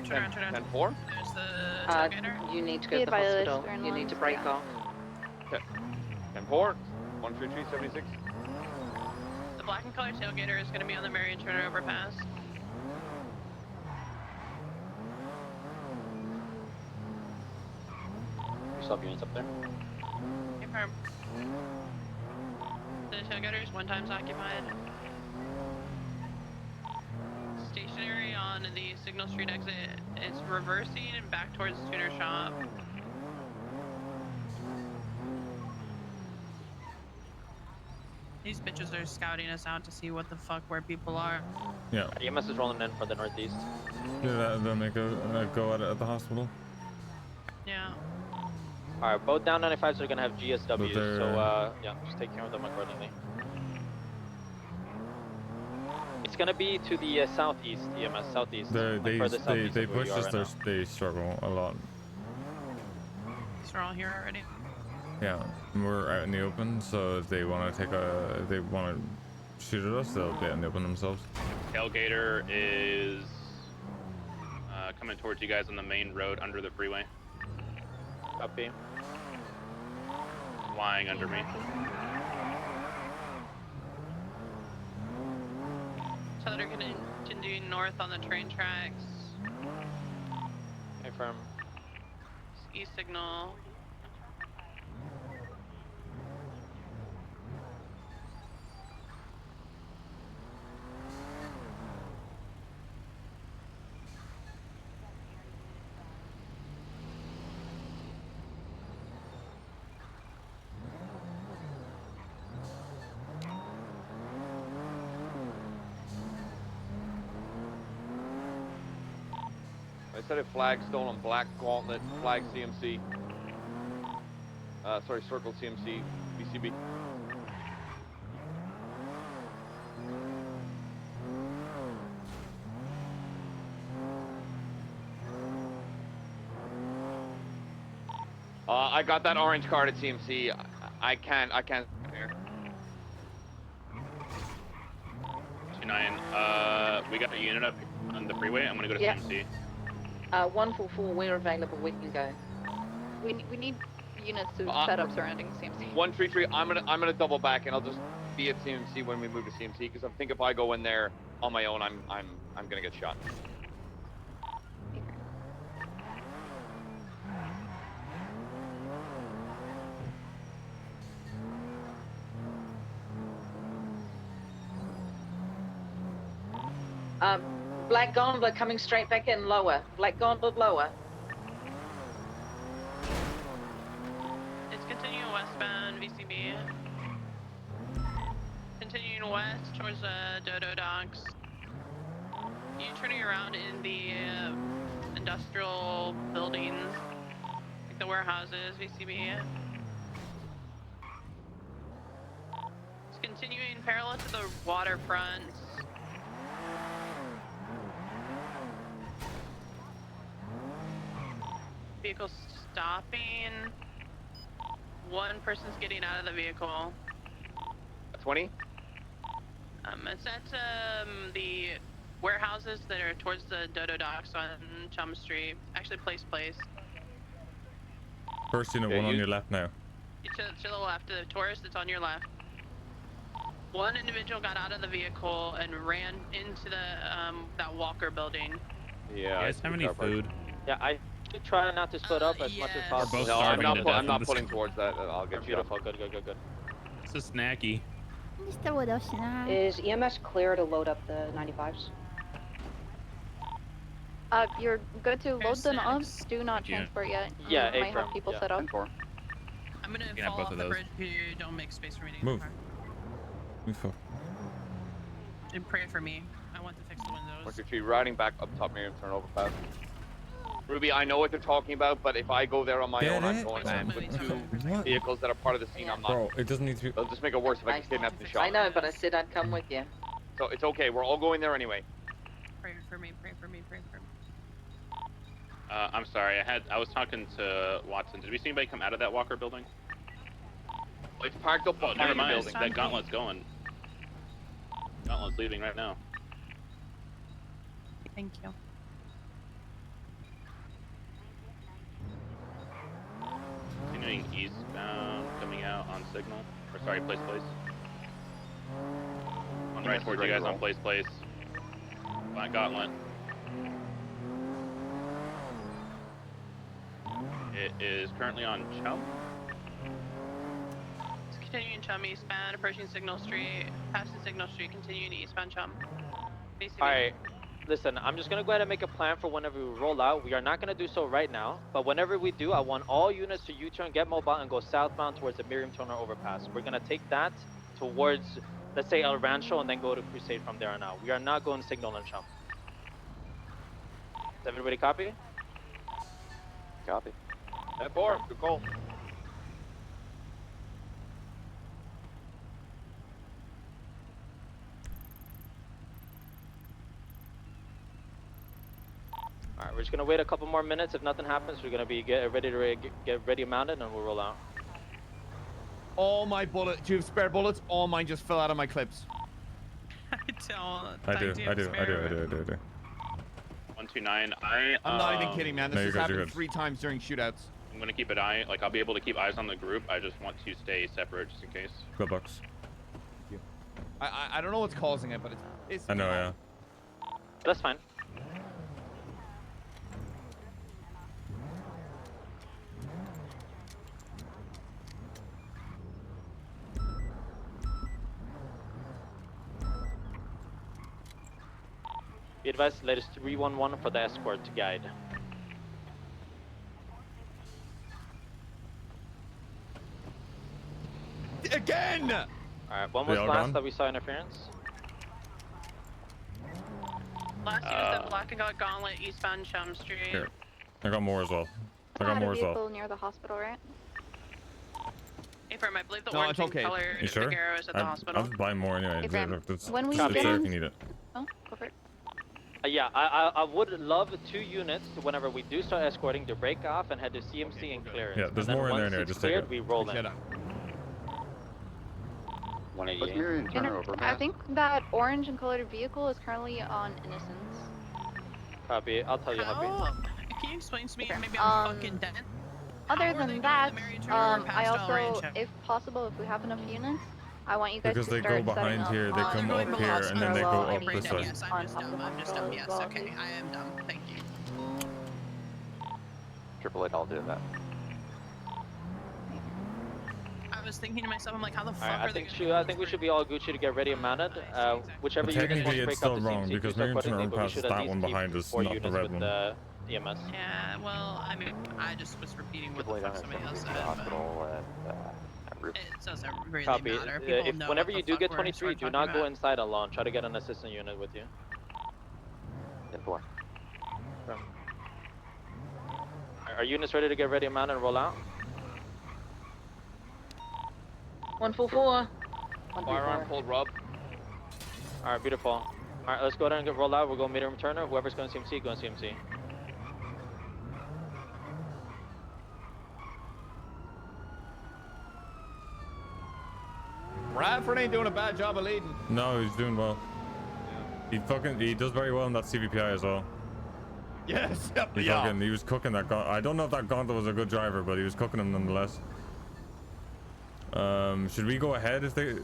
Turn around, turn around.
10-4.
There's the tailgater.
You need to
Be
go to the
advised,
hospital.
we're in
You need to
ones,
break
yeah.
off.
10-4. 133-76.
The black and color tailgater is going to be on the Marion Turner overpass.
You still have units up there?
Confirm. The tailgater is 1 times occupied. Stationary on the Signal Street exit. It's reversing and back towards the tuner shop. These bitches are scouting us out to see what the fuck where people are.
Yeah.
EMS is rolling in from the northeast.
Then they go at the hospital.
Yeah.
Alright, both down 95s are gonna have GSWs,
they're-
so yeah, just take care of them accordingly. It's gonna be to the southeast, EMS, southeast.
They
further southeast
they
of where
push
you are
us.
right now.
They struggle a lot.
These are all here already.
Yeah, we're out in the open, so if they want to if they want to shoot at us, they'll be out in the open themselves.
Tailgater is coming towards you guys on the main road under the freeway.
Copy.
Flying under me.
So they're gonna continue north on the train tracks.
Confirm.
East signal.
I said it Flagstone on Black Gauntlet, Flag CMC. Sorry, Circle CMC, BCB. I got that orange card at CMC. I can't here.
29. We got a unit up on the freeway. I'm gonna go to
Yeah.
CMC.
144, we're available. We can go.
We need units to set up surrounding CMC.
133. I'm gonna double back and I'll just be at CMC when we move to CMC because I think if I go in there on my own, I'm gonna get shot.
Black Gauntlet coming straight back in, lower. Black Gauntlet lower.
It's continuing westbound, VCB. Continuing west towards Dodo Docks. You turning around in the industrial buildings, like the warehouses, VCB. It's continuing parallel to the waterfront. Vehicle stopping. One person's getting out of the vehicle.
20.
It's at the warehouses that are towards the Dodo Docks on Chum Street. Actually, Place.
First unit, one on your left now.
To the left, the tourist that's on your left. One individual got out of the vehicle and ran into the that Walker building.
Yeah.
You guys have any food?
Yeah, I should try not to split up as much as possible.
No, I'm not pulling towards that. I'll get
beautiful. Good.
It's a snacky.
Is EMS clear to load up the 95s?
You're good to load them up. Do not transport yet.
Yeah,
might have people set up.
I'm gonna
Can I have
fall
both
off
of
the
those?
bridge if you don't make space for me to
Move.
get in the car.
Move.
And pray for me. I want to fix the windows.
133 riding back up top medium turn overpass. Ruby, I know what they're talking about, but if I go there on my own, I'm going with two vehicles that are part of the scene. I'm not.
Bro, it doesn't need to be.
It'll just make it worse if I get kidnapped and shot.
I know, but I said I'd come with you.
So it's okay. We're all going there anyway.
Pray for me.
I'm sorry. I was talking to Watson. Did we see anybody come out of that Walker building?
It's parked up
Oh,
behind
never
the
mind.
building.
That Gauntlet's going. Gauntlet's leaving right now.
Thank you.
Continuing eastbound, coming out on Signal. Or sorry, Place. On right towards you guys on Place. Black Gauntlet. It is currently on Chum.
It's continuing Chum eastbound, approaching Signal Street, passing Signal Street, continuing eastbound Chum. Basically.
Alright, listen, I'm just gonna go ahead and make a plan for whenever we roll out. We are not gonna do so right now, but whenever we do, I want all units to U-turn, get mobile, and go southbound towards the Miriam Turner overpass. We're gonna take that towards, let's say, El Rancho, and then go to Crusade from there on out. We are not going Signal and Chum. Does everybody copy?
Copy. 10-4. Good call.
Alright, we're just gonna wait a couple more minutes. If nothing happens, we're gonna be get ready mounted, and we'll roll out.
All my bullets. Do you have spare bullets? All mine just fell out of my clips.
I do.
129.
I'm not even kidding, man. This
No,
has
you're
happened
good.
3 times during shootouts.
I'm gonna keep an eye. Like I'll be able to keep eyes on the group. I just want to stay separate just in case.
Good bucks.
I don't know what's causing it, but it's.
I know, yeah.
That's fine. Be advised, latest 311 for the escort to guide.
Again!
Alright, when was
all
last
gone?
that we saw interference?
Last year was the Black and Gauntlet eastbound Chum Street.
Here. I got more as well. I got
Had a
more as
vehicle
well.
near the hospital, right?
Abram, I believe the
No,
orange
it's okay.
color
You sure?
Figaro is at the hospital.
I'll buy more anyway.
Abram,
Look, it's
when we
there if
spin-
you need it.
Oh, go for it.
Yeah, I would love 2 units whenever we do start escorting to break off and head to CMC and clear it.
Yeah, there's
and then
more in there
once
anyway,
it's
just take
cleared,
it.
we roll in.
188.
I think that orange and colored vehicle is currently on Innocence.
Copy. I'll tell you, Happy.
Can you explain to me? Maybe I'm fucking dead.
Other than that, I
past orange?
also, if possible, if we have enough units, I want you guys
Because
to
they
start
go
setting
behind
up
here, they
on
come up here, and then they go up this way.
Yes, I'm just dumb. I'm just dumb. Yes, okay. I am dumb. Thank you.
888, I'll do that.
I was thinking to myself, I'm like, how the fuck
Alright,
are they
I think we should be all Gucci to get ready and mounted. Whichever
But
unit wants
technically
to
it's
break
still
up the
wrong,
CMC,
because
start
Merrington
accordingly, but we
Overpass
should
is
at
that
least
one
keep
behind us,
4
not the
units
red
with
one.
the EMS.
Yeah, well, I mean, I just was repeating what the fuck somebody else said, but it doesn't really
Copy.
matter. People
If
know
whenever
what
you
the
do
fuck
get
we're
23, do
talking
not go
about.
inside alone. Try to get an assistant unit with you.
10-4.
Are units ready to get ready and mounted and roll out?
144.
Firearm pulled, Rob.
Alright, beautiful. Alright, let's go ahead and get roll out. We'll go medium turner. Whoever's going CMC, go CMC.
Bradford ain't doing a bad job of leading.
No, he's doing well. He does very well in that CVPI as well.
Yes,
He was cooking that gauntlet. I don't know if that gauntlet was a good driver, but he was cooking him nonetheless. Should we go ahead if they,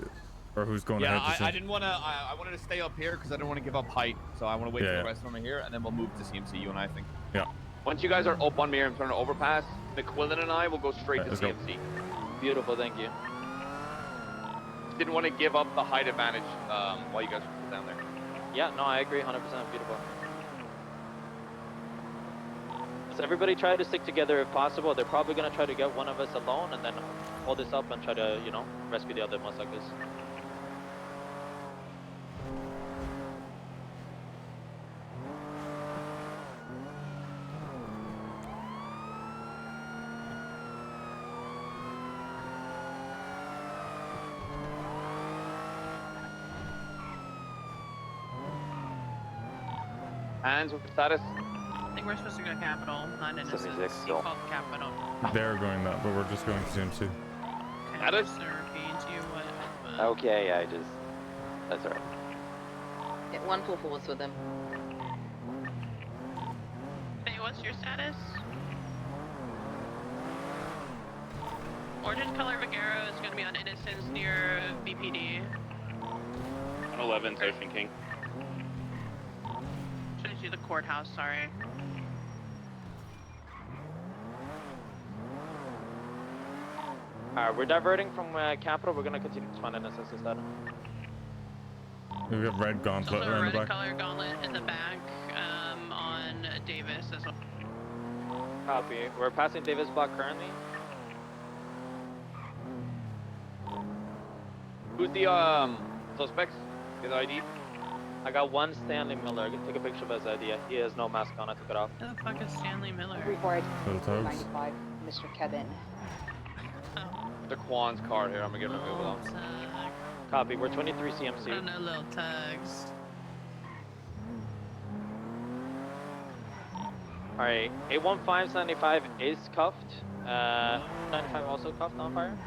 or who's going ahead?
I didn't want to. I wanted to stay up here because I didn't want to give up height. So I want to wait for the rest of them are here, and then we'll move to CMC. You and I think.
Yeah.
Once you guys are up on Miriam Turner overpass, McQuillen and I will go straight to CMC.
Beautiful, thank you.
Didn't want to give up the height advantage while you guys were down there.
Yeah, no, I agree 100%. Beautiful. So everybody try to stick together if possible. They're probably going to try to get one of us alone and then hold this up and try to, you know, rescue the other motherfuckers.
Hands with status.
I think we're supposed to go capital, not Innocence.
76 still.
Default capital.
They're going that, but we're just going to CMC.
Can I just repeat to you what?
Okay, that's alright.
Get 144s with them.
Hey, what's your status? Orange color Vaquero is going to be on Innocence near BPD.
111, Ocean King.
Should I do the courthouse? Sorry.
Alright, we're diverting from Capital. We're going to continue to find Innocence instead.
We have red gauntlet
Also,
in the
red
back.
color gauntlet in the back on Davis as well.
Copy. We're passing Davis block currently.
Who's the suspects? Get the ID?
I got one Stanley Miller. Take a picture of his ID. He has no mask on. I took it off.
Who the fuck is Stanley Miller?
Report.
Little Tadhg.
95, Mr. Kevin.
The Quan's car here. I'm gonna get him moved along.
Copy. We're 23 CMC.
I don't know, little tugs.
Alright, 815-95 is cuffed. 95 also cuffed on fire.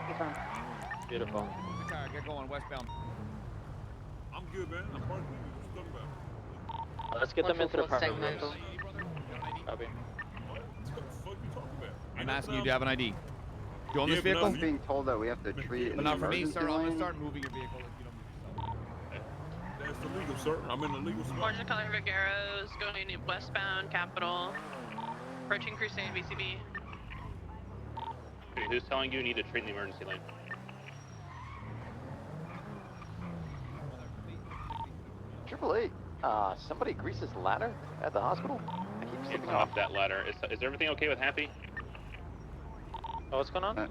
Confirm.
Beautiful.
The car, get going westbound.
I'm good, man. I'm part of it. What you talking about?
Let's get them into the park.
segmental.
Copy.
What the fuck you talking about?
I'm asking you, do you have an ID? You own this
Yeah, but
vehicle?
I'm being told that we have to treat it
But
in
not for me,
emergency
sir. I'm gonna
lane.
start moving your vehicle if you don't move yourself.
That's illegal, sir. I'm in the legal spot.
Orange color Vaqueros going westbound Capital. Approaching Crusade BCB.
Okay, who's telling you need to treat in the emergency lane?
Triple Eight. Somebody greased this ladder at the hospital. I keep
It's
slipping
off
off.
that ladder. Is everything okay with Happy?
Oh, what's going on?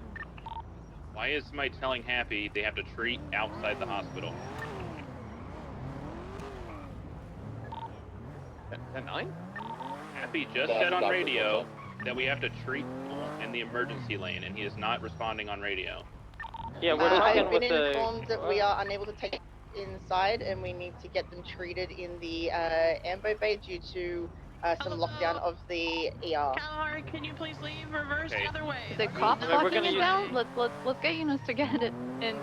Why is somebody telling Happy they have to treat outside the hospital?
10-9?
Happy just said on radio that we have to treat in the emergency lane, and he is not responding on radio.
Yeah, we're
I've
talking
been
with the...
informed that we are unable to take
inside, and we need to get them treated in the ambo bay due to some lockdown of the ER.
Calamari, can you please leave? Reverse the other way.
Is it cops locking it down? Let's get units to get it in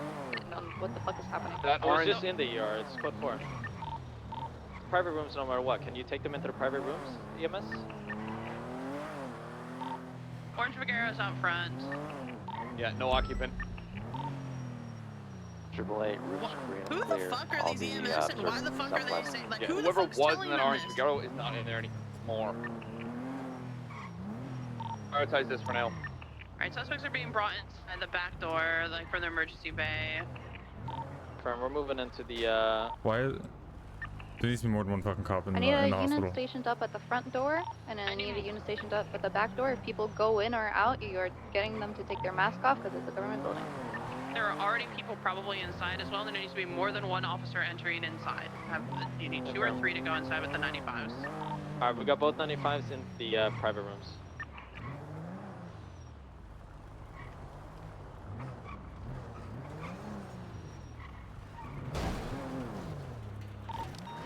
on what the fuck is happening.
That orange is in the ER. It's code 4. Private rooms, no matter what. Can you take them into the private rooms, EMS?
Orange Vaguero's out front.
Yeah, no occupant.
AAA, roofs free and
Who
clear.
the fuck are these EMS and why the fuck are they saying, like,
Yeah,
who the
whoever
fuck's
was
telling
in that
them
orange
this?
Figaro is not in there anymore. Prioritize this for now.
Alright, suspects are being brought inside the back door, like, from the emergency bay.
Confirm, we're moving into the,
Why? There needs to be more than one fucking cop in
I
the,
need a
in the
unit
hospital.
stationed up at the front door, and then I need a unit stationed up at the back door. If people go in or out, you are getting them to take their mask off because it's a government building.
There are already people probably inside as well. There needs to be more than one officer entering inside. You need 2 or 3 to go inside with the 95s.
Alright, we got both 95s in the private rooms.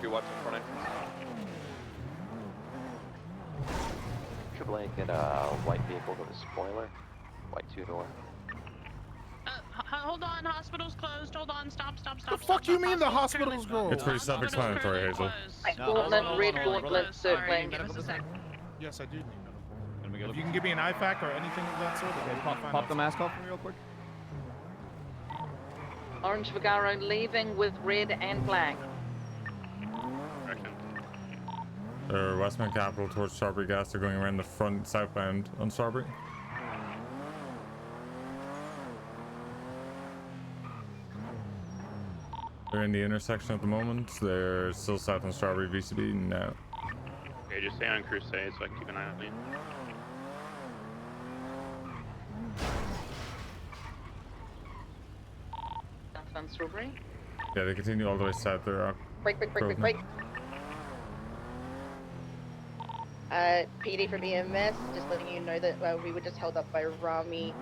You're watching front entrance.
AAA, get a white vehicle with a spoiler. White 2-door.
Hold on, hospital's closed. Hold on, stop.
The fuck you mean the hospital's closed?
It's pretty self-explanatory, Hazel.
Gauntlet, red gauntlet, circling.
Yes, I do need medical. If you can give me an IFAC or anything of that sort, okay,
Pop the mask off for me real quick.
Orange Vigaro leaving with red and black.
Westman Capital towards Strawberry Gas. They're going around the front southbound on Strawberry. They're in the intersection at the moment. They're still south on Strawberry VCB now.
Okay, just stay on crusade so I can keep an eye on you.
South on Strawberry.
Yeah, they continue all the way south. They're
Break. PD from EMS, just letting you know that we were just held up by Rami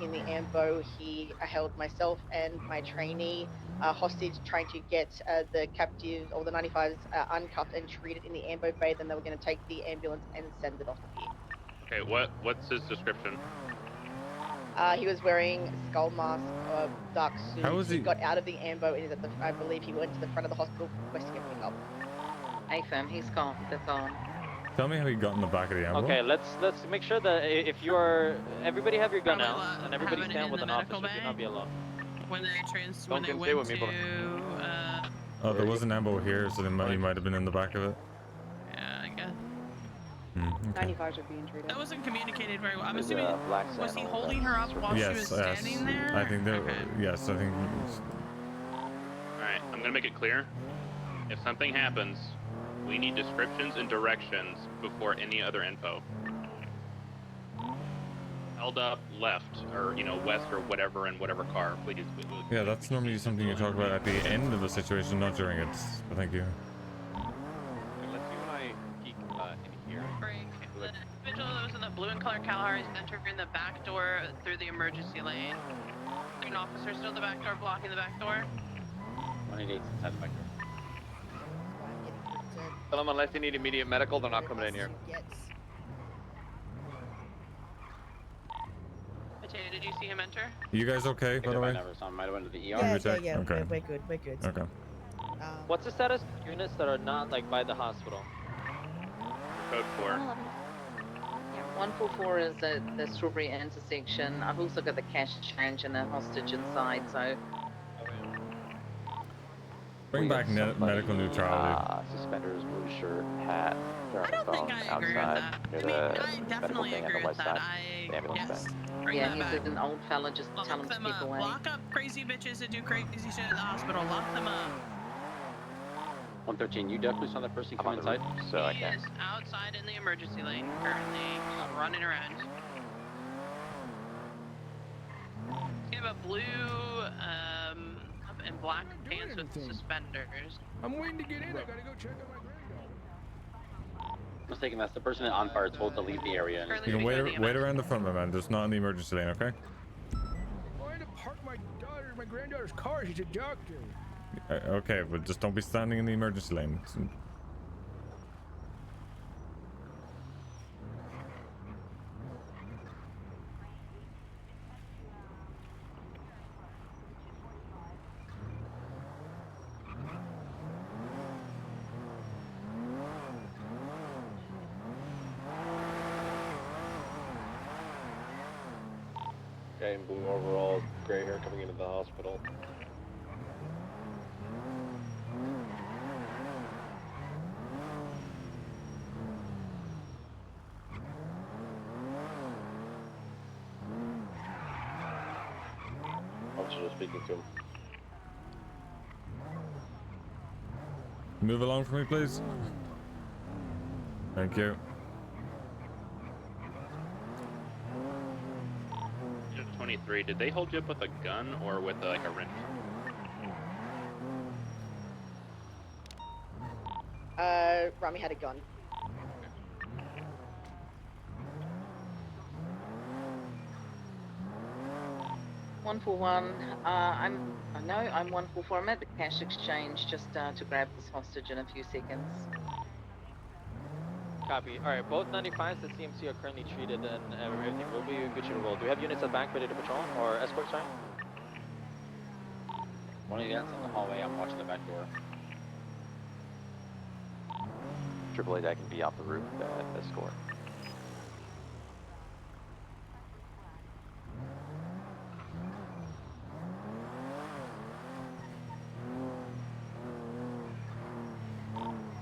in the AMBO. He held myself and my trainee hostage, trying to get the captive or the 95s uncuffed and treated in the AMBO bay. Then they were going to take the ambulance and send it off to here.
Okay, what's his description?
He was wearing a skull mask, dark suit.
How was he?
Got out of the AMBO and is at the. I believe he went to the front of the hospital requesting a pickup.
AFM, he's gone. They're gone.
Tell me how he got in the back of the ambulance.
Okay, let's make sure that if you are, everybody have your gun out, and everybody stand with an officer. Do not be alone.
When they
Don't
when they
stay
went
with me,
to,
Oh, there was an ambo here, so he might have been in the back of it.
yeah, I guess.
Okay.
95s are being treated.
That wasn't communicated very well. I'm
There's
assuming,
a black
was he
Santa
holding her up while she was standing there?
I think there.
Okay.
Yes, I think.
Alright, I'm gonna make it clear. If something happens, we need descriptions and directions before any other info. Held up, left, or west or whatever in whatever car, please.
Yeah, that's normally something you talk about at the end of a situation, not during it. But thank you.
Let's you and I geek in here.
Break. The individual that was in the blue and color Kalahari is entering the back door through the emergency lane. An officer still at the back door, blocking the back door.
188 inside the back door.
Tell them unless they need immediate medical, they're not coming in here.
Mateo, did you see him enter?
You guys okay, by the way?
Might have went to the ER.
Yeah.
Okay.
We're good.
Okay.
What's the status of units that are not like by the hospital?
Code 4.
Yeah, 144 is at the Strawberry intersection. I've also got the cash change and a hostage inside, so.
Bring back medical neutrality.
Suspenders, blue shirt, hat.
I don't think I agree with that. I mean, I definitely agree with that. Yes. Bring
Yeah,
that
he's
back.
an old fella, just tell him to
them
keep
up.
away.
Lock up crazy bitches that do crazy shit at the hospital. Lock them up.
113, you definitely saw that person come inside?
So I
He
can.
is outside in the emergency lane, currently running around. You have a blue and black pants with suspenders.
I'm waiting to get in. I gotta go check on my granddaughter.
Mistaken, that's the person on fire told to leave the area. And
You can wait around the front, my man. Just not in the emergency lane, okay?
I'm going to park my granddaughter's car. She's a doctor.
Okay, but just don't be standing in the emergency lane.
Guy in blue overalls, gray hair coming into the hospital. Officer speaking to him.
Move along for me, please. Thank you.
23. Did they hold you up with a gun or with like a wrench?
Rami had a gun.
One for one. I'm 144. I'm at the cash exchange just to grab this hostage in a few seconds.
Copy. All right, both 95s at CMC are currently treated and everything will be good to roll. Do we have units at the back ready to patrol or escort, sorry?
One of you guys in the hallway. I'm watching the back door.
AAA, that can be off the roof, escort.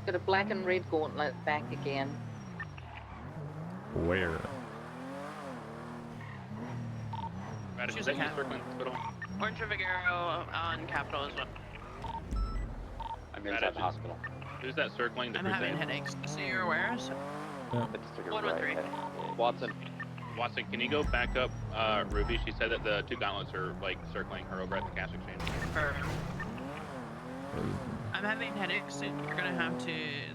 Got a black and red gauntlet back again.
Where?
Radish,
She's
is that
a
you
cat.
circling hospital?
Orange Figueroa on Capitol as well.
I'm inside the hospital.
Who's that circling the
I'm having
crusade?
headaches, so you're aware. So.
Yeah.
113.
Watson, can you go back up Ruby? She said that the two gauntlets are like circling her over at the cash exchange.
I'm having headaches, so you're gonna have to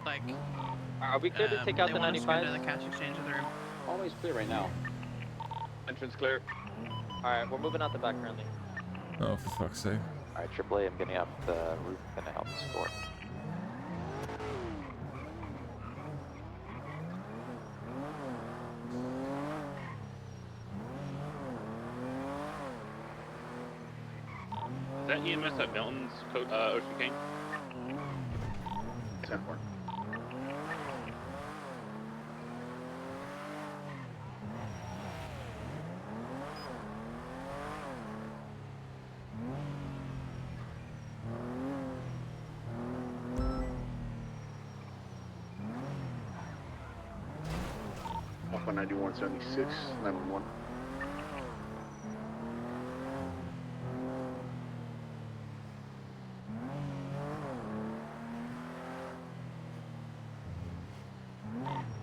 like.
Are we clear to take out
they
the
want us to go
95s?
to the cash exchange of the room.
Always clear right now.
Entrance clear.
All right, we're moving out the back currently.
Oh, for fuck's sake.
Alright, AAA, I'm getting up the roof, gonna help escort.
Is that EMS at Milton's Ocean King?
10-4.
Off on 9176, 911.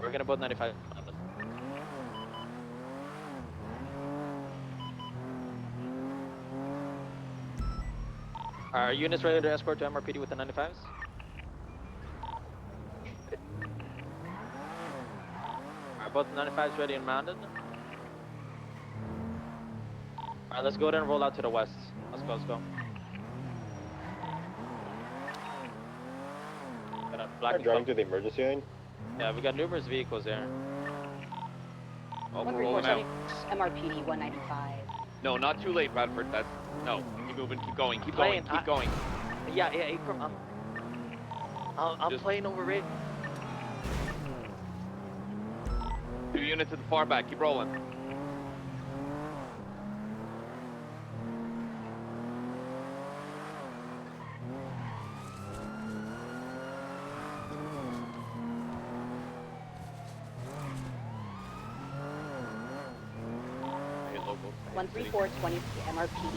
We're gonna both 95. Are units ready to escort to MRPD with the 95s? Are both 95s ready and mounted? Alright, let's go ahead and roll out to the west. Let's go, let's go. Got a black and
Driving to the emergency lane?
Yeah, we got numerous vehicles there.
Oh, we're rolling out.
MRPD 195.
No, not too late, Bradford. That's no. Keep moving. Keep going. Keep
Playing,
going. Keep going.
Yeah, April, I'm playing over it.
2 units at the far back. Keep rolling. Hey, local.
13420 MRPD.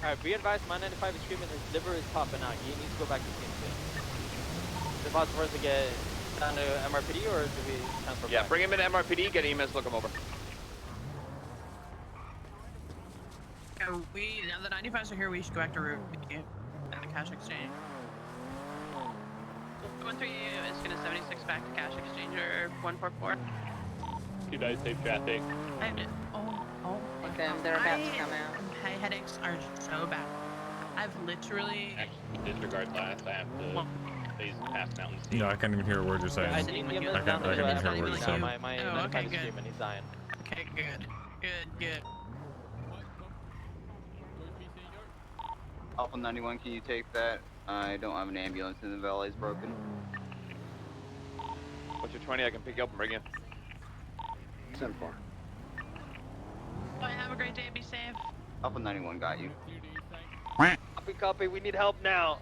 Alright, be advised, my 95 is screaming his liver is popping out. He needs to go back to CMC. Is it possible for us to get down to MRPD or do we transfer
Yeah,
back?
bring him in MRPD. Get EMS. Look him over.
Now the 95s are here, we should go back to route at the cash exchange. 13 is gonna 76 back to cash exchange or 144.
You guys safe traffic.
Okay, they're about to come out.
My headaches are so bad. I've literally.
Actually, disregard last. I have to phase past Mountain Sea.
No, I can't even hear a word you're saying.
I need EMS
I
down
can't
to
even hear a word
emergency
you're
now.
saying.
My
Oh,
95
okay,
is
good.
screaming. He's dying.
Okay, good.
Alpha 91, can you take that? I don't have an ambulance and the valet's broken.
What's your 20? I can pick you up and bring you.
10-4.
Bye, have a great day. Be safe.
Alpha 91 got you.
Copy. We need help now.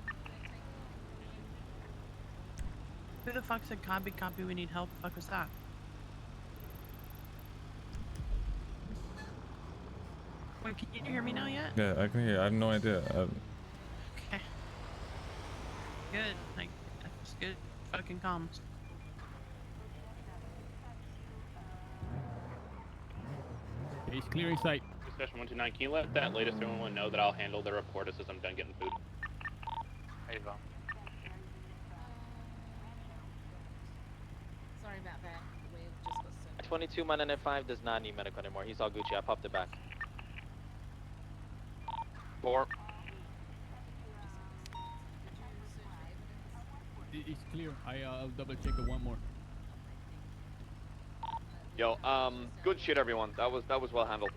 Who the fuck said copy? We need help. Fuck was that? Wait, can you hear me now yet?
Yeah, I can hear. I have no idea.
Okay. Good. Like, that's good. Fucking comms.
He's clearing sight.
Session 129, can you let that latest 311 know that I'll handle the report as I'm done getting food?
Ava.
Sorry about that. We've just got so
22 my 95 does not need medical anymore. He's all Gucci. I popped it back.
4.
It's clear. I'll double check it one more.
Yo, good shit, everyone. That was well handled.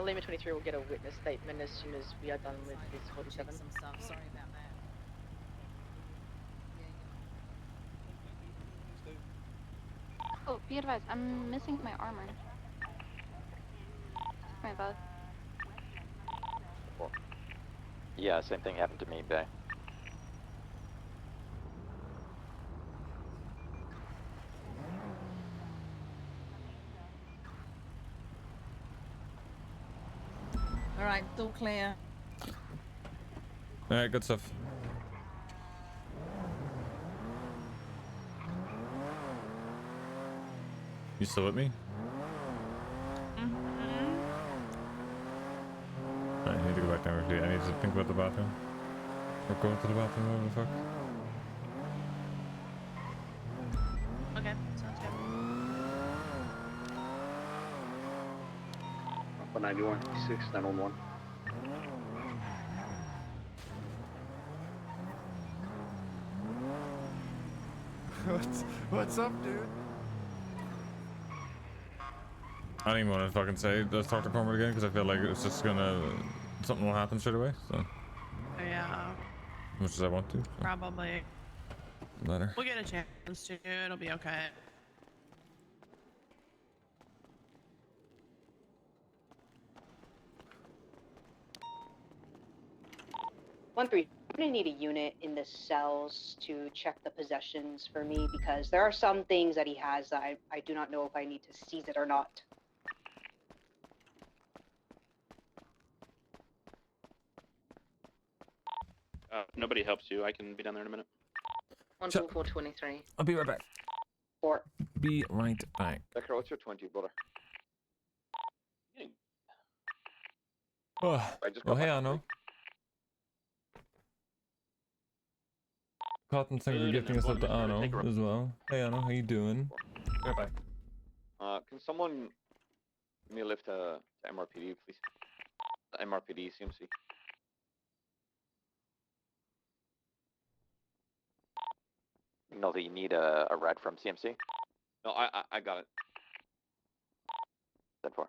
Lima 23 will get a witness statement as soon as we are done with this 47.
some stuff. Sorry about that.
Oh, be advised, I'm missing my armor. My bad.
Yeah, same thing happened to me, Bay.
All right, all clear.
All right, good stuff. You still with me? I need to go back down. I need to think about the bathroom. Or go to the bathroom, whatever the fuck.
Okay, sounds good.
Alpha 91, 6, 911.
What's up, dude?
I don't even want to fucking say let's talk to Cormac again because I feel like it's just gonna something will happen straight away. So
Yeah,
as much as I want to, so.
probably.
Matter.
We'll get a chance to. It'll be okay.
I'm gonna need a unit in the cells to check the possessions for me because there are some things that he has that I do not know if I need to seize it or not.
If nobody helps you, I can be down there in a minute.
14423.
I'll be right back.
4.
Be right back.
Becker, what's your 20, brother?
Oh,
I just
well,
got
hey,
back
I
from
know.
break.
Cotton, thank you for gifting us up to Anno as well. Hey, Anno, how you doing? Right back.
Can someone give me a lift to MRPD, please? MRPD, CMC.
No, that you need a red from CMC?
No, I got it.
10-4.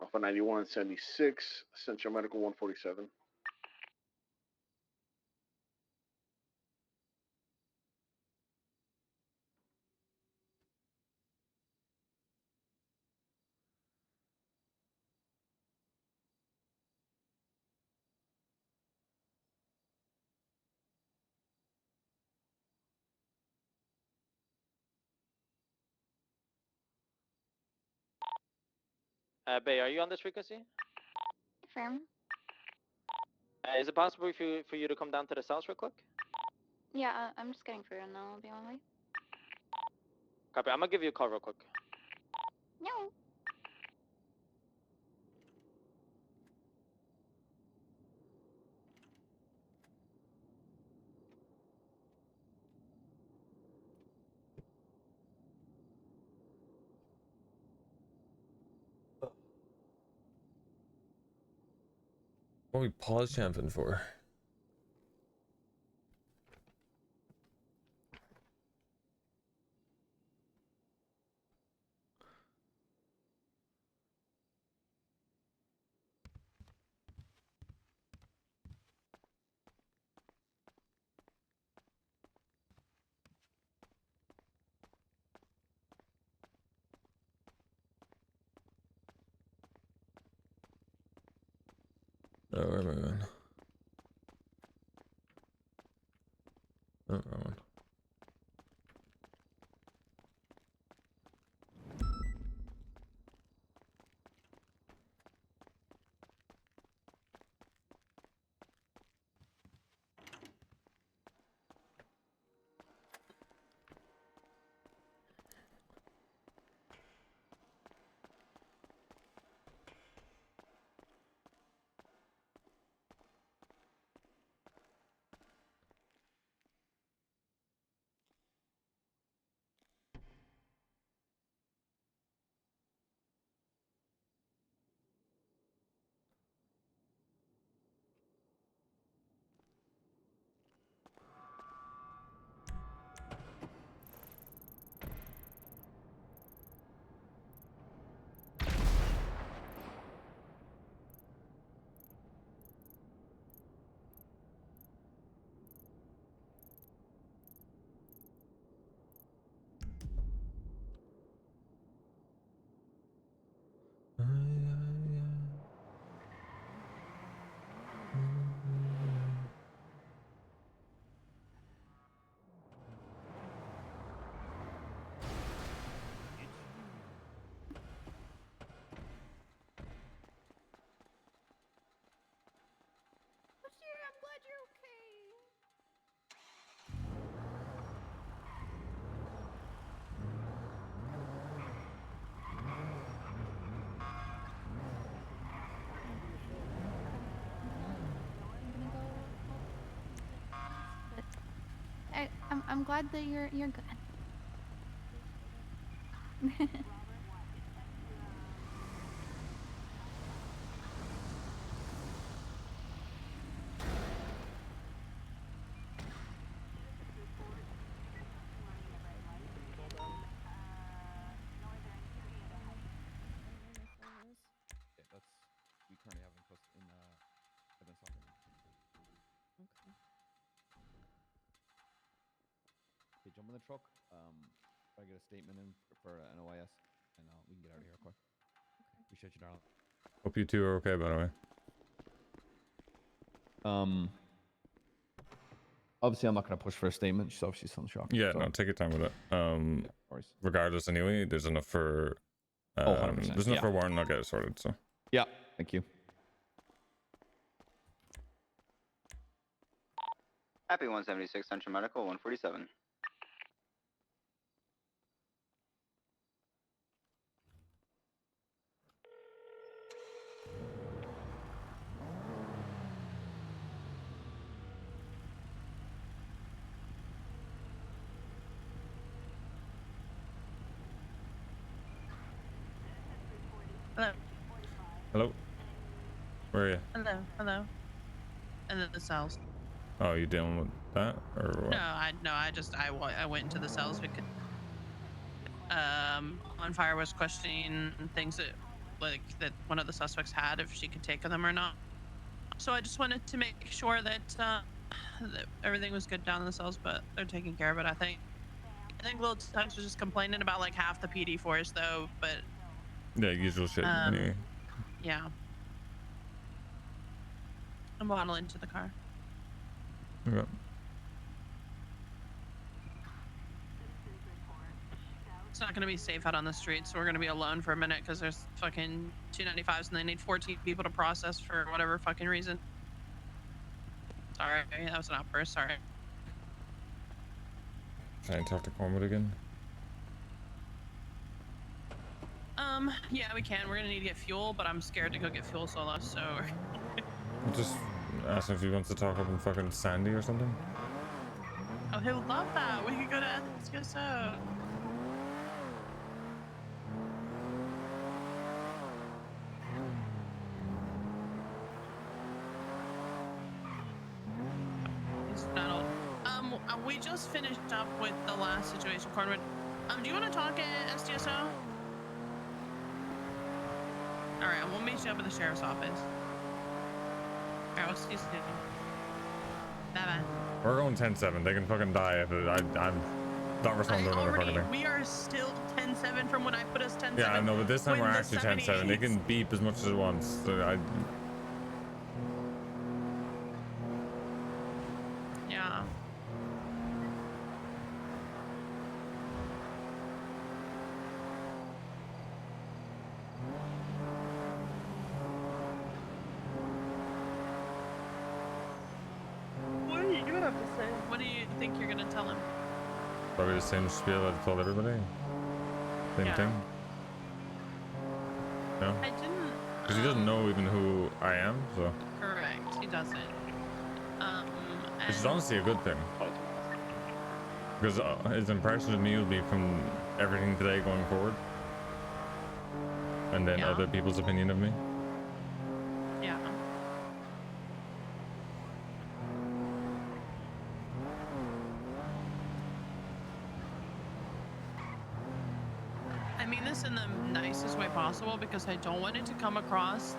Alpha 91, 76, Central Medical 147.
Bay, are you on this frequency?
Firm.
Is it possible for you to come down to the south real quick?
Yeah, I'm just getting through and then I'll be on my way.
Copy. I'm gonna give you a call real quick.
No.
What are we pause champion for? Oh, where am I going? Oh, wrong one.
I'm glad you're okay. But I'm glad that you're good.
Yeah, that's we currently have in evidence locker.
Okay.
Okay, jump in the truck. Try to get a statement in for an OIS, and we can get out of here quick.
Okay.
Appreciate you, darling.
Hope you two are okay, by the way.
Obviously, I'm not going to push for a statement. She's obviously still in shock.
Yeah,
so.
no, take your time with it.
Yeah,
regardless, anyway, there's enough for.
100%.
There's enough for Warren. I'll get it sorted. So.
Yeah, thank you.
Happy 176 Central Medical 147.
Hello.
Hello. Where are you?
Hello. And then the cells.
Oh, you dealing with that or what?
I went into the cells because on fire was questioning things that like that one of the suspects had, if she could take them or not. So I just wanted to make sure that, that everything was good down in the cells, but they're taking care of it. I think Little Tux was just complaining about like half the PD force though, but
Yeah, usual shit. Anyway.
yeah. I'm waddling to the car.
Okay.
It's not gonna be safe out on the streets, so we're gonna be alone for a minute because there's fucking 295s and they need 14 people to process for whatever fucking reason. Sorry, that was an outburst. Sorry.
Try and talk to Cormac again.
Yeah, we can. We're gonna need to get fuel, but I'm scared to go get fuel solo, so.
Just ask him if he wants to talk up in fucking Sandy or something.
Oh, he'll love that. We could go to SKSO. We just finished up with the last situation, Cornwood. Do you want to talk at STSO? All right, we'll meet you up at the sheriff's office. All right, we'll see you soon. Bye-bye.
We're going 10-7. They can fucking die if I'm not responding to another fucking thing.
We are still 10-7 from when I put us 10-7.
Yeah, I know, but this time we're actually 10-7. They can beep as much as it wants. So
Yeah. What are you gonna have to say? What do you think you're gonna tell him?
probably the same spiel I told everybody. Same thing. No?
I didn't.
Because he doesn't know even who I am, so.
Correct, he doesn't.
Which is honestly a good thing. Because his impression of me will be from everything today going forward. And then other people's opinion of me.
Yeah. I mean this in the nicest way possible because I don't want it to come across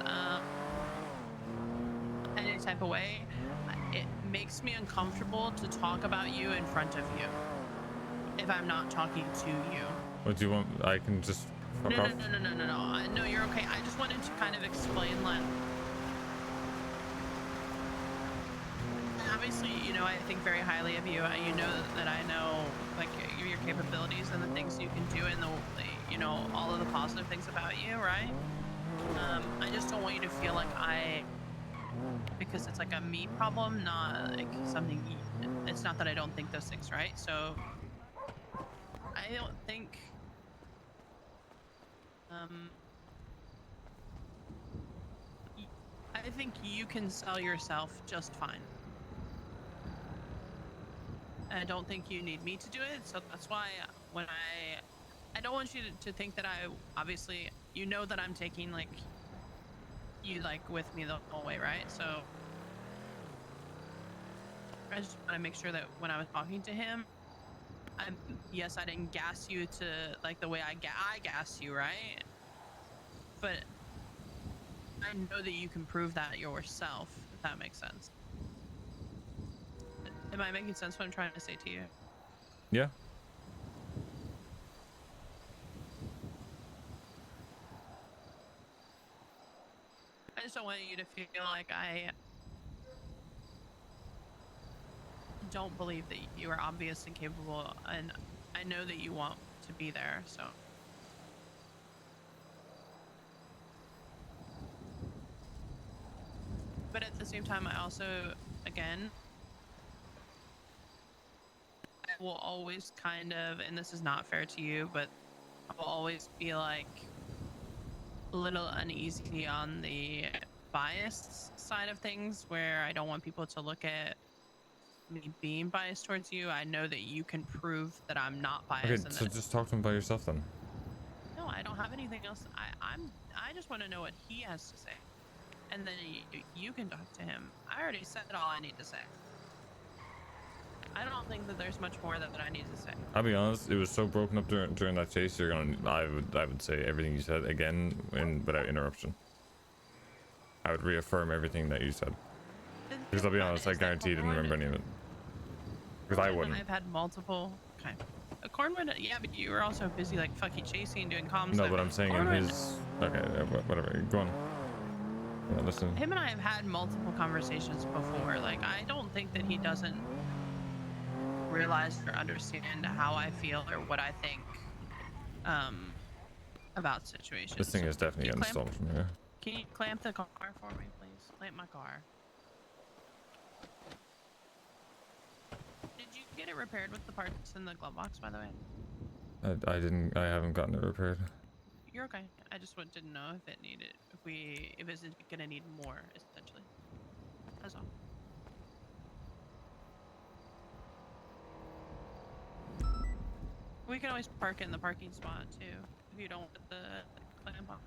any type of way. It makes me uncomfortable to talk about you in front of you if I'm not talking to you.
What do you want? I can just fuck off?
No, you're okay. I just wanted to kind of explain that. Obviously, you know, I think very highly of you. You know that I know, like, your capabilities and the things you can do and the you know, all of the positive things about you, right? I just don't want you to feel like because it's like a me problem, not like something. It's not that I don't think those things, right? So I don't think. I think you can sell yourself just fine. I don't think you need me to do it, so that's why when I don't want you to think that obviously, you know that I'm taking like you like with me the whole way, right? So I just want to make sure that when I was talking to him, yes, I didn't gas you to like the way I gas you, right? But I know that you can prove that yourself, if that makes sense. Am I making sense what I'm trying to say to you?
Yeah.
I just don't want you to feel like I don't believe that you are obvious and capable, and I know that you want to be there, so. But at the same time, I also, again, I will always kind of, and this is not fair to you, but I will always be like a little uneasy on the biased side of things, where I don't want people to look at me being biased towards you. I know that you can prove that I'm not biased.
Okay, so just talk to him by yourself then.
No, I don't have anything else. I just want to know what he has to say, and then you can talk to him. I already said all I need to say. I don't think that there's much more that I need to say.
I'll be honest, it was so broken up during that chase. I would say everything you said again and without interruption. I would reaffirm everything that you said. Because I'll be honest, I guarantee you didn't remember any of it. Because I wouldn't.
I've had multiple. Okay. Cornwood, yeah, but you were also busy like fucking chasing, doing comms.
No,
stuff.
but I'm saying in
Cornwood,
his. Okay, whatever. Go on. Yeah, listen.
him and I have had multiple conversations before. Like, I don't think that he doesn't realize or understand how I feel or what I think about situations.
This thing is definitely getting
clamp,
stolen from here.
Can you clamp the car for me, please? Clamp my car. Did you get it repaired with the parts in the glove box, by the way?
I haven't gotten it repaired.
You're okay. I just didn't know if it needed, if it's gonna need more, essentially. That's all. We can always park it in the parking spot too, if you don't put the clamp on.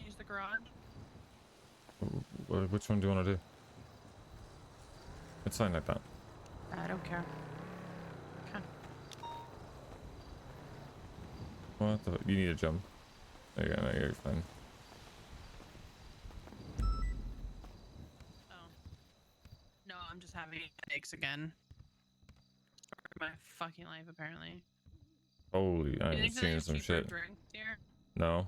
Use the garage.
Which one do you want to do? It's fine like that.
I don't care. Okay.
What the? You need a jump. There you go. No, you're fine.
Oh. No, I'm just having headaches again. My fucking life, apparently.
Holy, I
You
am
think that
seeing
there's
some
cheaper
shit.
drinks here?
No.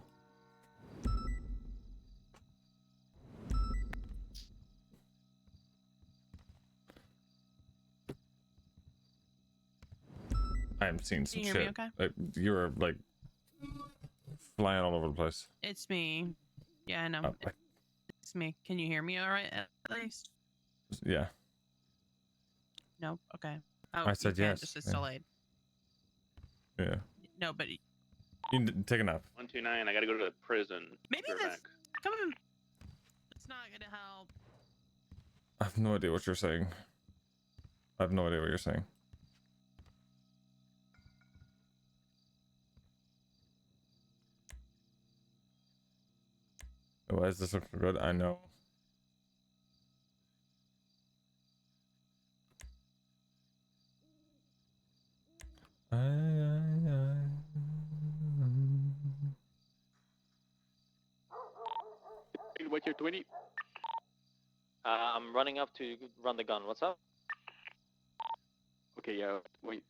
I am seeing some
Can you hear
shit.
me okay?
Like, you're like flying all over the place.
It's me. Yeah, I know. It's me. Can you hear me all right, at least?
Yeah.
Nope. Okay. Oh,
I said
you can,
yes.
just it's
Yeah.
delayed.
Yeah.
No, but
You can take a nap.
129. I gotta go to the prison.
maybe
Be right
this.
back.
Come on. It's not gonna help.
I have no idea what you're saying. I have no idea what you're saying. Why is this looking good? I know.
What's your 20?
I'm running up to run the gun. What's up?
Okay, yeah, wait.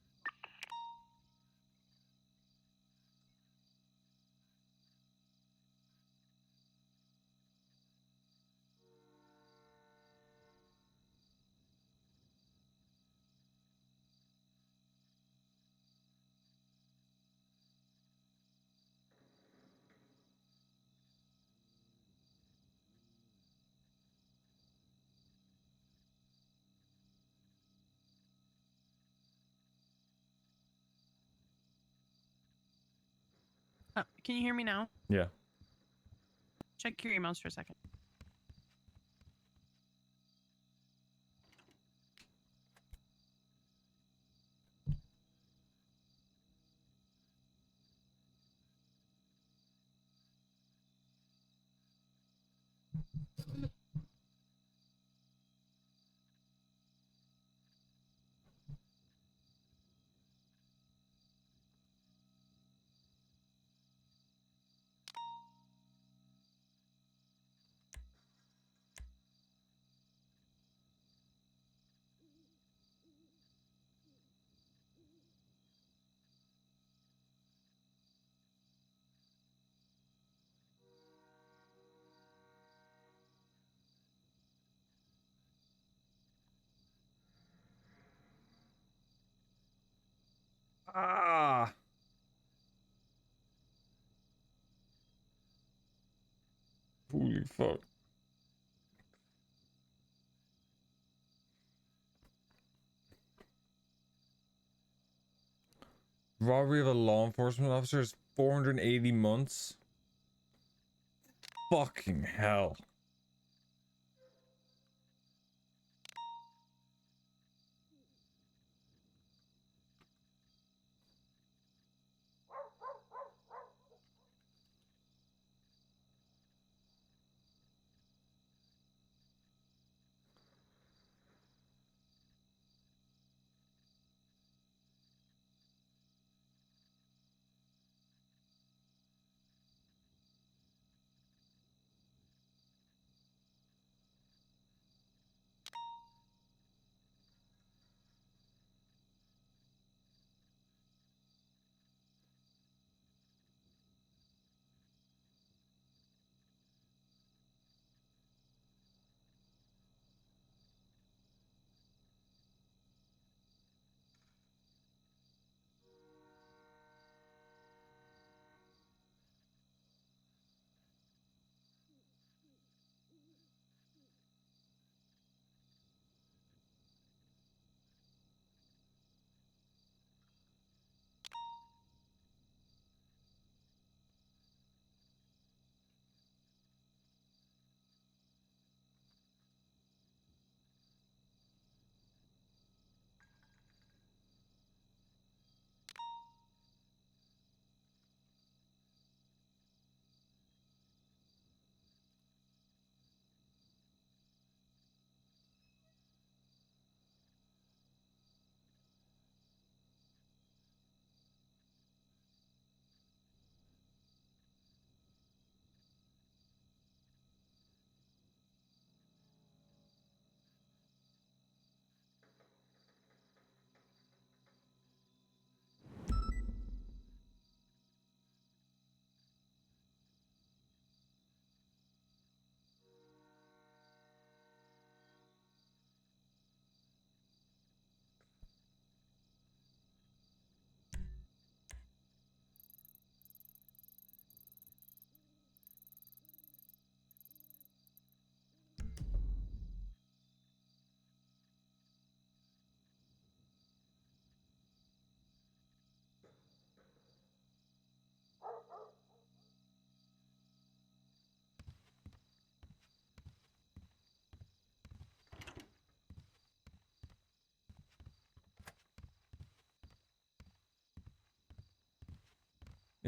Can you hear me now?
Yeah.
Check your emails for a second.
Ah. Holy fuck. Robbery of a law enforcement officer is 480 months. Fucking hell.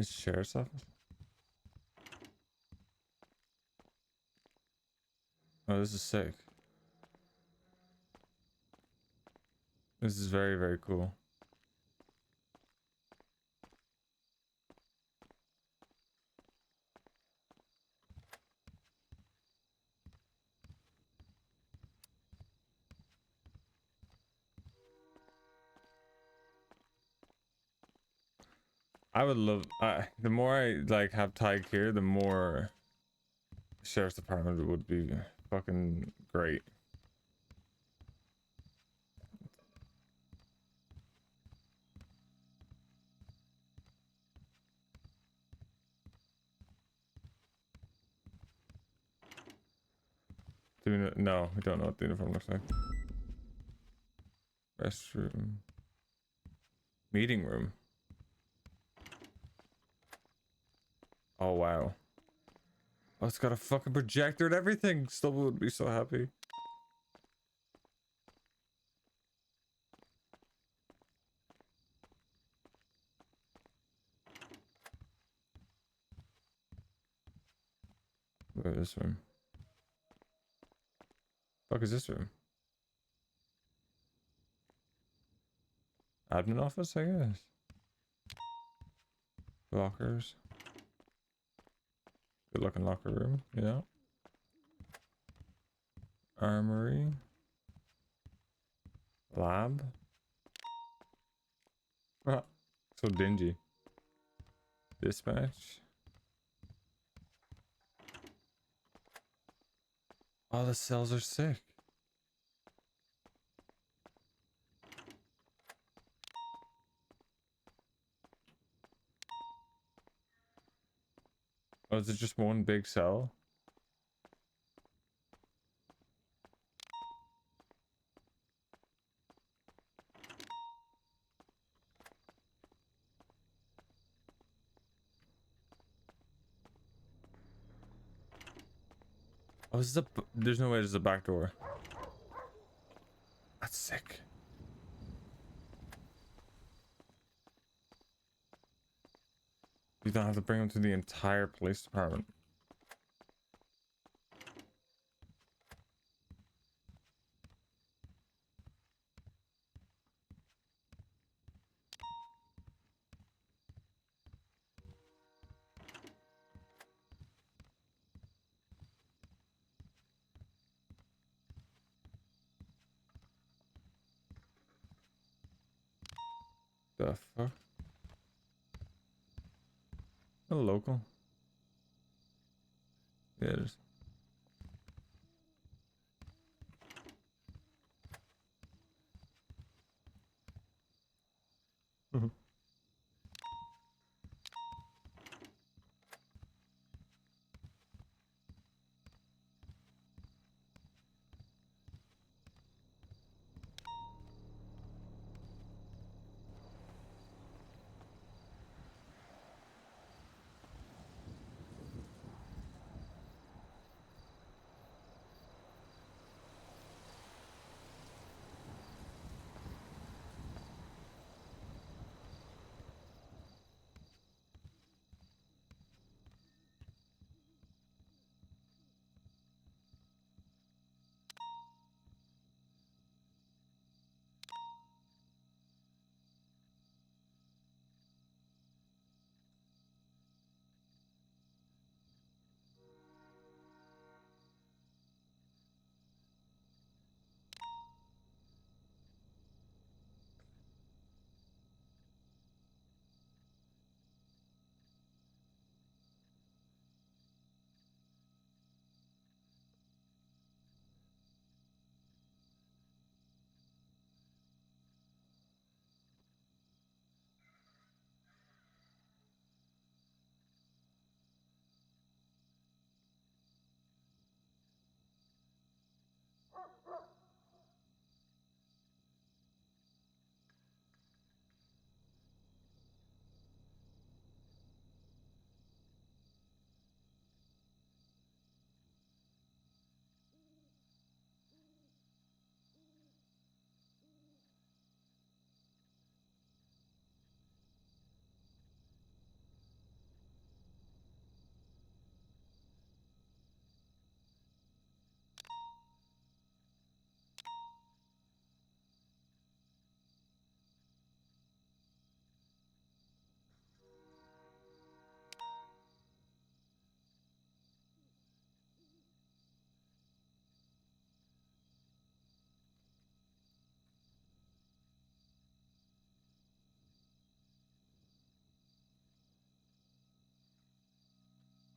It's sheriff's office. Oh, this is sick. This is very, very cool. I would love, the more I like have Tadhg here, the more sheriff's department would be fucking great. Do we know? No, we don't know what the uniform looks like. Restroom. Meeting room. Oh wow. Oh, it's got a fucking projector and everything. Still would be so happy. Look at this room. Fuck is this room? Admin office, I guess. Lockers. Good looking locker room, yeah. Armory. Lab. Ah, so dingy. Dispatch. Oh, the cells are sick. Oh, is it just one big cell? Oh, this is a, there's no way there's a back door. That's sick. You don't have to bring them to the entire police department. The fuck? A local? Yeah, it is.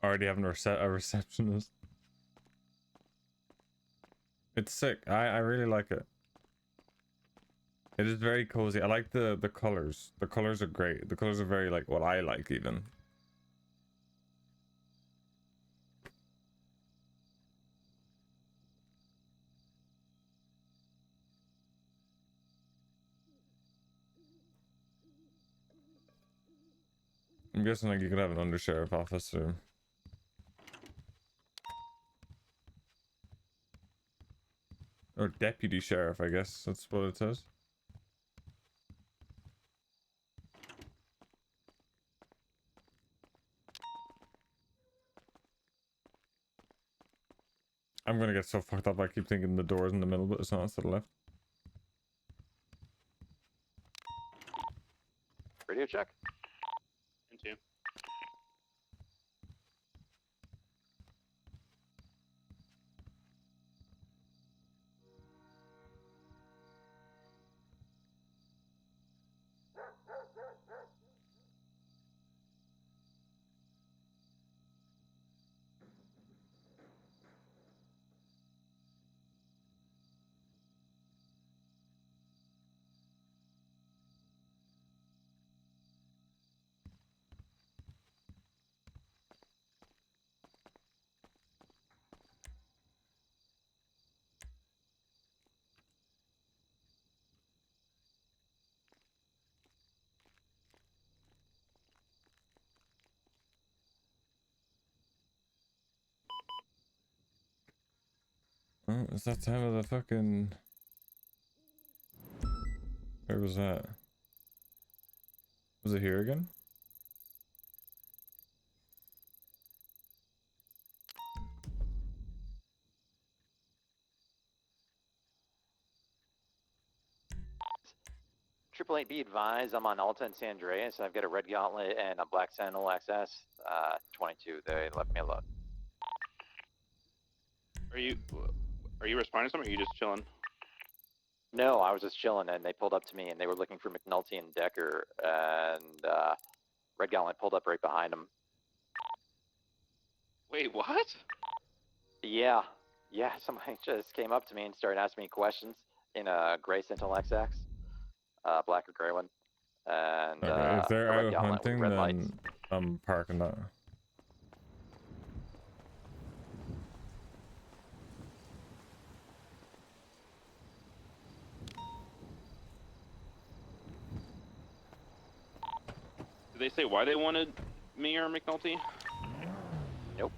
Already having a receptionist. It's sick. I really like it. It is very cozy. I like the colors. The colors are great. The colors are very like what I like even. I'm guessing like you could have an undersheriff office or deputy sheriff, I guess that's what it says. I'm gonna get so fucked up I keep thinking the door's in the middle, but it's not, it's to the left.
Radio check.
Into.
Oh, is that time of the fucking... Where was that? Was it here again?
Triple Eight, be advised, I'm on Alta and San Andreas. I've got a red gauntlet and a black Sentinel XS. 22. They left me alone.
Are you responding to something, or are you just chilling?
No, I was just chilling, and they pulled up to me, and they were looking for McNulty and Decker, and red gauntlet pulled up right behind them.
Wait, what?
Yeah, somebody just came up to me and started asking me questions in a gray Sentinel XX, black or gray one, and
Okay, if
a
they're
red
out
gauntlet with
hunting,
red
then
lights.
I'm parking that.
Did they say why they wanted me or McNulty?
Nope.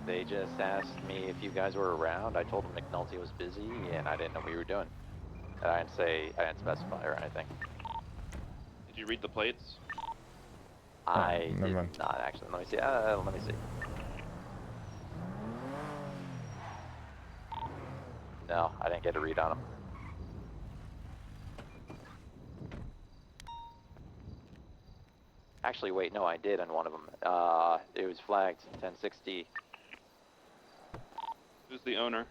They just asked me if you guys were around. I told them McNulty was busy, and I didn't know what you were doing. And I didn't specify or anything.
Did you read the plates?
I
never
did
mind.
not actually. Let me see. Let me see. No, I didn't get a read on them. Actually, wait, no, I did on one of them. It was flagged 1060.
Who's the owner?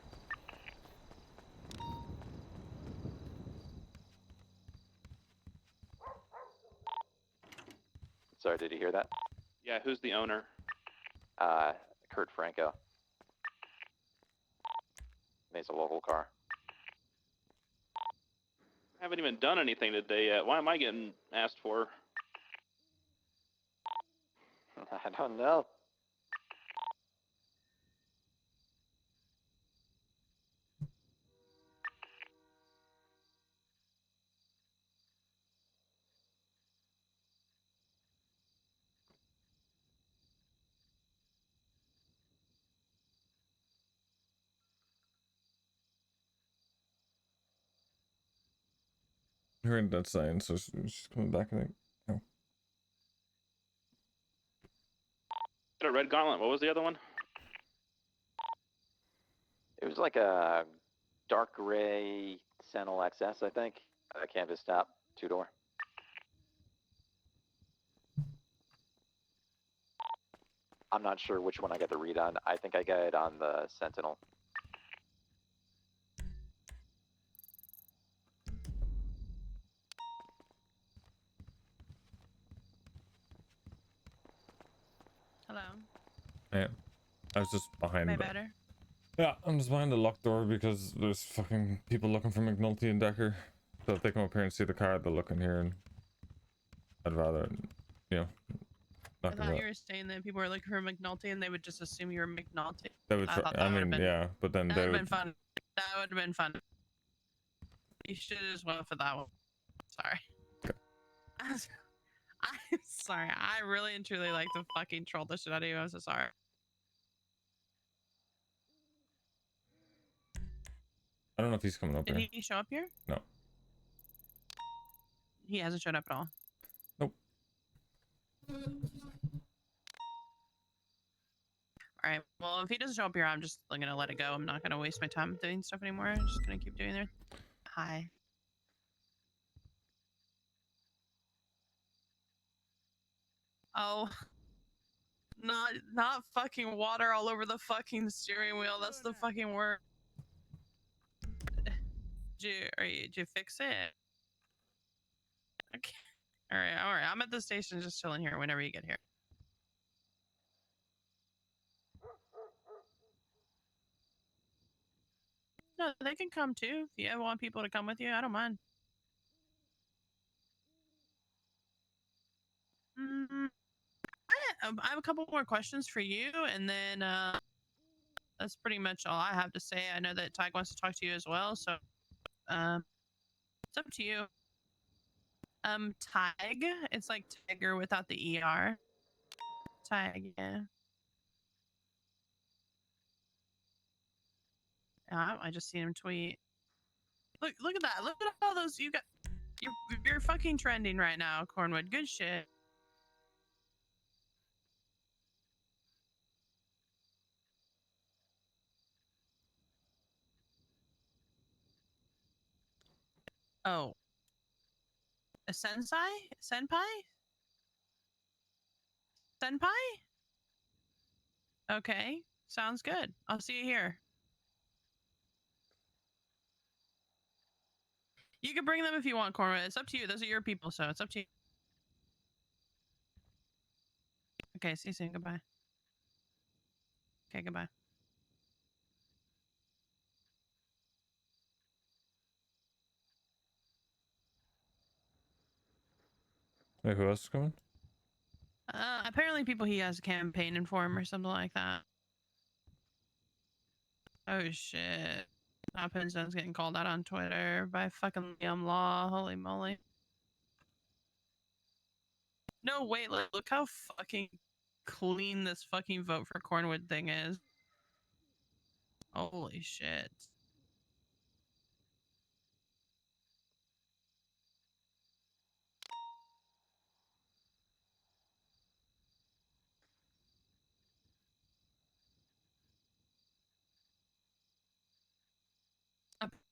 Sorry, did you hear that?
Yeah, who's the owner?
Kurt Franco. It's a local car.
I haven't even done anything today yet. Why am I getting asked for?
I don't know.
Hearing that sign, so she's coming back, I think. Oh.
Got a red gauntlet. What was the other one?
It was like a dark gray Sentinel XS, I think. A canvas top, 2-door. I'm not sure which one I got the read on. I think I got it on the Sentinel.
Hello.
Yeah. I was just behind
Way
the...
better.
Yeah, I'm just behind the locked door because there's fucking people looking for McNulty and Decker. So if they come up here and see the car, they'll look in here and... I'd rather, you know...
I
Not
thought
gonna...
you were saying that people were looking for McNulty and they would just assume you were McNulty.
They would
I
try,
thought
I
that would have
mean,
been.
yeah, but then
That
they
would have
would...
been fun. That would have been fun. You should have just went for that one. Sorry. I'm sorry. I really and truly like to fucking troll the shit out of you. I'm so sorry.
I don't know if he's coming up
Did
here.
he show up here?
No.
He hasn't showed up at all.
Nope.
All right. Well, if he doesn't show up here, I'm just gonna let it go. I'm not gonna waste my time doing stuff anymore. I'm just gonna keep doing it. Hi. Oh. Not fucking water all over the fucking steering wheel. That's the fucking word. Did you fix it? Okay. All right. I'm at the station just chilling here whenever you get here. No, they can come too. If you want people to come with you, I don't mind. I have a couple more questions for you, and then that's pretty much all I have to say. I know that Tadhg wants to talk to you as well, so it's up to you. Tadhg, it's like Tiger without the ER. Tadhg, yeah. I just seen him tweet. Look at that. Look at all those you got. You're fucking trending right now, Cornwood. Good shit. Oh. A sensei? Senpai? Senpai? Okay. Sounds good. I'll see you here. You can bring them if you want, Cornwood. It's up to you. Those are your people, so it's up to you. Okay, see you soon. Goodbye. Okay, goodbye.
Wait, who else is coming?
Apparently people he has campaigning for him or something like that. Oh shit. Hoppinson's getting called out on Twitter by fucking Liam Law. Holy moly. No, wait, look how fucking clean this fucking vote for Cornwood thing is. Holy shit.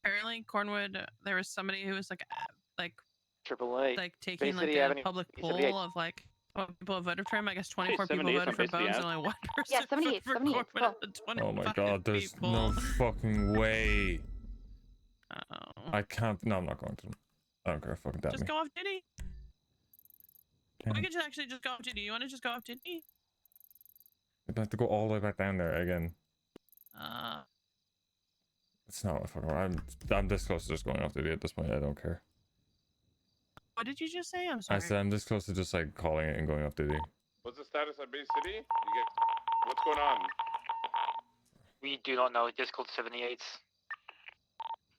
Apparently, Cornwood, there was somebody who was like
AAA.
like taking
Bay
like
City
a
Avenue,
public
Bay
poll
78.
of like what people have voted for him. I guess 24 people
78
voted
from
for
Bay City
Bones,
Ave.
and only one person
Yeah, 78,
voted for
78,
Cornwood out of 25
Oh my god, there's
people.
no fucking way.
Uh-oh.
I can't... No, I'm not going to. I don't care. Fucking damn
Just
me.
go off Diddy.
Damn.
We could just actually just go off Diddy. You want to just go off Diddy?
I have to go all the way back down there again. It's not what fucking... I'm this close to just going off the at this point. I don't care.
What did you just say? I'm
I
sorry.
said I'm this close to just like calling it and going off duty.
What's the status at Bay City? What's going on?
We do not know. Just called 78.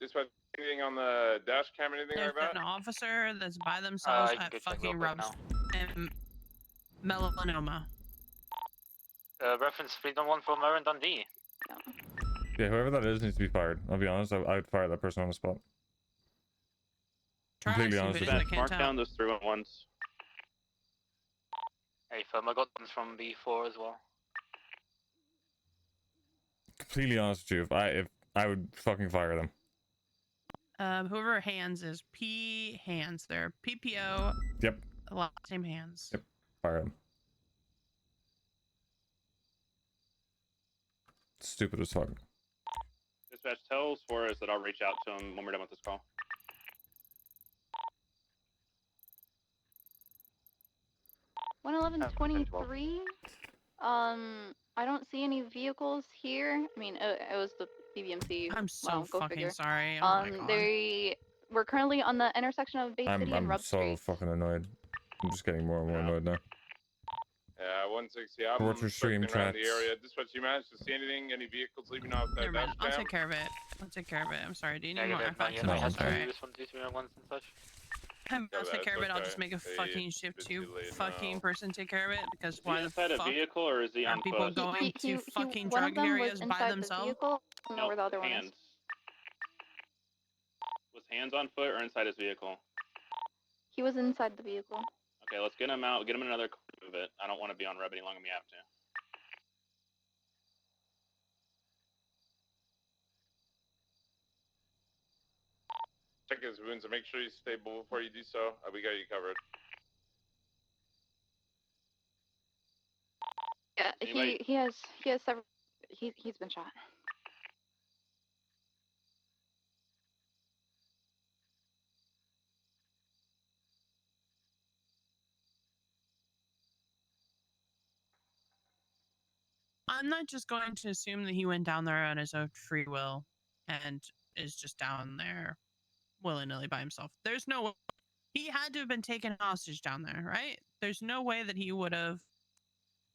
Dispatch, anything on the dash cam, anything
There's
like that?
an officer that's by themselves
I can
at
go check
fucking
real quick
Rubs and melanoma.
Reference 311 for Marin Dundee.
Yeah, whoever that is needs to be fired. I'll be honest. I would fire that person on the spot. Completely honest with you.
Mark down those 311s.
Hey, firm, I got them from B4 as well.
Completely honest with you. If I would fucking fire them.
Whoever Hands is P Hands. They're PPO.
Yep.
A lot same Hands.
Yep. Fire them. Stupid as fuck.
Dispatch, tell Suarez that I'll reach out to him when we're done with this call.
$111.23. I don't see any vehicles here. I mean, it was the BBMC.
I'm so
Well, go
fucking
figure.
sorry. Oh my god.
We're currently on the intersection of Bay City and
I'm
Rub
so
Street.
fucking annoyed. I'm just getting more and more annoyed now.
Yeah, 160. I'm
What's your stream
circling around the
chats?
area. Dispatch, you managed to see anything? Any vehicles leaving off that
Never mind.
dash
I'll
cam?
take care of it. I'll take care of it. I'm sorry. Do you need more
Negative, not yet.
IFACs?
I
I'm
had
sorry.
to respond to 311s and such.
I'll take care of it. I'll just
okay.
make a
Hey,
fucking
it's
shift
a bit
2
too late
fucking
now.
person take care of it because
Is he
why the
inside a
fuck
vehicle or is he
are
on
people
foot?
going to fucking
One of
drug
them was
areas by
inside the
themselves?
vehicle. I don't know
No,
where the other one is.
hands. Was hands on foot or inside his vehicle?
He was inside the vehicle.
Okay, let's get him out. Get him in another car of it. I don't want to be on red any longer than we have to.
Check his wounds and make sure he's stable before you do so. We got you covered.
Yeah,
Anybody-
he has several. He's been shot.
I'm not just going to assume that he went down there on his own free will and is just down there willy-nilly by himself. There's no way. He had to have been taken hostage down there, right? There's no way that he would have,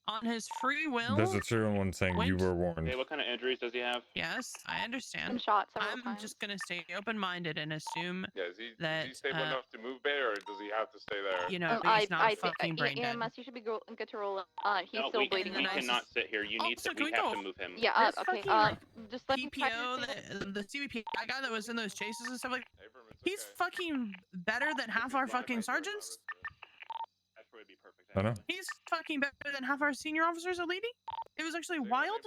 on his free will.
There's a 311 saying you were warned.
Okay, what kind of injuries does he have?
Yes, I understand.
Been shot several
I'm
times.
just gonna stay open-minded and assume
Yeah, is he
that
stable enough to move Bay, or does he have to stay there?
you know
I
he's not fucking brain dead.
EMS, you should be good to roll. He's
No,
still
we
bleeding.
cannot sit here. You need
Also,
to.
can
We
we
have
go-
to move him.
Yeah.
This
Okay.
fucking,
Just let me try to
PPO, the CBP guy that was in those chases and stuff like, he's fucking better than half our fucking sergeants.
That's where it'd be perfect.
I know.
He's fucking better than half our senior officers at leading. It was actually wild.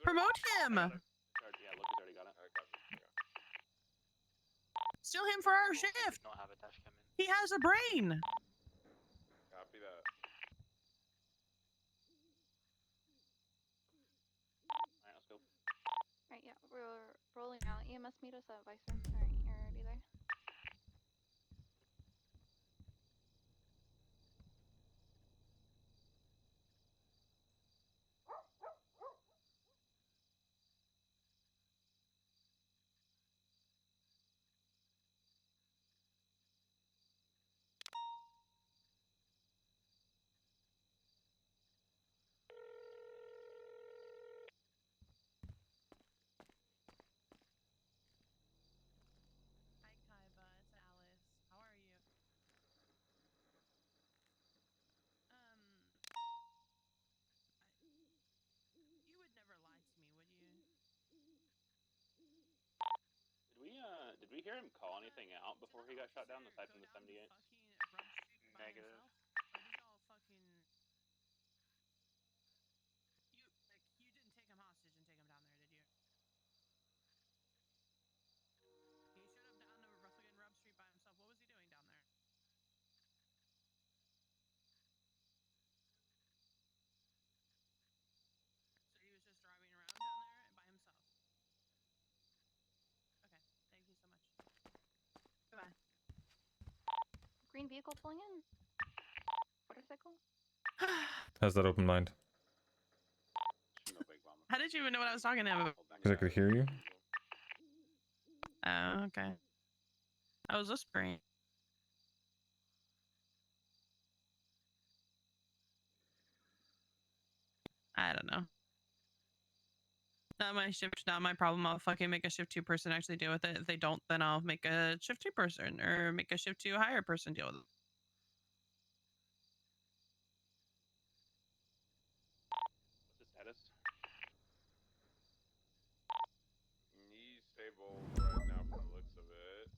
Promote him.
Yeah, Lucas already got it.
Steal him for our shift.
Don't have a dash cam in.
He has a brain.
Copy that.
Alright, let's go.
Right. Yeah. We're rolling out. EMS meet us at Vicer. All right. You're already there.
Hi, Kaiba. It's Alice. How are you? You would never lie to me, would you?
Did we hear him call anything out before he got shot down aside from the 78?
Negative.
Are these all fucking? You didn't take him hostage and take him down there, did you? He showed up down to roughly in Rub Street by himself. What was he doing down there? So he was just driving around down there by himself. Okay, thank you so much. Goodbye.
Green vehicle pulling in. Motorcycle.
How's that open mind?
How did you even know what I was talking about?
Because I could hear you.
Oh, okay. I was whispering. I don't know. Not my shift, not my problem. I'll fucking make a shift 2 person actually deal with it. If they don't, then I'll make a shift 2 person or make a shift 2 higher person deal with it.
What's his status?
He's stable right now from the looks of it.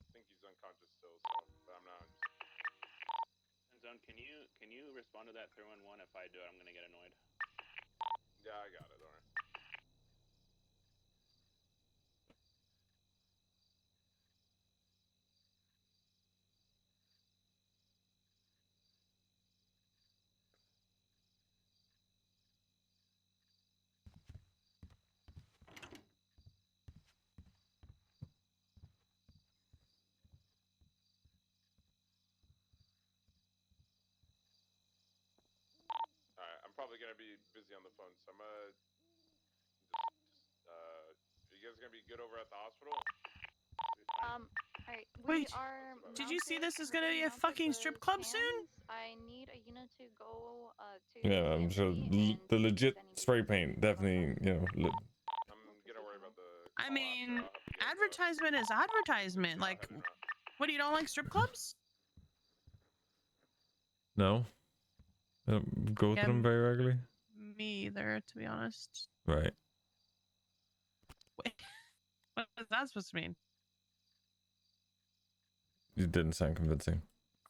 I think he's unconscious still, so, but I'm not.
Zone, can you respond to that 311? If I do it, I'm gonna get annoyed.
Yeah, I got it. Don't worry. probably gonna be busy on the phone, so I'm gonna are you guys gonna be good over at the hospital?
Alright, we
Wait,
are
did you see
mounted-
this is gonna
we're
be a
mounted
fucking
with
strip club soon?
cans. I need a unit to go to
Yeah, I'm sure the legit spray paint definitely, you know.
I'm gonna worry about the.
I mean, advertisement is advertisement. Like, what, you don't like strip clubs?
No, I don't go to
Yeah,
them very regularly.
Me either, to be honest.
Right.
Wait, what is that supposed to mean?
You didn't sound convincing.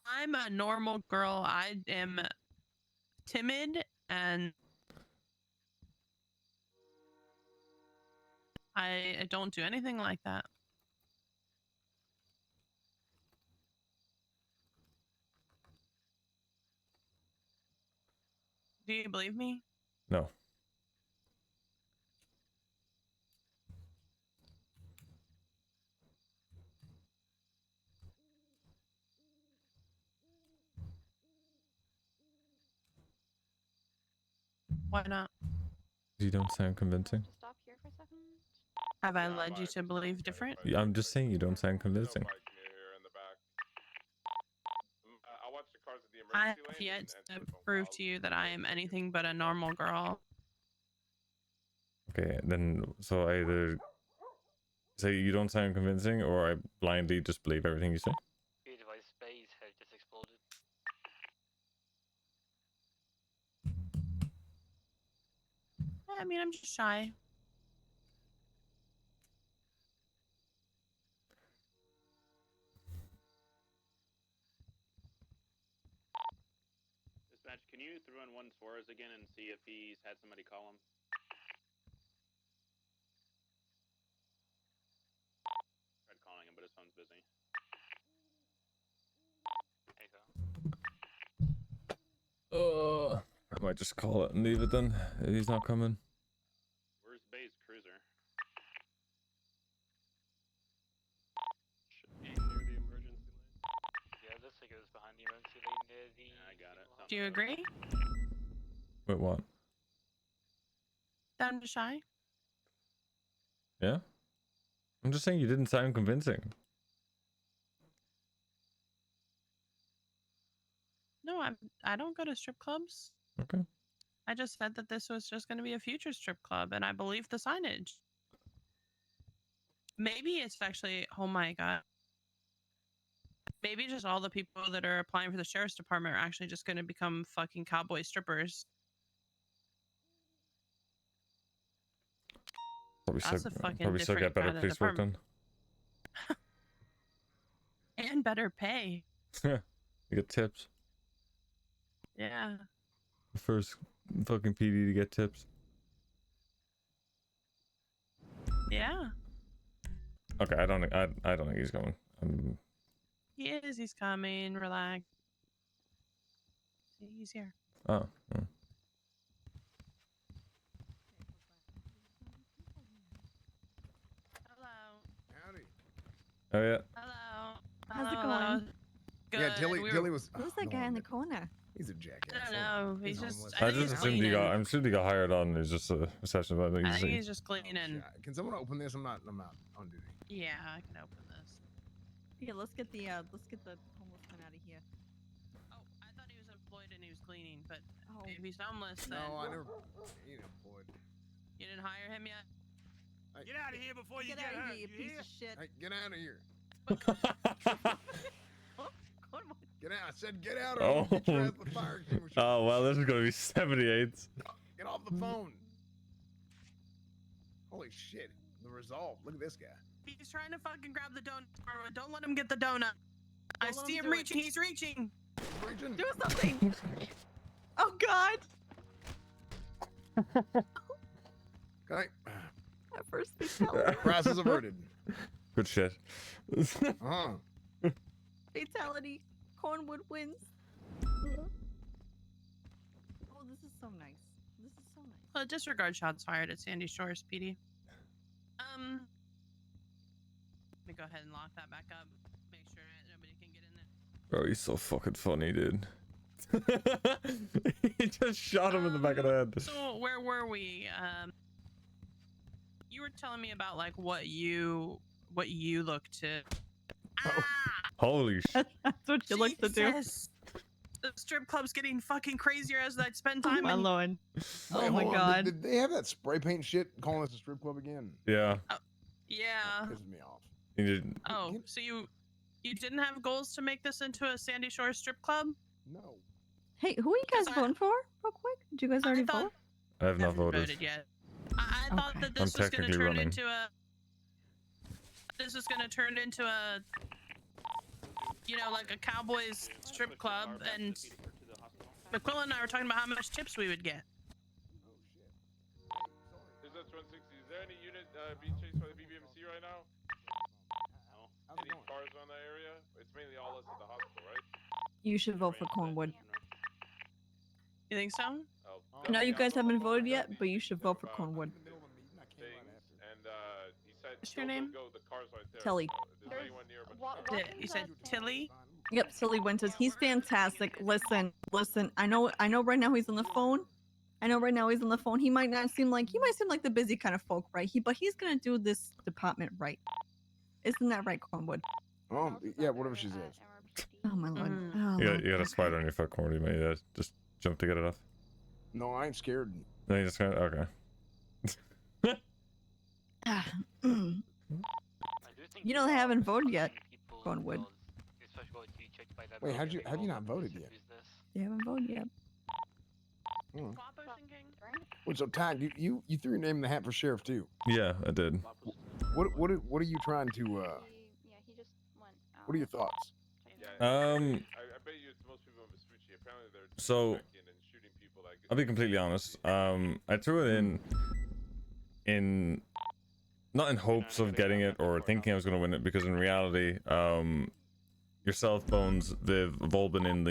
I'm a normal girl. I am timid and I don't do anything like that. Do you believe me?
No.
Why not?
You don't sound convincing.
Stop here for a second.
Have I led you to believe different?
Yeah, I'm just saying you don't sound convincing.
I'll watch the cars at the
I
emergency
have
lane.
yet to prove to you that I am anything but a normal girl.
Okay, then so either say you don't sound convincing, or I blindly just believe everything you say.
Your device base had just exploded.
I mean, I'm just shy.
Dispatch, can you throw in 1 Suarez again and see if he's had somebody call him? Tried calling him, but his phone's busy.
I might just call it and leave it then. If he's not coming.
Where's Bay's cruiser?
Should be near the emergency lane. Yeah, this thing goes behind the emergency lane near the.
Yeah, I got it.
Do you agree?
Wait, what?
That I'm just shy?
Yeah? I'm just saying you didn't sound convincing.
No, I don't go to strip clubs.
Okay.
I just said that this was just going to be a future strip club, and I believe the signage. Maybe it's actually, oh my god. Maybe just all the people that are applying for the sheriff's department are actually just going to become fucking cowboy strippers.
Probably
That's
still,
a fucking
probably still get
different
better
kind of
police work done.
And better pay.
Yeah, you get tips.
Yeah.
First fucking PD to get tips.
Yeah.
Okay, I don't think he's going.
He is. He's coming. Relax. He's here.
Oh.
Hello.
Howdy.
Oh yeah.
Hello.
How's it
Hello.
going?
Good.
Yeah, Dilly was.
Who's that guy in the corner?
He's a jackass.
I don't know. He's just.
I just assumed he got. I'm assumed he got hired on. He's just a reception. But
I think he's just cleaning.
Can someone open this? I'm not on duty.
Yeah, I can open this.
Yeah, let's get the homeless man out of here.
Oh, I thought he was employed and he was cleaning, but
Oh.
if he's homeless, then.
No, I never. You know, employed.
You didn't hire him yet?
Get out of here before you
Get
get
out of
hurt.
here, you piece of shit.
Hey, get out of here.
Oh,
Get out! I said get out
Oh.
or get you out the fire extinguisher.
Oh well, this is gonna be 78.
Get off the phone. Holy shit! The resolve. Look at this guy.
He's trying to fucking grab the donut. Don't let him get the donut. I
Don't let
see
him
him
do it.
reaching. He's reaching.
Reaching.
Do something! Oh god!
Okay.
That first fatality.
Process averted.
Good shit.
Uh-huh.
Fatality. Cornwood wins. Oh, this is so nice. This is so nice.
Well, disregard shots fired at Sandy Shores, PD. Let me go ahead and lock that back up. Make sure nobody can get in there.
Bro, he's so fucking funny, dude. He just shot him in the back of the head.
So where were we? You were telling me about like what you look to.
Holy shit.
That's what you like to do.
Jesus. The strip club's getting fucking crazier as I spend time
my
in.
lord.
Wait,
Oh my
hold on,
god.
Did they have that spray paint shit calling us a strip club again?
Yeah.
Yeah.
Pisses me off.
You did-
Oh, so you didn't have goals to make this into a Sandy Shore strip club?
No.
Hey, who are you guys voting for? Real quick. Did you guys already vote?
I have not voted.
Voted yet. I thought that
I'm
this was going to
technically
turn
running.
into a. This is going to turn into a. You know, like a Cowboys strip club, and McQuillen and I were talking about how much tips we would get.
Is that 160? Is there any unit being chased by the BBMC right now? Any cars on that area? It's mainly all us at the hospital, right?
You should vote for Cornwood.
You think so?
I know you guys haven't voted yet, but you should vote for Cornwood.
And he said,
What's your name?
Go, the car's right there.
Telly.
Is there anyone near? But
You said Tilly?
Yep, Silly Winters. He's fantastic. Listen. I know right now he's on the phone. He might seem like the busy kind of folk, right? But he's gonna do this department right. Isn't that right, Cornwood?
Yeah, whatever she says.
Oh my lord. Oh,
You
Lord.
got a spider on your foot, Cordy, mate. Yeah, just jump to get it off.
No, I ain't scared.
No, you just got okay.
You know they haven't voted yet, Cornwood.
Wait, have you not voted yet?
They haven't voted yet.
Hmm. Wait, so Tadhg, you threw your name in the hat for sheriff too.
Yeah, I did.
What are you trying to? What are your thoughts?
I bet you it's most people in Vespucci. Apparently they're
So
checking and shooting people like.
I'll be completely honest. I threw it in not in hopes of getting it or thinking I was going to win it, because in reality, yourself, Bones, they've all been in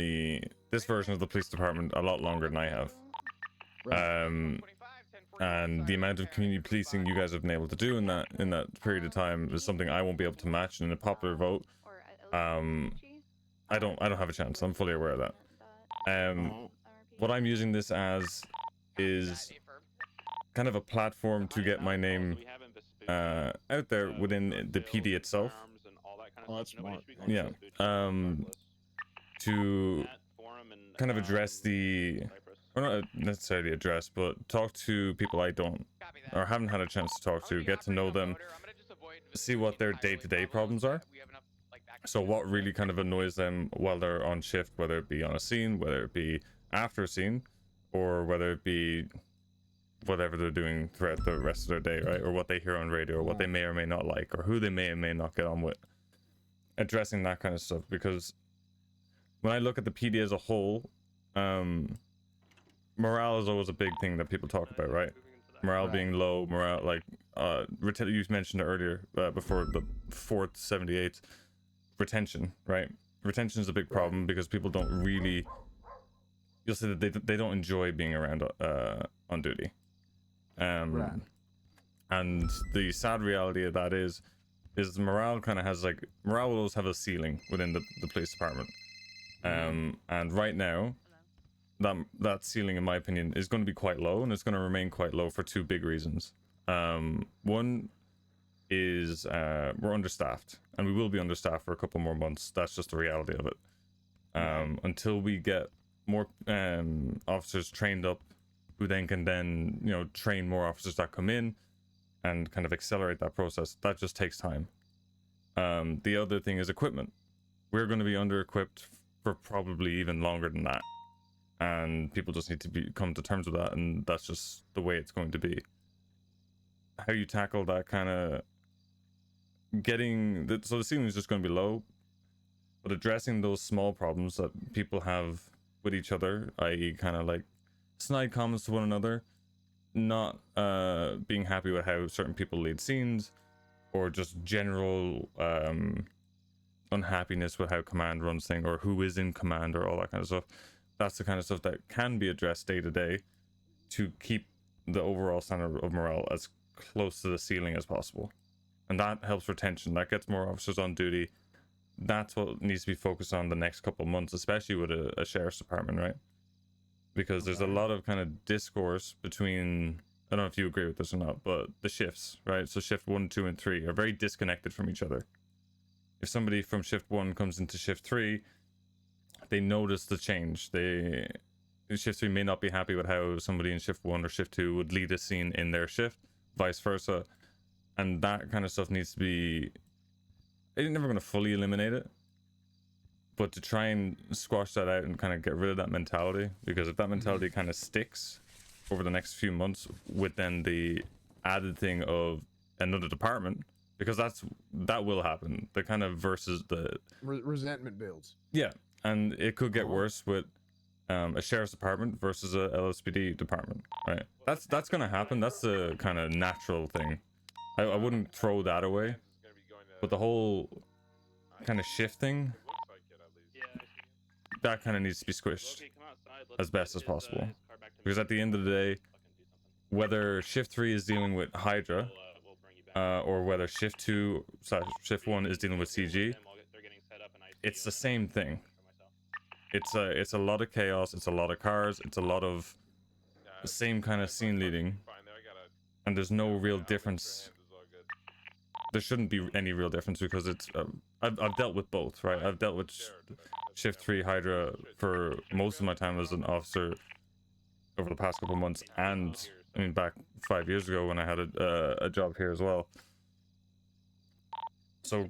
this version of the police department a lot longer than I have. And the amount of community policing you guys have been able to do in that period of time is something I won't be able to match. And in a popular vote, I don't have a chance. I'm fully aware of that. What I'm using this as is kind of a platform to get my name out there within the PD itself.
Oh, that's smart.
Yeah. To kind of address or not necessarily address, but talk to people I don't or haven't had a chance to talk to, get to know them, see what their day-to-day problems are. So what really kind of annoys them while they're on shift, whether it be on a scene, whether it be after a scene, or whether it be whatever they're doing throughout the rest of their day, right? Or what they hear on radio, or what they may or may not like, or who they may or may not get on with. Addressing that kind of stuff, because when I look at the PD as a whole, morale is always a big thing that people talk about, right? Morale being low, like you mentioned earlier before the 478 retention, right? Retention is a big problem because people don't really, you'll say that they don't enjoy being around on duty. And the sad reality of that is morale kind of has morale will always have a ceiling within the police department. And right now, that ceiling, in my opinion, is going to be quite low, and it's going to remain quite low for two big reasons. One is we're understaffed, and we will be understaffed for a couple more months. That's just the reality of it. Until we get more officers trained up, who then can train more officers that come in and kind of accelerate that process. That just takes time. The other thing is equipment. We're going to be under-equipped for probably even longer than that. And people just need to come to terms with that, and that's just the way it's going to be. How you tackle that kind of so the ceiling is just going to be low, but addressing those small problems that people have with each other, i.e. kind of like snide comments to one another, not being happy with how certain people lead scenes, or just general unhappiness with how command runs things, or who is in command, or all that kind of stuff. That's the kind of stuff that can be addressed day to day to keep the overall standard of morale as close to the ceiling as possible. And that helps retention. That gets more officers on duty. that's what needs to be focused on the next couple of months, especially with a sheriff's department, right? Because there's a lot of kind of discourse between, I don't know if you agree with this or not, but the shifts, right? So shift 1, 2, and 3 are very disconnected from each other. If somebody from shift 1 comes into shift 3, they notice the change. Shift 3 may not be happy with how somebody in shift 1 or shift 2 would lead a scene in their shift, vice versa. And that kind of stuff needs to be, you're never going to fully eliminate it, but to try and squash that out and kind of get rid of that mentality, because if that mentality kind of sticks over the next few months with then the added thing of another department, because that will happen, the kind of versus the
resentment builds.
Yeah, and it could get worse with a sheriff's department versus a LSPD department, right? That's gonna happen. That's the kind of natural thing. I wouldn't throw that away, but the whole kind of shifting, that kind of needs to be squished as best as possible, because at the end of the day, whether shift 3 is dealing with Hydra or whether shift 2 / shift 1 is dealing with CG, it's the same thing. It's a lot of chaos, it's a lot of cars, it's a lot of the same kind of scene leading, and there's no real difference. There shouldn't be any real difference, because it's I've dealt with both, right? I've dealt with shift 3 Hydra for most of my time as an officer over the past couple months, and I mean back 5 years ago when I had a job here as well. So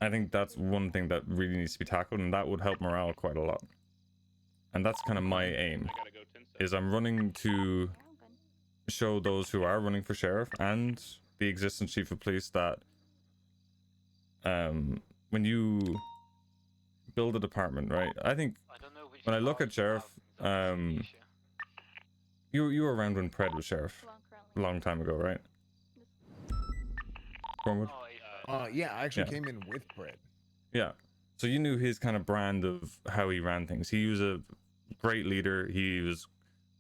I think that's one thing that really needs to be tackled, and that would help morale quite a lot. And that's kind of my aim, is I'm running to show those who are running for sheriff and the existing chief of police that when you build a department, right? I think when I look at sheriff, you were around when Pred was sheriff a long time ago, right? Cornwood?
Yeah, I actually came in with Pred.
Yeah, so you knew his kind of brand of how he ran things. He was a great leader. He was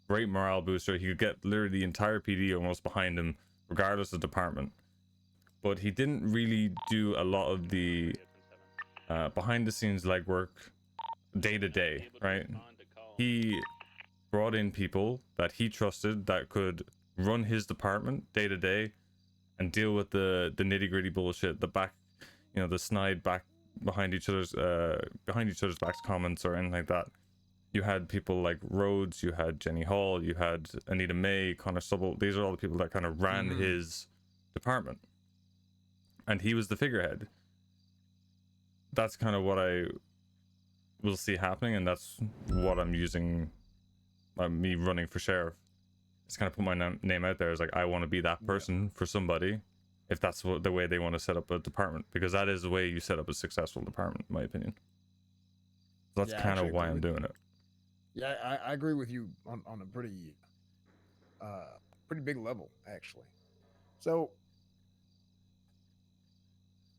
great morale booster. He could get literally the entire PD almost behind him, regardless of department. But he didn't really do a lot of the behind the scenes legwork day to day, right? He brought in people that he trusted that could run his department day to day and deal with the nitty gritty bullshit, the back, the snide back behind each other's backs comments or anything like that. You had people like Rhodes, you had Jenny Hall, you had Anita May, Connor Stubble. These are all the people that kind of ran his department, and he was the figurehead. That's kind of what I will see happening, and that's what I'm using me running for sheriff. Just kind of put my name out there as like, I want to be that person for somebody, if that's the way they want to set up a department, because that is the way you set up a successful department, in my opinion. So that's kind of why I'm doing it.
Yeah, I agree with you on a pretty big level, actually. So,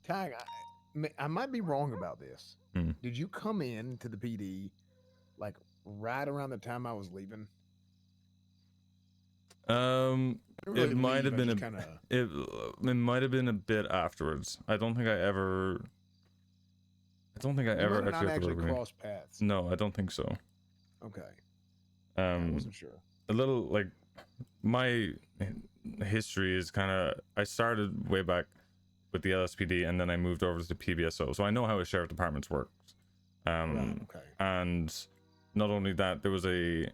Tag, I might be wrong about this. Did you come in to the PD like right around the time I was leaving?
It might have been it might have been a bit afterwards. I don't think I ever
actually crossed paths.
No, I don't think so.
Okay. I wasn't sure.
A little like my history is kind of, I started way back with the LSPD and then I moved over to the PBSO, so I know how a sheriff department works. And not only that, there was to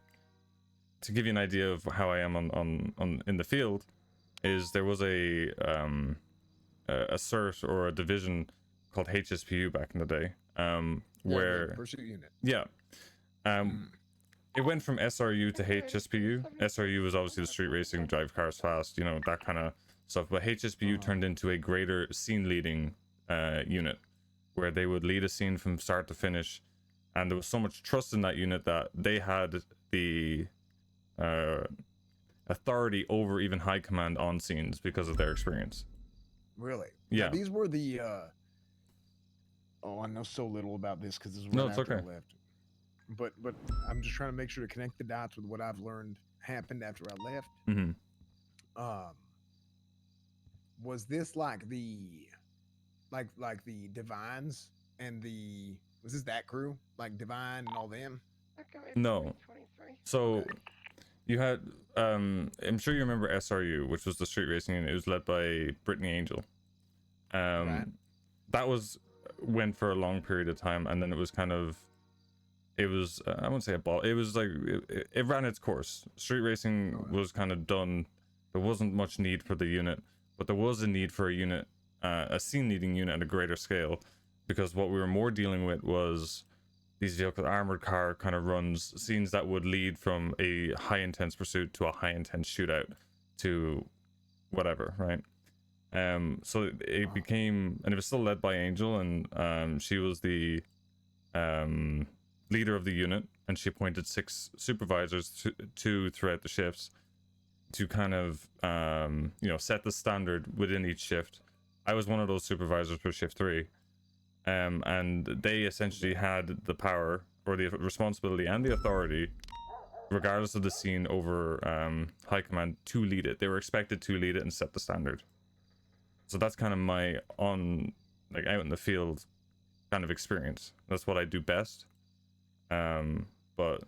give you an idea of how I am on in the field, is there was a cert or a division called HSPU back in the day, where
pursuit unit.
Yeah. It went from SRU to HSPU. SRU was obviously the street racing, drive cars fast, that kind of stuff. But HSPU turned into a greater scene leading unit, where they would lead a scene from start to finish. And there was so much trust in that unit that they had the authority over even high command on scenes because of their experience.
Really?
Yeah.
Now, these were the I know so little about this because this is
No,
right
it's
after
okay.
I left. But I'm just trying to make sure to connect the dots with what I've learned happened after I left. Was this like the divines and the was this that crew like Divine and all them?
No. So you had I'm sure you remember SRU, which was the street racing unit. It was led by Brittany Angel.
Right.
That went for a long period of time, and then it was kind of, it was I wouldn't say a ball. It was like it ran its course. Street racing was kind of done. There wasn't much need for the unit, but there was a need for a unit, a scene leading unit at a greater scale, because what we were more dealing with was these vehicle armored car kind of runs, scenes that would lead from a high intense pursuit to a high intense shootout to whatever, right? So it became, and it was still led by Angel, and she was the leader of the unit, and she appointed 6 supervisors to throughout the shifts to kind of set the standard within each shift. I was one of those supervisors for shift 3, and they essentially had the power or the responsibility and the authority, regardless of the scene, over high command, to lead it. They were expected to lead it and set the standard. So that's kind of my out in the field kind of experience. That's what I do best. But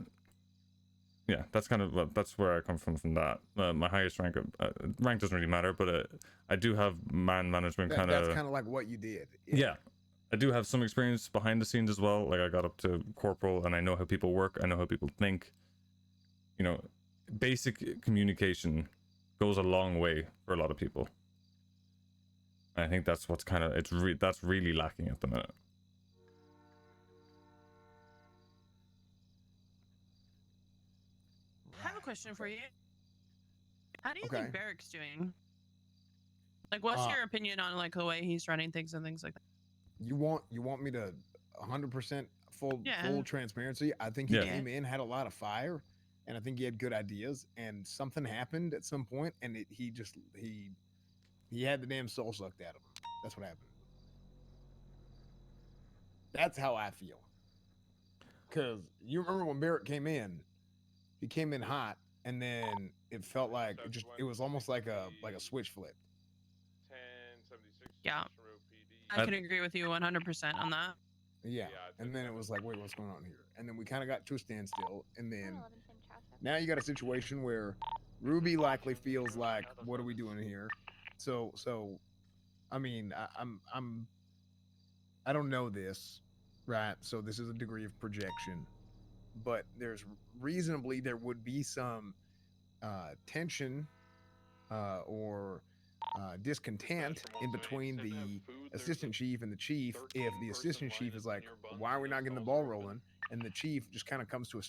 yeah, that's kind of, that's where I come from that. My highest rank doesn't really matter, but I do have man management kind of.
That's kind of like what you did.
Yeah, I do have some experience behind the scenes as well. Like I got up to corporal, and I know how people work. I know how people think. Basic communication goes a long way for a lot of people. I think that's what's kind of, that's really lacking at the minute.
I have a question for you. How do you
Okay.
think Barrick's doing? Like, what's your opinion on like the way he's running things and things like that?
You want me to 100% full transparency? I think he
Yeah.
came in, had a lot of fire, and I think he had good ideas, and something happened at some point, and he had the damn soul sucked out of him. That's what happened. That's how I feel. Because you remember when Barrett came in, he came in hot, and then it felt like it was almost like a switch flip.
1076.
Yeah, I can agree with you 100% on that.
Yeah, and then it was like, wait, what's going on here? And then we kind of got to a standstill, and then now you got a situation where Ruby likely feels like, what are we doing here? So I mean, I don't know this, right? So this is a degree of projection, but there would be some tension or discontent in between the assistant chief and the chief if the assistant chief is like, why are we not getting the ball rolling? And the chief just kind of comes to a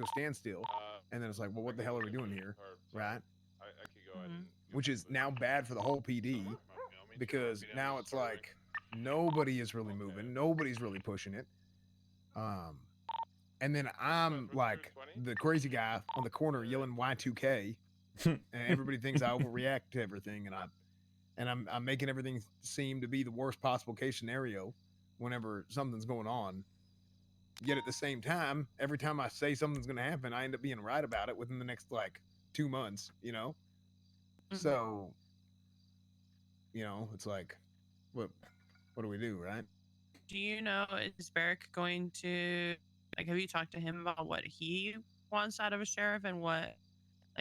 standstill, and then it's like, well, what the hell are we doing here, right?
I could go ahead and
Which is now bad for the whole PD, because now it's like nobody is really moving, nobody's really pushing it. And then I'm like the crazy guy on the corner yelling Y2K, and everybody thinks I overreact to everything, and I'm making everything seem to be the worst possible case scenario whenever something's going on. Yet at the same time, every time I say something's going to happen, I end up being right about it within the next 2 months, So, it's like, what do we do, right?
Do you know, is Barrick going to, have you talked to him about what he wants out of a sheriff and what,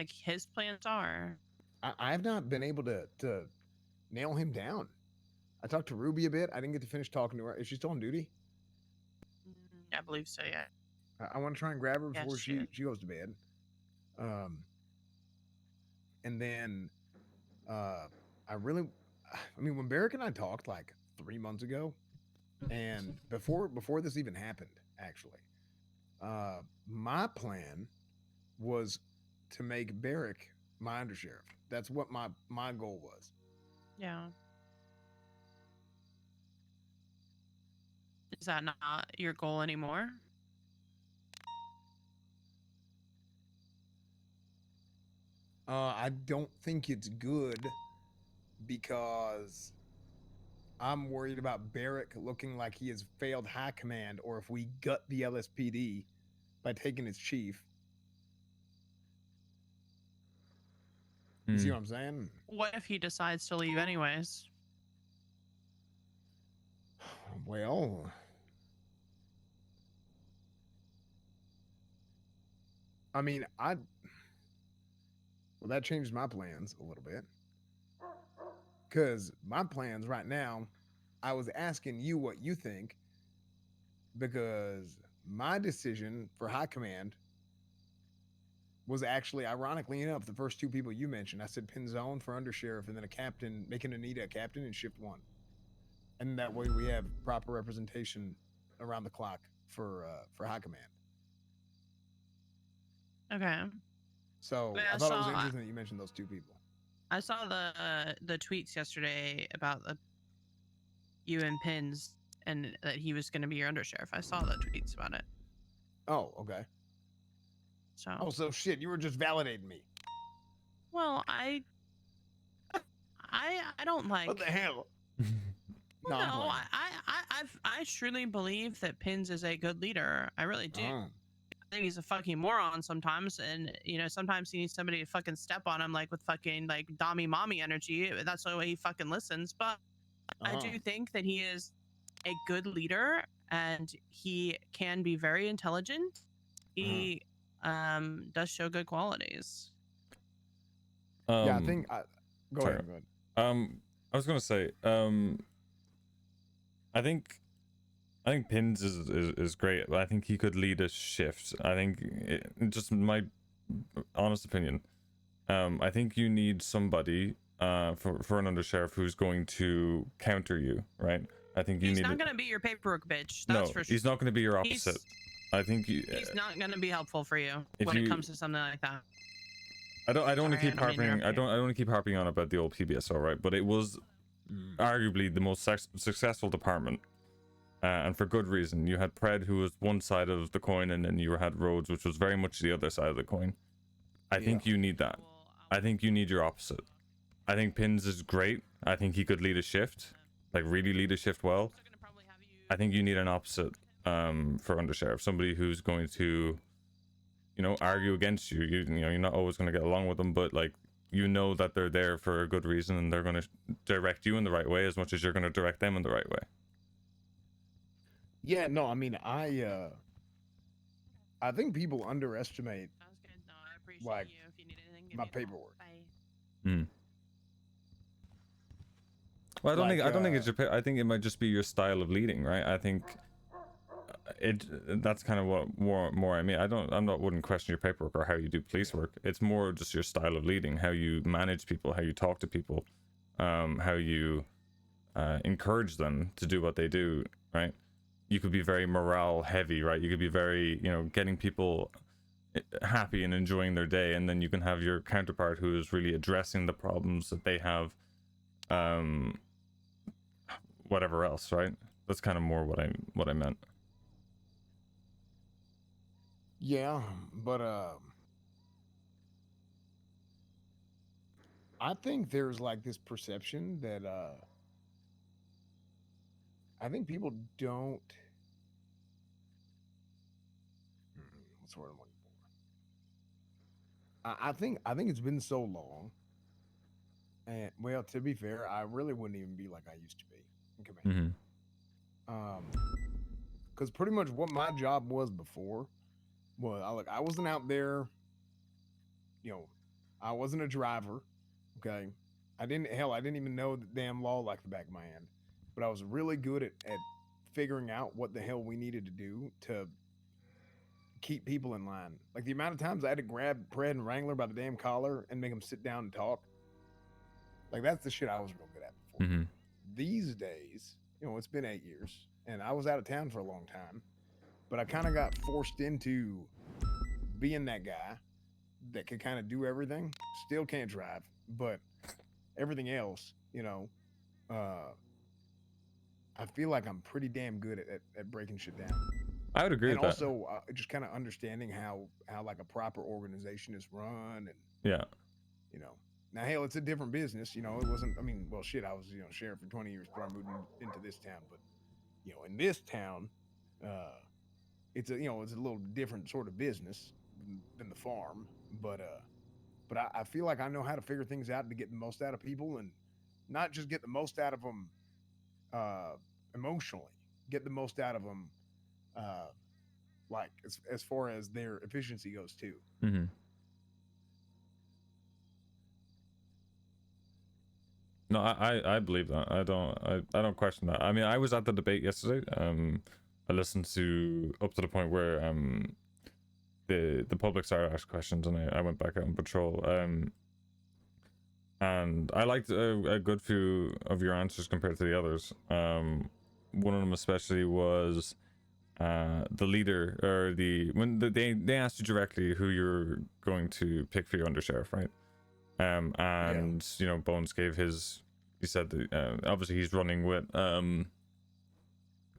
his plans are?
I have not been able to nail him down. I talked to Ruby a bit. I didn't get to finish talking to her. Is she still on duty?
I believe so, yeah.
I want to try and grab her before
Yes,
she goes to bed. And then when Barrick and I talked 3 months ago, and before this even happened, actually, my plan was to make Barrick my undersheriff. That's what my goal was.
Yeah. Is that not your goal anymore?
I don't think it's good, because I'm worried about Barrick looking like he has failed high command, or if we gut the LSPD by taking his chief. You see what I'm saying?
What if he decides to leave anyways?
Well, I mean, well, that changed my plans a little bit. Because my plans right now, I was asking you what you think, because my decision for high command was actually, ironically enough, the first two people you mentioned. I said Pinzone for undersheriff, and then a captain, making Anita a captain in shift 1. And that way we have proper representation around the clock for high command.
Okay.
So
Wait,
I thought it was interesting that you mentioned those two people.
I saw the tweets yesterday about you and Pins, and that he was going to be your undersheriff. I saw the tweets about it.
Oh, okay. So shit, you were just validating me.
Well, I don't like.
What the hell?
Well, no, I truly believe that Pins is a good leader. I really do. I think he's a fucking moron sometimes, and sometimes he needs somebody to fucking step on him, like with fucking like Dommy mommy energy. That's the way he fucking listens. But I do think that he is a good leader, and he can be very intelligent. He does show good qualities.
Yeah, I think. Go
sorry.
ahead.
I was gonna say, I think Pins is great, but I think he could lead a shift. I think just my honest opinion. I think you need somebody for an undersheriff who's going to counter you, right? I think you
He's
need.
not gonna be your paperwork bitch. That's for sure.
He's not going to be your opposite. I think
he's not gonna be helpful for you
if
when
you-
it comes to something like that.
I don't want to
Sorry,
keep
I don't mean to
harping.
interrupt
I don't want to keep harping on about the old PBSO, right? But it was arguably the most successful department, and for good reason. You had Pred, who was one side of the coin, and then you had Rhodes, which was very much the other side of the coin. I think you need that. I think you need your opposite. I think Pins is great. I think he could lead a shift, like really lead a shift well. I think you need an opposite for undersheriff, somebody who's going to, argue against you. You're not always going to get along with them, but like that they're there for a good reason, and they're going to direct you in the right way as much as you're going to direct them in the right way.
Yeah, no, I mean, I think people underestimate like my paperwork.
Well, I don't think it's your. I think it might just be your style of leading, right? I think that's kind of what more I mean. Wouldn't question your paperwork or how you do police work. It's more just your style of leading, how you manage people, how you talk to people, how you encourage them to do what they do, right? You could be very morale heavy, right? You could be very, getting people happy and enjoying their day, and then you can have your counterpart who is really addressing the problems that they have, whatever else, right? That's kind of more what I meant.
Yeah, but I think there's like this perception that I think people don't. What's the word I'm looking for? I think it's been so long, and well, to be fair, I really wouldn't even be like I used to be in command. Because pretty much what my job was before was I wasn't out there. I wasn't a driver. Okay, I didn't even know the damn law like the back of my hand, but I was really good at figuring out what the hell we needed to do to keep people in line. Like the amount of times I had to grab Pred and Wrangler by the damn collar and make them sit down and talk. Like that's the shit I was real good at before. These days, it's been 8 years and I was out of town for a long time, but I kind of got forced into being that guy that could kind of do everything. Still can't drive, but everything else, I feel like I'm pretty damn good at breaking shit down.
I would agree
and
with that.
also just kind of understanding how like a proper organization is run, and
Yeah.
Now hell, it's a different business. It wasn't. I mean, well, shit, I was sheriff for 20 years before I moved into this town, but in this town, it's a it's a little different sort of business than the farm, but I feel like I know how to figure things out to get the most out of people, and not just get the most out of them emotionally, get the most out of them, like as far as their efficiency goes too.
Mm-hmm. No, I believe that. I don't question that. I mean, I was at the debate yesterday. I listened to up to the point where the public started asking questions, and I went back out on patrol. And I liked a good few of your answers compared to the others. One of them especially was the leader, or they asked you directly who you're going to pick for your undersheriff, right? And you know, Bones gave his. He said that obviously he's running with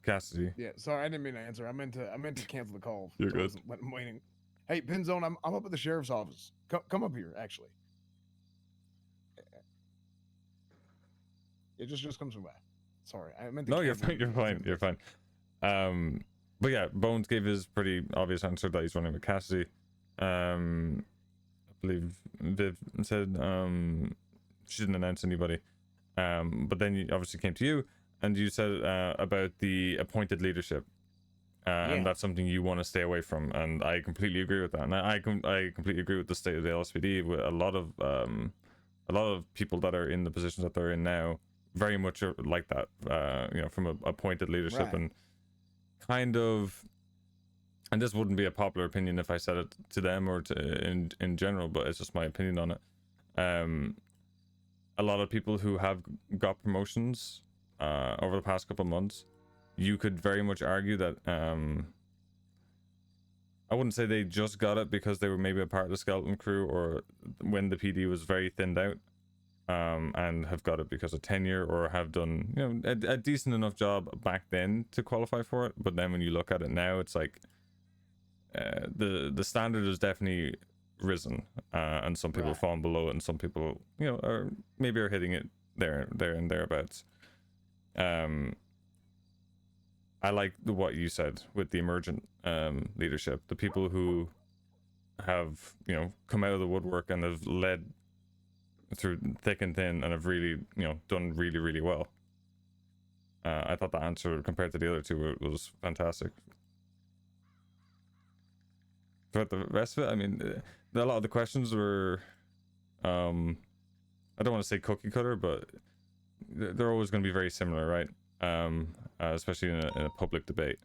Cassidy.
Yeah, sorry, I didn't mean to answer. I meant to cancel the call.
You're
so I
good.
wasn't waiting. Hey, Penzone, I'm up at the sheriff's office. Come up here, actually. It just comes from back. Sorry, I meant to.
No, you're
cancel
fine. You're fine. You're fine. But yeah, Bones gave his pretty obvious answer that he's running with Cassidy. I believe Viv said she didn't announce anybody. But then you obviously came to you, and you said about the appointed leadership. And that's something you want to stay away from, and I completely agree with that. And I completely agree with the state of the LSPD. With a lot of people that are in the positions that they're in now, very much are like that. You know, from a appointed leadership,
Right.
and kind of. And this wouldn't be a popular opinion if I said it to them or to in general, but it's just my opinion on it. A lot of people who have got promotions over the past couple of months, you could very much argue that I wouldn't say they just got it because they were maybe a part of the skeleton crew, or when the PD was very thinned out, and have got it because of tenure, or have done, you know, a decent enough job back then to qualify for it. But then when you look at it now, it's like the standard has definitely risen, and some people have fallen below it, and some people, you know, are hitting it there and thereabouts. I like what you said with the emergent leadership, the people who have, you know, come out of the woodwork and have led through thick and thin, and have really, you know, done really, really well. I thought the answer compared to the other two was fantastic. But the rest of it, I mean, a lot of the questions were, I don't want to say cookie cutter, but they're always going to be very similar, right? Especially in a public debate.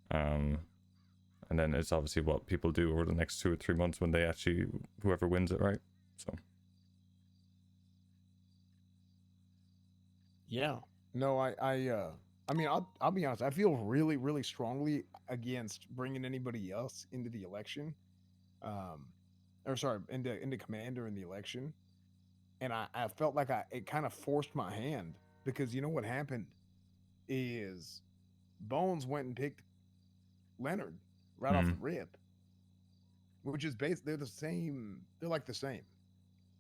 And then it's obviously what people do over the next 2 or 3 months when they actually, whoever wins it, right? So.
Yeah. No, I mean, I'll be honest. I feel really, really strongly against bringing anybody else into the election, or sorry, into commander in the election. And I felt like it kind of forced my hand, because you know what happened is Bones went and picked Leonard right off the rip, which is basically they're the same. They're like the same,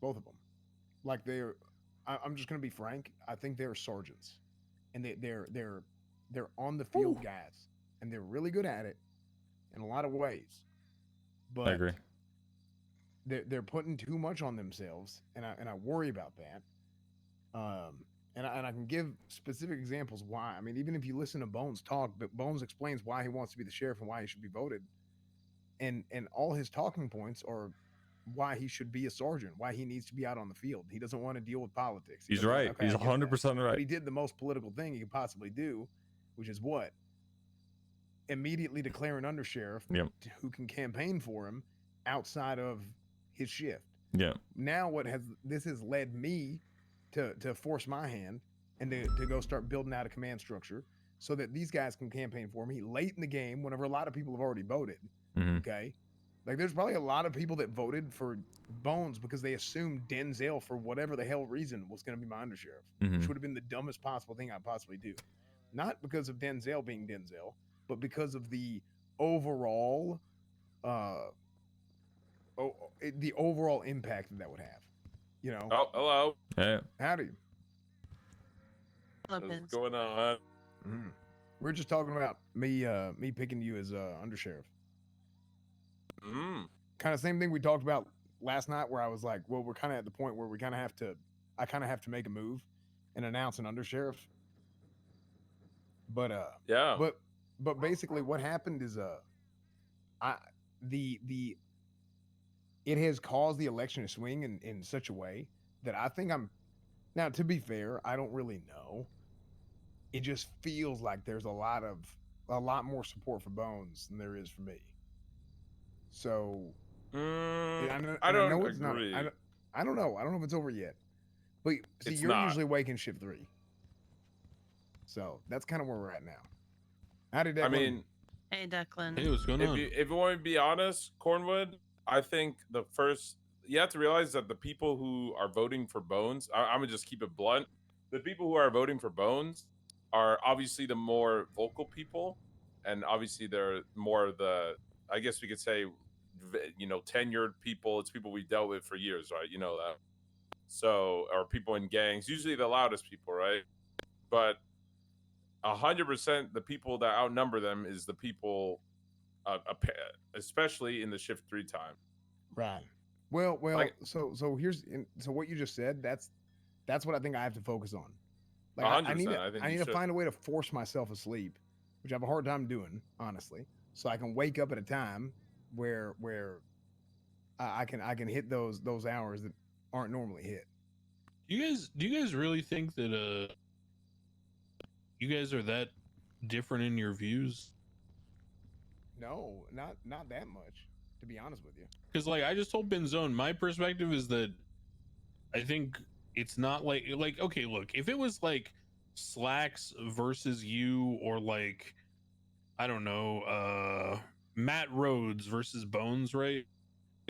both of them. Like I'm just gonna be frank. I think they're sergeants, and they're on the field guys, and they're really good at it in a lot of ways. But
I agree.
They're putting too much on themselves, and I worry about that. And I can give specific examples why. I mean, even if you listen to Bones talk, but Bones explains why he wants to be the sheriff and why he should be voted, and all his talking points are why he should be a sergeant, why he needs to be out on the field. He doesn't want to deal with politics.
He's right.
Okay,
He's
I get that.
100% right.
But he did the most political thing he could possibly do, which is what? Immediately declare an undersheriff who can campaign for him outside of his shift.
Yeah.
Now this has led me to force my hand and to go start building out a command structure so that these guys can campaign for me late in the game, whenever a lot of people have already voted. Okay. Like, there's probably a lot of people that voted for Bones because they assumed Denzel, for whatever the hell reason, was going to be my undersheriff, which would have been the dumbest possible thing I'd possibly do. Not because of Denzel being Denzel, but because of the overall, the overall impact that would have. You know.
Oh, hello.
Yeah.
Howdy.
What's going on?
We're just talking about me picking you as undersheriff. Kind of same thing we talked about last night, where I was like, well, we're kind of at the point where I kind of have to make a move and announce an undersheriff. But
yeah.
But basically, what happened is it has caused the election to swing in such a way that I think I'm now. To be fair, I don't really know. It just feels like there's a lot more support for Bones than there is for me. So
I
and I
don't
know it's not.
agree.
I don't know. I don't know if it's over yet. But see,
It's
you're
not.
usually waking shift 3, so that's kind of where we're at now. Howdy, Declan.
I mean,
Hey, Declan.
Hey, what's going on?
if you want to be honest, Cornwood, I think you have to realize that the people who are voting for Bones, I'm gonna just keep it blunt. The people who are voting for Bones are obviously the more vocal people, and obviously they're more of the, I guess we could say, tenured people. It's people we've dealt with for years, right? You know that. So, or people in gangs, usually the loudest people, right? But 100% the people that outnumber them is the people, especially in the shift 3 time.
Right. Well.
Like-
So what you just said. That's what I think I have to focus on. Like
100%.
I need
I think
I
you
need to
should.
find a way to force myself asleep, which I have a hard time doing, honestly. So I can wake up at a time where I can hit those hours that aren't normally hit.
Do you guys really think that you guys are that different in your views?
No, not that much, to be honest with you.
Because like I just told Benzone, my perspective is that I think it's not like okay, look, if it was like Slacks versus you, or like I don't know, Matt Rhodes versus Bones, right?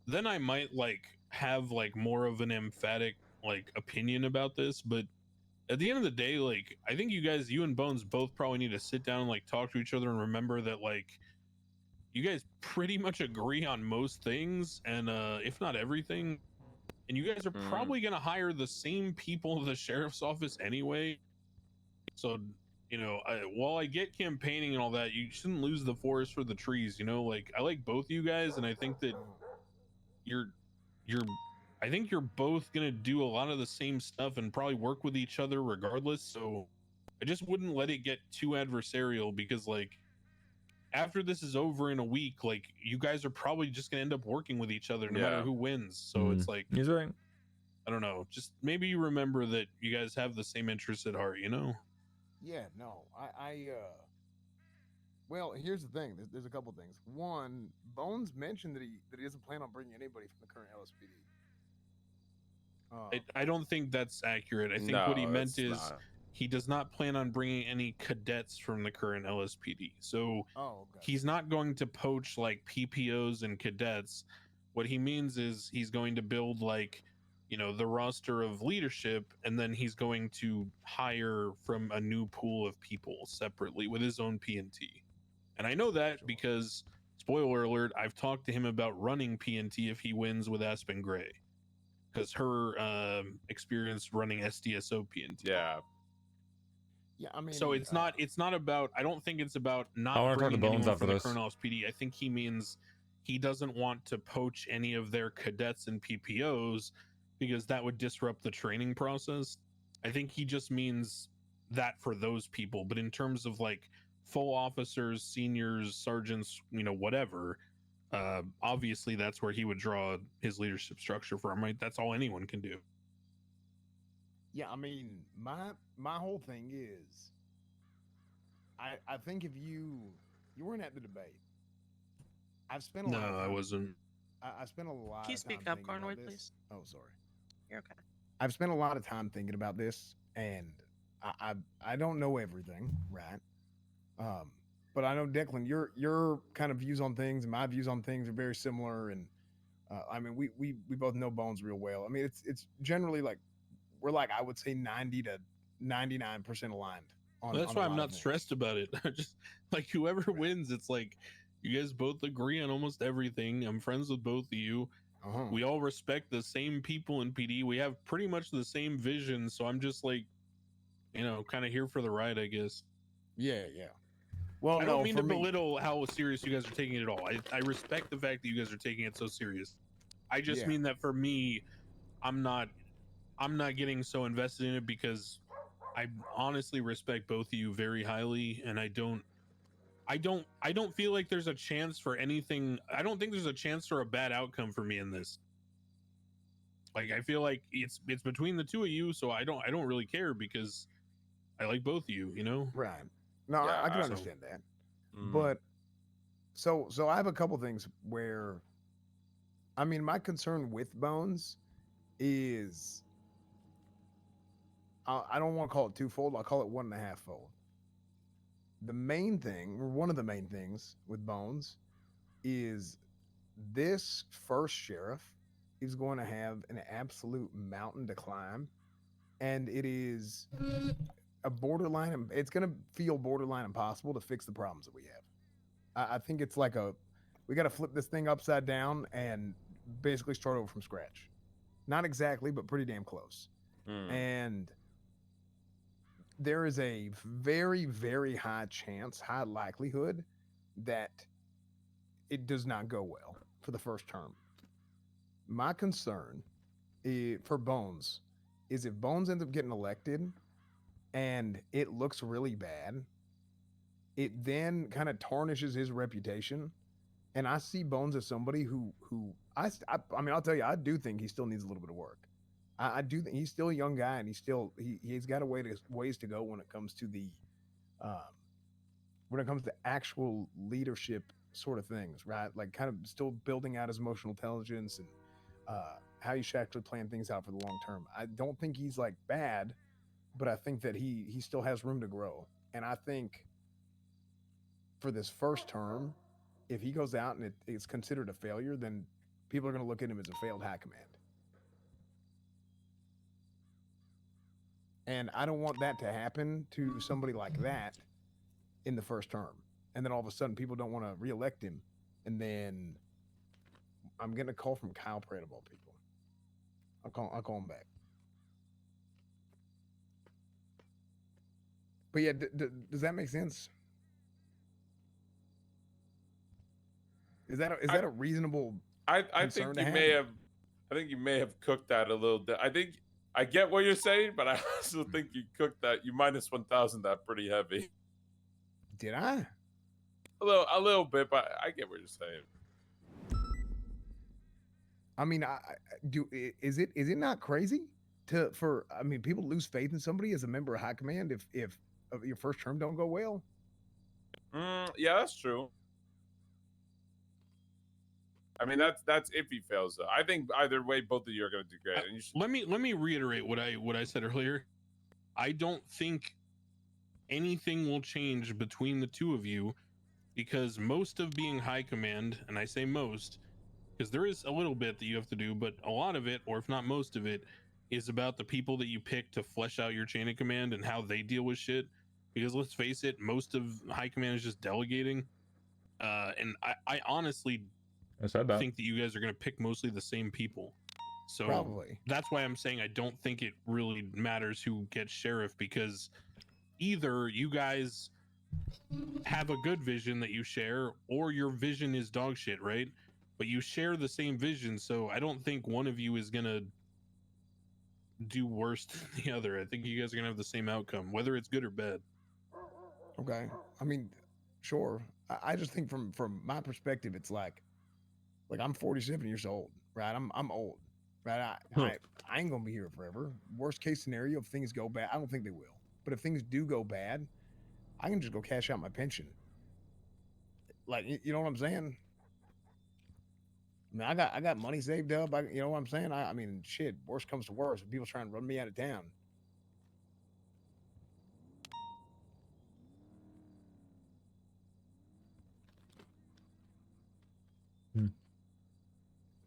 Then I might like have like more of an emphatic like opinion about this, but at the end of the day, like I think you and Bones both probably need to sit down and like talk to each other and remember that like you guys pretty much agree on most things, and if not everything, and you guys are probably gonna hire the same people in the sheriff's office anyway. So while I get campaigning and all that, you shouldn't lose the forest for the trees. Like I like both you guys, and I think that I think you're both gonna do a lot of the same stuff and probably work with each other regardless. So I just wouldn't let it get too adversarial, because like after this is over in a week, like you guys are probably just gonna end up working with each other no matter who wins. So it's like,
he's right.
I don't know, just maybe you remember that you guys have the same interests at heart,
Yeah, no, well, here's the thing. There's a couple things. One, Bones mentioned that he doesn't plan on bringing anybody from the current LSPD.
I don't think that's accurate. I think what he meant is he does not plan on bringing any cadets from the current LSPD. So he's not going to poach like PPOs and cadets. What he means is he's going to build like, the roster of leadership, and then he's going to hire from a new pool of people separately with his own PNT. And I know that because, spoiler alert, I've talked to him about running PNT if he wins with Aspen Gray, because her experience running SDSO PNT.
Yeah, I mean,
so it's not about, I don't think it's about
I
not
wanna talk to
bringing
Bones
anyone
after
from the
this.
current LSPD. I think he means he doesn't want to poach any of their cadets and PPOs, because that would disrupt the training process. I think he just means that for those people. But in terms of like full officers, seniors, sergeants, whatever, obviously that's where he would draw his leadership structure from, right? That's all anyone can do.
Yeah, I mean, my whole thing is, I think if you weren't at the debate, I've spent a lot of time.
I wasn't.
I spent a lot.
Can you
of
speak
time
up,
thinking about
Cornwood,
this.
please?
Oh, sorry.
You're okay.
I've spent a lot of time thinking about this, and I don't know everything, right? But I know, Declan, your kind of views on things and my views on things are very similar, and I mean, we both know Bones real well. I mean, it's generally like we're like, I would say 90 to 99% aligned.
Well, that's why I'm not stressed about it. Just like whoever wins, it's like you guys both agree on almost everything. I'm friends with both of you. We all respect the same people in PD. We have pretty much the same vision. So I'm just like, kind of here for the ride, I guess.
Yeah. Well,
I don't mean to belittle how serious you guys are taking it at all. I respect the fact that you guys are taking it so serious. I just mean that for me, I'm not getting so invested in it, because I honestly respect both of you very highly, and I don't feel like there's a chance for anything. I don't think there's a chance for a bad outcome for me in this. Like, I feel like it's between the two of you, so I don't really care because I like both of you, you know?
Right. No, I can understand that.
Mm.
But so I have a couple things where, I mean, my concern with Bones is I don't want to call it twofold. I'll call it 1.5 fold. The main thing, or one of the main things with Bones, is this first sheriff is going to have an absolute mountain to climb, and it is a borderline. It's going to feel borderline impossible to fix the problems that we have. I think it's like we got to flip this thing upside down and basically start over from scratch. Not exactly, but pretty damn close. And there is a very, very high chance, high likelihood that it does not go well for the first term. My concern for Bones is if Bones ends up getting elected and it looks really bad, it then kind of tarnishes his reputation. And I see Bones as somebody who I mean, I'll tell you, I do think he still needs a little bit of work. I do think he's still a young guy, and he's got ways to go when it comes to actual leadership sort of things, right? Like kind of still building out his emotional intelligence and how you should actually plan things out for the long term. I don't think he's like bad, but I think that he still has room to grow. And I think for this first term, if he goes out and it's considered a failure, then people are going to look at him as a failed high command. And I don't want that to happen to somebody like that in the first term. And then all of a sudden people don't want to reelect him. And then I'm getting a call from Kyle Pratt of all people. I'll call him back. But yeah, does that make sense? Is that a reasonable
I
concern
think
to
you may have cooked that a little bit. I think I get what you're saying, but I also think you cooked that. You minus 1,000 that pretty heavy.
Did I?
A little bit, but I get what you're saying.
I mean, is it not crazy I mean, people lose faith in somebody as a member of high command if your first term don't go well?
Yeah, that's true. I mean, that's if he fails though. I think either way, both of you are going to do great. And you should...
Let me reiterate what I said earlier. I don't think anything will change between the two of you, because most of being high command, and I say most because there is a little bit that you have to do, but a lot of it, or if not most of it, is about the people that you pick to flesh out your chain of command and how they deal with shit. Because let's face it, most of high command is just delegating. And I honestly think that you guys are going to pick mostly the same people. So
probably
that's why I'm saying I don't think it really matters who gets sheriff, because either you guys have a good vision that you share, or your vision is dog shit, right? But you share the same vision, so I don't think one of you is gonna do worse than the other. I think you guys are gonna have the same outcome, whether it's good or bad.
Okay. I mean, sure. I just think from my perspective, it's like I'm 47 years old, right? I'm old, right? I ain't gonna be here forever. Worst case scenario, if things go bad, I don't think they will. But if things do go bad, I can just go cash out my pension. Like, you know what I'm saying? I mean, I got money saved up. You know what I'm saying? I mean, shit. Worst comes to worst, people trying to run me out of town.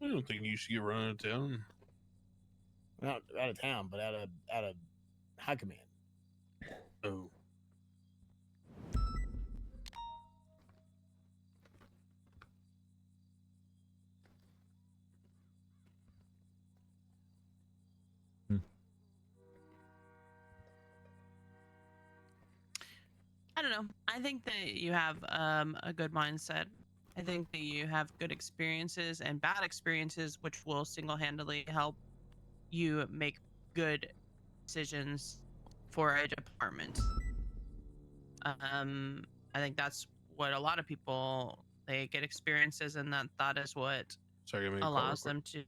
I don't think you should get run out of town.
Not out of town, but out of high command.
Oh.
I don't know. I think that you have a good mindset. I think that you have good experiences and bad experiences, which will single-handedly help you make good decisions for a department. I think that's what a lot of people, they get experiences, and that is what
Sorry, give me a call real
allows
quick.
them to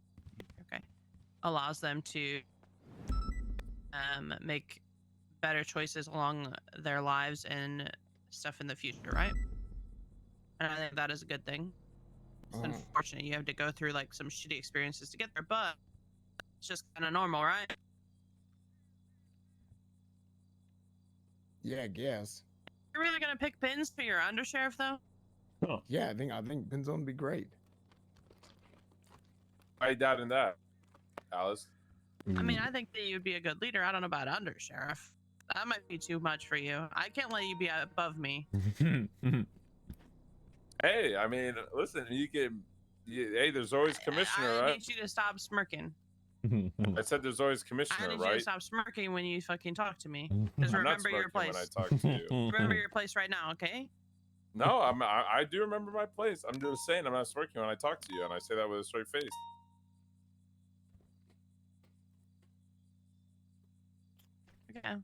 allows them to make better choices along their lives and stuff in the future, right? And I think that is a good thing. It's unfortunate you have to go through like some shitty experiences to get there, but it's just kind of normal, right?
Yeah, I guess.
You're really gonna pick Pins for your undersheriff, though?
Yeah, I think Pinzone would be great.
I doubt in that, Alice.
I mean, I think that you'd be a good leader. I don't know about undersheriff. That might be too much for you. I can't let you be above me.
Hey, I mean, listen, hey, there's always commissioner,
I
right?
need you to stop smirking.
I said there's always
I
commissioner,
need you to
right?
stop smirking when you fucking talk to me. Just
I'm not
remember your
smirking when
place.
I talk to you.
Remember your place right now, okay?
No, I do remember my place. I'm just saying I'm not smirking when I talk to you, and I say that with a straight face.
Okay.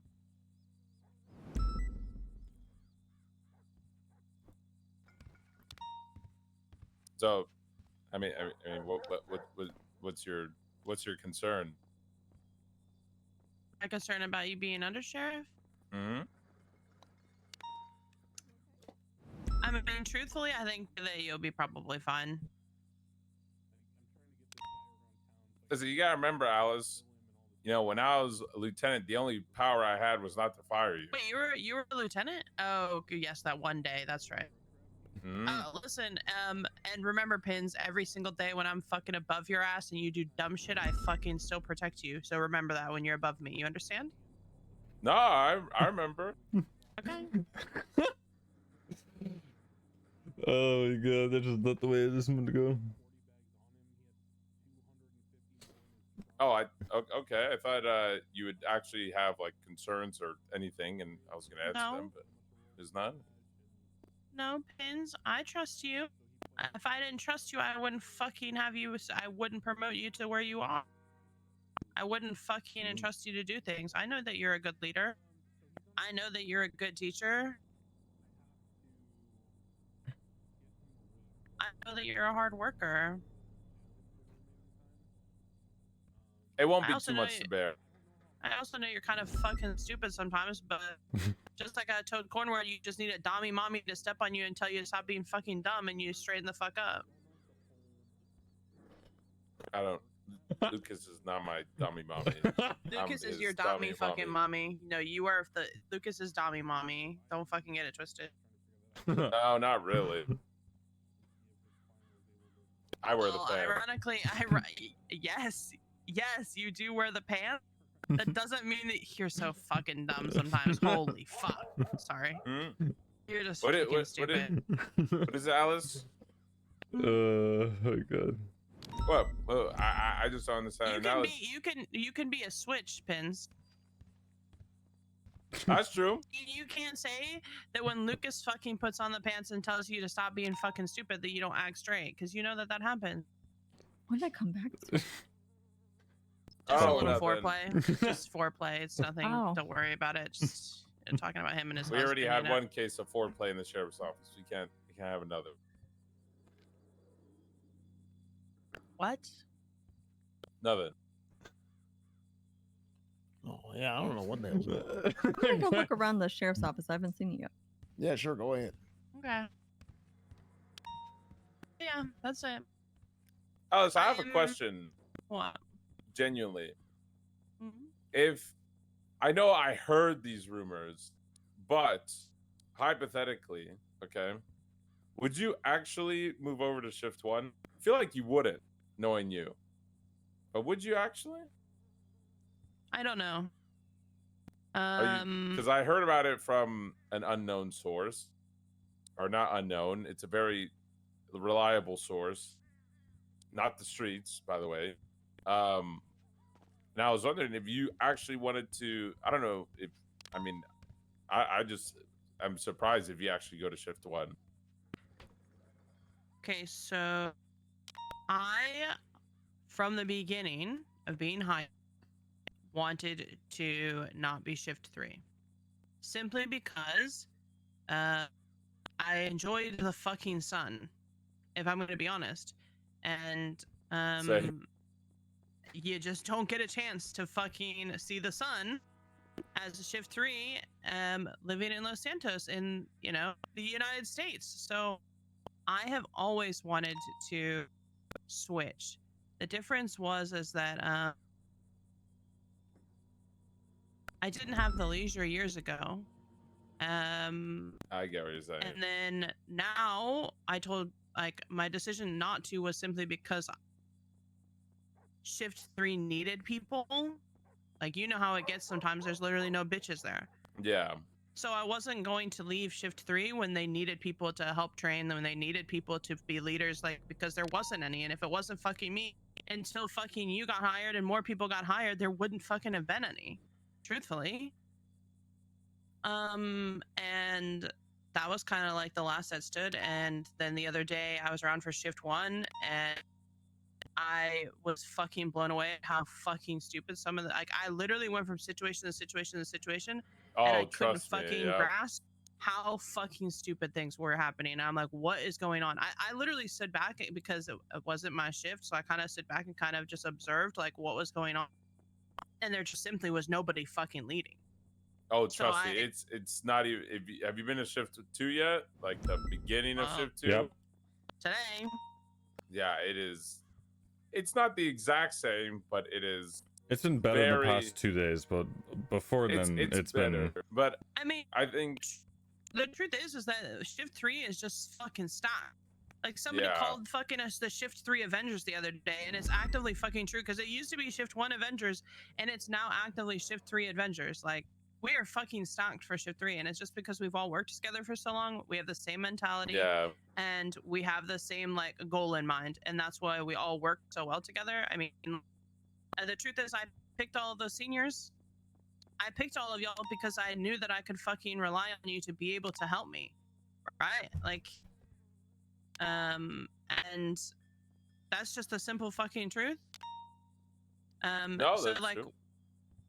So, I mean, what's your concern?
I'm concerned about you being undersheriff.
Hmm.
I mean, truthfully, I think that you'll be probably fine.
Listen, you gotta remember, Alice. You know, when I was a lieutenant, the only power I had was not to fire you.
Wait, you were a lieutenant? Oh, yes, that one day. That's right. Listen, and remember, Pins, every single day when I'm fucking above your ass and you do dumb shit, I fucking still protect you. So remember that when you're above me. You understand?
No, I remember.
Okay.
Oh my god, that's just not the way this is going to go.
Oh, okay. I thought you would actually have like concerns or anything, and I was gonna answer them, but there's none.
No, Pins, I trust you. If I didn't trust you, I wouldn't fucking have you. I wouldn't promote you to where you are. I wouldn't fucking entrust you to do things. I know that you're a good leader. I know that you're a good teacher. I know that you're a hard worker.
It won't
I
be
also
too
know
much to bear.
I also know you're kind of fucking stupid sometimes, but just like I told Cornwall, you just need a dommy mommy to step on you and tell you to stop being fucking dumb, and you straighten the fuck up.
I don't. Lucas is not my dummy mommy.
Lucas is
his
your
dummy
dommy fucking mommy. No, you are the Lucas is dommy mommy. Don't fucking get it twisted.
No, not really. I wear the
Well,
pants.
ironically, yes, you do wear the pants. That doesn't mean that you're so fucking dumb sometimes. Holy fuck. Sorry. You're just fucking stupid.
What is it, Alice?
Oh my god.
What? I just don't understand.
You can be a switch, Pins.
That's true.
You can't say that when Lucas fucking puts on the pants and tells you to stop being fucking stupid that you don't act straight, because you know that happens.
When did I come back to?
Just
Oh,
a little
nothing.
foreplay. Just foreplay. It's nothing.
Oh.
Don't worry about it. Just talking about him and his
We already
husband,
had
you know?
one case of foreplay in the sheriff's office. We can't have another.
What?
Nothing.
Oh yeah, I don't know what the hell's going on.
I'm gonna go look around the sheriff's office. I haven't seen it yet.
Yeah, sure, go ahead.
Okay. Yeah, that's it.
Alice, I have a question.
What?
Genuinely.
Mm-hmm.
If I know I heard these rumors, but hypothetically, okay, would you actually move over to shift 1? I feel like you wouldn't, knowing you. But would you actually?
I don't know.
Because I heard about it from an unknown source, or not unknown. It's a very reliable source, not the streets, by the way. And I was wondering if you actually wanted to. I don't know if. I mean, I'm surprised if you actually go to shift 1.
Okay, so I, from the beginning of being hired, wanted to not be shift 3. Simply because I enjoyed the fucking sun, if I'm going to be honest. And you just don't get a chance to fucking see the sun as a shift 3 living in Los Santos in, you know, the United States. So I have always wanted to switch. The difference is that I didn't have the leisure years ago.
I get what you're saying.
And then now I told, like, my decision not to was simply because shift 3 needed people. Like, you know how it gets sometimes. There's literally no bitches there.
Yeah.
So I wasn't going to leave shift 3 when they needed people to help train them, when they needed people to be leaders, like, because there wasn't any. And if it wasn't fucking me, until fucking you got hired and more people got hired, there wouldn't fucking have been any, truthfully. And that was kind of like the last that stood. And then the other day I was around for shift 1 and I was fucking blown away at how fucking stupid some of the, like, I literally went from situation to situation to situation, and I couldn't fucking grasp how fucking stupid things were happening. And I'm like, what is going on? I literally stood back because it wasn't my shift, so I kind of stood back and kind of just observed like what was going on, and there just simply was nobody fucking leading.
Oh, trust me, it's not even. Have you been to shift 2 yet? Like the beginning of shift 2?
Yep. Today.
Yeah, it is. It's not the exact same, but it is.
It's been better the past 2 days, but before then, it's
better.
been.
But
I mean,
I think
the truth is that shift 3 is just fucking stock. Like, somebody called fucking us the shift 3 Avengers the other day, and it's actively fucking true, because it used to be shift 1 Avengers, and it's now actively shift 3 Avengers. Like, we are fucking stocked for shift 3, and it's just because we've all worked together for so long. We have the same mentality, and we have the same, like, goal in mind, and that's why we all work so well together. I mean, the truth is, I picked all of those seniors. I picked all of y'all because I knew that I could fucking rely on you to be able to help me, right? Like, and that's just the simple fucking truth.
No,
so
that's
like,
true.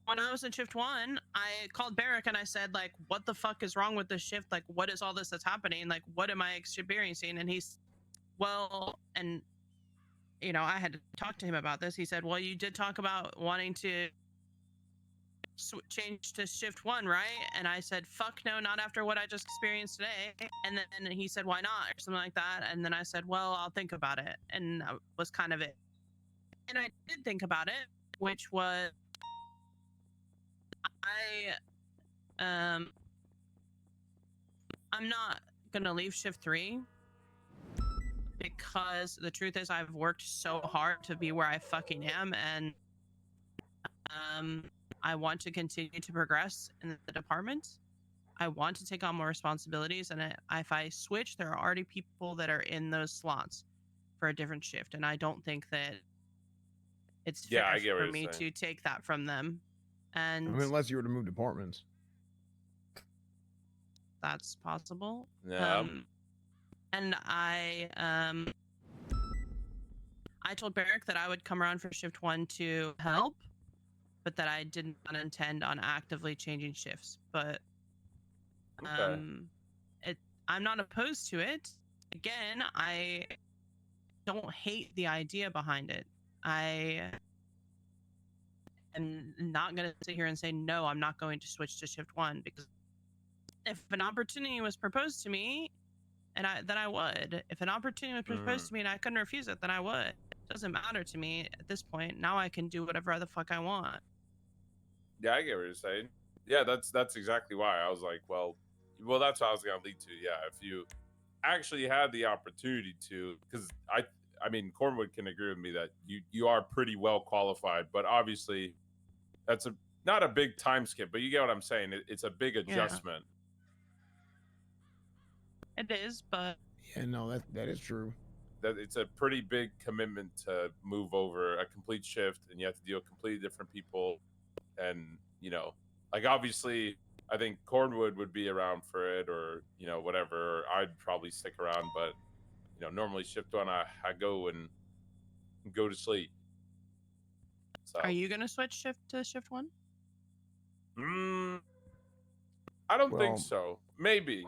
when I was in shift 1, I called Barrick and I said, like, what the fuck is wrong with this shift? Like, what is all this that's happening? Like, what am I experiencing? And he's, well, and, you know, I had to talk to him about this. He said, well, you did talk about wanting to change to shift 1, right? And I said, fuck no, not after what I just experienced today. And then he said, why not? Or something like that. And then I said, well, I'll think about it. And that was kind of it. And I did think about it, which was, I'm not gonna leave shift 3 because the truth is I've worked so hard to be where I fucking am, and I want to continue to progress in the department. I want to take on more responsibilities, and if I switch, there are already people that are in those slots for a different shift, and I don't think that it's fair for me to take that from them. And
I mean, unless you were to move departments.
That's possible.
Yeah.
And I told Barrick that I would come around for shift 1 to help, but that I did not intend on actively changing shifts. But I'm not opposed to it. Again, I don't hate the idea behind it. I am not going to sit here and say, no, I'm not going to switch to shift 1, because if an opportunity was proposed to me, then I would. If an opportunity was proposed to me and I couldn't refuse it, then I would. It doesn't matter to me at this point. Now I can do whatever the fuck I want.
Yeah, I get what you're saying. Yeah, that's exactly why I was like, well, that's what I was gonna lead to. Yeah, if you actually had the opportunity to, because I mean, Cornwood can agree with me that you are pretty well qualified, but obviously that's not a big time skip, but you get what I'm saying. It's a big adjustment.
It is, but
yeah, no, that is true.
That it's a pretty big commitment to move over a complete shift, and you have to deal with completely different people. And, you know, like, obviously, I think Cornwood would be around for it, or, you know, whatever. Or I'd probably stick around, but, you know, normally shift 1, I go and go to sleep. So.
Are you gonna switch shift to shift 1?
I don't
Well,
think so. Maybe.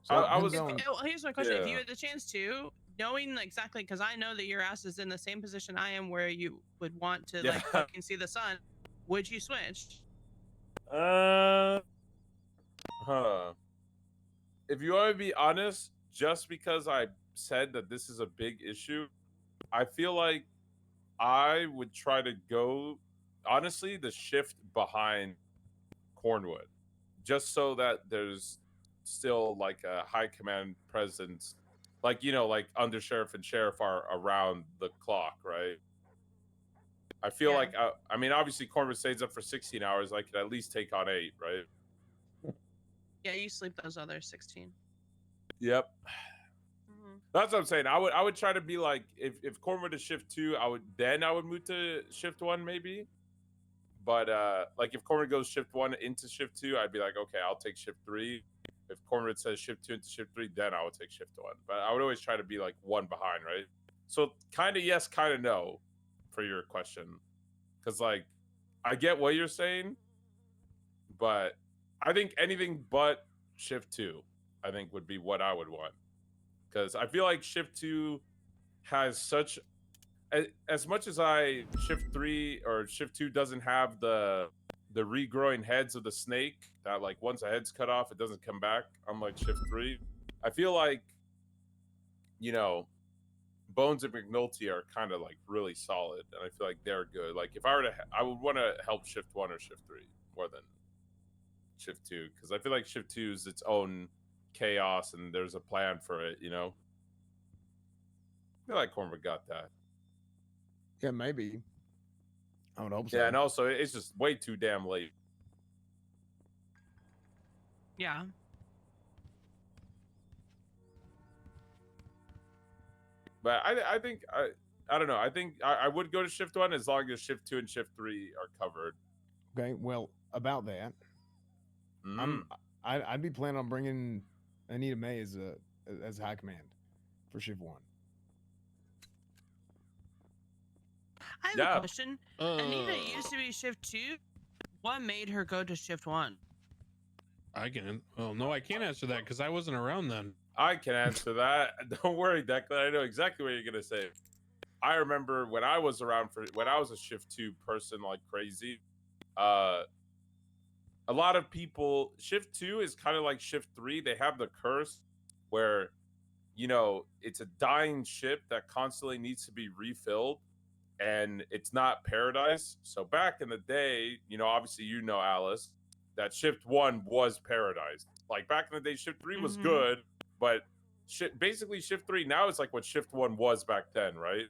So
I was.
Well, here's my question: if you
Yeah.
had the chance to, knowing exactly, because I know that your ass is in the same position I am, where you would want to like
Yeah.
fucking see the sun, would you switch?
If you want to be honest, just because I said that this is a big issue, I feel like I would try to go, honestly, the shift behind Cornwood, just so that there's still like a high command presence, like like undersheriff and sheriff are around the clock, right? I feel like I mean, obviously Cornwood stays up for 16 hours. I could at least take on 8, right?
Yeah, you sleep those other 16.
Yep. That's what I'm saying. I would try to be like, if Cornwood is shift 2, I would move to shift 1 maybe. But like if Cornwood goes shift 1 into shift 2, I'd be like, okay, I'll take shift 3. If Cornwood says shift 2 into shift 3, then I would take shift 1. But I would always try to be like 1 behind, right? So kind of yes, kind of no, for your question, because like I get what you're saying, but I think anything but shift 2, I think would be what I would want, because I feel like shift 2 has such, as much as shift 3 or shift 2 doesn't have the regrowing heads of the snake that like once a head's cut off it doesn't come back, unlike shift 3. I feel like Bones and McNulty are kind of like really solid, and I feel like they're good. Like if I were to I would want to help shift 1 or shift 3 more than shift 2, because I feel like shift 2 is its own chaos and there's a plan for it. I feel like Cornwood got that.
Yeah, maybe. I would hope so.
Yeah, and also it's just way too damn late.
Yeah.
But I think I don't know. I think I would go to shift 1 as long as shift 2 and shift 3 are covered.
Okay, well, about that, I'd be planning on bringing Anita May as high command for shift 1.
I have a question. Anita used to be shift 2. What made her go to shift 1?
I can. Oh no, I can't answer that because I wasn't around then.
I can answer that. Don't worry, Declan. I know exactly what you're gonna say. I remember when I was around when I was a shift 2 person like crazy. A lot of people, shift 2 is kind of like shift 3. They have the curse where it's a dying ship that constantly needs to be refilled, and it's not paradise. So back in the day, obviously Alice, that shift 1 was paradise. Like back in the day, shift 3 was good, but basically shift 3 now is like what shift 1 was back then, right?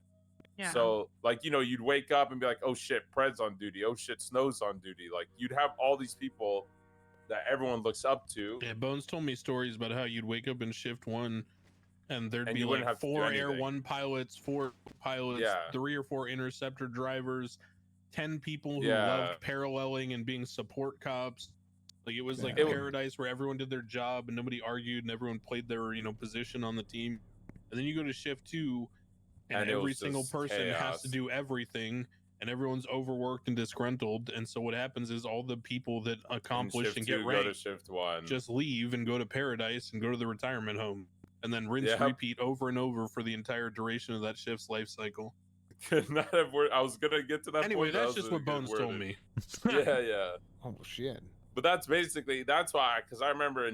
Yeah.
So like you'd wake up and be like, oh shit, Pred's on duty, oh shit, Snow's on duty. Like you'd have all these people that everyone looks up to.
Yeah, Bones told me stories about how you'd wake up in shift 1 and there'd be
you wouldn't
like
have to do
4 Air
anything.
1 pilots, 4 pilots,
Yeah.
3 or 4 interceptor drivers, 10 people who
Yeah.
loved paralleling and being support cops. Like it was like
Yeah.
paradise where everyone did their job and nobody argued and everyone played their position on the team. And then you go to shift 2 and
it
every
was
single
just
person has to
chaos.
do everything and everyone's overworked and disgruntled. And so what happens is all the people that accomplish
shift
and
2
get
go to
ranked
shift 1.
just leave and go to paradise and go to the retirement home and then rinse
Yep.
repeat over and over for the entire duration of that shift's life cycle.
Could not have word. I was gonna get to that
Anyway,
point. but
that's
that was
just
really
what
good
Bones told
wording.
me.
Yeah.
Oh shit.
But that's why, because I remember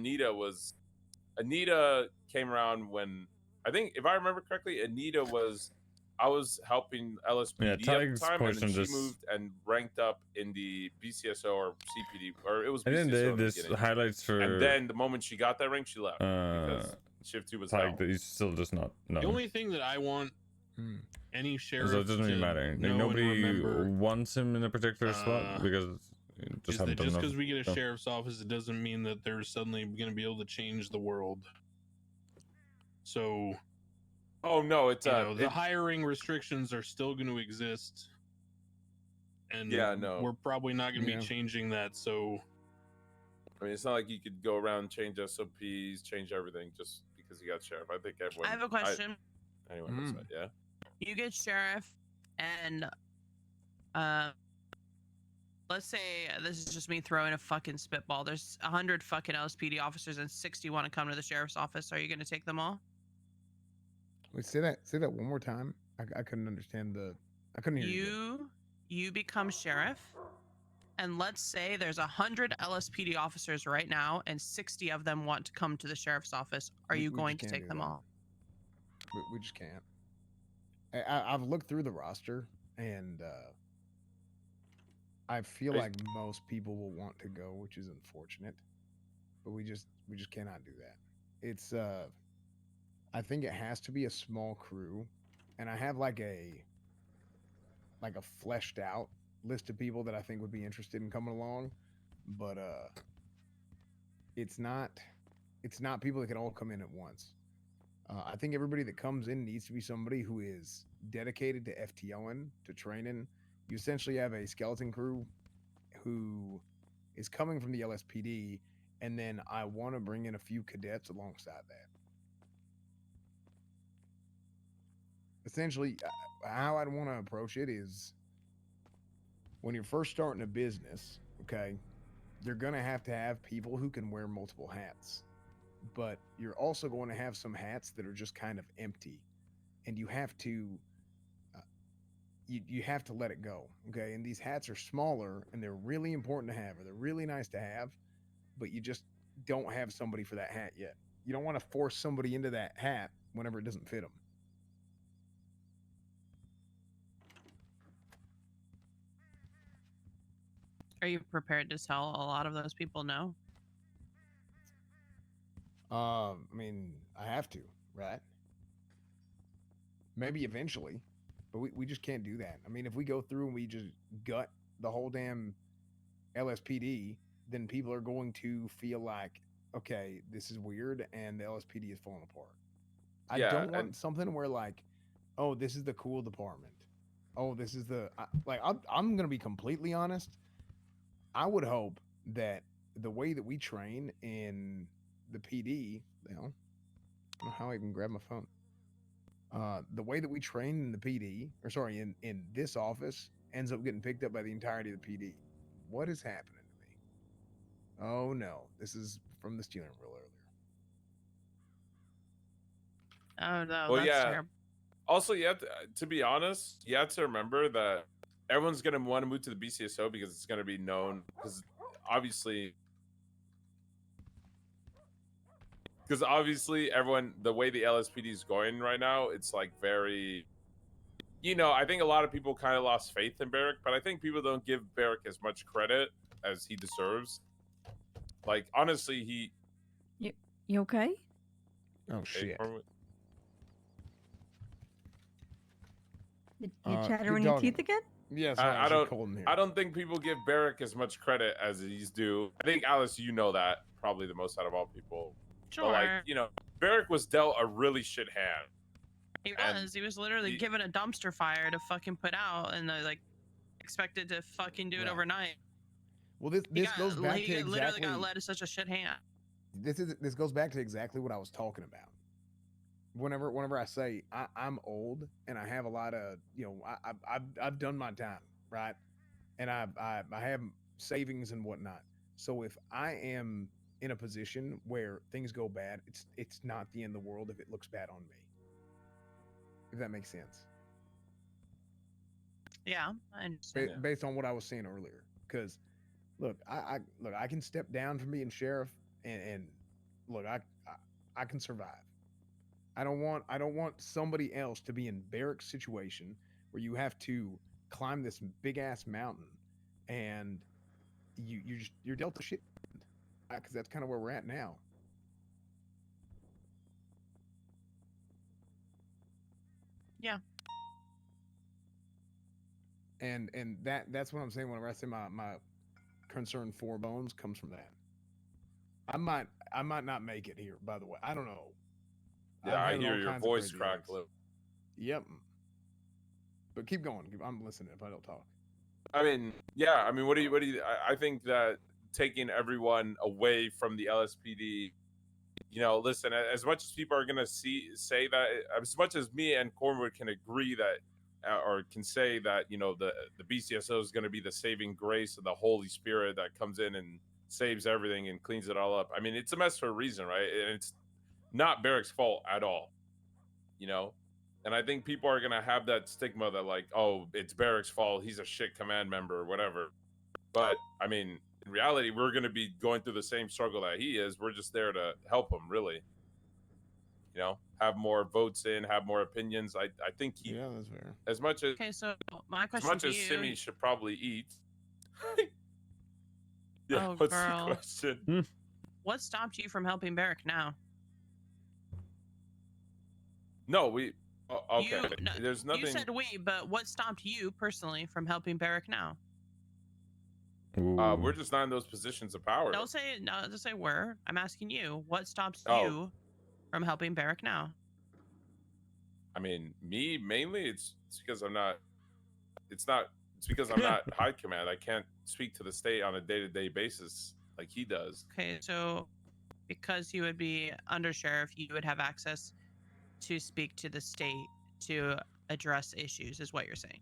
Anita came around when, I think if I remember correctly, I was helping LSPD
Yeah,
at the
Tadhg's
time, and
question
then she
just-
moved and ranked up in the BCSO or CPD, or it was
And then
BCSO in the
this
beginning.
highlights for
And then the moment she got that rank, she left because shift 2 was hell.
Tadhg that he's still just not
The
known.
only thing that I want any sheriff
So it doesn't really
to
matter. Like,
know and
nobody
remember
wants him in a particular spot because
is
just
that
haven't done
just
enough.
because we get a
stuff.
sheriff's office, it doesn't mean that they're suddenly going to be able to change the world. So,
oh no, it's
the hiring restrictions are still going to exist, and we're probably not going to be changing that. So,
I mean, it's not like you could go around and change SOPs, change everything just because you got sheriff. I think everyone.
I have a question.
Anyway, what's that? Yeah.
You get sheriff and let's say this is just me throwing a fucking spitball. There's 100 fucking LSPD officers and 60 want to come to the sheriff's office. Are you gonna take them all?
Wait, say that one more time. I couldn't understand I couldn't hear you.
You become sheriff, and let's say there's 100 LSPD officers right now, and 60 of them want to come to the sheriff's office. Are you
We
going
just
to
can't
take
do
them
that.
all?
We just can't. I've looked through the roster, and I feel like most people will want to go, which is unfortunate. But we just cannot do that. It's I think it has to be a small crew, and I have like a fleshed out list of people that I think would be interested in coming along, but it's not people that can all come in at once. I think everybody that comes in needs to be somebody who is dedicated to FTOing, to training. You essentially have a skeleton crew who is coming from the LSPD, and then I want to bring in a few cadets alongside that. Essentially, how I'd want to approach it is when you're first starting a business, okay, you're going to have people who can wear multiple hats. But you're also going to have some hats that are just kind of empty, and you have to you have to let it go, okay? And these hats are smaller, and they're really important to have, or they're really nice to have, but you just don't have somebody for that hat yet. You don't want to force somebody into that hat whenever it doesn't fit them.
Are you prepared to tell a lot of those people no?
I mean, I have to, right? Maybe eventually, but we just can't do that. I mean, if we go through and we just gut the whole damn LSPD, then people are going to feel like, okay, this is weird, and the LSPD is falling apart. I don't want something where like, oh, this is the cool department. Oh, this is the I'm gonna be completely honest. I would hope that the way that we train in the PD, I don't know how I even grab my phone. The way that we train in the PD, or sorry, in this office, ends up getting picked up by the entirety of the PD. What is happening to me? Oh no, this is from the steering wheel earlier.
Oh no,
Well,
that's
yeah.
terrible.
Also, you have to be honest, you have to remember that everyone's going to want to move to the BCSO because it's going to be known. Because obviously, everyone, the way the LSPD is going right now, it's like very, I think a lot of people kind of lost faith in Barrick, but I think people don't give Barrick as much credit as he deserves. Like, honestly,
You okay?
Oh shit.
You chattering your teeth again?
Yes,
I don't think people give Barrick as much credit as he's due. I think Alice, you know that probably the most out of all people.
Sure.
But like, Barrick was dealt a really shit hand.
He was literally given a dumpster fire to fucking put out, and like expected to fucking do it overnight.
Well, this goes back to
He literally got
exactly.
led to such a shit hand.
This goes back to exactly what I was talking about. Whenever I say I'm old and I have a lot of I've done my time, right, and I have savings and whatnot. So if I am in a position where things go bad, it's not the end of the world if it looks bad on me. If that makes sense.
Yeah, I understand.
Based on what I was saying earlier, because look, I can step down from being sheriff, and look, I can survive. I don't want somebody else to be in Barrick's situation where you have to climb this big ass mountain, and you're dealt a shit, because that's kind of where we're at now.
Yeah.
And that's what I'm saying whenever I say my concern for Bones comes from that. I might not make it here, by the way. I don't know.
Yeah, I hear your voice crackling.
Yep. But keep going. I'm listening if I don't talk.
I mean, yeah. I mean, what do you? I think that taking everyone away from the LSPD, listen. As much as people are gonna say that, as much as me and Cornwood can agree that or can say that the BCSO is going to be the saving grace of the Holy Spirit that comes in and saves everything and cleans it all up. I mean, it's a mess for a reason, right? And it's not Barrick's fault at all, And I think people are going to have that stigma that like, oh, it's Barrick's fault. He's a shit command member or whatever. But I mean, in reality, we're going to be going through the same struggle that he is. We're just there to help him, really. Have more votes in, have more opinions. I think he,
that's fair.
as much as
so my
as
question
much
to
as
you.
Simi should probably eat. Yeah,
Oh,
what's
girl.
the question?
What stopped you from helping Barrick now?
No, we. Okay,
No,
there's nothing.
You said we, but what stopped you personally from helping Barrick now?
We're just not in those positions of power.
Don't say we're. I'm asking you. What stops
Oh.
you from helping Barrick now?
I mean, me mainly. It's because I'm not. It's because I'm not high command. I can't speak to the state on a day-to-day basis like he does.
Okay, so because you would be undersheriff, you would have access to speak to the state to address issues, is what you're saying.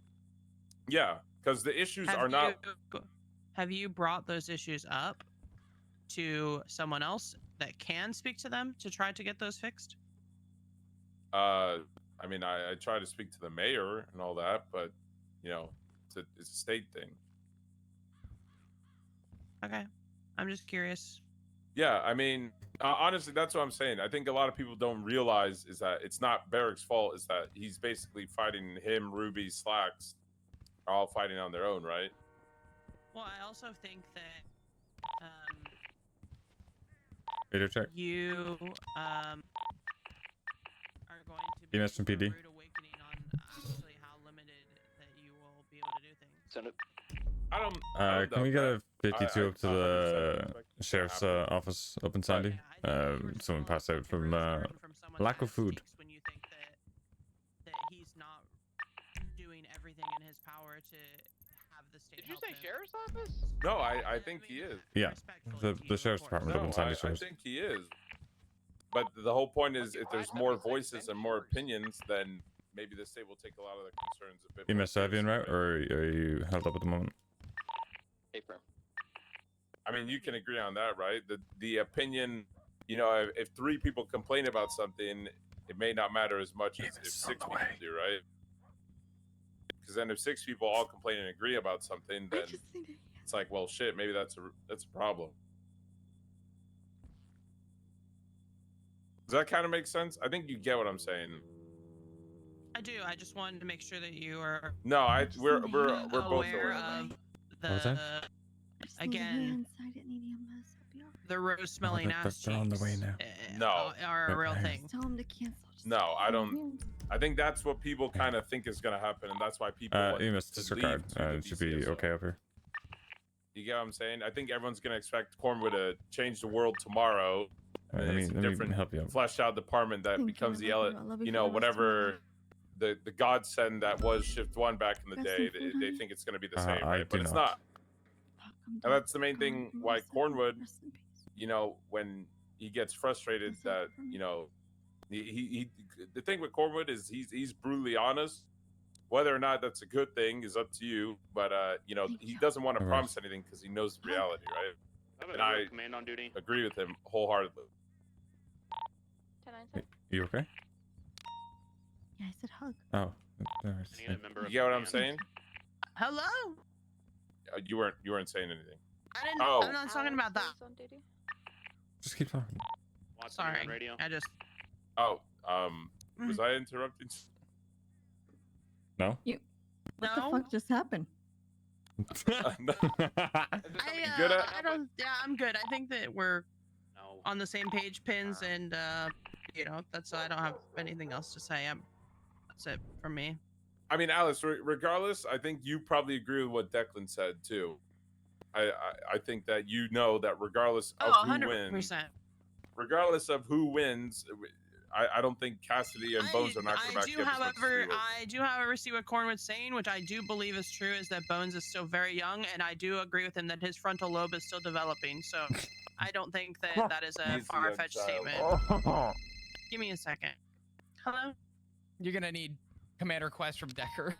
Yeah, because the issues are not.
Have you brought those issues up to someone else that can speak to them to try to get those fixed?
I mean, I try to speak to the mayor and all that, but it's a state thing.
Okay, I'm just curious.
Yeah, I mean, honestly, that's what I'm saying. I think a lot of people don't realize is that it's not Barrick's fault. Is that he's basically fighting him, Ruby, Slacks, are all fighting on their own, right?
Well, I also think that
Radio check.
you are going to
EMS from PD.
rude awakening on actually how limited that you will be able to do things.
Send it.
I don't
Can we get
doubt
a 52 up to
I
the
100% expect it to
sheriff's
happen.
office up in Sandy? Someone passed out from lack of food.
When you think that he's not doing everything in his power to have the state.
Did you say sheriff's office?
No, I think he is.
Yeah, the sheriff's department up in Sandy
I
Shores.
think he is. But the whole point is, if there's more voices and more opinions, then maybe the state will take a lot of the concerns a bit more
EMS, have you en route, or are you held up at the moment?
Hey, firm.
I mean, you can agree on that, right? The opinion, if 3 people complain about something, it may not matter as much as if 6 people do, right? Because then if 6 people all complain and agree about something, then it's like, well, shit, maybe that's a problem. Does that kind of make sense? I think you get what I'm saying.
I do. I just wanted to make sure that you are.
No, we're both
aware
aware.
of
What was that?
again the rose smelling ass
They're on the way
cheeks,
now.
No.
are a real thing.
Tell him to cancel.
No, I don't. I think that's what people kind of think is going to happen, and that's why people want
EMS
to
disregard.
leave to the
It should be
BCSO.
okay up here.
You get what I'm saying? I think everyone's going to expect Cornwood to change the world tomorrow.
Let
And
me
it's a
let me
different
help you out.
fleshed out department that
Thank you,
becomes
I
the
love you, I love you for the rest of my
whatever the godsend that was Shift 1 back in the
Got
day.
some food,
They
honey?
think it's going to be the same,
I
right? But
do
it's
not.
not. And that's the main thing why Cornwood, when he gets frustrated that, he the thing with Cornwood is he's brutally honest. Whether or not that's a good thing is up to you. But he doesn't want to
Okay.
promise anything because he knows the reality, right? And I
command on duty.
agree with him wholeheartedly.
You okay?
Yeah, I said hug.
Oh.
You get what I'm saying?
Hello.
You weren't saying anything.
I didn't.
Oh.
I'm not talking about that.
Just keep talking.
Sorry. I just.
Oh, was I interrupting?
No.
What the
No.
fuck just happened?
I don't. Yeah, I'm good. I think that we're on the same page, Pins, and that's. I don't have anything else to say. That's it for me.
I mean, Alice, regardless, I think you probably agree with what Declan said too. I think that that regardless of who
100%.
wins, regardless of who wins, I don't think Cassidy and Bones are not going to back you up as much as you will.
I do, however, see what Cornwood's saying, which I do believe is true, is that Bones is still very young, and I do agree with him that his frontal lobe is still developing. So I don't think that is a
He's a
far-fetched
young
statement.
child.
Give me a second. Hello?
You're gonna need Commander Quest from Decker.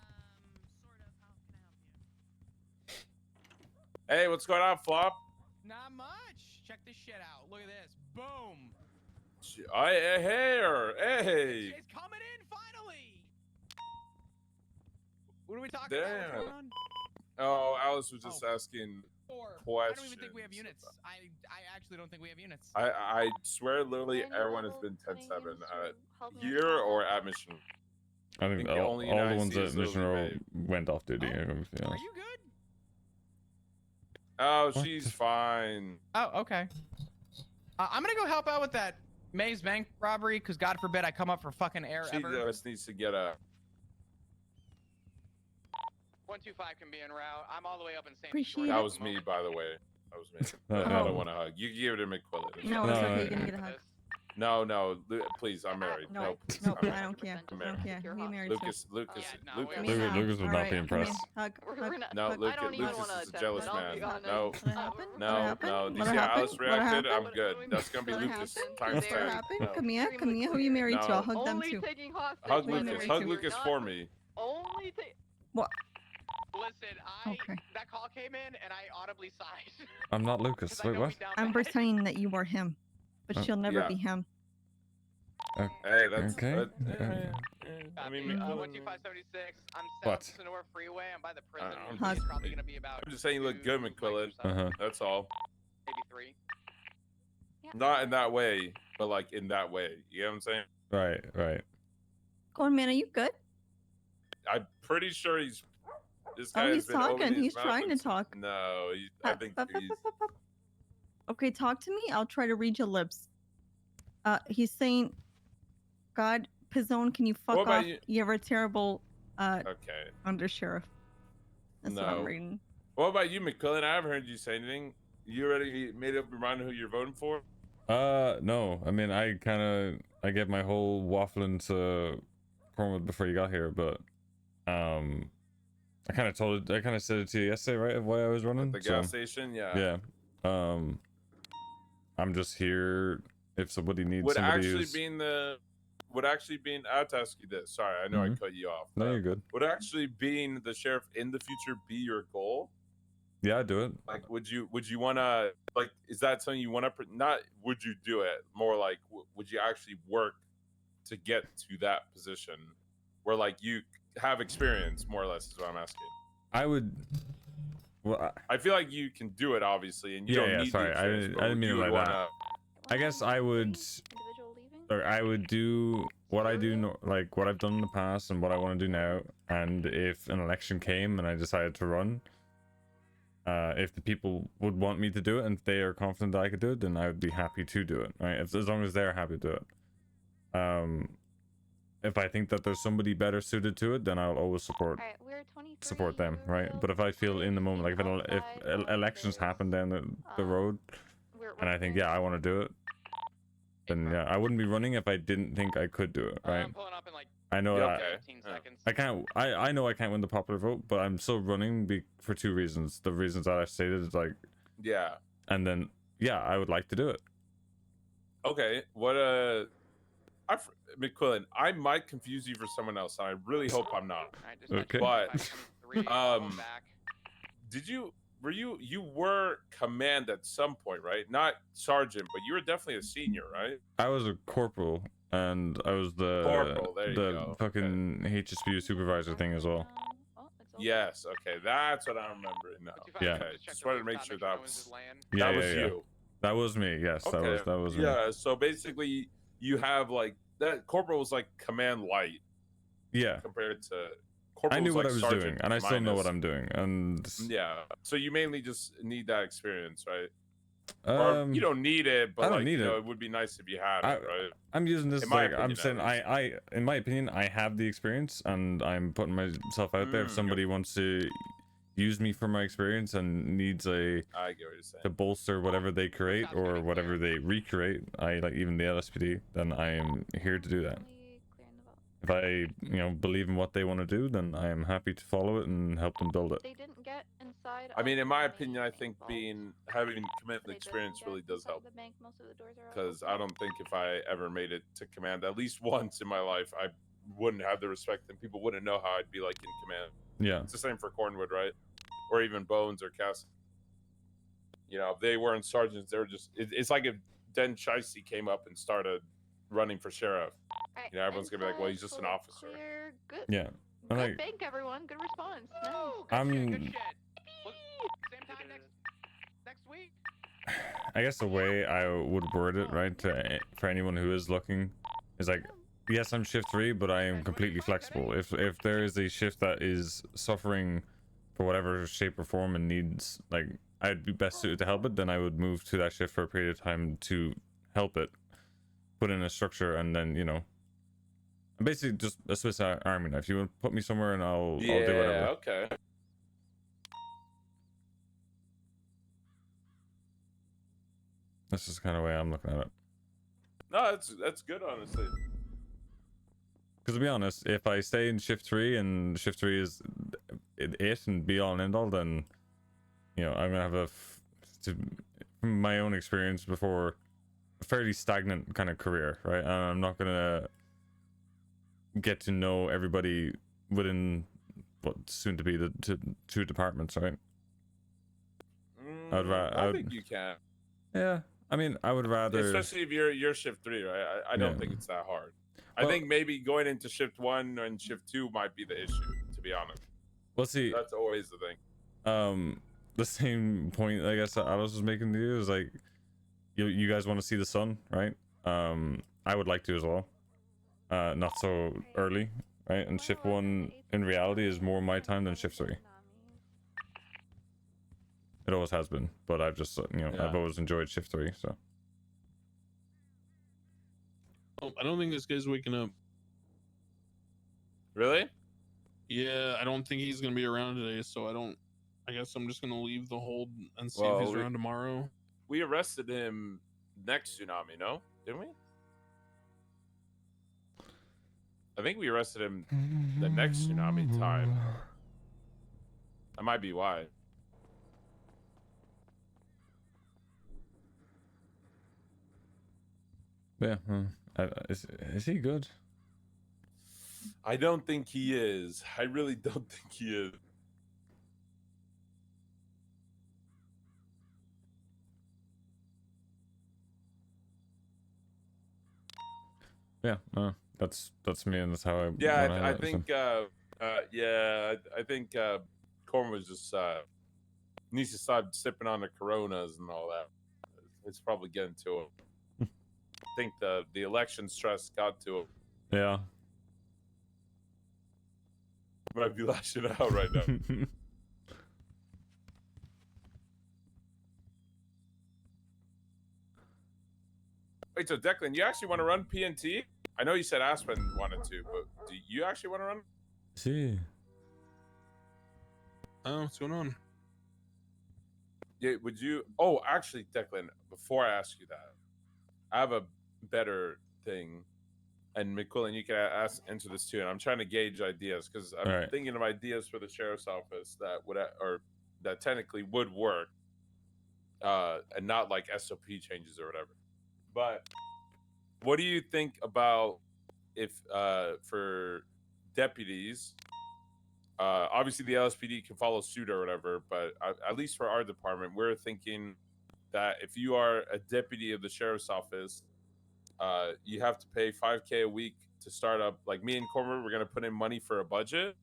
Hey, what's going on, Flop?
Not much. Check this shit out. Look at this. Boom.
Hey.
It's coming in finally. What are we talking
Damn.
about? What's going on?
Oh, Alice was just asking questions.
I don't even think we have units. I actually don't think we have units.
I swear, literally, everyone has been 10-7 here or at mission.
I think
the
all
only
the
unit I
ones
see
at
is
Mission Row
literally
went off duty. I'm gonna be
Are
honest.
you good?
Oh, she's fine.
Oh, okay. I'm gonna go help out with that Maze Bank robbery, because God forbid I come up for fucking air
She
ever.
just needs to get a.
125 can be en route. I'm all the way up in St.
Appreciate
That
it.
was me, by the way. That was me.
Oh.
I don't want to hug. You can give it to McQuillen.
No, it's okay. You can get a hug.
No, please. I'm married.
No,
No,
no, I don't care.
I'm
I don't care. We married
Lucas,
too.
Lucas,
Lucas
Come here now.
would not
Alright,
be
come
impressed.
here. Hug. Hug.
No,
I don't even
Lucas
wanna
is a
attempt
jealous
it, I'll
man.
be honest.
No,
What happened?
no,
What happened?
no. Do you
What
see how
happened?
Alice
What
reacted?
happened?
I'm good. That's gonna be
What
Lucas
happened?
times
What
10.
happened?
No.
Come here. Come here. Who you married to? I'll hug them
Only
too.
taking hostage.
Hug
Who you
Lucas.
married
Hug
to?
Lucas for me.
Only take.
What?
Listen, that call came in and I audibly sighed.
I'm not Lucas. Wait, what?
I'm pretending that you are him, but she'll never
yeah.
be him.
Hey, that's
okay.
I mean,
12576. I'm
What?
south Sonora Freeway. I'm by the prison.
Hug.
It's probably gonna be about.
I'm just saying you look good, McQuillen. That's all.
Maybe 3.
Not in that way, but like in that way. You know what I'm saying?
Right.
Corn man, are you good?
I'm pretty sure he's. This guy
Oh,
has
he's
been over
talking.
these
He's trying to
mountains.
talk.
No, I think he's.
Okay, talk to me. I'll try to read your lips. He's saying, God, Pizzone, can you fuck
What about
off?
you?
You're a terrible
Okay.
undersheriff. That's what I'm reading.
What about you, McQuillen? I haven't heard you say anything. You already made up your mind who you're voting for?
No. I mean, I get my whole waffling to Cornwood before you got here, but I kind of said it to you yesterday, right? Of why I was running.
The gas station, yeah.
Yeah. I'm just here if somebody needs
Would
somebody
actually
who's...
being I'll ask you this. Sorry, I know I cut you off.
No, you're good.
Would actually being the sheriff in the future be your goal?
Yeah, I'd do it.
Like, would you want to, like, is that something you want to, not would you do it, more like, would you actually work to get to that position where, like, you have experience, more or less, is what I'm asking.
I would. Well,
I feel like you can do it, obviously, and you don't need
sorry,
the
I
experience, but
didn't mean it
you
like
would
that. I guess I would, or I would do what I do, like what I've done in the past and what I want to do now. And if an election came and I decided to run, if the people would want me to do it and if they are confident that I could do it, then I would be happy to do it. Right, as long as they're happy to do it. If I think that there's somebody better suited to it, then I'll always support them, right? But if I feel in the moment, like if elections happen down the road, and I think, yeah, I want to do it, then yeah, I wouldn't be running if I didn't think I could do it, right?
I'm pulling up in like
I know that
15 seconds.
I can't. I know I can't win the popular vote, but I'm still running for 2 reasons. The reasons that I stated is like,
yeah,
and then yeah, I would like to do it.
Okay, McQuillen, I might confuse you for someone else, and I really hope I'm not.
Okay.
But you were command at some point, right? Not sergeant, but you were definitely a senior, right?
I was a corporal, and I was the
Corporal, there you go.
fucking HSPU supervisor thing as well.
Yes, okay, that's what I'm remembering now.
Yeah.
Okay, just wanted to make sure that was
Yeah,
you.
That was me. Yes,
Okay.
that was me.
Yeah, so basically you have like that corporal was like command light.
Yeah.
Compared to
I knew
was
what
like
I was
sergeant
doing, and I still know what I'm doing. And
yeah, so you mainly just need that experience, right? Or you don't need it, but
I don't
like,
need
you know,
it.
it would be nice if you had it, right?
I'm using this
In my
like I'm
opinion,
saying
at least.
I in my opinion I have the experience, and I'm putting myself out there. If somebody wants to use me for my experience and needs
I get what you're saying.
to bolster whatever they create or whatever they recreate, I like even the LSPD, then I am here to do that. If I believe in what they want to do, then I am happy to follow it and help them build it.
They didn't get inside.
I mean, in my opinion, I think having command experience really does help.
The bank, most of the doors are
Because I don't think if I ever made it to command at least once in my life, I wouldn't have the respect and people wouldn't know how I'd be like in command.
Yeah.
It's the same for Cornwood, right? Or even Bones or Cass. You know, if they weren't sergeants, they were just. It's like if Den Chicey came up and started running for sheriff.
Alright,
You know, everyone's gonna be like, well, he's just an officer.
Clear. Good.
Yeah.
Good
Like,
bank, everyone. Good response. Nice.
I'm.
Same time next week.
I guess the way I would word it, right, for anyone who is looking, is like, yes, I'm shift 3, but I am completely flexible. If there is a shift that is suffering for whatever shape or form and needs, like, I'd be best suited to help it, then I would move to that shift for a period of time to help it, put in a structure, and then, you know, I'm basically just a Swiss Army knife. You want to put me somewhere and I'll do whatever.
Yeah, okay.
That's just kind of the way I'm looking at it.
No, that's good, honestly.
Because to be honest, if I stay in shift 3 and shift 3 is it and be all and end all, then, you know, I'm gonna have from my own experience before, a fairly stagnant kind of career, right? And I'm not gonna get to know everybody within what soon to be the two departments, right?
I think you can.
Yeah, I mean, I would rather,
especially if you're shift 3, right? I don't think it's that hard. I think maybe going into shift 1 and shift 2 might be the issue, to be honest.
We'll see.
That's always the thing.
The same point I guess that Alice was making to you is like, you guys want to see the sun, right? I would like to as well. Not so early, right? And shift 1 in reality is more my time than shift 3. It always has been, but I've just, you know, I've always enjoyed shift 3, so.
Oh, I don't think this guy's waking up.
Really?
Yeah, I don't think he's gonna be around today, so I guess I'm just gonna leave the hold and see if he's around tomorrow.
We arrested him next tsunami, no? Didn't we? I think we arrested him the next tsunami time. That might be why.
Yeah, is he good?
I don't think he is. I really don't think he is.
Yeah, that's me, and that's how I.
Yeah, I think. I think Corn was just needs to stop sipping on the Coronas and all that. It's probably getting to him. I think the election stress got to him.
Yeah.
Might be lashing out right now. Wait, so Declan, you actually want to run PNT? I know you said Aspen wanted to, but do you actually want to run?
See.
Oh, what's going on?
Yeah, would you? Oh, actually, Declan, before I ask you that, I have a better thing, and McQuillen, you can answer this too. And I'm trying to gauge ideas because I'm thinking of ideas for the sheriff's office that would, or that technically would work, and not like SOP changes or whatever. But what do you think about if for deputies? Obviously, the LSPD can follow suit or whatever, but at least for our department, we're thinking that if you are a deputy of the sheriff's office, you have to pay $5K a week to start up. Like me and Cormer, we're going to put in money for a budget,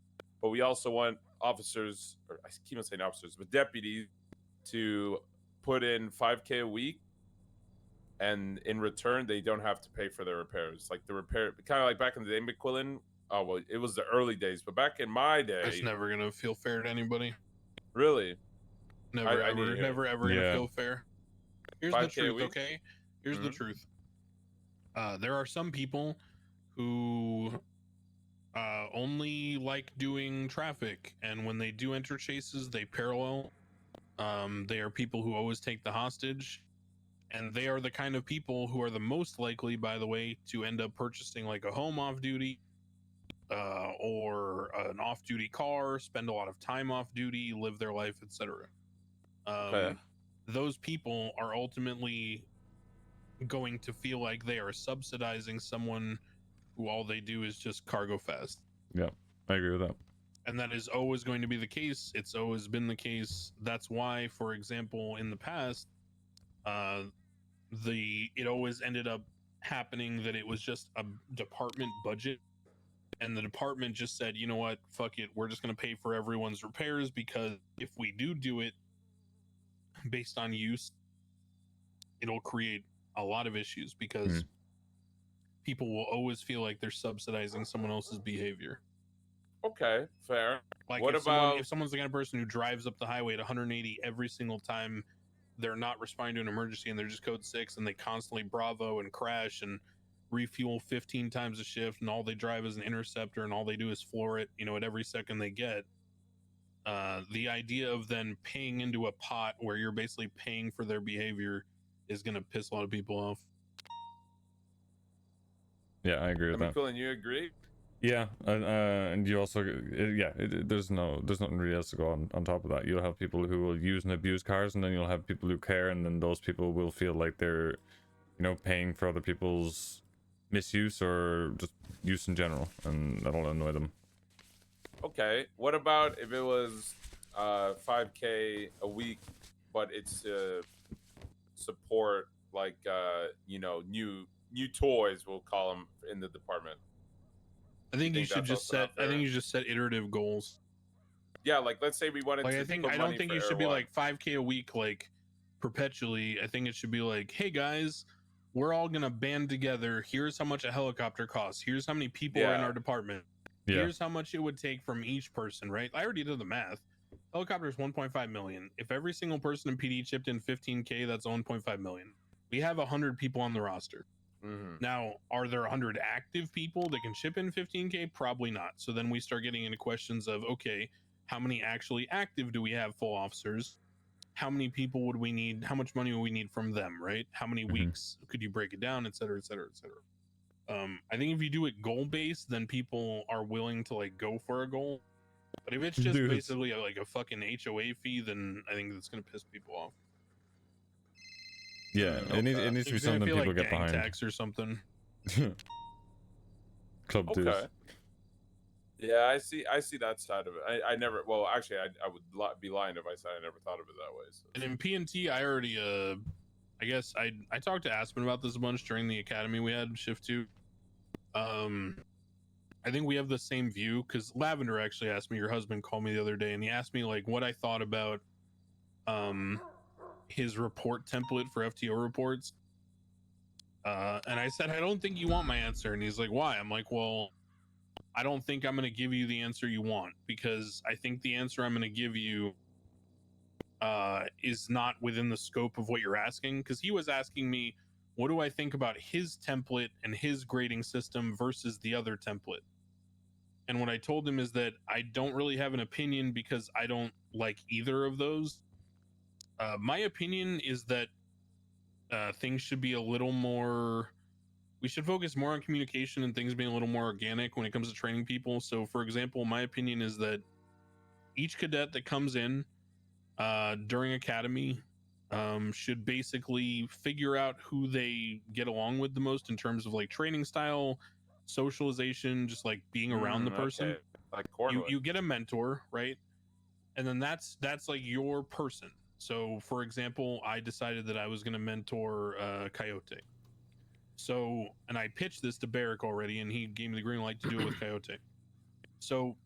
but we also want officers, or I keep on saying officers, but deputies to put in $5K a week. And in return, they don't have to pay for their repairs. Like the repair, kind of like back in the day, McQuillen. Oh, well, it was the early days, but back in my day,
It's never gonna feel fair to anybody.
Really?
Never, ever gonna feel fair. Here's the
5K a
truth,
week?
okay? Here's the truth. There are some people who only like doing traffic, and when they do enter chases, they parallel. They are people who always take the hostage, and they are the kind of people who are the most likely, by the way, to end up purchasing like a home off duty, or an off duty car, spend a lot of time off duty, live their life, etc. Those people are ultimately going to feel like they are subsidizing someone who all they do is just cargo fast.
Yeah, I agree with that.
And that is always going to be the case. It's always been the case. That's why, for example, in the past, it always ended up happening that it was just a department budget, and the department just said, you know what, fuck it, we're just going to pay for everyone's repairs, because if we do it based on use, it'll create a lot of issues, because people will always feel like they're subsidizing someone else's behavior.
Okay, fair.
Like
What
if
about
someone's the kind of person who drives up the highway at 180 every single time they're not responding to an emergency, and they're just code 6, and they constantly Bravo and crash and refuel 15 times a shift, and all they drive is an Interceptor, and all they do is floor it, at every second they get. The idea of then paying into a pot where you're basically paying for their behavior is going to piss a lot of people off.
Yeah, I agree with that.
McQuillen, you agree?
Yeah, and you also, there's nothing really else to go on top of that. You'll have people who will use and abuse cars, and then you'll have people who care, and then those people will feel like they're, paying for other people's misuse or just use in general, and that'll annoy them.
Okay, what about if it was 5K a week, but it's to support like new toys, we'll call them, in the department?
I think you should just set. I think you just set iterative goals.
Yeah, like let's say we wanted to.
I don't think you should be like 5K a week, like perpetually. I think it should be like, hey guys, we're all gonna band together. Here's how much a helicopter costs. Here's how many people are in our department.
Yeah.
Here's how much it would take from each person. Right? I already did the math. Helicopter is 1.5 million. If every single person in PD chipped in 15K, that's 1.5 million. We have 100 people on the roster. Now, are there 100 active people that can chip in 15K? Probably not. So then we start getting into questions of, okay, how many actually active do we have full officers? How many people would we need? How much money would we need from them, right? How many weeks could you break it down, et cetera, et cetera, et cetera? I think if you do it goal-based, then people are willing to like go for a goal. But if it's just basically like a fucking HOA fee, then I think that's going to piss people off.
Yeah, it needs to be something people get behind.
Tax or something.
Club dues.
Okay. Yeah, I see that side of it. I never. Well, actually, I would be lying if I said I never thought of it that way. So.
And in PNT, I already I guess I talked to Aspen about this a bunch during the academy we had shift 2. I think we have the same view, because Lavender actually asked me, your husband called me the other day, and he asked me like what I thought about his report template for FTO reports. And I said, I don't think you want my answer. And he's like, why? I'm like, well, I don't think I'm going to give you the answer you want, because I think the answer I'm going to give you is not within the scope of what you're asking. Because he was asking me, what do I think about his template and his grading system versus the other template? And what I told him is that I don't really have an opinion, because I don't like either of those. My opinion is that things should be a little more, we should focus more on communication and things being a little more organic when it comes to training people. So for example, my opinion is that each cadet that comes in during academy should basically figure out who they get along with the most in terms of like training style, socialization, just like being around the person.
Okay. Like Cornwood.
You get a mentor, right? And then that's like your person. So for example, I decided that I was going to mentor Coyote. So, and I pitched this to Barrick already, and he gave me the green light to do it with Coyote. So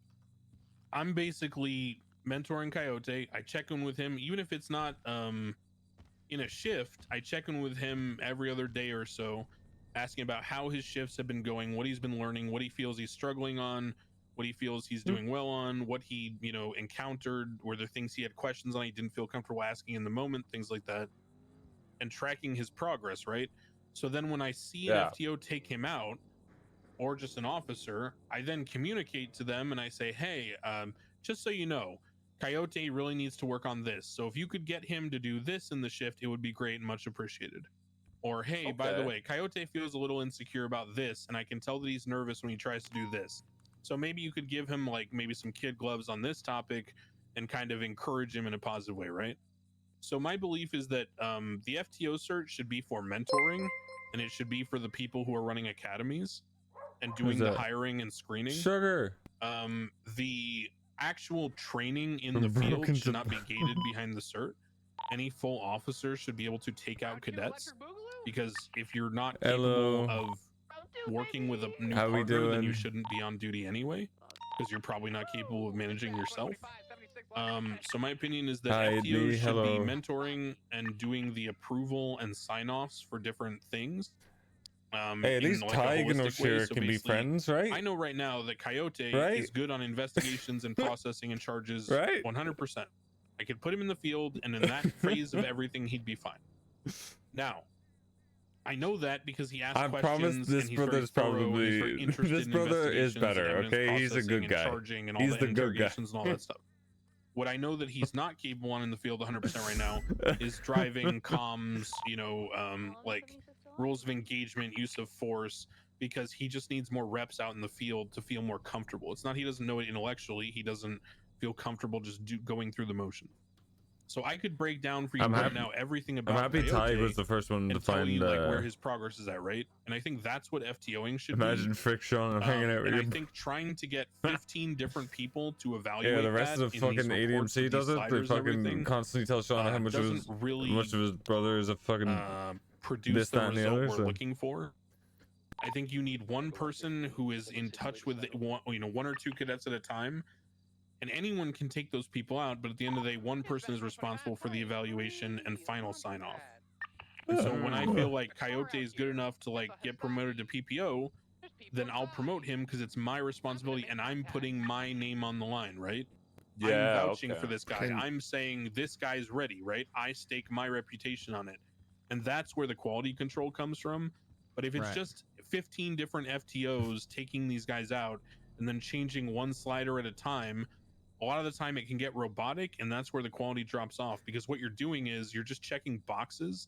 I'm basically mentoring Coyote. I check in with him, even if it's not in a shift. I check in with him every other day or so, asking about how his shifts have been going, what he's been learning, what he feels he's struggling on, what he feels he's doing well on, what he, encountered, were there things he had questions on he didn't feel comfortable asking in the moment, things like that, and tracking his progress, right? So then when I see an FTO take him out, or just an officer, I then communicate to them and I say, hey, just so you know, Coyote really needs to work on this. So if you could get him to do this in the shift, it would be great and much appreciated. Or, hey, by the way, Coyote feels a little insecure about this, and I can tell that he's nervous when he tries to do this. So maybe you could give him like maybe some kid gloves on this topic and kind of encourage him in a positive way, right? So my belief is that the FTO search should be for mentoring, and it should be for the people who are running academies and doing the hiring and screening.
Sugar.
The actual training in the
Broken
field should
to-
not be gated behind the cert. Any full officer should be able to take out cadets, because if you're not
Hello.
capable of working with a new
How we
partner, then you
doing?
shouldn't be on duty anyway, because you're probably not capable of managing yourself. So my opinion is that
Hi,
FTOs
Lee.
should
Hello.
be mentoring and doing the approval and sign-offs for different things.
Hey, at
in
least
like a
Tadhg and
holistic way.
O'Shea
So
can be
basically,
friends, right?
I know right now that Coyote
Right?
is good on investigations and processing and charges,
Right?
100%. I could put him in the field, and in that phase of everything, he'd be fine. Now, I know that because he asked
I
questions.
promise this
and he's very
brother's
thorough, and he's
probably
very interested
this
in
brother is
investigations and
better.
evidence
Okay, he's a
processing
good
and
guy.
charging and all
He's
the
the good guy.
interrogations and all that stuff. What I know that he's not capable on in the field 100% right now is driving, comms, like rules of engagement, use of force, because he just needs more reps out in the field to feel more comfortable. It's not he doesn't know it intellectually, he doesn't feel comfortable just going through the motion. So I could break down for you now everything about
I'm happy
Coyote
Tadhg was the first one to
and tell
find.
you like where his progress is at, right? And I think that's what FTOing should
Imagine
be.
Friction. I'm hanging out with
And I
you.
think trying to get 15 different people to evaluate
Yeah, the rest
that
of the
in these
fucking
reports
ADMC
with
does
these
it. They
sliders and
fucking
everything,
constantly tell Sean how much of his
doesn't really
brother is a fucking
produce
this,
the
that, and the
result
other.
we're
So.
looking for. I think you need one person who is in touch with one or two cadets at a time, and anyone can take those people out. But at the end of the day, one person is responsible for the evaluation and final sign off. And so when I feel like Coyote is good enough to like get promoted to PPO, then I'll promote him because it's my responsibility and I'm putting my name on the line, right?
Yeah,
I'm vouching
okay.
for this guy. I'm saying this guy's ready, right? I stake my reputation on it. And that's where the quality control comes from. But if it's
Right.
just 15 different FTOs taking these guys out and then changing one slider at a time, a lot of the time it can get robotic, and that's where the quality drops off, because what you're doing is you're just checking boxes,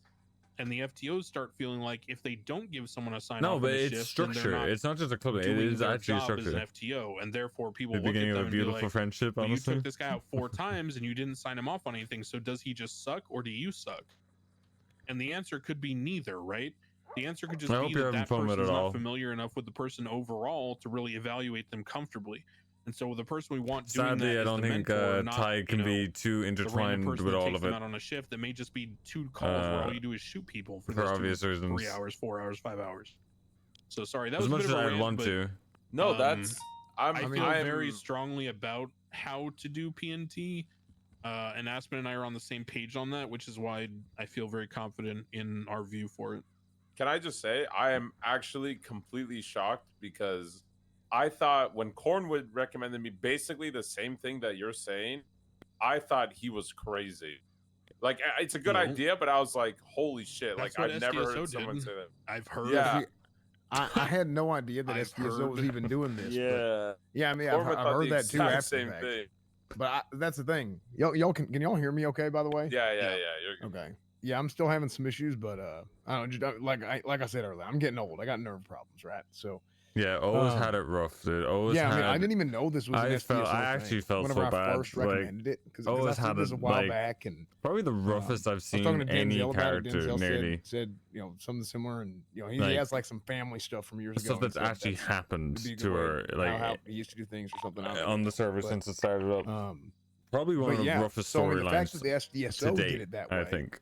and the FTOs start feeling like if they don't give someone a sign
No,
off
but
on the
it's
shift, then they're
structure.
not
It's not just a club. It
doing
is
their
actually a
job as an
structure.
FTO, and therefore people
The
look at
beginning
them
of a
and be
beautiful
like,
friendship,
well, you
honestly.
took this guy out 4 times and you didn't sign him off on anything, so does he just suck or do you suck? And the answer could be neither, right? The answer could just
I hope
be
you're
that
having
that
fun with
person's
it
not
all.
familiar enough with the person overall to really evaluate them comfortably. And so the person we want doing
Sadly,
that
I
is
don't
the
think
mentor, not,
Tadhg can be too
the random
intertwined
person
with
that
all
takes
of
them
it.
out on a shift that may just be 2 calls where all you do is shoot people for,
for
those
obvious
3
reasons.
hours, 4 hours, 5 hours. So sorry, that
As
was
much
a bit
as
of a
I'd
rant,
want
but,
to.
No, that's
I feel very strongly about how to do PNT, and Aspen and I are on the same page on that, which is why I feel very confident in our view for it.
Can I just say I am actually completely shocked because I thought when Cornwood recommended me basically the same thing that you're saying, I thought he was crazy. Like it's a good
No.
idea, but I was like, holy shit!
That's
like
what
I've never
SDSO
heard someone
did.
say that.
I've heard.
Yeah.
See, I had no idea that
I've
SDSO was
heard.
even doing this.
Yeah.
But, yeah, I mean, I've
Cornwood thought
heard
the
that too
exact
after
same
the fact.
thing.
But that's the thing. Y'all can y'all hear me okay, by the way?
Yeah. You're good.
Okay. Yeah, I'm still having some issues, but I don't just like I said earlier, I'm getting old. I got nerve problems, right? So
Yeah, always had it rough, dude. Always
yeah, I mean,
had.
I didn't even know this was an SDSO
I actually
thing
felt
whenever
so
I
bad.
first
like,
recommended it because
always
I
had
said this
it
a while
like
back, and
probably the roughest I've
I was
seen
talking to
any
Denzel about it.
character
Denzel
nearly.
said something similar, and he
Like,
has like some family stuff from years ago.
Stuff
and
that's
said
actually happened
would be a good
to
way
her, like
how he used to do things or something
on the server
but,
since it started up. Probably one
but
of the
yeah,
roughest
so I mean, the fact
storylines
that the
to
SDSO
date,
did it that way,
I think.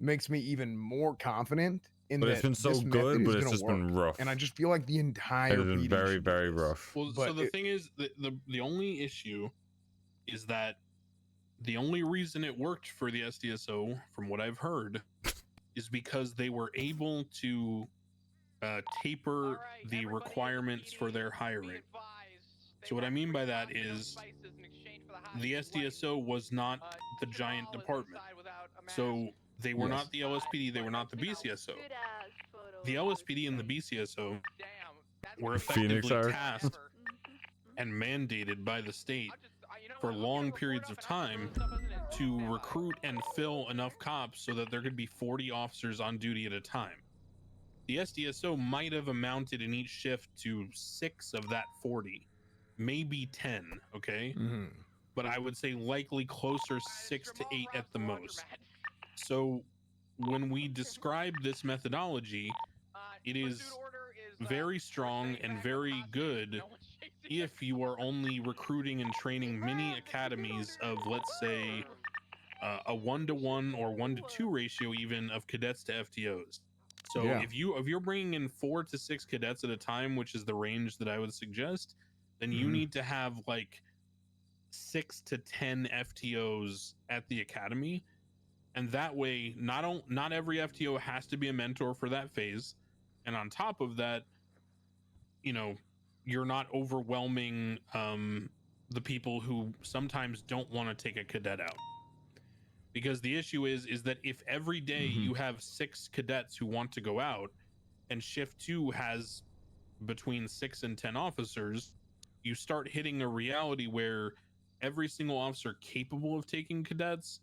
makes me even more confident in
But
that
it's been so
this
good,
method
but
is
it's
gonna
just been
work.
rough.
And I just feel like the entire
It has been
PD
very,
should do
very
this.
rough.
Well,
But
so the thing is, the only issue is that the only reason it worked for the SDSO, from what I've heard, is because they were able to taper the requirements for their hiring. So what I mean by that is the SDSO was not the giant department. So they were not the LSPD, they were not the BCSO. The LSPD and the BCSO were effectively
Phoenix are.
tasked and mandated by the state for long periods of time to recruit and fill enough cops so that there could be 40 officers on duty at a time. The SDSO might have amounted in each shift to 6 of that 40, maybe 10, okay? But I would say likely closer 6 to 8 at the most. So when we describe this methodology, it is very strong and very good if you are only recruiting and training mini academies of, let's say, a 1-to-1 or 1-to-2 ratio even of cadets to FTOs. So
Yeah.
if you're bringing in 4 to 6 cadets at a time, which is the range that I would suggest, then you need to have like 6 to 10 FTOs at the academy, and that way not every FTO has to be a mentor for that phase, and on top of that, you know, you're not overwhelming the people who sometimes don't want to take a cadet out. Because the issue is that if every day you have 6 cadets who want to go out, and shift 2 has between 6 and 10 officers, you start hitting a reality where every single officer capable of taking cadets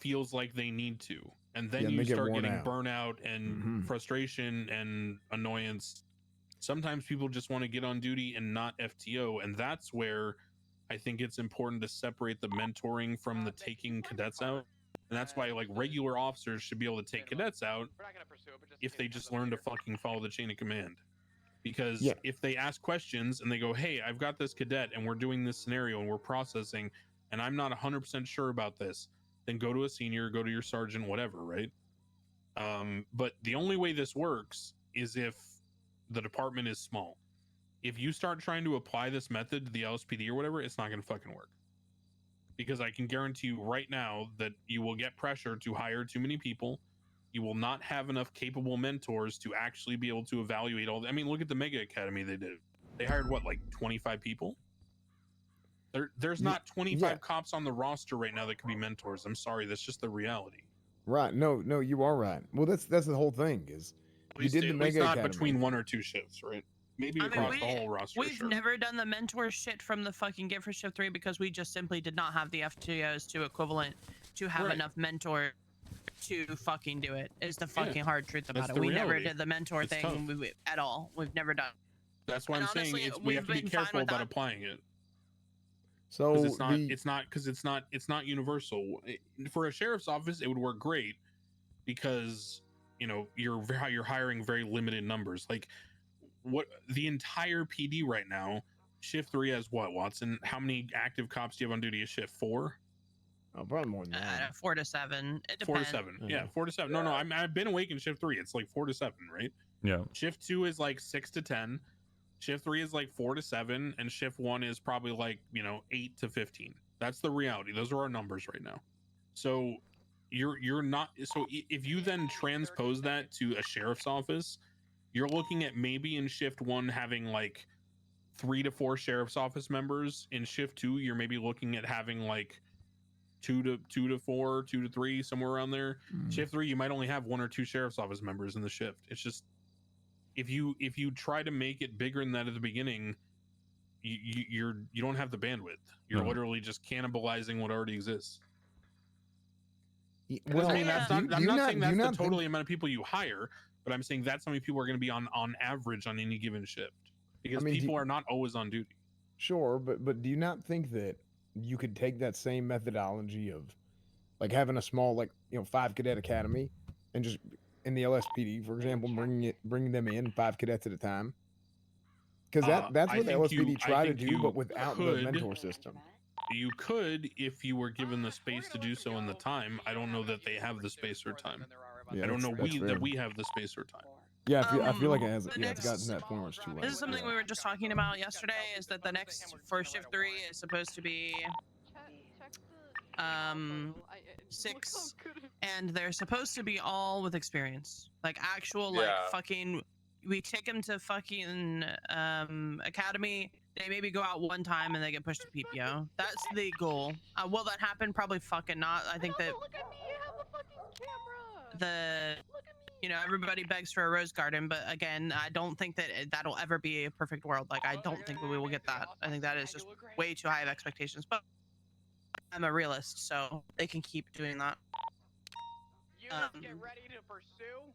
feels like they need to, and then
Yeah, and
you
they get
start
worn
getting
out.
burnout and frustration and annoyance. Sometimes people just want to get on duty and not FTO, and that's where I think it's important to separate the mentoring from the taking cadets out. And that's why like regular officers should be able to take cadets out if they just learn to fucking follow the chain of command. Because
Yeah.
if they ask questions and they go, hey, I've got this cadet and we're doing this scenario and we're processing and I'm not 100% sure about this, then go to a senior, go to your sergeant, whatever, right? But the only way this works is if the department is small. If you start trying to apply this method to the LSPD or whatever, it's not going to fucking work. Because I can guarantee you right now that you will get pressure to hire too many people. You will not have enough capable mentors to actually be able to evaluate all. I mean, look at the Mega Academy they did. They hired what, like 25 people? There's not 25 cops on the roster right now that could be mentors. I'm sorry, that's just the reality.
Right. No, you are right. Well, that's the whole thing is you did the
At least
Mega
not
Academy.
between 1 or 2 shifts, right? Maybe across the whole roster.
We've
sure.
never done the mentor shit from the fucking Get for Shift 3 because we just simply did not have the FTOs to equivalent to have
Right.
enough mentor to fucking do it. Is the fucking hard truth about
That's
it.
the
We never
reality.
did the mentor
It's
thing
tough.
at all. We've never done.
That's why
And
I'm saying
honestly,
we have to be
we've been fine
careful
with
about
that.
applying it.
So
it's not universal. For a sheriff's office, it would work great because you know you're hiring very limited numbers. Like what the entire PD right now, shift 3 has what, Watson? How many active cops do you have on duty at shift 4?
Oh, probably more than that.
4 to 7. It depends.
4 to 7. Yeah, 4 to 7. No, I've been awake in shift 3. It's like 4 to 7, right?
Yeah.
Shift 2 is like 6 to 10. Shift 3 is like 4 to 7, and shift 1 is probably like 8 to 15. That's the reality. Those are our numbers right now. So you're not. So if you then transpose that to a sheriff's office, you're looking at maybe in shift 1 having like 3 to 4 sheriff's office members. In shift 2, you're maybe looking at having like 2 to 4, 2 to 3, somewhere around there. Shift 3, you might only have 1 or 2 sheriff's office members in the shift. It's just if you try to make it bigger than that at the beginning, you don't have the bandwidth. You're
No.
literally just cannibalizing what already exists.
Well,
I mean, that's not, I'm not saying that's the total
think-
amount of people you hire, but I'm saying that's how many people are going to be on average on any given shift, because
I mean,
people are not always on duty.
Sure, but do you not think that you could take that same methodology of like having a small 5 cadet academy and just in the LSPD, for example, bringing them in 5 cadets at a time? Because that's
I
what the
think
LSPD
I
try to
think
do,
you
but without the
could-
mentor system.
You could if you were given the space to do so in the time. I don't know that they have the space or time.
Yeah,
I don't know
that's fair.
that we have the space or time.
Yeah, I feel like it has. Yeah, it's gotten to that point where it's too late.
This is something we were just talking about yesterday. Is that the next for shift 3 is supposed to be 6, and they're supposed to be all with experience, like actual
Yeah.
fucking. We take them to fucking academy. They maybe go out one time and they get pushed to PPO. That's the goal. Will that happen? Probably fucking not. I think that everybody begs for a rose garden, but again, I don't think that that'll ever be a perfect world. Like, I don't think we will get that. I think that is just way too high of expectations. But I'm a realist, so they can keep doing that.
Get ready to pursue.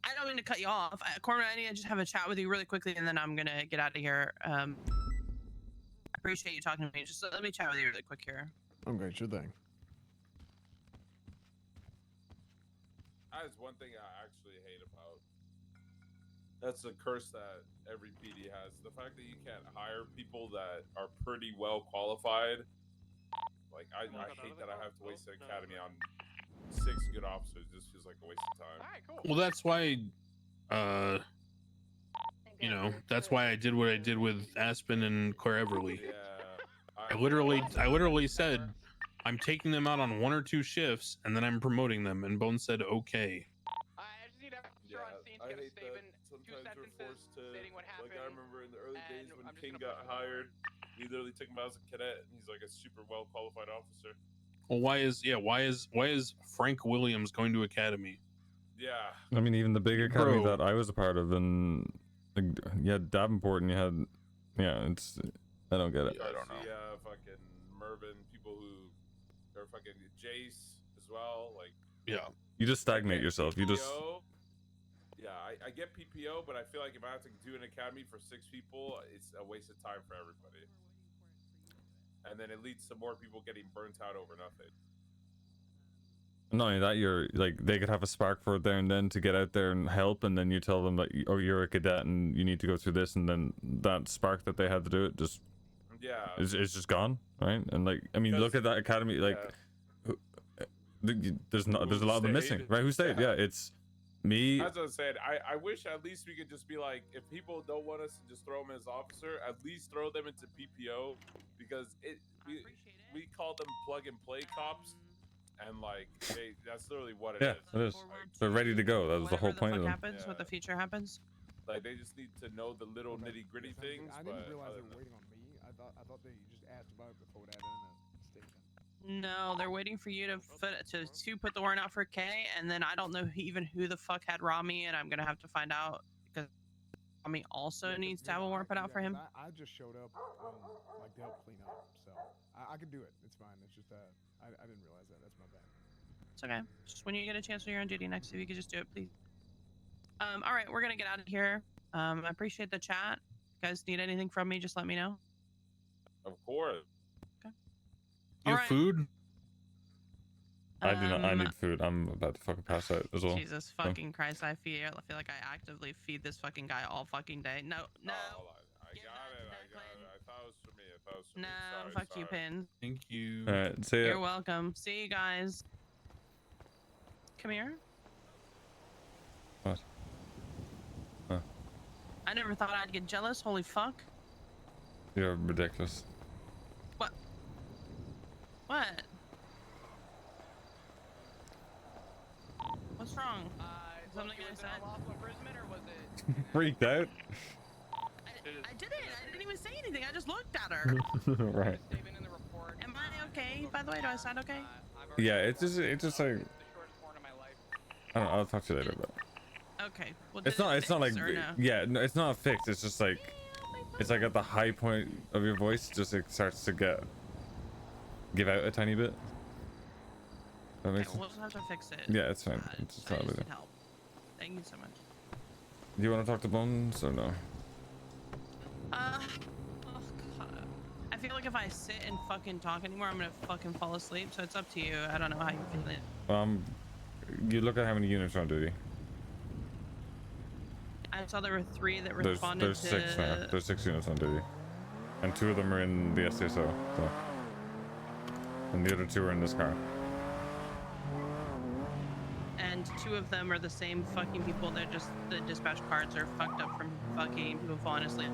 I don't mean to cut you off. Cormac, I need to just have a chat with you really quickly, and then I'm gonna get out of here. I appreciate you talking to me. Just let me chat with you really quick here.
Okay, sure thing.
That is one thing I actually hate about That's the curse that every PD has. The fact that you can't hire people that are pretty well qualified. Like I hate that I have to waste an academy on 6 good officers. This feels like a waste of time.
Well, that's why, you know, that's why I did what I did with Aspen and Claire Everly.
Yeah.
I literally said, I'm taking them out on 1 or 2 shifts, and then I'm promoting them. And Bones said, okay.
I just need to have
Yeah,
on scene to
I
get a
hate that
statement.
sometimes we're forced to.
stating what
Like I
happened,
remember in the early days when
I'm just
King
gonna
got hired, we literally took him out as a cadet, and he's like a super well qualified officer.
Well, why is Frank Williams going to Academy?
Yeah.
I mean, even the big academy
Bro.
that I was a part of, and like, you had Davenport, and you had, yeah, it's, I don't get it.
I don't know. Fucking Mervin, people who are fucking Jace as well. Like,
yeah,
you just stagnate yourself. You just,
PPO, yeah, I get PPO, but I feel like if I have to do an academy for 6 people, it's a waste of time for everybody. And then it leads to more people getting burnt out over nothing.
not only that, you're like, they could have a spark for it there and then to get out there and help, and then you tell them that, oh, you're a cadet and you need to go through this, and then that spark that they had to do it just,
yeah,
it's just gone, right? And like, I mean, look at that academy, like, there's a lot of them missing, right? Who stayed? Yeah, it's me.
As I said, I wish at least we could just be like, if people don't want us to just throw them as officer, at least throw them into PPO, because we call them plug and play cops, and like that's literally what it
Yeah,
is.
it is. They're ready to go. That was the whole point of them.
happens, what the future happens.
Like they just need to know the little nitty gritty things.
I
but
didn't realize
other
they were waiting on me. I thought they just asked about it before it added in a statement.
No, they're waiting for you to put the warrant out for K, and then I don't know even who the fuck had Rami, and I'm gonna have to find out because Rami also needs to have a warrant put out for him.
I just showed up like to help clean up, so I could do it. It's fine. It's just I didn't realize that. That's my bad.
It's okay. Just when you get a chance when you're on duty next, if you could just do it, please. All right, we're gonna get out of here. I appreciate the chat. If you guys need anything from me, just let me know.
Of course.
You have food?
I do not. I need food. I'm about to fucking pass out as well.
Jesus fucking Christ! I feel like I actively feed this fucking guy all fucking day. No.
I got it. I thought it was for me.
No,
Sorry,
fuck you, Pin.
Thank you.
All right, see ya.
You're welcome. See you guys. Come here.
What? Huh.
I never thought I'd get jealous. Holy fuck.
You're ridiculous.
What? What? What's wrong? Something I said?
Lawful imprisonment, or was it?
Freaked out.
I didn't. I didn't even say anything. I just looked at her.
Right.
Am I okay? By the way, do I sound okay?
Yeah, it's just like, I don't know, I'll talk to you later, but
Okay. Well,
it's not like,
or no?
yeah, no, it's not fixed. It's just like, it's like at the high point of your voice, just it starts to give out a tiny bit. That makes
Okay, we'll
sense.
just have to fix it.
Yeah, it's fine. It's just
I
not
just
really.
need help. Thank you so much.
Do you want to talk to Bones or no?
Oh god. I feel like if I sit and fucking talk anymore, I'm gonna fucking fall asleep. So it's up to you. I don't know how you're feeling.
You look at how many units are on duty.
I saw there were 3 that
There's
responded to.
6 now. There's 6 units on duty, and 2 of them are in the STSO. So, and the other 2 are in this car.
And 2 of them are the same fucking people. They're just the dispatch cards are fucked up from fucking people falling asleep.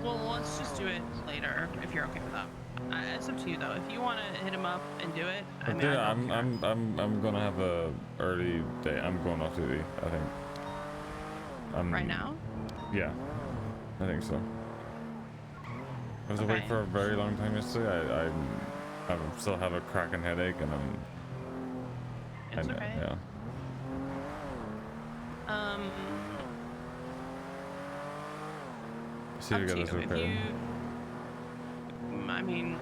Well, let's just do it later if you're okay with that. It's up to you though. If you want to hit him up and do it, I mean,
Yeah, I'm gonna have a early day. I'm going off duty, I think.
Right now?
Yeah, I think so. I was awake for a very long time yesterday. I still have a cracking headache, and
It's okay.
Yeah. See if you get this okay.
I mean,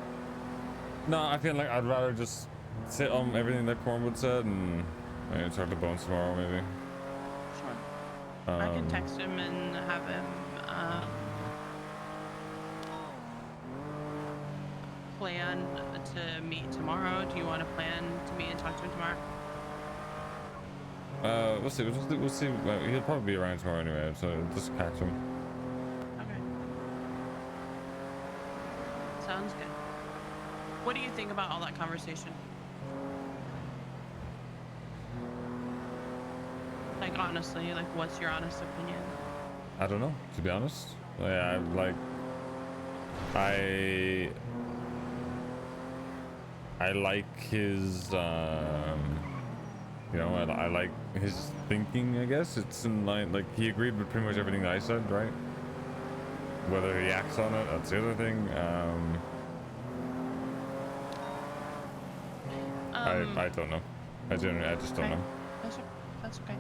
No, I feel like I'd rather just sit on everything that Cornwood said and maybe talk to Bones tomorrow, maybe.
Sure. I can text him and have him plan to meet tomorrow. Do you want to plan to meet and talk to him tomorrow?
We'll see. We'll see. He'll probably be around tomorrow anyway, so just catch him.
Okay. Sounds good. What do you think about all that conversation? Like honestly, like what's your honest opinion?
I don't know, to be honest. Yeah, I like his you know, I like his thinking, I guess. It's in line, like he agreed with pretty much everything that I said, right? Whether he acts on it, that's the other thing. I don't know. I just don't know.
That's okay.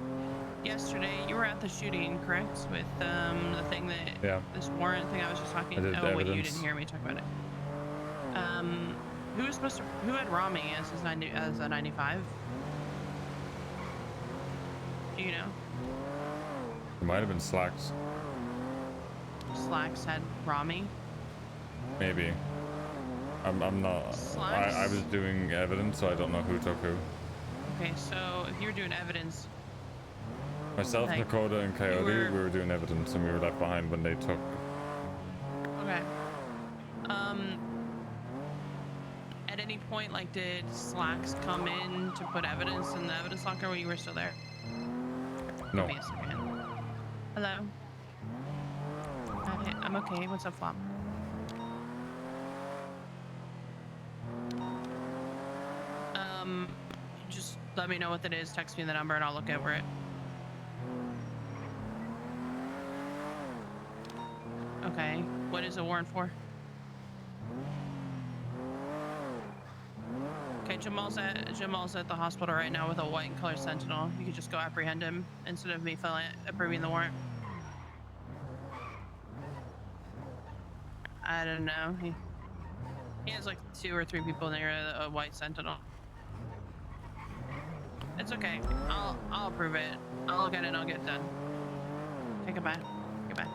Yesterday, you were at the shooting, correct? With the thing that this warrant thing I was just talking. Oh wait, you didn't hear me talk about it. Who was supposed to? Who had Rami as his as a 95? Do you know?
It might have been Slacks.
Slacks had Rami.
Maybe. I'm not. I was doing evidence, so I don't know who took who.
Okay, so if you were doing evidence.
Myself,
like,
Dakota, and Coyote, we were doing evidence, and we were left behind when they took.
Okay. At any point, like, did Slacks come in to put evidence in the evidence locker when you were still there?
No.
Give me a second. Hello. Hi, I'm okay. What's up, Flop? Just let me know what that is. Text me the number, and I'll look over it. Okay, what is a warrant for? Okay, Jamal's at the hospital right now with a white and color sentinel. You could just go apprehend him instead of me approving the warrant. I don't know. He has like 2 or 3 people near a white sentinel. It's okay. I'll approve it. I'll look at it and I'll get it done. Okay, goodbye. Goodbye.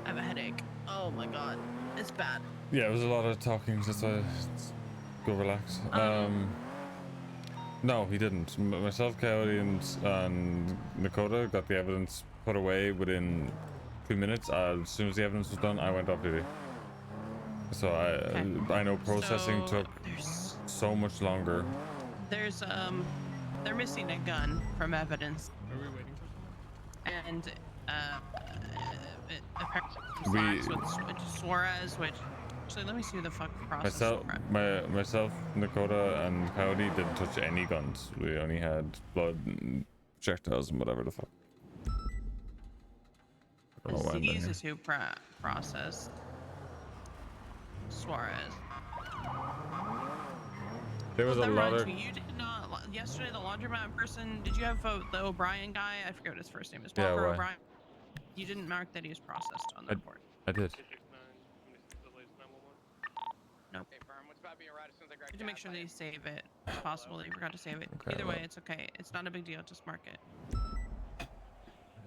I have a headache. Oh my god, it's bad.
Yeah, it was a lot of talking. That's why. Go relax. No, he didn't. Myself, Coyote, and Dakota got the evidence put away within 2 minutes. As soon as the evidence was done, I went off duty. So I know processing took so much longer.
There's they're missing a gun from evidence.
Are we waiting for someone?
And apparently with Suarez, which actually let me see who the fuck processed
Myself, Dakota, and Coyote didn't touch any guns. We only had blood and projectiles and whatever the fuck.
These is who processed Suarez.
There was a lot of.
You did not yesterday. The laundromat person. Did you have the O'Brien guy? I forget what his first name is.
Yeah,
Walker
why?
O'Brien. You didn't mark that he was processed on the report.
I did.
Nope. To make sure that you save it. It's possible that you forgot to save it.
Okay,
Either
well.
way, it's okay. It's not a big deal. Just mark it.
I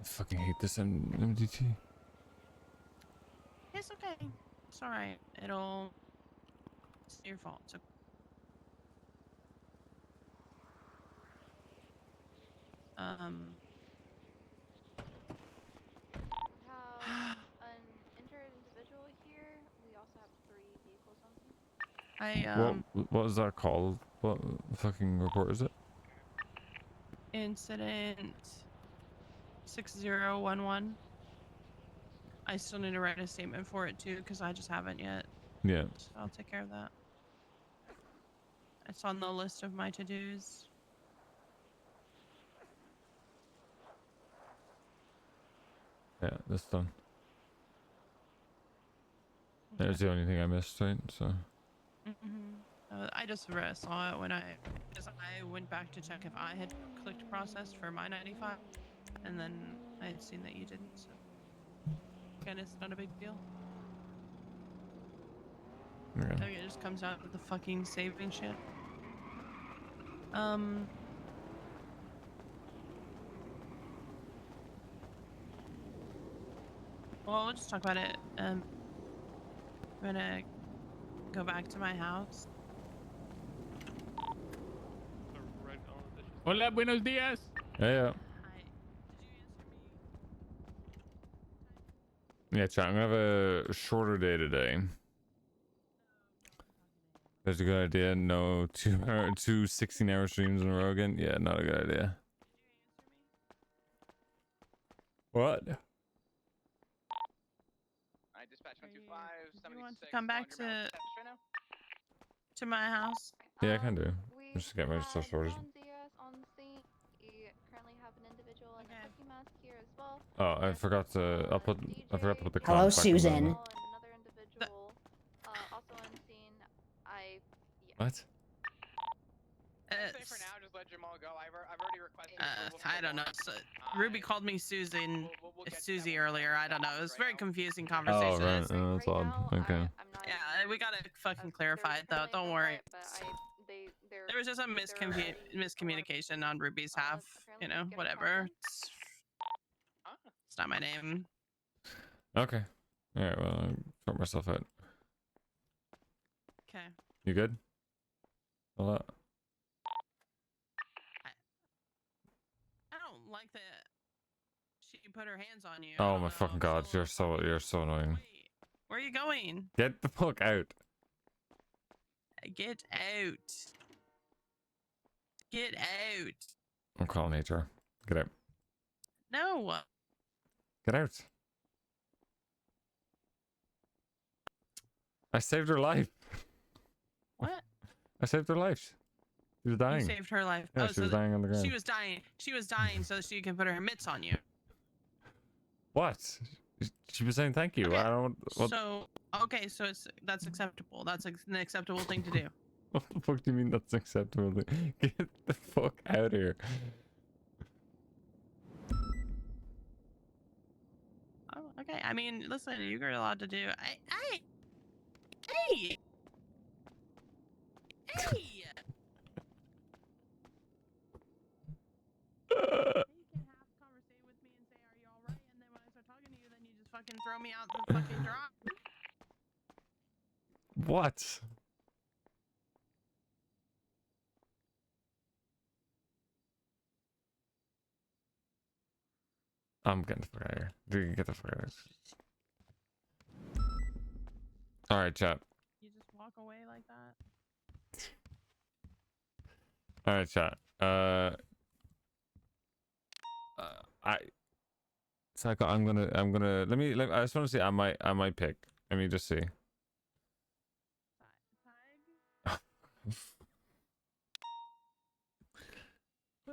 fucking hate this MDT.
It's okay. It's all right. It's your fault. It's okay.
We have an injured individual here. We also have 3 vehicles on scene.
What is that called? What fucking report is it?
Incident 6011. I still need to write a statement for it too because I just haven't yet.
Yeah.
So I'll take care of that. It's on the list of my to-dos.
Yeah, that's done. There's the only thing I missed, right? So.
I just saw it when I went back to check if I had clicked process for my 95, and then I had seen that you didn't. So again, it's not a big deal.
Okay.
I think it just comes out with the fucking saving shit. Well, we'll just talk about it. I'm gonna go back to my house.
Hola, buenos días.
Yeah. Yeah, chat. I'm gonna have a shorter day today. That's a good idea. No, two 16-hour streams in a row again. Yeah, not a good idea. What?
Alright, dispatch 125,
Do you want to come back to my house?
Yeah, I can do. Just get my stuff sorted.
on scene. We currently have an individual in a cookie mask here as well.
Oh, I forgot to. I forgot to put the.
Hello,
clamp back on the-
Susan.
Another individual also on scene.
What?
Say for now, just let Jamal go. I've already requested approval from
I don't know.
the
So, Ruby called me Susan, Susie earlier. I don't know. It was a very confusing
Oh,
conversation.
right. Oh, that's odd. Okay.
Yeah, we gotta fucking clarify it though. Don't worry. There was just a miscommunication on Ruby's half. You know, whatever. It's not my name.
Okay. All right. Well, I'll sort myself out.
Okay.
You good? All that.
I don't like that she put her hands on you.
Oh my fucking god! You're so annoying.
Where are you going?
Get the fuck out.
Get out. Get out.
I'm calling HR. Get out.
No.
Get out. I saved her life.
What?
I saved her life. She was dying.
You saved her life.
Yeah,
Oh,
she
so
was dying on the ground.
She was dying. She was dying so she can put her mitts on you.
What? She was saying thank you.
Okay.
I don't. What,
So okay, so that's acceptable. That's an acceptable thing to do.
what the fuck do you mean that's acceptable? Get the fuck out of here.
Oh, okay. I mean, listen, you're allowed to do. Hey. Fucking throw me out the fucking drop.
What? I'm getting the fuck out of here. Dude, get the fuck out of here. Alright, chat.
You just walk away like that?
Alright, chat. Psycho, I'm gonna I just want to see. I might pick. Let me just see.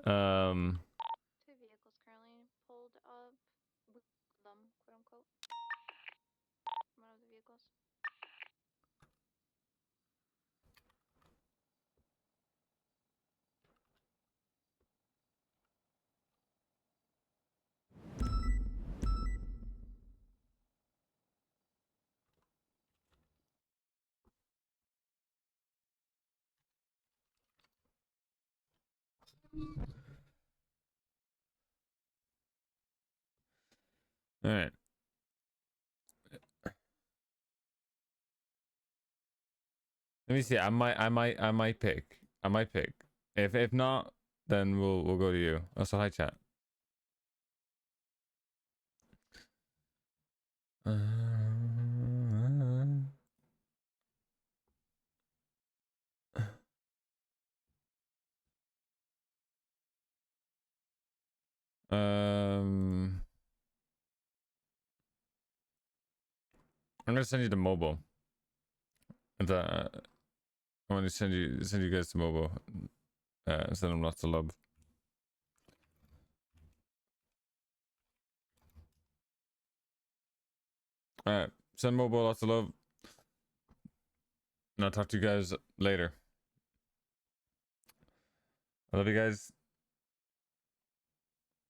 Two vehicles currently pulled up with them, quote unquote. One of the vehicles.
All right. Let me see. I might pick. I might pick. If not, then we'll go to you. Also, hi, chat. I'm gonna send you the mobile. I'm gonna send you guys to mobile. Send them lots of love. Alright, send mobile lots of love. And I'll talk to you guys later. I love you guys.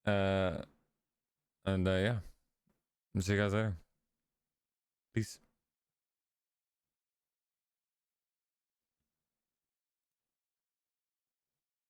And yeah. I'll see you guys later. Peace.